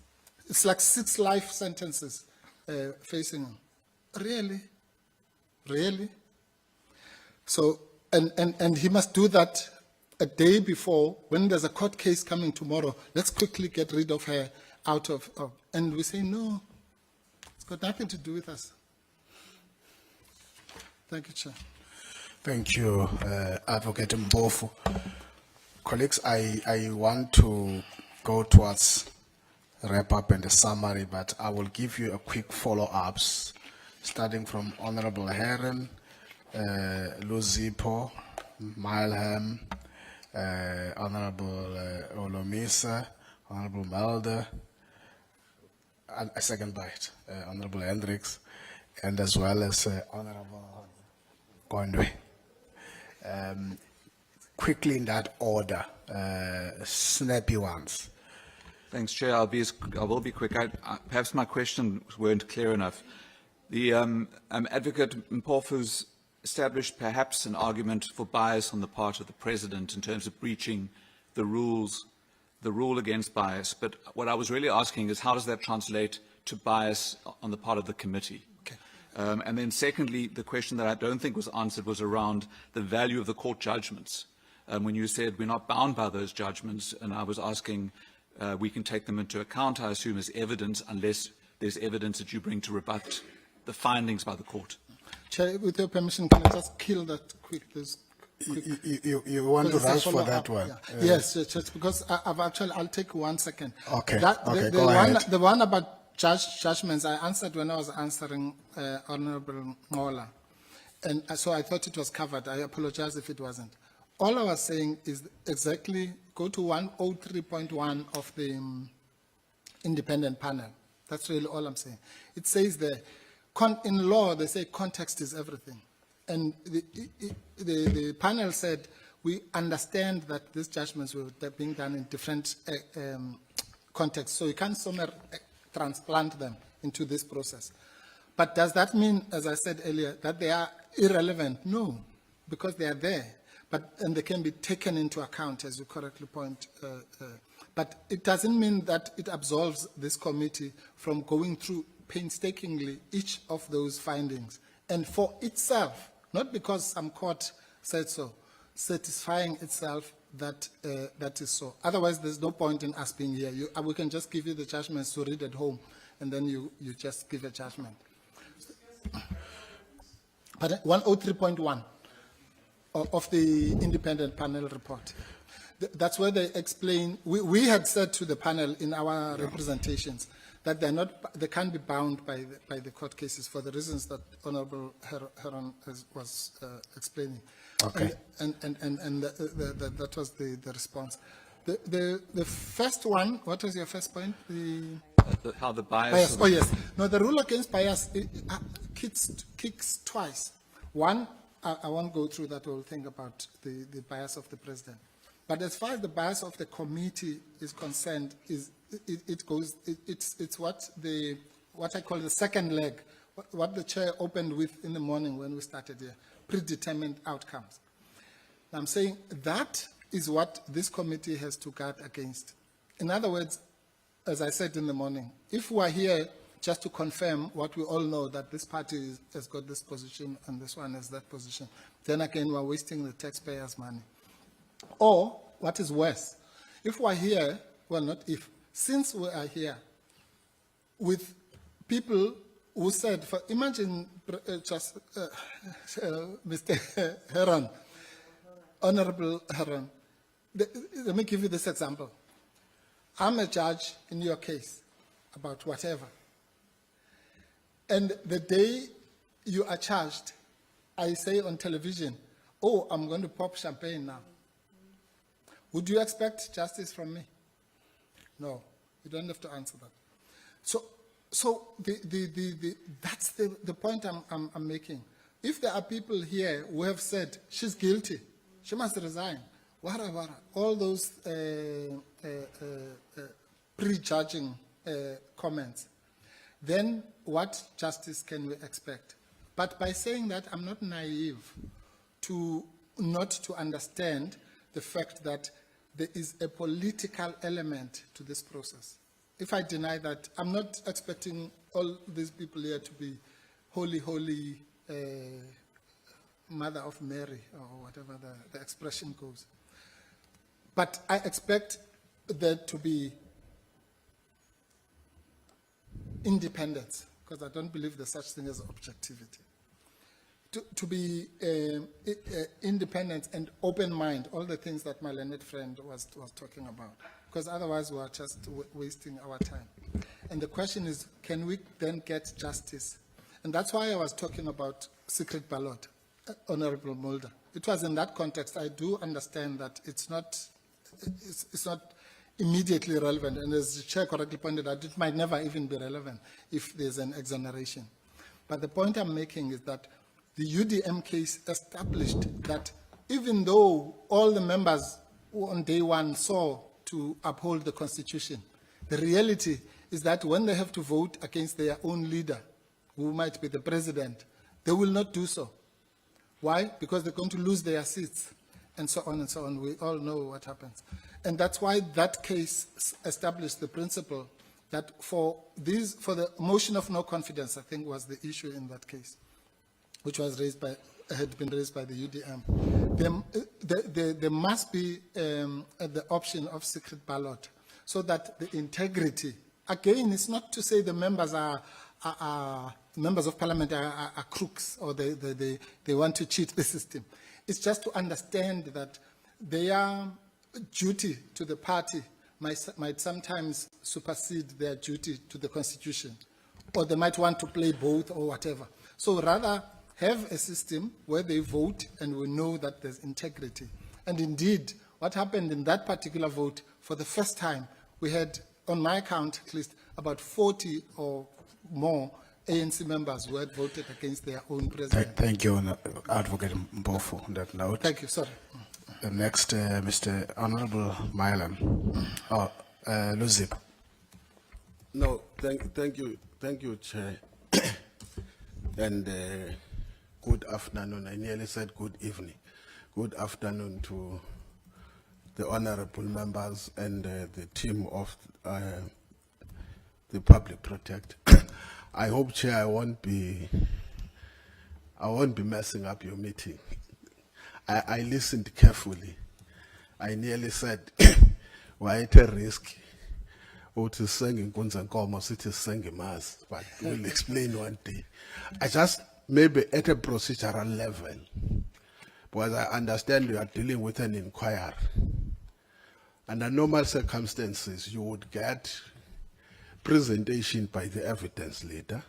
It's like 6 life sentences facing him. Really? Really? So, and he must do that a day before, when there's a court case coming tomorrow. Let's quickly get rid of her out of and we say, no, it's got nothing to do with us. Thank you, Chair. Thank you, Advocate Mbofu. Colleagues, I want to go towards wrap up and a summary, but I will give you a quick follow-ups, starting from Honorable Heron, Luzipo, Milham, Honorable Olomisa, Honorable Mulder, a second bite, Honorable Hendricks, and as well as Honorable Gondwe. Quickly in that order, snappy ones. Thanks, Chair. I will be quick. Perhaps my questions weren't clear enough. The Advocate Mpofu's established perhaps an argument for bias on the part of the President in terms of breaching the rules, the rule against bias. But what I was really asking is, how does that translate to bias on the part of the committee? Okay. And then secondly, the question that I don't think was answered was around the value of the court judgments. When you said we're not bound by those judgments, and I was asking, we can take them into account, I assume, as evidence, unless there's evidence that you bring to rebut the findings by the court. Chair, with your permission, can I just kill that quick? You want to rush for that one? Yeah. Yes, just because I'll take 1 second. Okay, The go ahead. The one about judgments, I answered when I was answering Honorable Ngola. And so I thought it was covered. I apologize if it wasn't. All I was saying is exactly, go to 103.1 of the independent panel. That's really all I'm saying. It says there, in law, they say context is everything. And the panel said, we understand that these judgments were being done in different contexts, so you can't somehow transplant them into this process. But does that mean, as I said earlier, that they are irrelevant? No, because they are there. and they can be taken into account, as you correctly point. But it doesn't mean that it absolves this committee from going through painstakingly each of those findings, and for itself, not because some court said so, satisfying itself that that is so. Otherwise, there's no point in us being here. We can just give you the judgments to read at home, and then you just give a judgment. But 103.1 of the independent panel report. That's where they explain, we had said to the panel in our representations that they can't be bound by the court cases for the reasons that Honorable Heron was explaining. Okay. And that was the response. The first one, what was your first point? How the bias. Bias. Oh, yes. No, the rule against bias kicks twice. One, I won't go through that whole thing about the bias of the president. But as far as the bias of the committee is concerned, it's what I call the second leg, what the chair opened with in the morning when we started here, predetermined outcomes. I'm saying that is what this committee has to guard against. In other words, as I said in the morning, if we are here just to confirm what we all know, that this party has got this position and this one has that position, then again we're wasting the taxpayers' money. Or, what is worse, if we're here, well, not if, since we are here with people who said, imagine Mr. Heron, Honorable Heron, let me give you this example. I'm a judge in your case about whatever. And the day you are charged, I say on television, oh, I'm going to pop champagne now. Would you expect justice from me? No, you don't have to answer that. So that's the point I'm making. If there are people here who have said, she's guilty, she must resign, all those prejudging comments, then what justice can we expect? But by saying that, I'm not naive to not to understand the fact that there is a political element to this process. If I deny that, I'm not expecting all these people here to be holy, holy Mother of Mary, or whatever the expression goes. But I expect there to be independence, because I don't believe there's such thing as objectivity. To be independent and open mind, all the things that my learned friend was talking about, because otherwise we are just wasting our time. And the question is, can we then get justice? And that's why I was talking about secret ballot, Honorable Mulder. It was in that context. I do understand that it's not immediately relevant, and as the chair correctly pointed out, it might never even be relevant if there's an exoneration. But the point I'm making is that the UDM case established that even though all the members on day one saw to uphold the Constitution, the reality is that when they have to vote against their own leader, who might be the president, they will not do so. Why? Because they're going to lose their seats, and so on and so on. We all know what happens. And that's why that case established the principle that for the motion of no confidence, I think was the issue in that case, which was had been raised by the UDM. There must be the option of secret ballot, so that the integrity, again, it's not to say the members members of parliament are crooks, or they want to cheat the system. It's just to understand that their duty to the party might sometimes supersede their duty to the Constitution, or they might want to play both or whatever. So rather have a system where they vote and we know that there's integrity. And indeed, what happened in that particular vote, for the first time, we had, on my account at least, about 40 or more ANC members who had voted against their own president. Thank you, Advocate Mpofu, on that note. Thank you, sorry. The next, Mr. Honorable Mylan. Luzip. No, thank you, Chair. And good afternoon. I nearly said good evening, Good afternoon to the honorable members and the team of the Public Protector. I hope, Chair, I won't be messing up your meeting. I listened carefully. I nearly said, why at a risk? Or to sing in Kunzankomo, city sing mass, but we'll explain one day. I just, maybe at a procedural level, because I understand you are dealing with an inquiry. Under normal circumstances, you would get presentation by the evidence leader,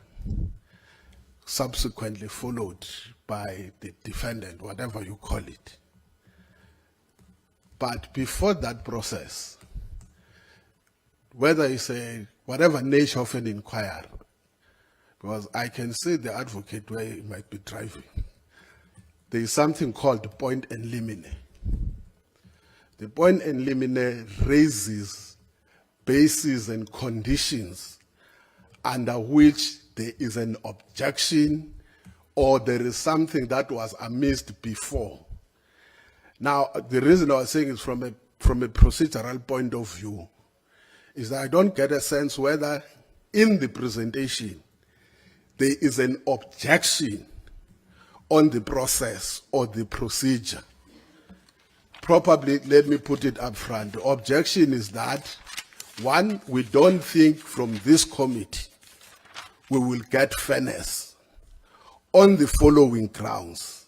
subsequently followed by the defendant, whatever you call it. But before that process, whether it's whatever nature of an inquiry, because I can see the advocate where he might be driving, there is something called point and limine. The point and limine raises bases and conditions under which there is an objection or there is something that was amiss before. Now, the reason I was saying is from a procedural point of view, is that I don't get a sense whether in the presentation there is an objection on the process or the procedure. Probably, let me put it up front. The objection is that, one, we don't think from this committee we will get fairness on the following grounds.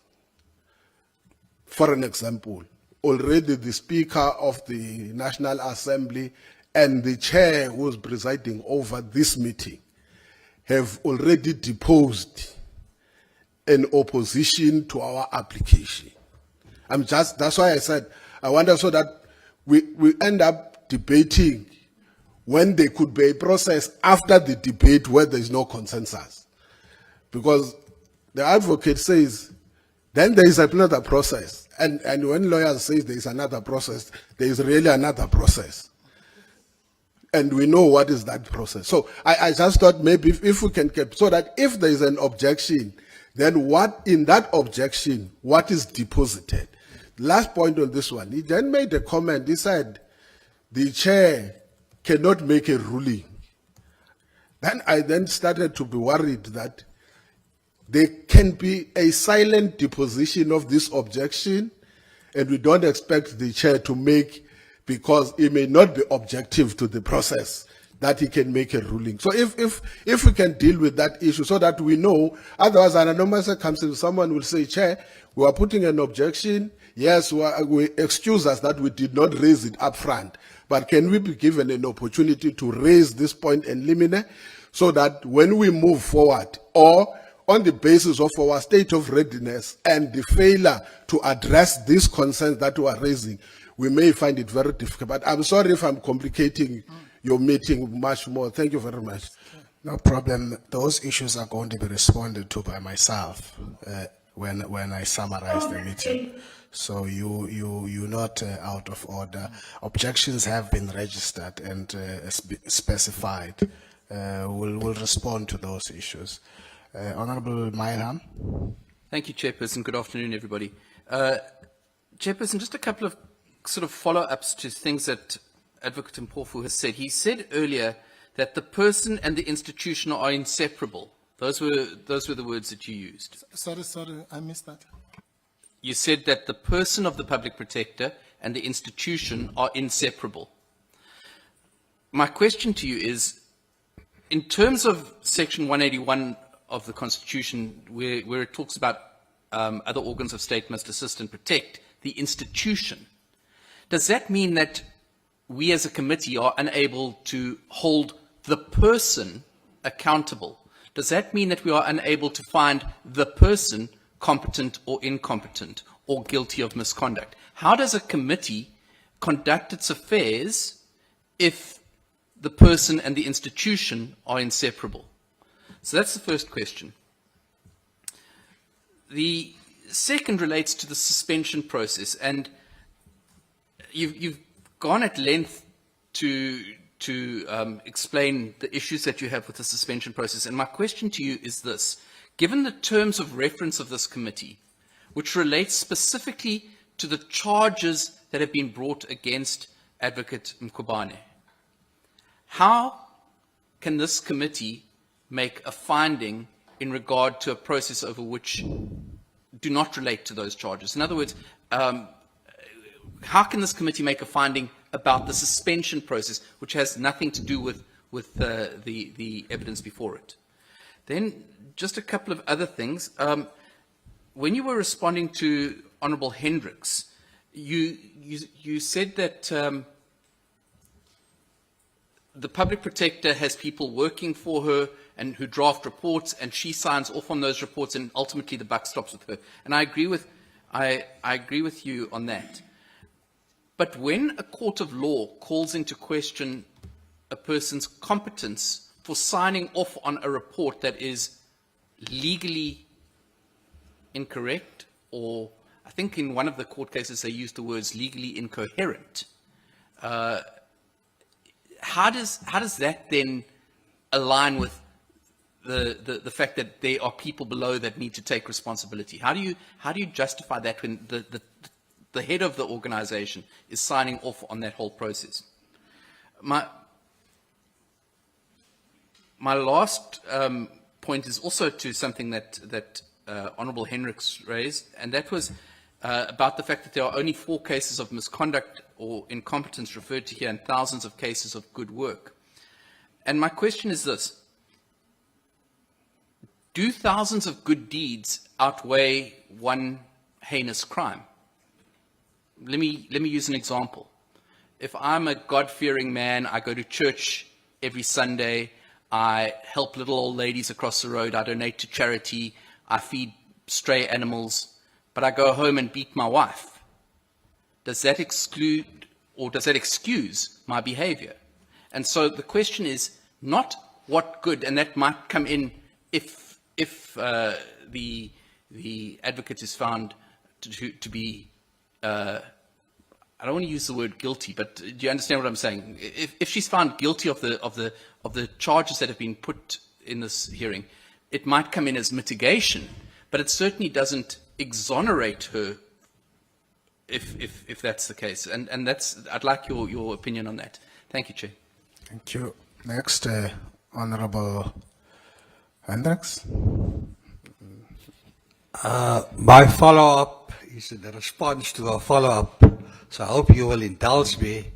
For an example, already the Speaker of the National Assembly and the chair who is presiding over this meeting have already deposed an opposition to our application. That's why I said, I wonder so that we end up debating when there could be a process after the debate where there is no consensus. Because the advocate says, then there is another process. And when lawyers say there is another process, there is really another process. And we know what is that process. So I just thought maybe if we can keep, so that if there is an objection, then what in that objection, what is deposited? Last point on this one, he then made a comment, he said, the chair cannot make a ruling. Then I then started to be worried that there can be a silent deposition of this objection, and we don't expect the chair to make, because it may not be objective to the process, that he can make a ruling. So if we can deal with that issue so that we know, otherwise under normal circumstances, someone will say, Chair, we are putting an objection, yes, we excuse us that we did not raise it up front, but can we be given an opportunity to raise this point in limine so that when we move forward, or on the basis of our state of readiness and the failure to address these concerns that we are raising, we may find it very difficult. But I'm sorry if I'm complicating your meeting much more. Thank you very much. No problem. Those issues are going to be responded to by myself when I summarize the meeting. So you're not out of order. Objections have been registered and specified. We'll respond to those issues. Honorable Mailham. Thank you, Chairperson. Good afternoon, everybody. Chairperson, just a couple of sort of follow-ups to things that Advocate Mpofu has said. He said earlier that the person and the institution are inseparable. Those were the words that you used. Sorry, I missed that. You said that the person of the Public Protector and the institution are inseparable. My question to you is, in terms of Section 181 of the Constitution, where it talks about other organs of state must assist and protect the institution, does that mean that we as a committee are unable to hold the person accountable? Does that mean that we are unable to find the person competent or incompetent or guilty of misconduct? How does a committee conduct its affairs if the person and the institution are inseparable? So that's the first question. The second relates to the suspension process, and you've gone at length to explain the issues that you have with the suspension process. And my question to you is this. Given the terms of reference of this committee, which relates specifically to the charges that have been brought against Advocate Mkhwebane. How can this committee make a finding in regard to a process over which do not relate to those charges? In other words, how can this committee make a finding about the suspension process, which has nothing to do with the evidence before it? Then just a couple of other things. When you were responding to Honourable Hendricks, you said that the Public Protector has people working for her and who draft reports, and she signs off on those reports, and ultimately the buck stops with her. And I agree with you on that. But when a court of law calls into question a person's competence for signing off on a report that is legally incorrect, or I think in one of the court cases they used the words legally incoherent, how does that then align with the fact that there are people below that need to take responsibility? How do you justify that when the head of the organization is signing off on that whole process? My last point is also to something that Honourable Hendricks raised, and that was about the fact that there are only 4 cases of misconduct or incompetence referred to here and thousands of cases of good work. And my question is this: do thousands of good deeds outweigh one heinous crime? Let me use an example. If I'm a God-fearing man, I go to church every Sunday, I help little old ladies across the road, I donate to charity, I feed stray animals, but I go home and beat my wife. Does that exclude, or does that excuse my behavior? And so the question is not what good, and that might come in if the advocate is found to be, I don't want to use the word guilty, but do you understand what I'm saying? If she's found guilty of the charges that have been put in this hearing, it might come in as mitigation, but it certainly doesn't exonerate her if that's the case. And that's, I'd like your opinion on that. Thank you, Chair. Thank you. Next, Honourable Hendricks. My follow-up is in response to a follow-up, so I hope you will indulge me.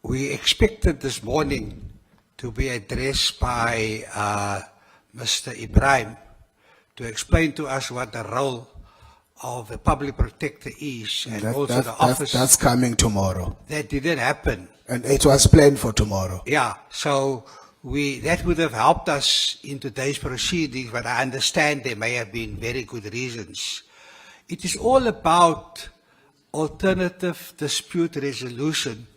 We expected this morning to be addressed by Mr. Ibrahim to explain to us what the role of the Public Protector is, and also the office. That's coming tomorrow. That didn't happen. And it was planned for tomorrow. Yeah, so that would have helped us in today's proceedings, but I understand there may have been very good reasons. It is all about alternative dispute resolution,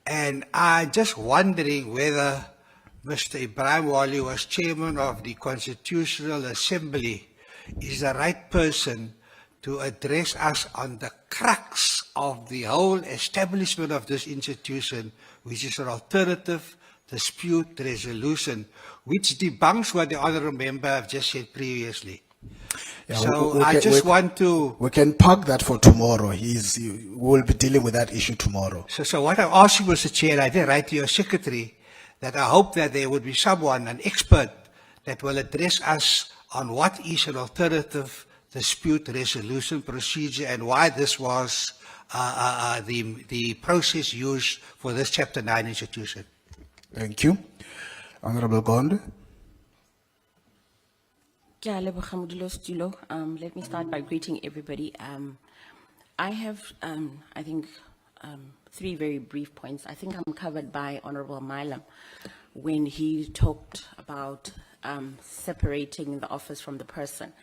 and I'm just wondering whether Mr. Ibrahim, while he was chairman of the Constitutional Assembly, is the right person to address us on the crux of the whole establishment of this institution, which is an alternative dispute resolution, which debunks what the honourable member have just said previously. Yeah, So I just want to... We can park that for tomorrow. We'll be dealing with that issue tomorrow. So what I'm asking, Mr. Chair, I did write to your secretary that I hope that there would be someone, an expert, that will address us on what is an alternative dispute resolution procedure and why this was the process used for this Chapter 9 institution. Thank you. Honourable Gonde. Let me start by greeting everybody. I have, I think, 3 very brief points. I think I'm covered by Honourable Milam when he talked about separating the office from the person.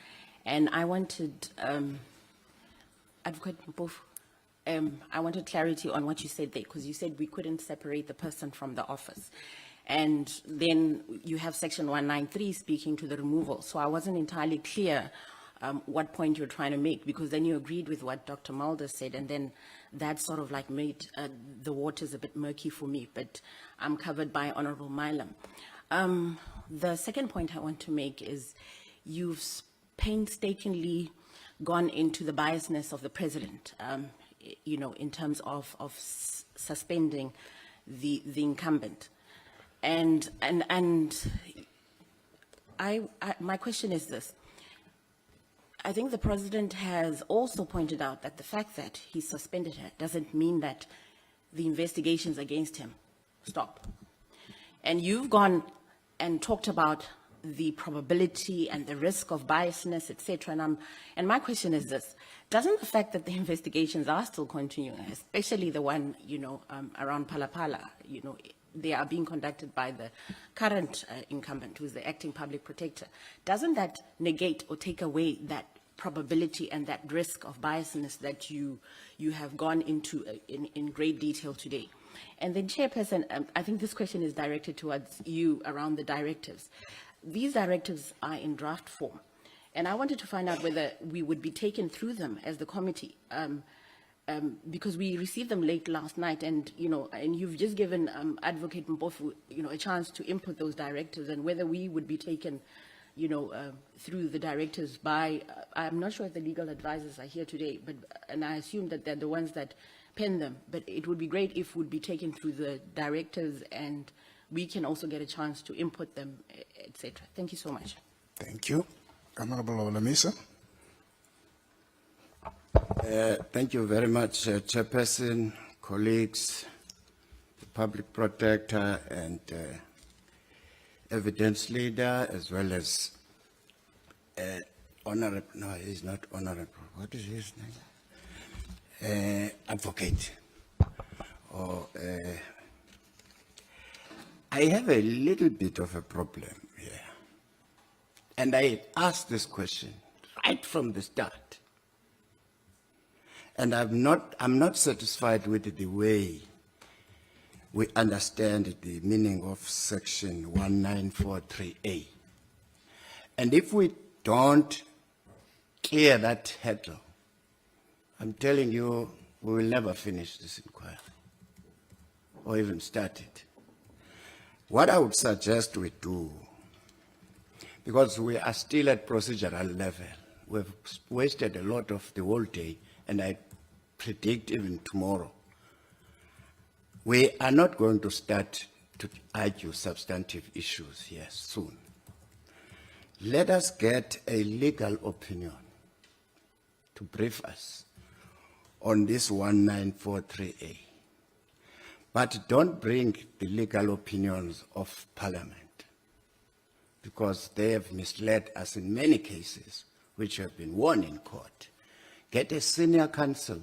And I wanted, Advocate Mpofu, I wanted clarity on what you said there, because you said we couldn't separate the person from the office. And then you have Section 193 speaking to the removal. So I wasn't entirely clear what point you're trying to make, because then you agreed with what Dr. Mulder said, and then that sort of like made the waters a bit murky for me, but I'm covered by Honourable Milam. The second point I want to make is you've painstakingly gone into the biasness of the president, you know, in terms of suspending the incumbent. And my question is this. I think the president has also pointed out that the fact that he suspended her doesn't mean that the investigations against him stop. And you've gone and talked about the probability and the risk of biasness, etc. And my question is this: doesn't the fact that the investigations are still continuing, especially the one, you know, around Palapala, you know, they are being conducted by the current incumbent, who is the acting public protector, doesn't that negate or take away that probability and that risk of biasness that you have gone into in great detail today? And then, Chairperson, I think this question is directed towards you around the directives. These directives are in draft form, and I wanted to find out whether we would be taken through them as the committee, because we received them late last night, and you know, and you've just given Advocate Mpofu, you know, a chance to input those directives, and whether we would be taken, you know, through the directives by. I'm not sure if the legal advisors are here today, but and I assume that they're the ones that pen them. But it would be great if we'd be taken through the directives, and we can also get a chance to input them, etc. Thank you so much. Thank you. Honorable Olamisa. Thank you very much, Chairperson, colleagues, the Public Protector and Evidence Leader, as well as Honorable, no, he's not Honorable, what is his name? Advocate. I have a little bit of a problem here. And I asked this question right from the start. And I'm not satisfied with the way we understand the meaning of section 1943A. And if we don't clear that hurdle, I'm telling you, we will never finish this inquiry or even start it. What I would suggest we do, because we are still at procedural level, we've wasted a lot of the whole day, and I predict even tomorrow, we are not going to start to argue substantive issues here soon. Let us get a legal opinion to brief us on this 1943A. But don't bring the legal opinions of Parliament, because they have misled us in many cases, which have been won in court. Get a senior counsel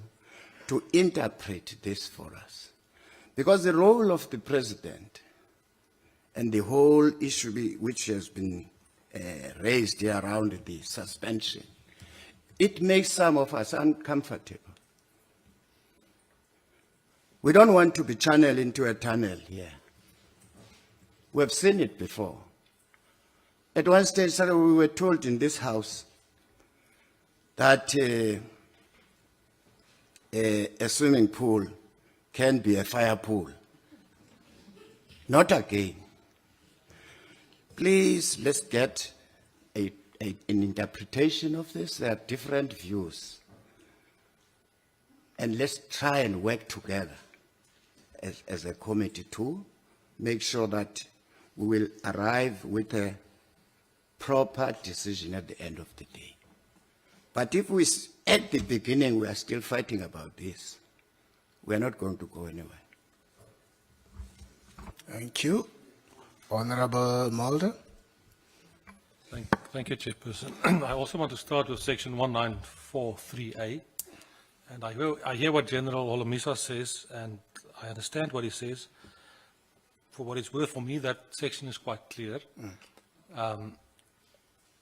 to interpret this for us. Because the role of the president and the whole issue which has been raised here around the suspension, it makes some of us uncomfortable. We don't want to be channeled into a tunnel here. We've seen it before. At one stage, we were told in this house that a swimming pool can be a fire pool. Not again. Please, let's get an interpretation of this. There are different views. And let's try and work together as a committee to make sure that we will arrive with a proper decision at the end of the day. But if we, at the beginning, we are still fighting about this, we are not going to go anywhere. Thank you. Honorable Mulder. Thank you, Chairperson. I also want to start with section 1943A. And I hear what General Holomisa says, and I understand what he says. For what it's worth, for me, that section is quite clear.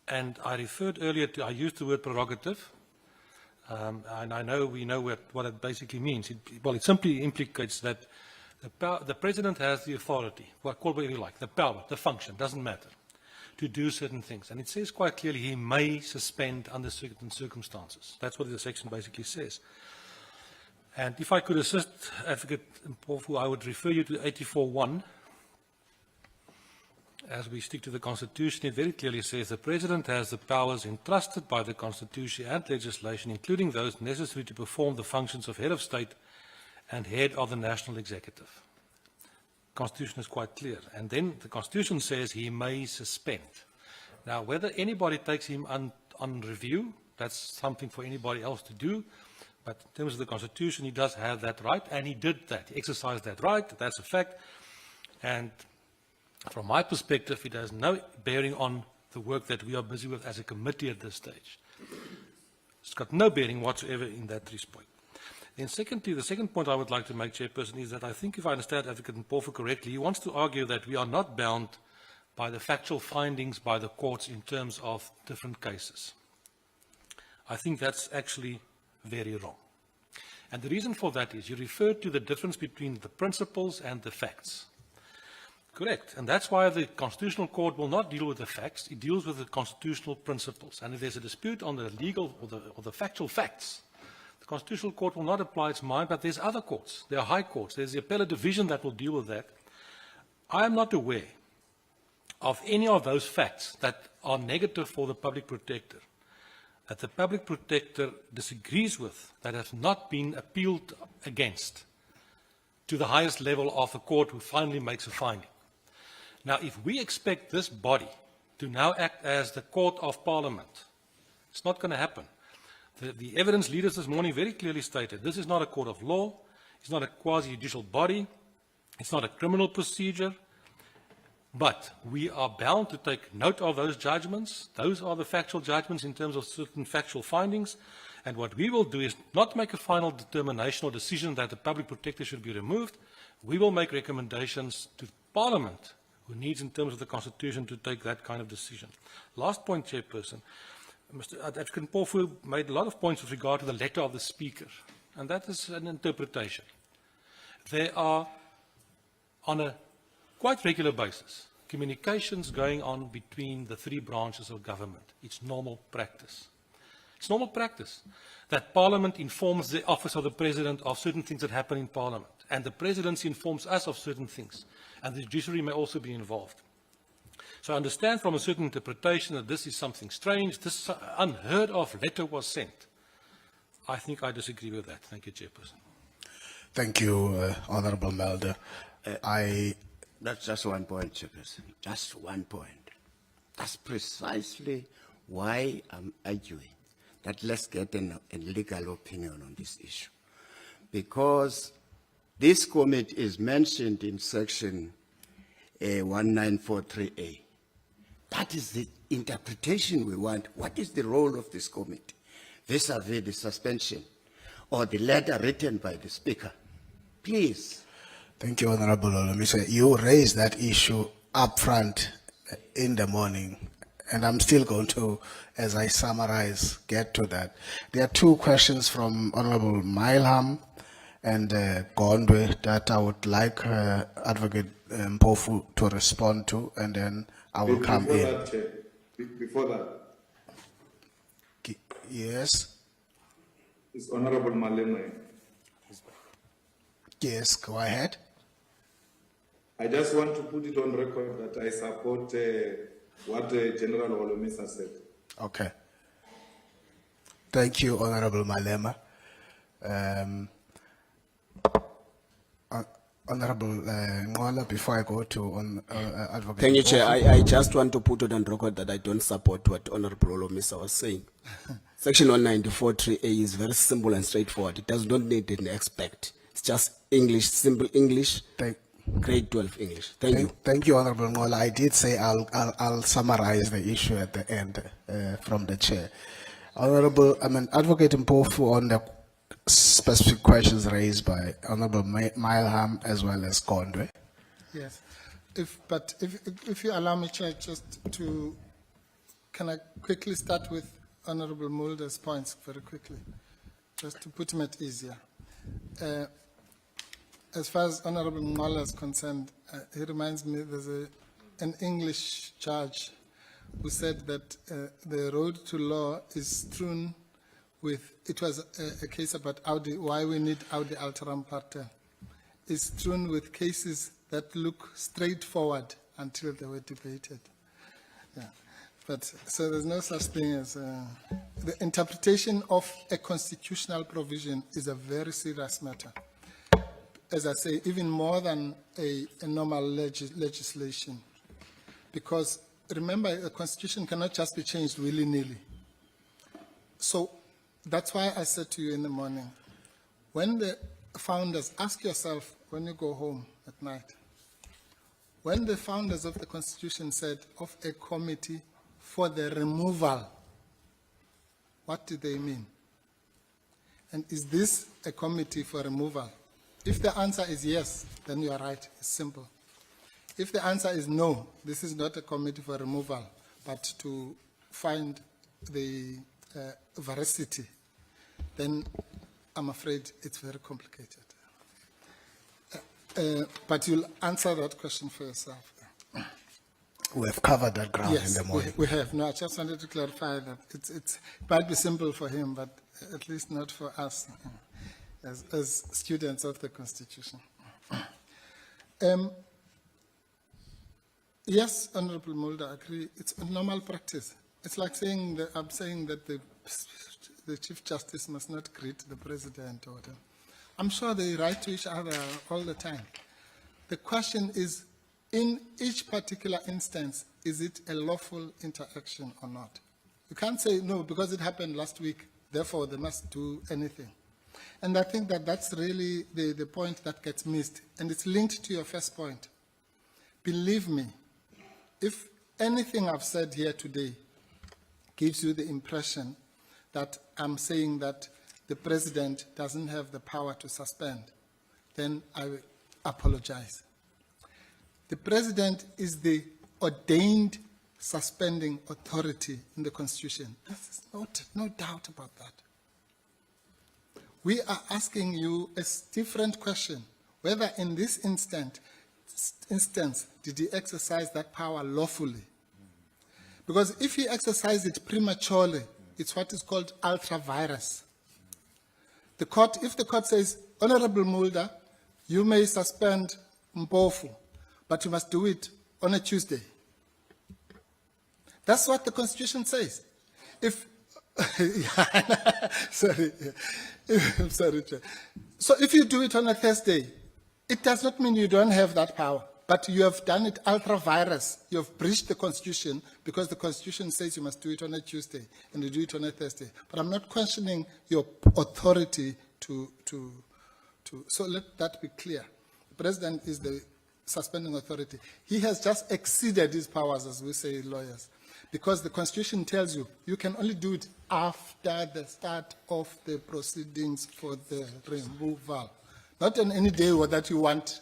And I referred earlier to, I used the word prerogative, and I know we know what it basically means. It simply implicates that the President has the authority, call it whatever you like, the power, the function, doesn't matter, to do certain things. And it says quite clearly he may suspend under certain circumstances. That's what the section basically says. And if I could assist Advocate Mpofu, I would refer you to 84.1, as we stick to the Constitution, it very clearly says the President has the powers entrusted by the Constitution and legislation, including those necessary to perform the functions of head of state and head of the national executive. The Constitution is quite clear. And then the Constitution says he may suspend. Now, whether anybody takes him on review, that's something for anybody else to do. But in terms of the Constitution, he does have that right, and he did that. He exercised that right. That's a fact. And from my perspective, it has no bearing on the work that we are busy with as a committee at this stage. It's got no bearing whatsoever in that respect. Then secondly, the second point I would like to make, Chairperson, is that I think if I understand Advocate Mpofu correctly, he wants to argue that we are not bound by the factual findings by the courts in terms of different cases. I think that's actually very wrong. And the reason for that is you referred to the difference between the principles and the facts. Correct. And that's why the Constitutional Court will not deal with the facts. It deals with the constitutional principles. And if there's a dispute on the legal or the factual facts, the Constitutional Court will not apply its mind, but there's other courts. There are high courts. There's the appellate division that will deal with that. I am not aware of any of those facts that are negative for the public protector, that the public protector disagrees with, that have not been appealed against to the highest level of the court who finally makes a finding. Now, if we expect this body to now act as the court of Parliament, it's not going to happen. The evidence leaders this morning very clearly stated, this is not a court of law, it's not a quasi-judicial body, it's not a criminal procedure, but we are bound to take note of those judgments. Those are the factual judgments in terms of certain factual findings. And what we will do is not make a final determination or decision that the public protector should be removed. We will make recommendations to Parliament, who needs in terms of the Constitution to take that kind of decision. Last point, Chairperson. Mr. Advocate Mpofu made a lot of points with regard to the letter of the Speaker, and that is an interpretation. There are, on a quite regular basis, communications going on between the three branches of government. It's normal practice. It's normal practice that Parliament informs the office of the President of certain things that happen in Parliament, and the Presidency informs us of certain things, and the judiciary may also be involved. So I understand from a certain interpretation that this is something strange, this unheard of letter was sent. I think I disagree with that. Thank you, Chairperson. Thank you, Honourable Melder. That's just one point, Chairperson. Just one point. That's precisely why I'm arguing that let's get a legal opinion on this issue. Because this committee is mentioned in section 1943A. That is the interpretation we want. What is the role of this committee vis-a-vis the suspension or the letter written by the Speaker? Please. Thank you, Honorable Olomise. You raised that issue up front in the morning, and I'm still going to, as I summarize, get to that. There are two questions from Honorable Milham and Gondwe that I would like Advocate Mpofu to respond to, and then I will come in. Before that. Yes? It's Honorable Malema. Yes, go ahead. I just want to put it on record that I support what General Holomisa said. Okay. Thank you, Honorable Malema. Honorable Ngola, before I go to Advocate. Thank you, Chair. I just want to put it on record that I don't support what Honorable Holomisa was saying. Section 194.3A is very simple and straightforward. It does not need an expert. It's just English, simple English. Grade 12 English. Thank you. Thank you, Honorable Ngola. I did say I'll summarize the issue at the end from the chair. Advocate Mpofu on the specific questions raised by Honorable Milham as well as Gondwe. Yes. If you allow me, Chair, just to, can I quickly start with Honorable Mulder's points very quickly, just to put him at ease here. As far as Honorable Ngola is concerned, he reminds me there's an English judge who said that the road to law is strewn with, it was a case about Audi, why we need Audi Alteram Partem, is strewn with cases that look straightforward until they were debated. Yeah. But so there's no such thing as the interpretation of a constitutional provision is a very serious matter. As I say, even more than a normal legislation. Because remember, a constitution cannot just be changed willy-nilly. So that's why I said to you in the morning, when the founders, ask yourself when you go home at night, when the founders of the Constitution said of a committee for the removal, what did they mean? And is this a committee for removal? If the answer is yes, then you are right, it's simple. If the answer is no, this is not a committee for removal, but to find the veracity, then I'm afraid it's very complicated. But you'll answer that question for yourself. We have covered that ground Yes, in the morning. we have. No, I just wanted to clarify that it might be simple for him, but at least not for us as students of the Constitution. Yes, Honorable Mulder, I agree. It's a normal practice. It's like saying that I'm saying that the Chief Justice must not greet the President or whatever. I'm sure they write to each other all the time. The question is, in each particular instance, is it a lawful interaction or not? You can't say, no, because it happened last week, therefore they must do anything. And I think that that's really the point that gets missed, and it's linked to your first point. Believe me, if anything I've said here today gives you the impression that I'm saying that the President doesn't have the power to suspend, then I will apologize. The President is the ordained suspending authority in the Constitution. There's no doubt about that. We are asking you a different question, whether in this instance did he exercise that power lawfully? Because if he exercised it prematurely, it's what is called ultra vires. The court, if the court says, Honorable Mulder, you may suspend Mpofu, but you must do it on a Tuesday. That's what the Constitution says. If, sorry, I'm sorry, Chair. So if you do it on a Thursday, it does not mean you don't have that power, but you have done it ultra vires. You have breached the Constitution because the Constitution says you must do it on a Tuesday and you do it on a Thursday. But I'm not questioning your authority so let that be clear. The President is the suspending authority. He has just exceeded his powers, as we say lawyers, because the Constitution tells you you can only do it after the start of the proceedings for the removal. Not on any day that you want,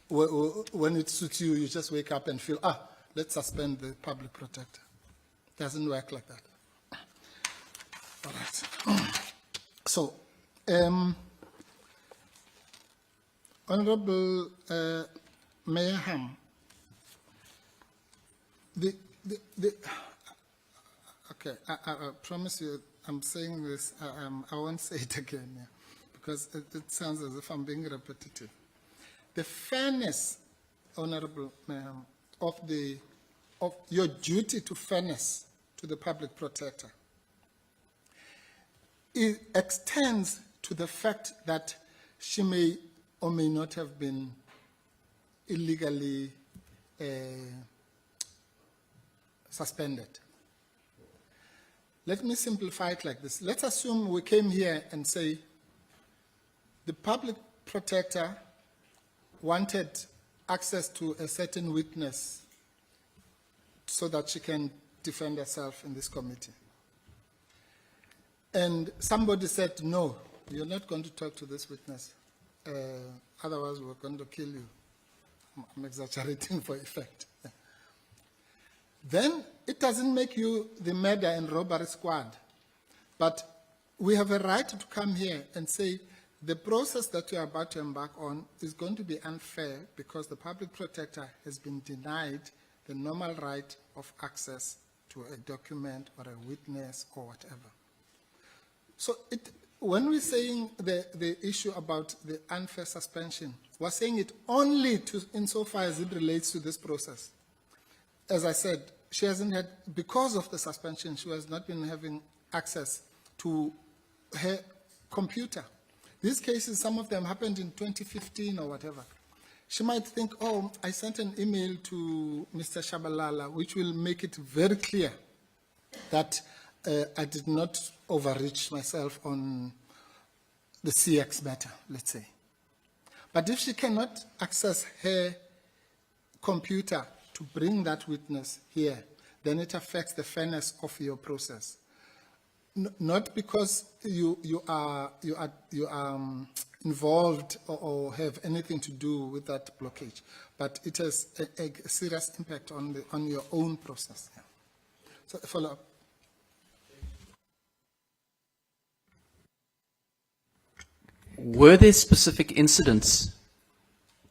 when it suits you, you just wake up and feel, let's suspend the public protector. It doesn't work like that. All right. So, Honorable Mayor Ham, okay, I promise you, I'm saying this, I won't say it again, yeah, because it sounds as if I'm being repetitive. The fairness, Honorable Mayor, of your duty to fairness to the public protector, it extends to the fact that she may or may not have been illegally suspended. Let me simplify it like this. Let's assume we came here and say the public protector wanted access to a certain witness so that she can defend herself in this committee. And somebody said, no, you're not going to talk to this witness. Otherwise, we're going to kill you. I'm exaggerating for effect. Then it doesn't make you the murder and robbery squad. But we have a right to come here and say the process that you are about to embark on is going to be unfair because the public protector has been denied the normal right of access to a document or a witness or whatever. So when we're saying the issue about the unfair suspension, we're saying it only insofar as it relates to this process. as I said, she hasn't had, because of the suspension, she has not been having access to her computer. These cases, some of them happened in 2015 or whatever. She might think, oh, I sent an email to Mr. Shabalala, which will make it very clear that I did not overreach myself on the CX matter, let's say. But if she cannot access her computer to bring that witness here, then it affects the fairness of your process. Not because you are involved or have anything to do with that blockage, but it has a serious impact on your own process. Yeah. So follow up. Were there specific incidents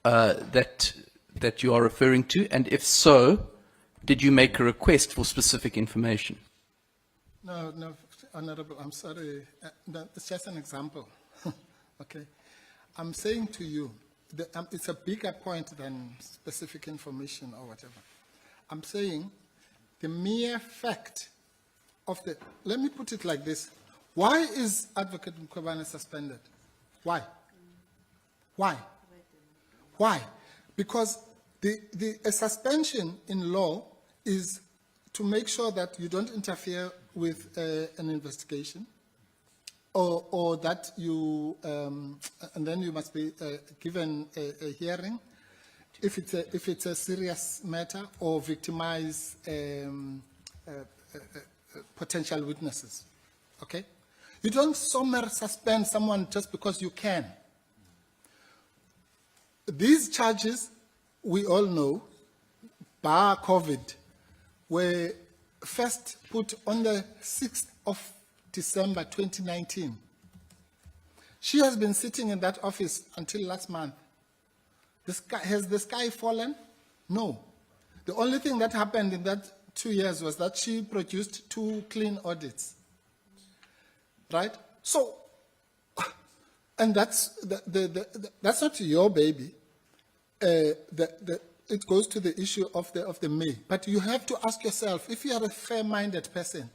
that you are referring to? And if so, did you make a request for specific information? No, Honorable, I'm sorry. No, it's just an example. Okay. I'm saying to you, it's a bigger point than specific information or whatever. I'm saying the mere fact of the, let me put it like this. Why is Advocate Mkhwebane suspended? Why? Why? Why? Because a suspension in law is to make sure that you don't interfere with an investigation, or that you, and then you must be given a hearing if it's a serious matter, or victimize potential witnesses. Okay? You don't somewhere suspend someone just because you can. These charges, we all know, bar COVID, were first put on the 6th of December 2019. She has been sitting in that office until last month. Has the sky fallen? No. The only thing that happened in that 2 years was that she produced 2 clean audits. Right? So, and that's not your baby. It goes to the issue of the May. But you have to ask yourself, if you are a fair-minded person,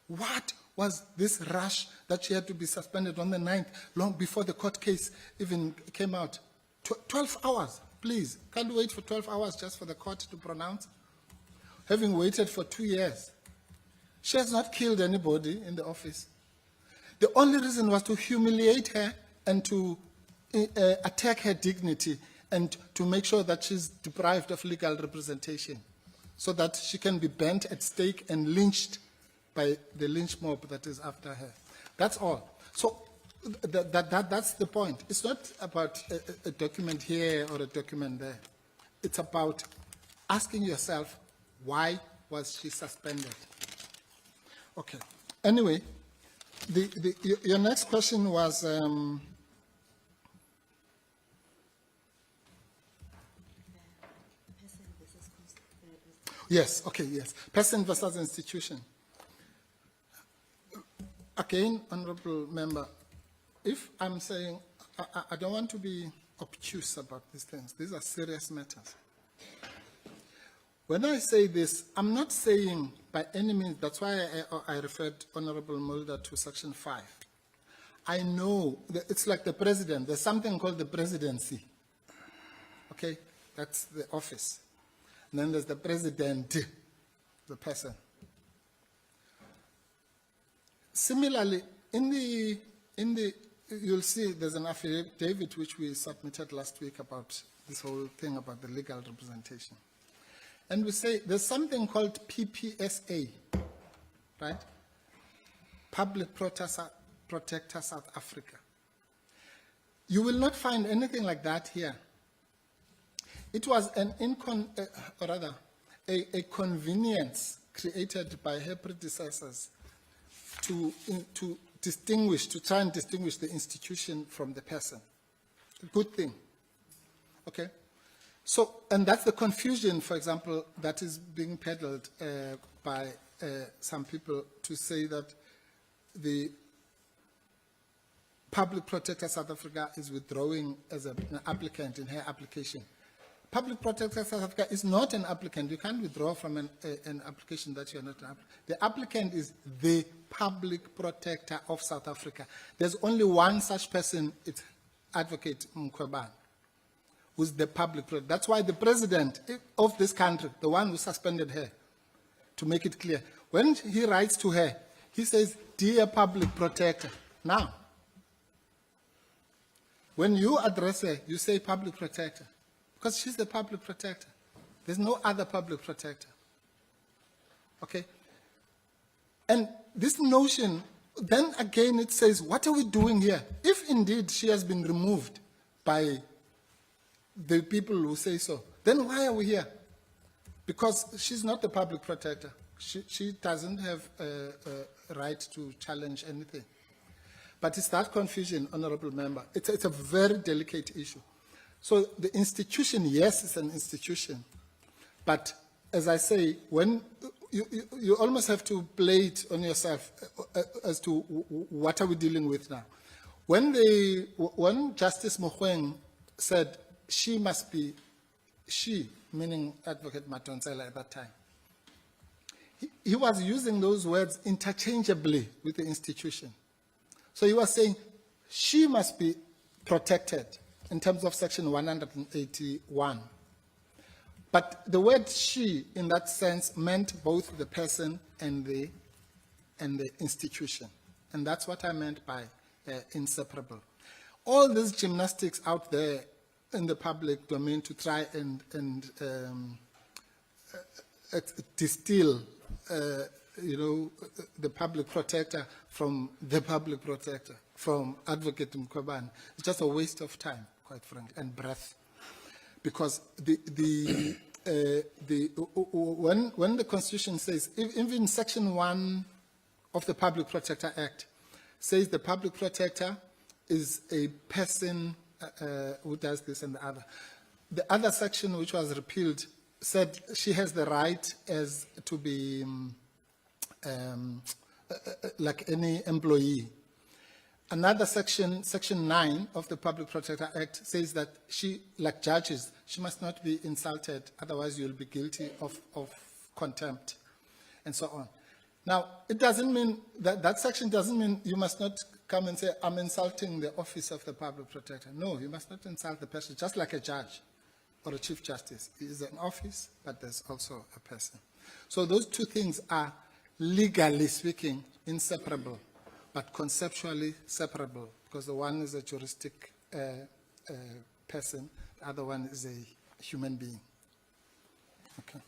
what was this rush that she had to be suspended on the 9th, long before the court case even came out? 12 hours, please. Can't wait for 12 hours just for the court to pronounce. Having waited for 2 years. She has not killed anybody in the office. The only reason was to humiliate her and to attack her dignity and to make sure that she's deprived of legal representation so that she can be bent at stake and lynched by the lynch mob that is after her. That's all. So that's the point. It's not about a document here or a document there. It's about asking yourself, why was she suspended? Okay. Anyway, your next question was, yes, okay, yes. Person versus institution. Again, Honorable Member, if I'm saying, I don't want to be obtuse about these things. These are serious matters. When I say this, I'm not saying by any means, that's why I referred Honorable Mulder to Section 5. I know that it's like the president. There's something called the presidency. Okay? That's the office. And then there's the president, the person. Similarly, you'll see there's an affidavit which we submitted last week about this whole thing about the legal representation. And we say there's something called PPSA, right? Public Protector South Africa. You will not find anything like that here. It was a convenience created by her predecessors to try and distinguish the institution from the person. A good thing. Okay? So, and that's the confusion, for example, that is being peddled by some people to say that the Public Protector South Africa is withdrawing as an applicant in her application. Public Protector South Africa is not an applicant. You can't withdraw from an application that you're not an applicant. The applicant is the Public Protector of South Africa. There's only one such person, it's Advocate Mkhwebane, who's the Public Protector. That's why the president of this country, the one who suspended her, to make it clear, when he writes to her, he says, "Dear Public Protector." Now, when you address her, you say Public Protector, because she's the Public Protector. There's no other Public Protector. Okay? And this notion, then again it says, what are we doing here? If indeed she has been removed by the people who say so, then why are we here? Because she's not the Public Protector. She doesn't have a right to challenge anything. But it's that confusion, Honorable Member. It's a very delicate issue. So the institution, yes, it's an institution. But as I say, when you almost have to play it on yourself as to what are we dealing with now. When Justice Mkhwebane said she must be, she, meaning Advocate Matonsela at that time, he was using those words interchangeably with the institution. So he was saying she must be protected in terms of Section 181. But the word she, in that sense, meant both the person and the institution. And that's what I meant by inseparable. All these gymnastics out there in the public domain to try and distill the Public Protector from the Public Protector, from Advocate Mkhwebane, it's just a waste of time, quite frankly, and breath. Because when the Constitution says, even Section 1 of the Public Protector Act says the Public Protector is a person who does this and the other. The other section, which was repealed, said she has the right as to be like any employee. Another section, Section 9 of the Public Protector Act, says that she, like judges, she must not be insulted, otherwise you'll be guilty of contempt, and so on. Now, it doesn't mean, that section doesn't mean you must not come and say, I'm insulting the office of the Public Protector. No, you must not insult the person, just like a judge or a Chief Justice. It is an office, but there's also a person. So those two things are, legally speaking, inseparable, but conceptually separable, because the one is a juristic person, the other one is a human being. Okay.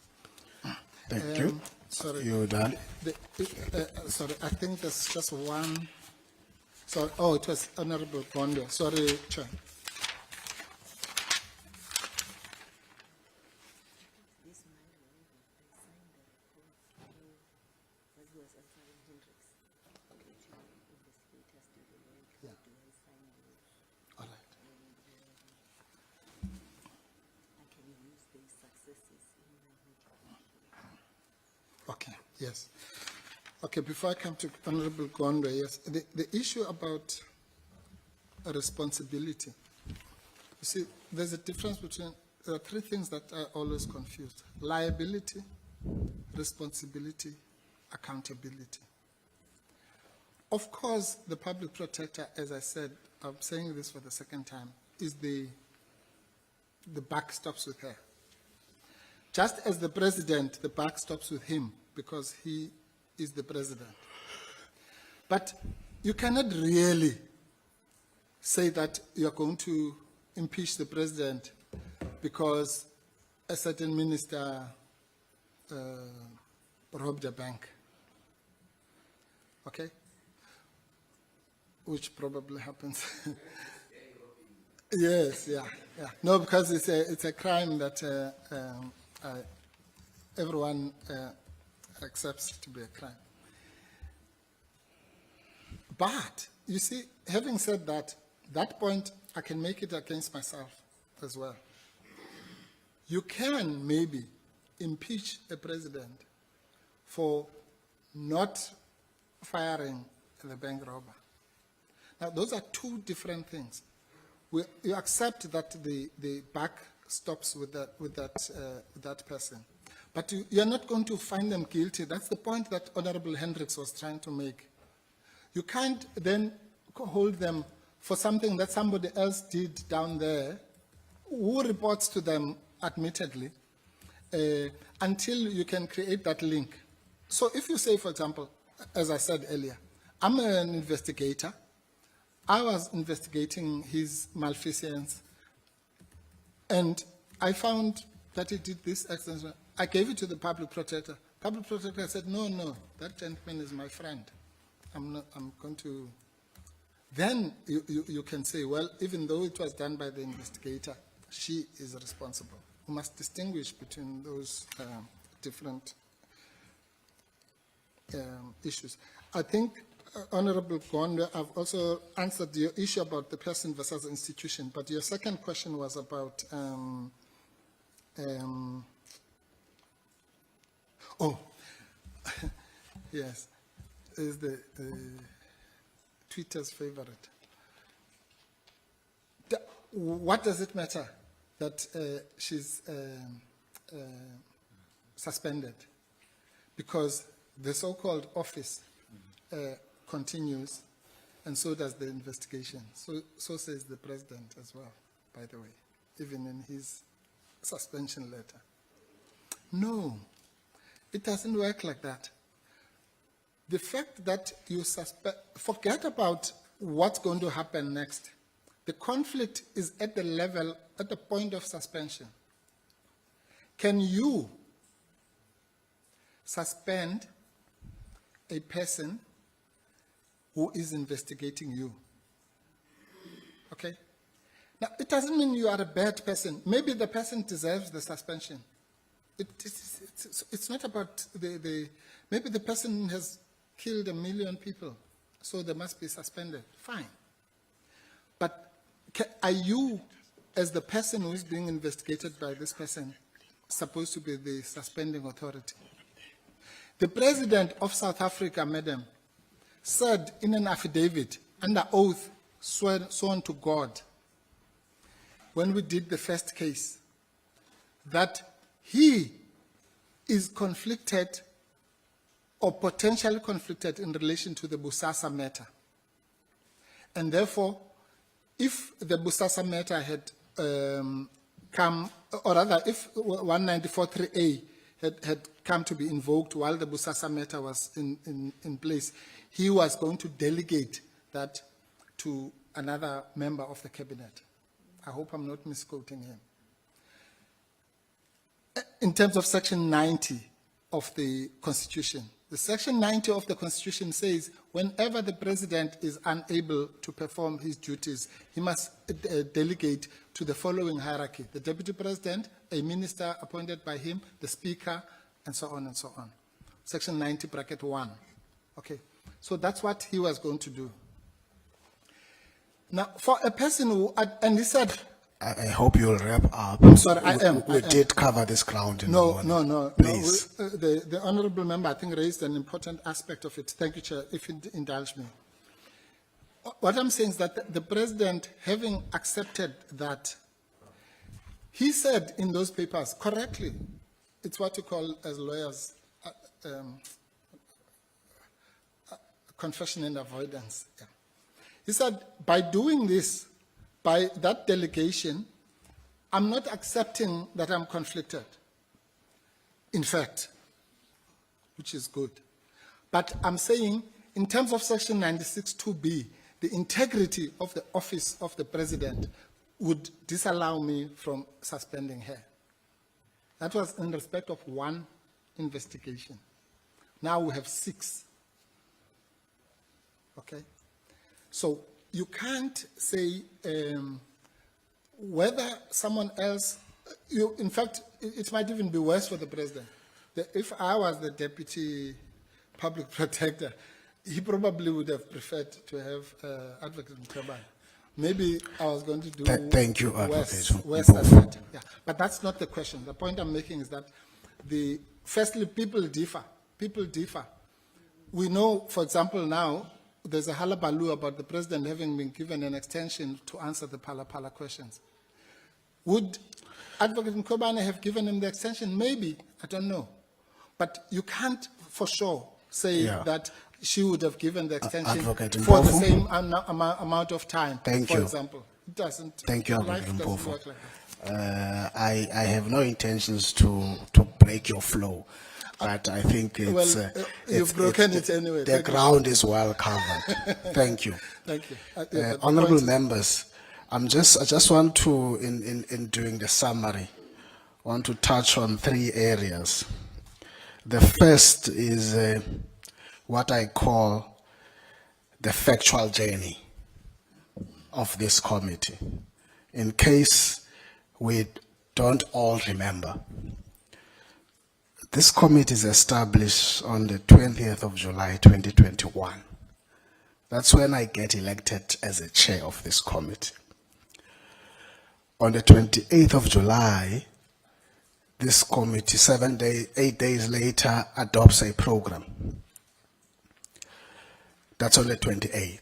Thank you. Sorry. You're done. Sorry, I think there's just one. Sorry, oh, it was Honorable Gondo. Sorry, Chair. Okay, yes. Okay, before I come to Honorable Gondwe, yes, the issue about a responsibility. You see, there's a difference between, there are three things that are always confused: liability, responsibility, accountability. Of course, the Public Protector, as I said, I'm saying this for the second time, is the buck stops with her. Just as the president, the buck stops with him because he is the president. But you cannot really say that you're going to impeach the president because a certain minister robbed a bank. Okay? Which probably happens. Yes, yeah. No, because it's a crime that everyone accepts to be a crime. But, you see, having said that, that point, I can make it against myself as well. You can maybe impeach a president for not firing the bank robber. Now, those are two different things. You accept that the buck stops with that person. But you're not going to find them guilty. That's the point that Honorable Hendricks was trying to make. You can't then hold them for something that somebody else did down there, who reports to them admittedly, until you can create that link. So if you say, for example, as I said earlier, I'm an investigator, I was investigating his malfeasance, and I found that he did this extension. I gave it to the public protector. Public protector said, no, that gentleman is my friend. I'm going to... Then you can say, well, even though it was done by the investigator, she is responsible. We must distinguish between those different issues. I think, Honorable Gondwe, I've also answered your issue about the person versus institution, but your second question was about, yes, is the Twitter's favorite. What does it matter that she's suspended? Because the so-called office continues, and so does the investigation. So says the president as well, by the way, even in his suspension letter. No, it doesn't work like that. The fact that you forget about what's going to happen next. The conflict is at the level, at the point of suspension. Can you suspend a person who is investigating you? Okay? Now, it doesn't mean you are a bad person. Maybe the person deserves the suspension. It's not about maybe the person has killed 1 million people, so they must be suspended. Fine. But are you, as the person who is being investigated by this person, supposed to be the suspending authority? The president of South Africa, said in an affidavit, under oath, sworn to God, when we did the first case, that he is conflicted or potentially conflicted in relation to the Busasa matter. And therefore, if the Busasa matter had come, or rather, if 194.3a had come to be invoked while the Busasa matter was in place, he was going to delegate that to another member of the cabinet. I hope I'm not misquoting him. In terms of Section 90 of the Constitution, the Section 90 of the Constitution says whenever the president is unable to perform his duties, he must delegate to the following hierarchy: the deputy president, a minister appointed by him, the speaker, and so on and so on. Section 90, bracket 1. Okay, so that's what he was going to do. Now, for a person who, and he said, I hope you'll wrap up. I'm sorry, I am. We did cover this ground in the morning. No. Please. The honorable member, I think, raised an important aspect of it. Thank you, Chair, if you indulge me. What I'm saying is that the president, having accepted that, he said in those papers, correctly, it's what you call as lawyers, confession and avoidance. Yeah. He said, by doing this, by that delegation, I'm not accepting that I'm conflicted. In fact, which is good. But I'm saying, in terms of Section 96(2)b, the integrity of the office of the president would disallow me from suspending her. That was in respect of one investigation. Now we have 6. Okay? So you can't say whether someone else, in fact, it might even be worse for the president. If I was the deputy public protector, he probably would have preferred to have Advocate Mkhwebane. Maybe I was going to do Thank you, worse Advocate. than that. Yeah. But that's not the question. The point I'm making is that firstly, people differ. People differ. We know, for example, now, there's a hullabaloo about the president having been given an extension to answer the Pala questions. Advocate Mkhwebane have given him the extension? Maybe, I don't know. But you can't for sure say Yeah. that she would have given the extension Advocate for the Mpofu? same amount of time, Thank for you. example. It doesn't. Thank you, Life Advocate doesn't Mpofu. work like that. I have no intentions to break your flow, but I think it's, Well, you've broken it anyway. The Thank you. ground is well covered. Thank you. Thank you. But the Honorable point is- members, I just want to, in doing the summary, want to touch on 3 areas. The first is what I call the factual journey of this committee. In case we don't all remember, this committee is established on the 20th of July 2021. That's when I get elected as a chair of this committee. On the 28th of July, this committee, 8 days later, adopts a program. That's on the 28th.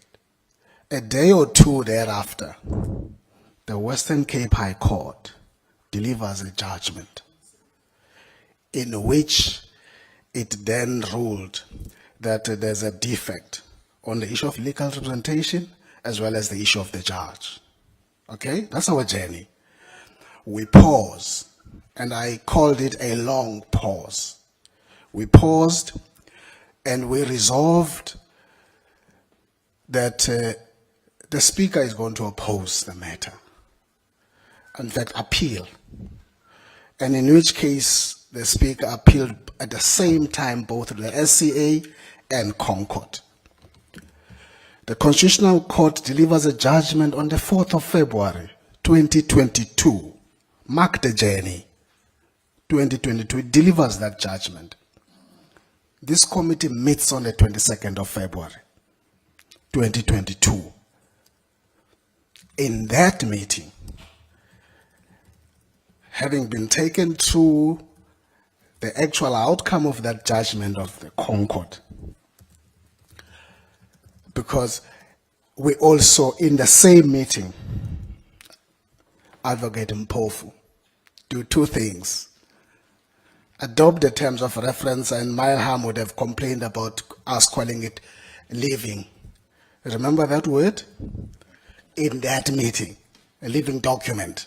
A day or two thereafter, the Western Cape High Court delivers a judgment in which it then ruled that there's a defect on the issue of legal representation as well as the issue of the judge. Okay, that's our journey. We pause, and I called it a long pause. We paused and we resolved that the Speaker is going to oppose the matter. In fact, appeal. And in which case, the Speaker appealed at the same time both to the SCA and Concord. The Constitutional Court delivers a judgment on the 4th of February, 2022. Mark the journey. 2022, it delivers that judgment. This committee meets on the 22nd of February, 2022. In that meeting, having been taken through the actual outcome of that judgment of the Concord, because we also, in the same meeting, Advocate Mpofu, do 2 things. Adopt the terms of reference, and Mailham would have complained about us calling it living. Remember that word? In that meeting, a living document.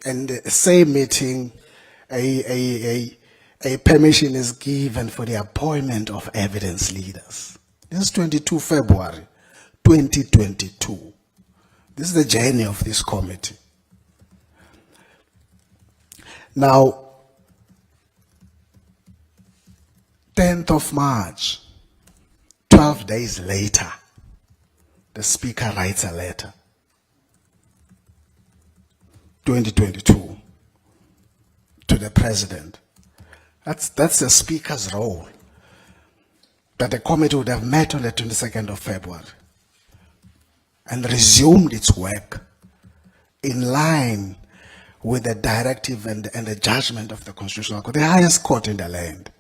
And the same meeting, a permission is given for the appointment of evidence leaders. This is 22 February, 2022. This is the journey of this committee. Now, 10th of March, 12 days later, the Speaker writes a letter, 2022, to the President. That's the Speaker's role. That the committee would have met on the 22nd of February and resumed its work in line with the directive and the judgment of the Constitutional Court, the highest court in the land.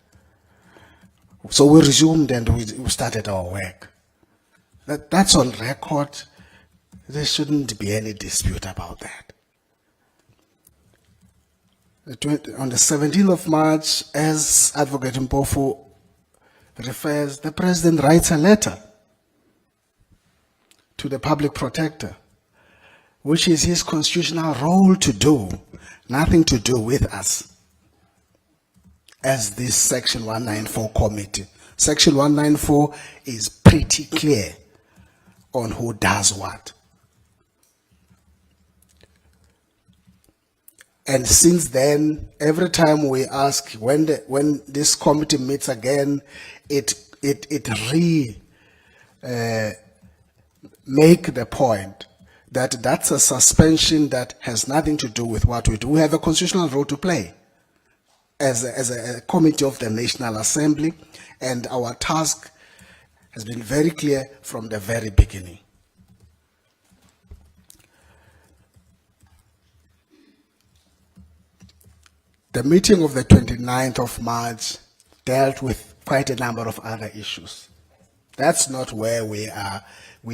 So we resumed and we started our work. That's on record. There shouldn't be any dispute about that. On the 17th of March, as Advocate Mpofu refers, the President writes a letter to the Public Protector, which is his constitutional role to do, nothing to do with us as this Section 194 committee. Section 194 is pretty clear on who does what. And since then, every time we ask when this committee meets again, it make the point that that's a suspension that has nothing to do with what we do. We have a constitutional role to play as a committee of the National Assembly, and our task has been very clear from the very beginning. The meeting of the 29th of March dealt with quite a number of other issues. That's not where we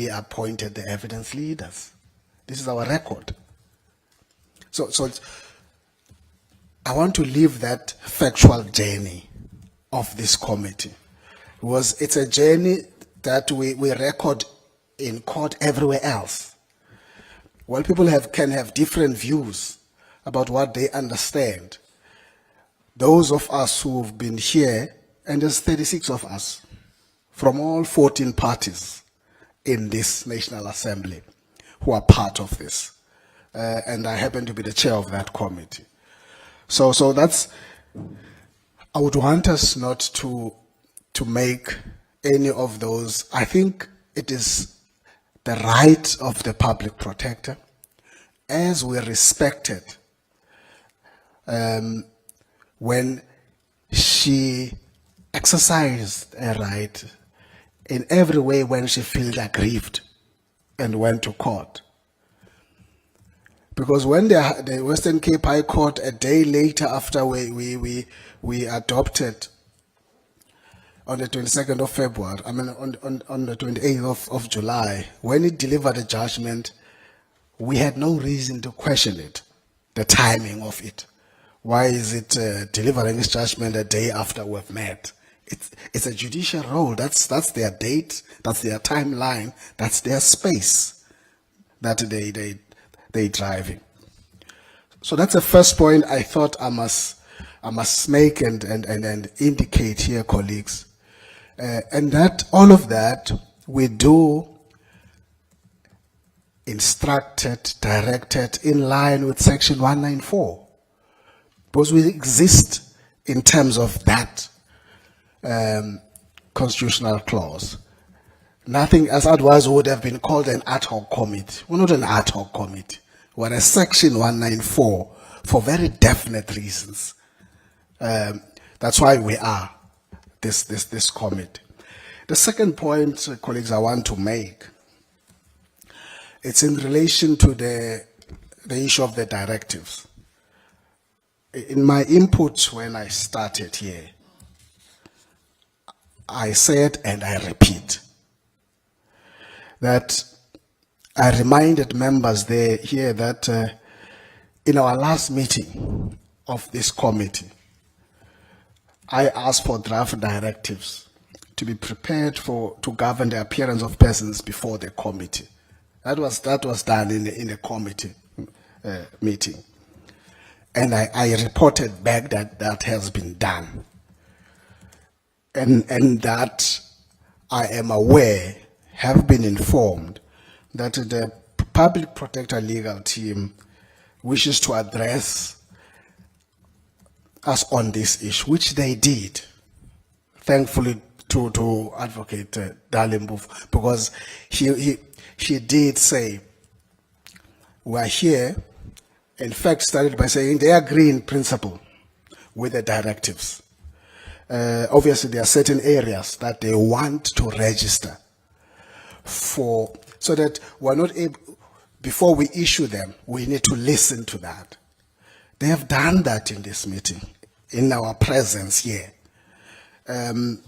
appointed the evidence leaders. This is our record. So I want to leave that factual journey of this committee. It's a journey that we record in court everywhere else. While people can have different views about what they understand, those of us who've been here, and there's 36 of us from all 14 parties in this National Assembly who are part of this. And I happen to be the chair of that committee. So that's, I would want us not to make any of those. I think it is the right of the public protector, as we respected when she exercised a right in every way when she felt aggrieved and went to court. Because when the Western Cape High Court, a day later after we adopted on the 22nd of February, I mean on the 28th of July, when it delivered a judgment, we had no reason to question it, the timing of it. Why is it delivering its judgment a day after we've met? It's a judicial role. That's their date, that's their timeline, that's their space that they driving. So that's the first point I thought I must make and indicate here, colleagues. And that all of that we do instructed, directed in line with Section 194. Because we exist in terms of that constitutional clause. Nothing else, otherwise would have been called an ad hoc committee. We're not an ad hoc committee. We're a Section 194 for very definite reasons. That's why we are this committee. The second point, colleagues, I want to make, it's in relation to the issue of the directives. In my input when I started here, I said, and I repeat, that I reminded members here that in our last meeting of this committee, I asked for draft directives to be prepared to govern the appearance of persons before the committee. That was done in the committee meeting. And I reported back that has been done. And that I am aware, have been informed, that the Public Protector legal team wishes to address us on this issue, which they did, thankfully to Advocate Dalimbouf, because he did say, we are here, in fact started by saying they agree in principle with the directives. Obviously there are certain areas that they want to register for, so that we're not able, before we issue them, we need to listen to that. They have done that in this meeting, in our presence here. And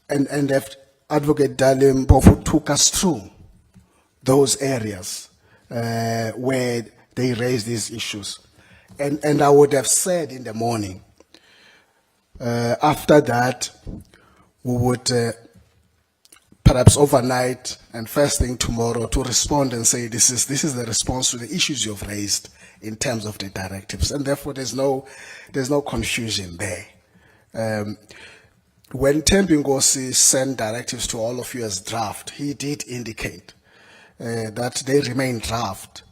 Advocate Dalimbouf took us through those areas where they raised these issues. And I would have said in the morning, after that, we would perhaps overnight and first thing tomorrow to respond and say this is the response to the issues you've raised in terms of the directives, and therefore there's no confusion there. When Tempingosi sent directives to all of you as draft, he did indicate that they remain draft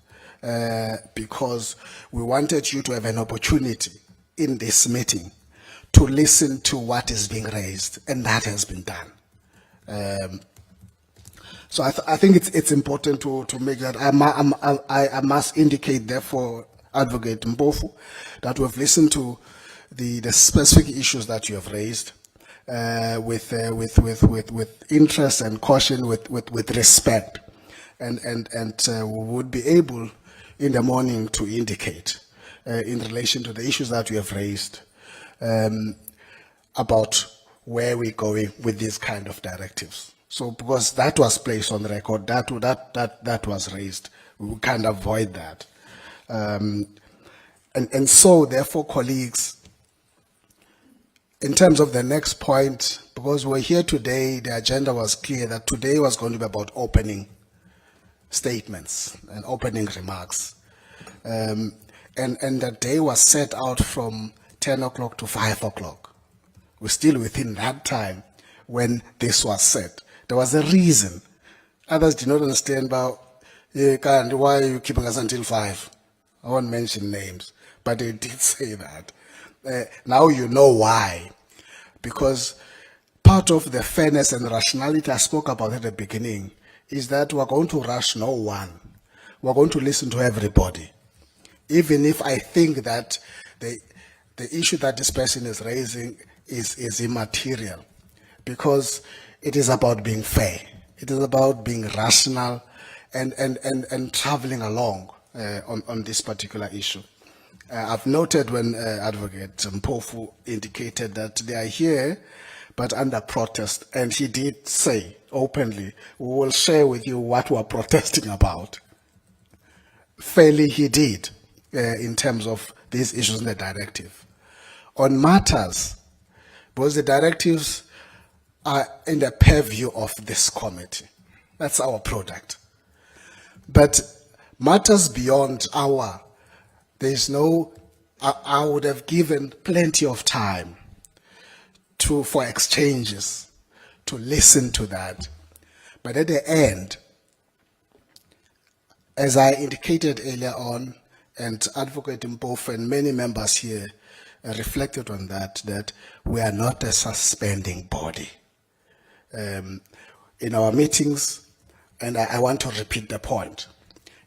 because we wanted you to have an opportunity in this meeting to listen to what is being raised, and that has been done. So I think it's important to make that. I must indicate, therefore, Advocate Mpofu, that we've listened to the specific issues that you have raised with interest and caution, with respect, and we would be able in the morning to indicate in relation to the issues that you have raised about where we're going with these kind of directives. So because that was placed on the record, that was raised, we can't avoid that. And so, therefore, colleagues, in terms of the next point, because we're here today, the agenda was clear that today was going to be about opening statements and opening remarks. And the day was set out from 10 o'clock to 5 o'clock. We're still within that time when this was set. There was a reason. Others did not understand about, why are you keeping us until 5? I won't mention names, but they did say that. Now you know why. Because part of the fairness and rationality I spoke about at the beginning is that we're going to rush no one. We're going to listen to everybody. Even if I think that the issue that this person is raising is immaterial, because it is about being fair. It is about being rational and traveling along on this particular issue. I've noted when Advocate Mpofu indicated that they are here but under protest, and he did say openly, we will share with you what we're protesting about. Fairly he did in terms of these issues in the directive. On matters, because the directives are in the purview of this committee. That's our product. But matters beyond there's no, I would have given plenty of time for exchanges, to listen to that. But at the end, as I indicated earlier on, and Advocate Mpofu and many members here reflected on that we are not a suspending body. In our meetings, and I want to repeat the point,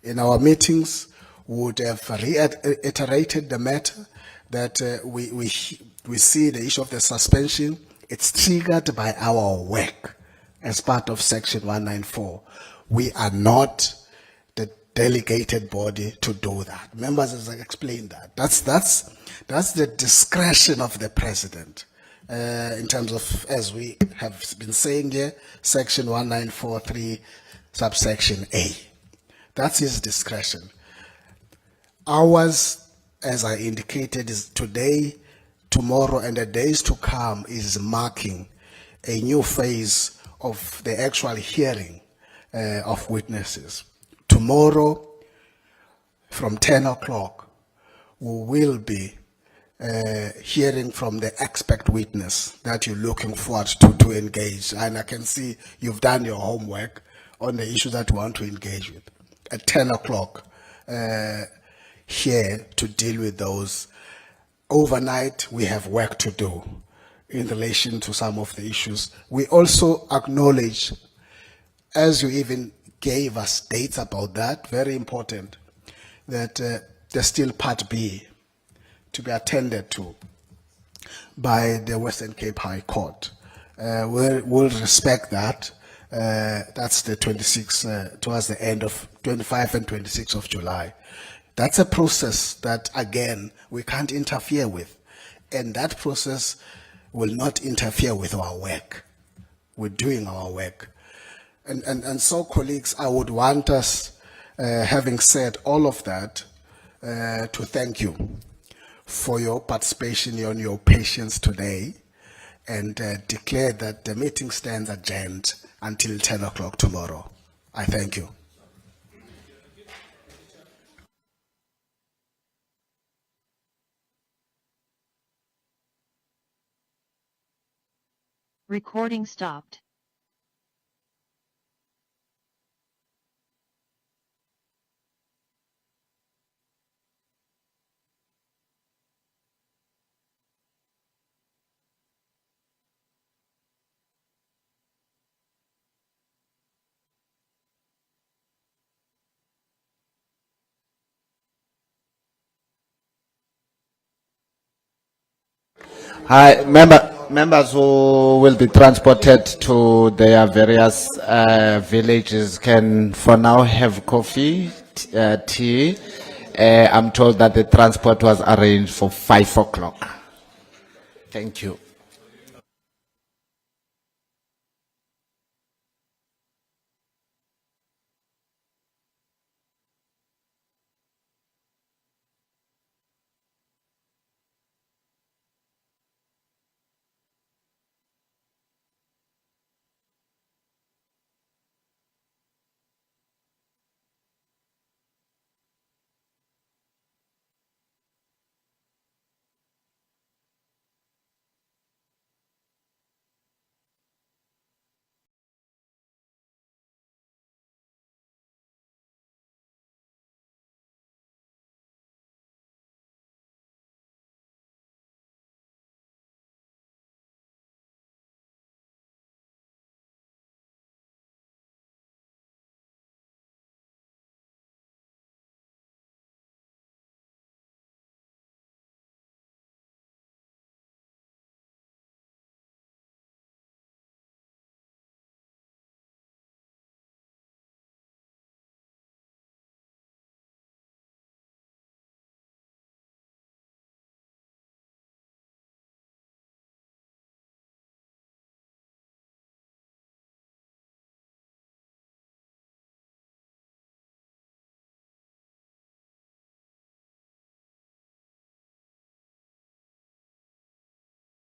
in our meetings, we would have reiterated the matter that we see the issue of the suspension. It's triggered by our work as part of Section 194. We are not the delegated body to do that. Members, as I explained that, that's the discretion of the president. In terms of, as we have been saying here, Section 1943, subsection A. That's his discretion. Ours, as I indicated, is today, tomorrow, and the days to come is marking a new phase of the actual hearing of witnesses. Tomorrow, from 10 o'clock, we will be hearing from the expert witness that you're looking forward to engage. And I can see you've done your homework on the issue that you want to engage with. At 10 o'clock, here to deal with those. Overnight, we have work to do in relation to some of the issues. We also acknowledge, as you even gave us dates about that, very important, that there's still Part B to be attended to by the Western Cape High Court. We'll respect that. That's the 26th, towards the end of 25 and 26 of July. That's a process that, again, we can't interfere with. And that process will not interfere with our work. We're doing our work. And so, colleagues, I would want us, having said all of that, to thank you for your participation and your patience today, and declare that the meeting stands adjourned until 10 o'clock tomorrow. I thank you. Recording stopped. Hi, members who will be transported to their various villages can for now have coffee, tea. I'm told that the transport was arranged for 5 o'clock. Thank you.